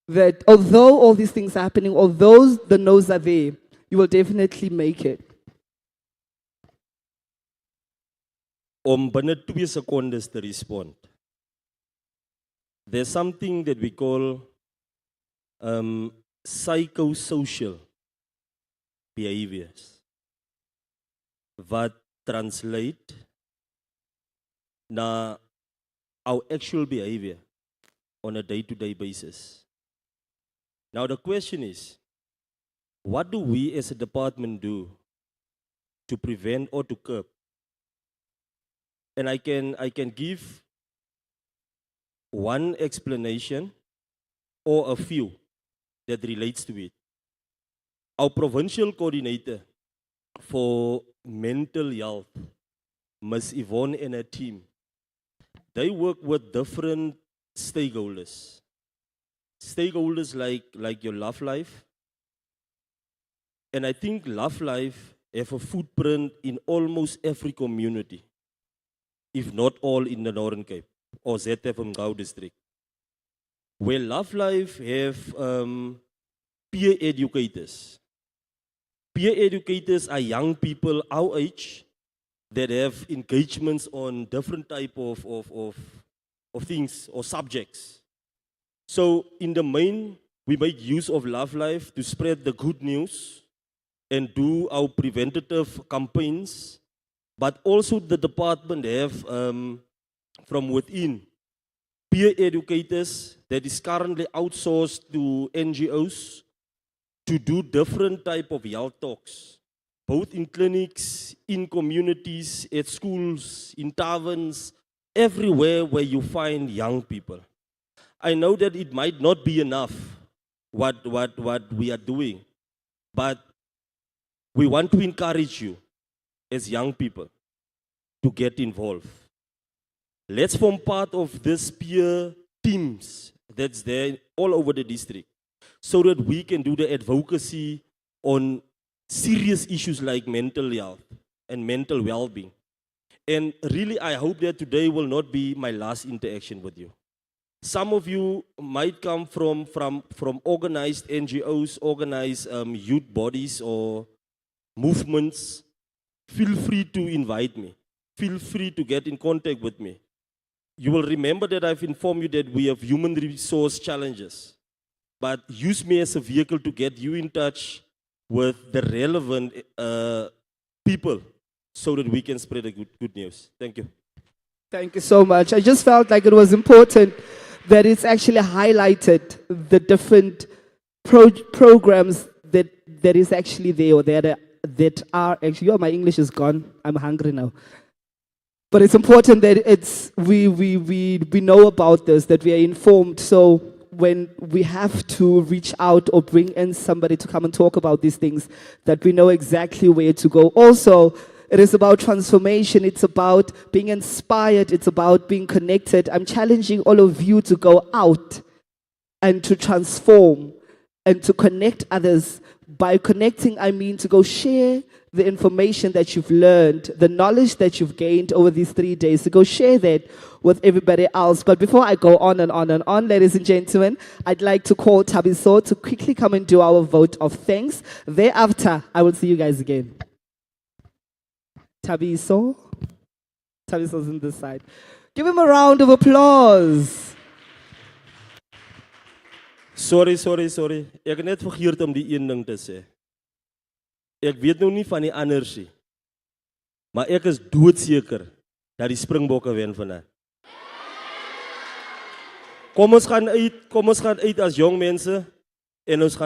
that although all these things are happening, although the no's are there, you will definitely make it? Om binne 2 secondes te respond. There's something that we call psychosocial behaviors what translate na our actual behavior on a day-to-day basis. Now the question is, what do we as a department do to prevent or to curb? And I can give one explanation or a few that relates to it. Our provincial coordinator for mental health, Ms. Yvonne and her team, they work with different stakeholders. Stakeholders like your Love Life. And I think Love Life have a footprint in almost every community, if not all in the Northern Cape or ZF Gau district. Where Love Life have peer educators. Peer educators are young people our age that have engagements on different type of things or subjects. So in the main, we make use of Love Life to spread the good news and do our preventative campaigns, but also the department have from within peer educators that is currently outsourced to NGOs to do different type of health talks, both in clinics, in communities, at schools, in taverns, everywhere where you find young people. I know that it might not be enough what we are doing, but we want to encourage you as young people to get involved. Let's form part of this peer teams that's there all over the district so that we can do the advocacy on serious issues like mental health and mental well-being. And really, I hope that today will not be my last interaction with you. Some of you might come from organized NGOs, organized youth bodies or movements. Feel free to invite me. Feel free to get in contact with me. You will remember that I've informed you that we have human resource challenges, but use me as a vehicle to get you in touch with the relevant people so that we can spread the good news. Thank you. Thank you so much. I just felt like it was important that it's actually highlighted the different programs that is actually there or that are actually. Oh, my English is gone. I'm hungry now. But it's important that we know about this, that we are informed. So when we have to reach out or bring in somebody to come and talk about these things, that we know exactly where to go. Also, it is about transformation. It's about being inspired. It's about being connected. I'm challenging all of you to go out and to transform and to connect others. By connecting, I mean to go share the information that you've learned, the knowledge that you've gained over these 3 days, to go share that with everybody else. But before I go on and on and on, ladies and gentlemen, I'd like to call Tabiso to quickly come and do our vote of thanks. Thereafter, I will see you guys again. Tabiso? Tabiso's on this side. Give him a round of applause. Sorry. Ek het net vergeet om die een ding te sê. Ek weet nou nie van die ander nie. Maar ek is doodseker dat die Springbokke wen vandag. Kom ons gaan uit as jong mense en ons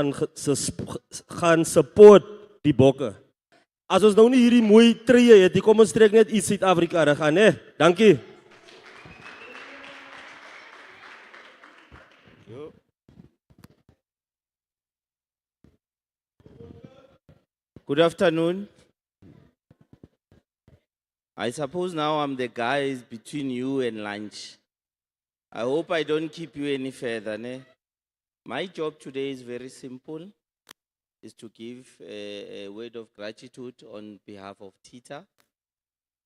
gaan support die bokke. As ons nou nie hierdie mooi treë het, kom ons trek net iets Suid-Afrika reg aan, hè? Dankie. Good afternoon. I suppose now I'm the guy between you and lunch. I hope I don't keep you any further. Ne? My job today is very simple. Is to give a word of gratitude on behalf of Tita.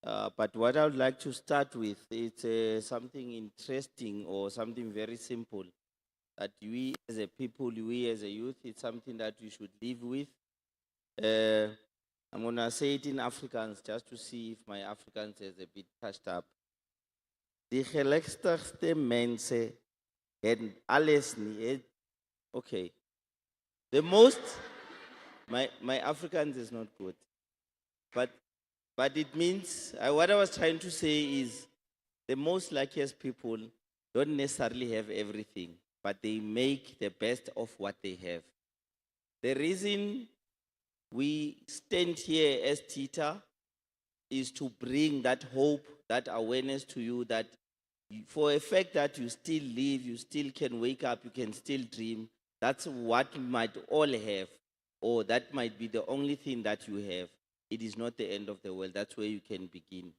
But what I would like to start with is something interesting or something very simple that we as a people, we as a youth, it's something that we should live with. I'm going to say it in Afrikaans just to see if my Afrikaans is a bit touched up. Die gelukkigste mense het alles nie. Okay. The most, my Afrikaans is not good. But it means, what I was trying to say is the most luckiest people don't necessarily have everything, but they make the best of what they have. The reason we stand here as Tita is to bring that hope, that awareness to you that for a fact that you still live, you still can wake up, you can still dream. That's what we might all have, or that might be the only thing that you have. It is not the end of the world. That's where you can begin.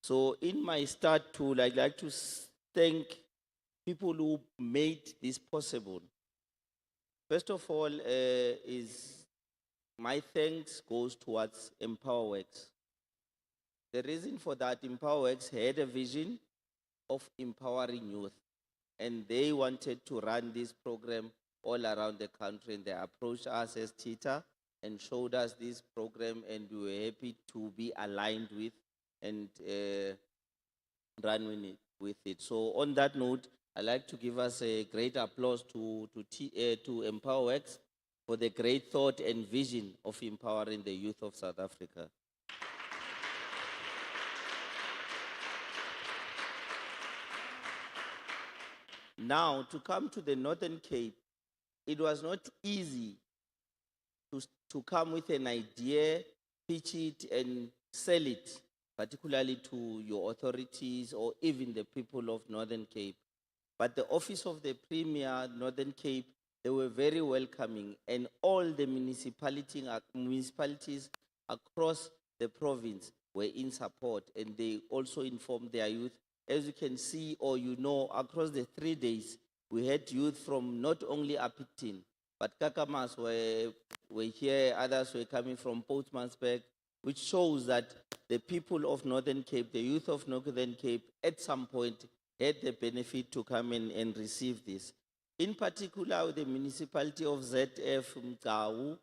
So in my start tool, I'd like to thank people who made this possible. First of all, my thanks goes towards Empowa. The reason for that, Empowa had a vision of empowering youth, and they wanted to run this program all around the country, and they approached us as Tita and showed us this program, and we were happy to be aligned with and run with it. So on that note, I'd like to give us a great applause to Empowa for the great thought and vision of empowering the youth of South Africa. Now, to come to the Northern Cape, it was not easy to come with an idea, pitch it, and sell it, particularly to your authorities or even the people of Northern Cape. But the Office of the Premier, Northern Cape, they were very welcoming, and all the municipalities across the province were in support, and they also informed their youth. As you can see, or you know, across the 3 days, we had youth from not only Apitin, but Kakamas were here, others were coming from Portmansberg, which shows that the people of Northern Cape, the youth of Northern Cape, at some point had the benefit to come in and receive this. In particular, the municipality of ZF Mgcawu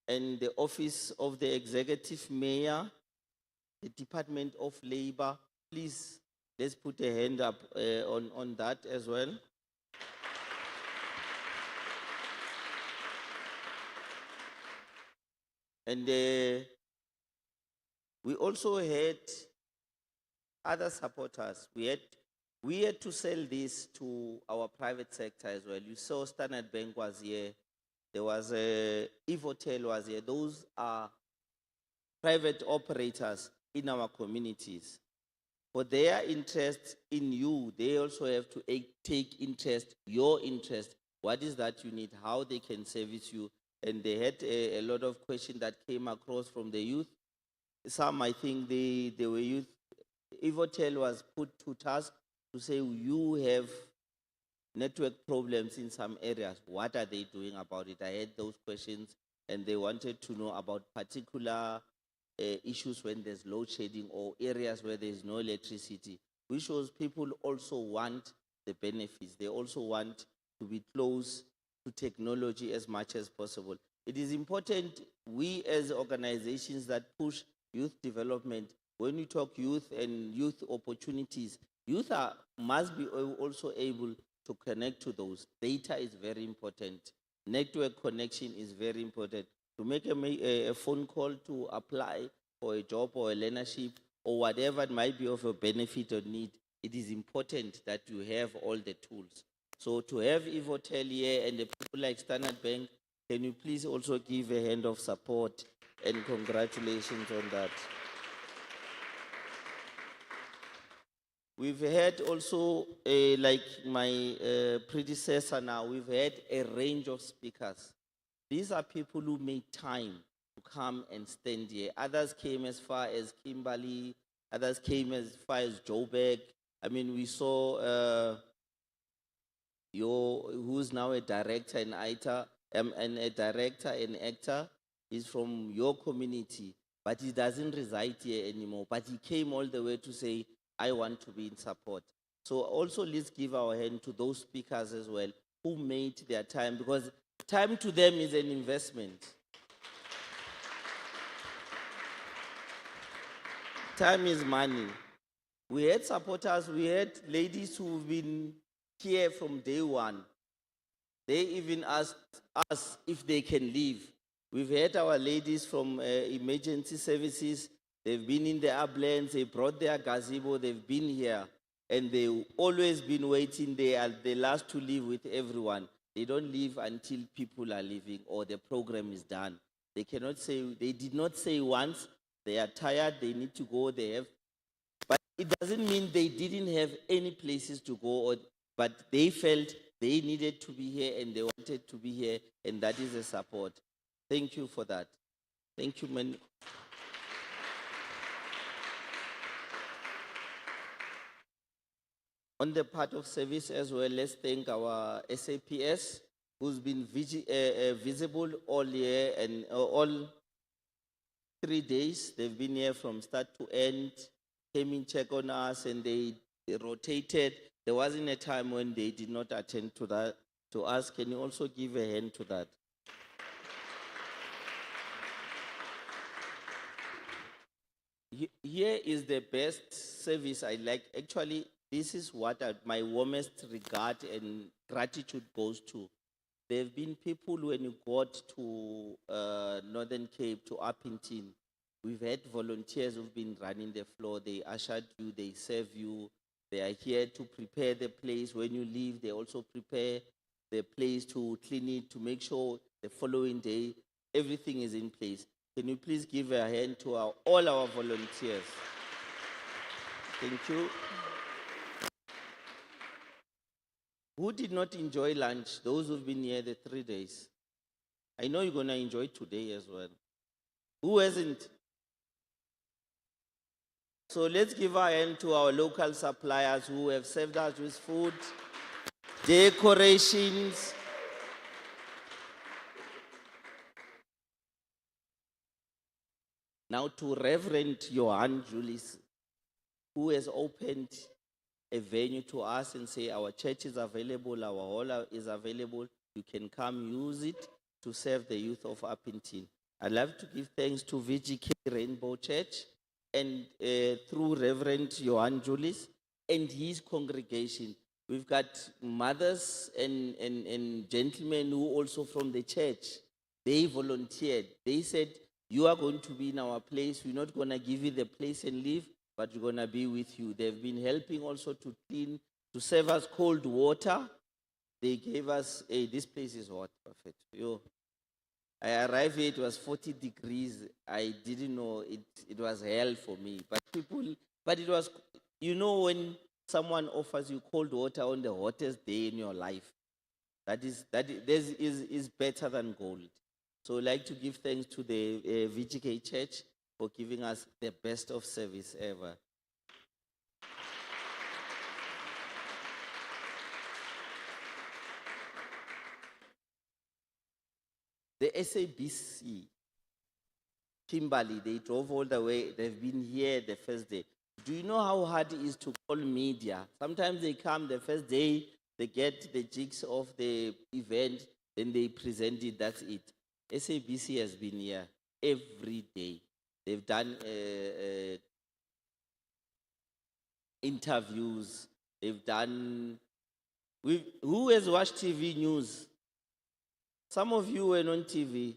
and the Office of the Executive Mayor, the Department of Labor. Please, let's put a hand up on that as well. And we also had other supporters. We had to sell this to our private sector as well. You saw Standard Bank was here. There was Evotel was here. Those are private operators in our communities. For their interest in you, they also have to take interest, your interest. What is that you need? How they can service you? And they had a lot of questions that came across from the youth. Some, I think, they were youth. Evotel was put to task to say, you have network problems in some areas. What are they doing about it? I had those questions, and they wanted to know about particular issues when there's load shedding or areas where there's no electricity, which shows people also want the benefits. They also want to be close to technology as much as possible. It is important, we as organizations that push youth development, when we talk youth and youth opportunities, youth must be also able to connect to those. Data is very important. Network connection is very important. To make a phone call to apply for a job or a learnership or whatever it might be of a benefit or need, it is important that you have all the tools. So to have Evotel here and the people like Standard Bank, can you please also give a hand of support and congratulations on that. We've had also, like my predecessor now, we've had a range of speakers. These are people who made time to come and stand here. Others came as far as Kimberley, others came as far as Joburg. I mean, we saw who's now a director and actor, and a director and actor, is from your community, but he doesn't reside here anymore. But he came all the way to say, I want to be in support. So also let's give our hand to those speakers as well who made their time, because time to them is an investment. Time is money. We had supporters, we had ladies who've been here from day one. They even asked us if they can leave. We've had our ladies from emergency services. They've been in the uplands, they brought their gazebo, they've been here. And they've always been waiting. They are the last to leave with everyone. They don't leave until people are leaving or the program is done. They cannot say, they did not say once, they are tired, they need to go, they have. But it doesn't mean they didn't have any places to go, but they felt they needed to be here and they wanted to be here, and that is a support. Thank you for that. Thank you, man. On the part of service as well, let's thank our SAPS, who's been visible all year and all 3 days. They've been here from start to end, came in, check on us, and they rotated. There wasn't a time when they did not attend to that. To us, can you also give a hand to that? here is the best service I like. Actually, this is what my warmest regard and gratitude goes to. There have been people when you got to Northern Cape, to Uppington, we've had volunteers who've been running the floor. They ushered you, they serve you. They are here to prepare the place. When you leave, they also prepare the place to clean it, to make sure the following day everything is in place. Can you please give a hand to all our volunteers? Thank you. Who did not enjoy lunch? Those who've been here the 3 days. I know you're going to enjoy today as well. Who hasn't? So let's give a hand to our local suppliers who have served us with food, decorations. Now to Reverend Johan Julius, who has opened a venue to us and say our church is available, our hall is available. You can come use it to serve the youth of Uppington. I'd love to give thanks to VGK Rainbow Church and through Reverend Johan Julius and his congregation. We've got mothers and gentlemen who also from the church. They volunteered. They said, you are going to be in our place. We're not going to give you the place and leave, but we're going to be with you. They've been helping also to clean, to serve us cold water. They gave us, this place is hot, perfect. Yo. I arrived here, it was 40 degrees. I didn't know it was hell for me. But it was, you know, when someone offers you cold water on the hottest day in your life, that is better than gold. So I'd like to give thanks to the VGK Church for giving us the best of service ever. The SABC, Kimberley, they drove all the way. They've been here the first day. Do you know how hard it is to call media? Sometimes they come the first day, they get the jigs of the event, then they present it, that's it. SABC has been here every day. They've done interviews. They've done... who has watched TV news? Some of you were on TV.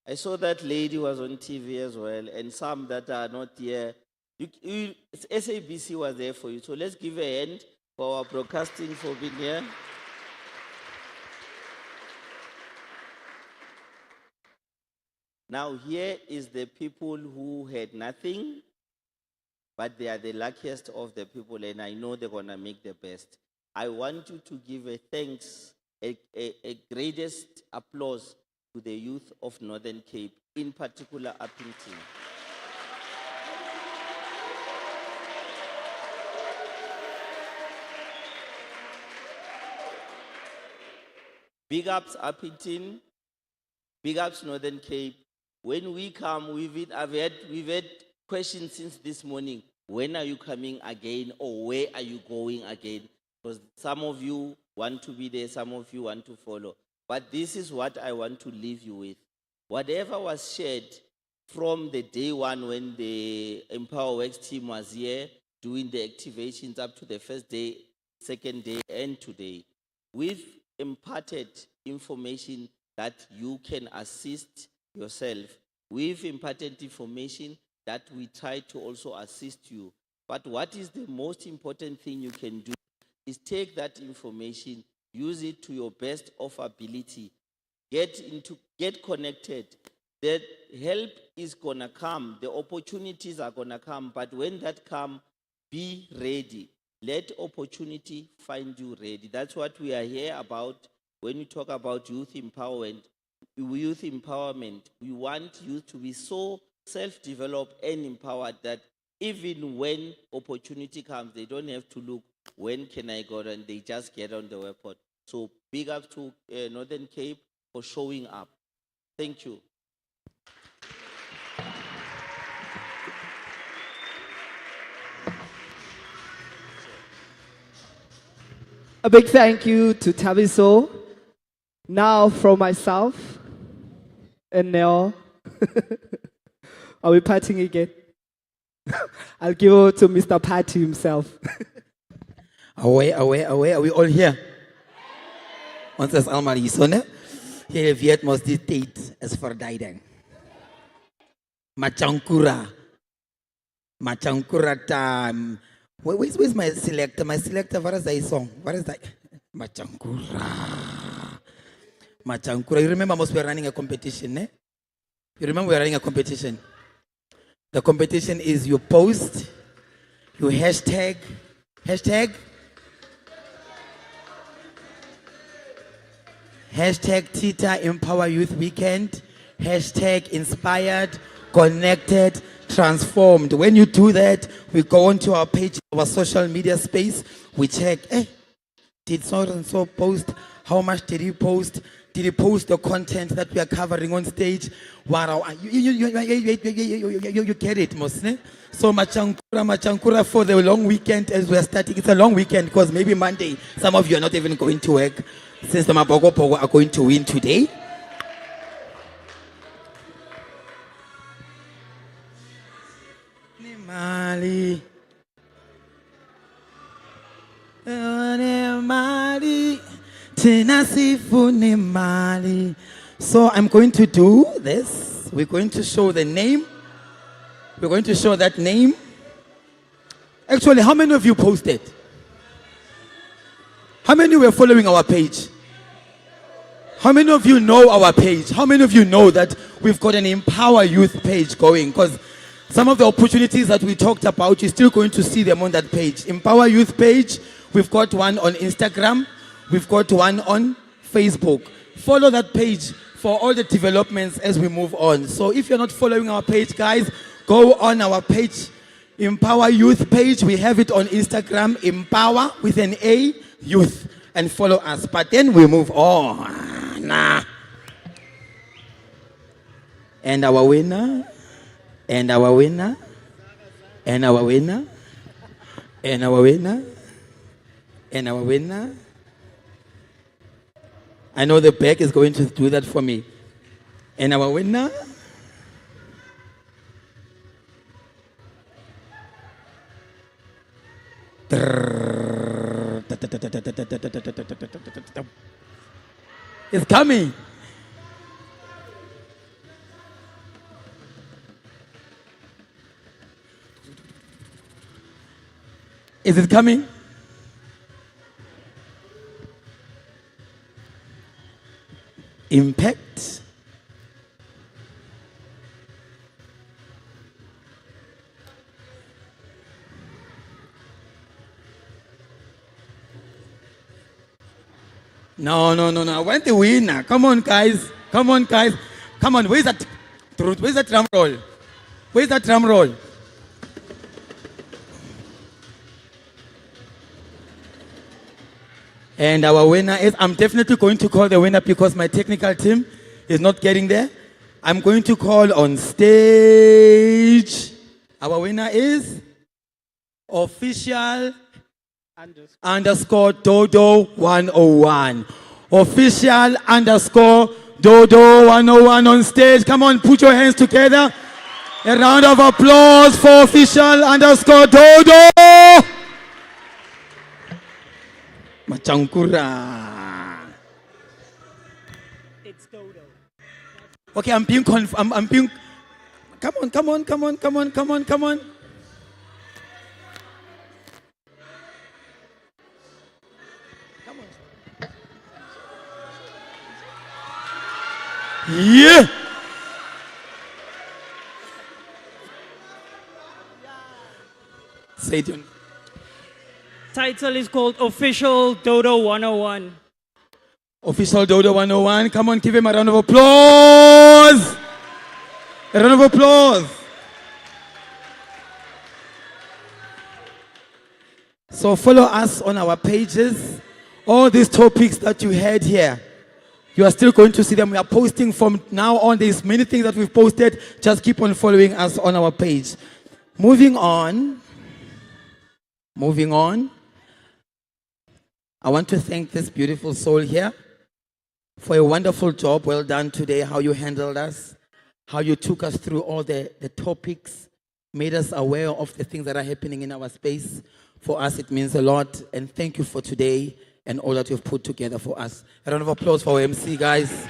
I saw that lady was on TV as well, and some that are not here. SABC was there for you. So let's give a hand for our broadcasting for being here. Now here is the people who had nothing, but they are the luckiest of the people, and I know they're going to make the best. I want you to give a thanks, a greatest applause to the youth of Northern Cape, in particular Uppington. Big ups Uppington, big ups Northern Cape. When we come, we've had questions since this morning. When are you coming again, or where are you going again? Because some of you want to be there, some of you want to follow. But this is what I want to leave you with. Whatever was shared from the day one when the Empowa Works team was here, doing the activations up to the first day, second day, and today, we've imparted information that you can assist yourself. We've imparted information that we try to also assist you. But what is the most important thing you can do is take that information, use it to your best of ability, get connected. The help is gonna come, the opportunities are gonna come, but when that come, be ready. Let opportunity find you ready. That's what we are here about when we talk about youth empowerment. We want youth to be so self-developed and empowered that even when opportunity comes, they don't have to look, when can I go, and they just get on the airport. So big up to Northern Cape for showing up. Thank you. A big thank you to Tabiso. Now from myself and Neo. Are we partying again? I'll give it to Mr. Patty himself. Away, are we all here? Ons is almal hier so, né? Jy weet mos die tyd is verduiding. Machankura time. Where's my selector? My selector, what is that song? What is that? Machankura. You remember we were running a competition, ne? You remember we were running a competition? The competition is you post, you hashtag, Tita Empower Youth Weekend, hashtag inspired, connected, transformed. When you do that, we go onto our page, our social media space, we check, did so and so post? How much did he post? Did he post the content that we are covering on stage? Wow, you get it, Mosne? So machankura for the long weekend as we are starting. It's a long weekend because maybe Monday, some of you are not even going to work since the Mapogo are going to win today. Mali. So I'm going to do this. We're going to show the name. We're going to show that name. Actually, how many of you posted? How many were following our page? How many of you know our page? How many of you know that we've got an Empower Youth page going? Because some of the opportunities that we talked about, you're still going to see them on that page. Empower Youth page, we've got one on Instagram. We've got one on Facebook. Follow that page for all the developments as we move on. So if you're not following our page, guys, go on our page, Empower Youth page. We have it on Instagram, Empower with an A, Youth, and follow us. But then we move on. And our winner, and our winner, and our winner, and our winner, and our winner. I know the back is going to do that for me. And our winner. It's coming. Is it coming? Impact. No. I want the winner. Come on, guys. Come on. Where's that truth? Where's that drum roll? Where's that drum roll? And our winner is, I'm definitely going to call the winner because my technical team is not getting there. I'm going to call on stage. Our winner is official underscore Dodo 101. Official underscore Dodo 101 on stage. Come on, put your hands together. A round of applause for official underscore Dodo. Machankura. It's Dodo. Okay, I'm being Come on. Yeah. Say it. Title is called Official Dodo 101. Official Dodo 101. Come on, give him a round of applause. A round of applause. So follow us on our pages. All these topics that you heard here, you are still going to see them. We are posting from now on. There's many things that we've posted. Just keep on following us on our page. Moving on. I want to thank this beautiful soul here for a wonderful job. Well done today, how you handled us, how you took us through all the topics made us aware of the things that are happening in our space. For us, it means a lot. And thank you for today and all that you've put together for us. A round of applause for our MC, guys.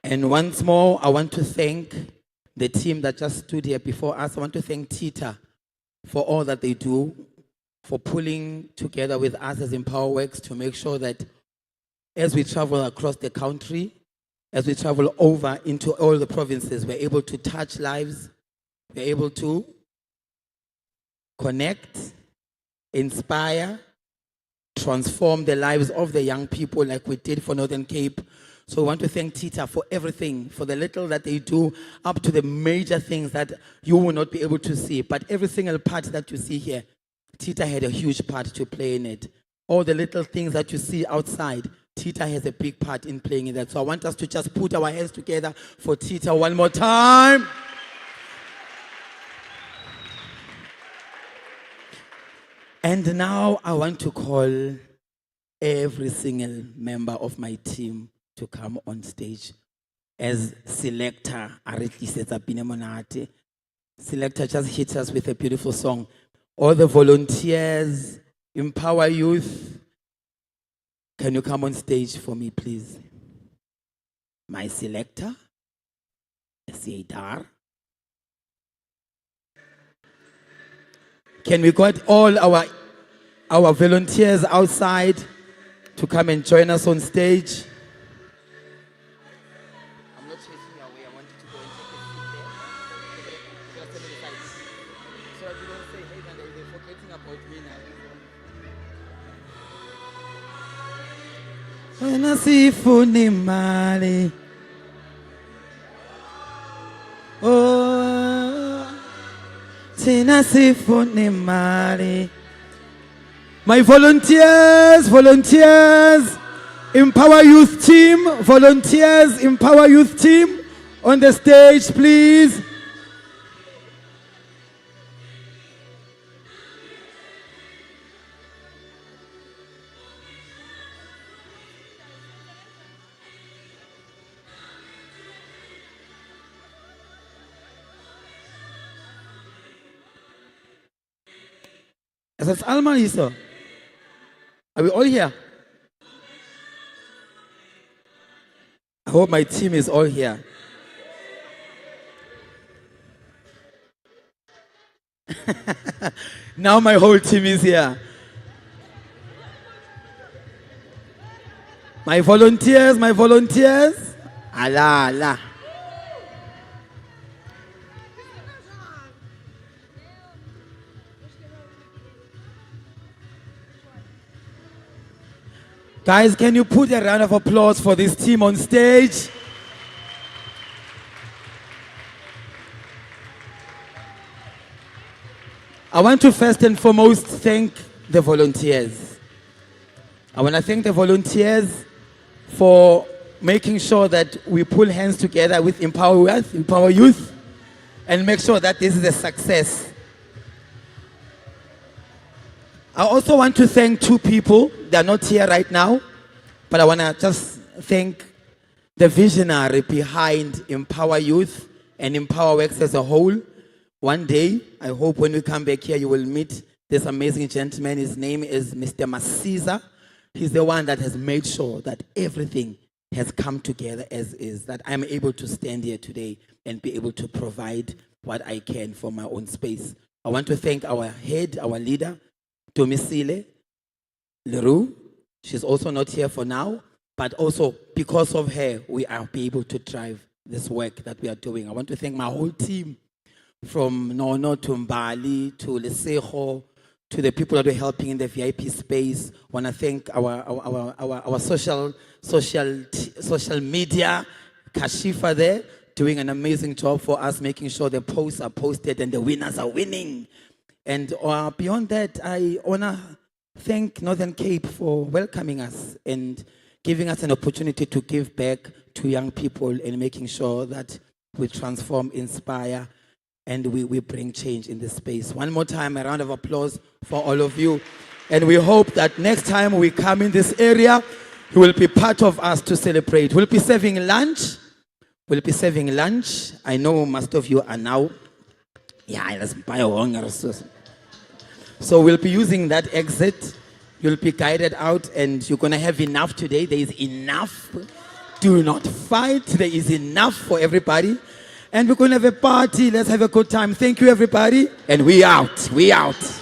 And once more, I want to thank the team that just stood here before us. I want to thank Tita for all that they do, for pulling together with us as Empowa Works to make sure that as we travel across the country, as we travel over into all the provinces, we're able to touch lives, we're able to connect, inspire, transform the lives of the young people like we did for Northern Cape. So I want to thank Tita for everything, for the little that they do, up to the major things that you will not be able to see. But every single part that you see here, Tita had a huge part to play in it. All the little things that you see outside, Tita has a big part in playing in that. So I want us to just put our hands together for Tita one more time. And now I want to call every single member of my team to come on stage as selector. Selector just hits us with a beautiful song. All the volunteers, Empowa Youth, can you come on stage for me, please? My selector, Siedar. Can we get all our volunteers outside to come and join us on stage? I'm not chasing you away. I want you to go and take a seat there. Just tell me the size. So that you don't say, hey, man, they're forgetting about me now. Wena sifuni mali. Oh, tina sifuni mali. My volunteers, Empowa Youth Team, volunteers, Empowa Youth Team, on the stage, please. Is that Alma Lisa? Are we all here? I hope my team is all here. Now my whole team is here. My volunteers. Allah, Allah. Guys, can you put a round of applause for this team on stage? I want to first and foremost thank the volunteers. I want to thank the volunteers for making sure that we pull hands together with Empowa Youth, and make sure that this is a success. I also want to thank two people. They are not here right now, but I want to just thank the visionary behind Empowa Youth and Empowa Works as a whole. One day, I hope when we come back here, you will meet this amazing gentleman. His name is Mr. Masiza. He's the one that has made sure that everything has come together as is, that I'm able to stand here today and be able to provide what I can for my own space. I want to thank our head, our leader, Tomisile Leroux. She's also not here for now, but also because of her, we are able to drive this work that we are doing. I want to thank my whole team, from Nono to Mbali to Lesejo to the people that are helping in the VIP space. I want to thank our social media, Kashifa there, doing an amazing job for us, making sure the posts are posted and the winners are winning. And beyond that, I want to thank Northern Cape for welcoming us and giving us an opportunity to give back to young people and making sure that we transform, inspire, and we bring change in this space. One more time, a round of applause for all of you. And we hope that next time we come in this area, you will be part of us to celebrate. We'll be serving lunch. We'll be serving lunch. I know most of you are now. Yeah, let's buy a hunger. So we'll be using that exit. You'll be guided out, and you're going to have enough today. There is enough. Do not fight. There is enough for everybody. And we're going to have a party. Let's have a good time. Thank you, everybody. And we out. We out.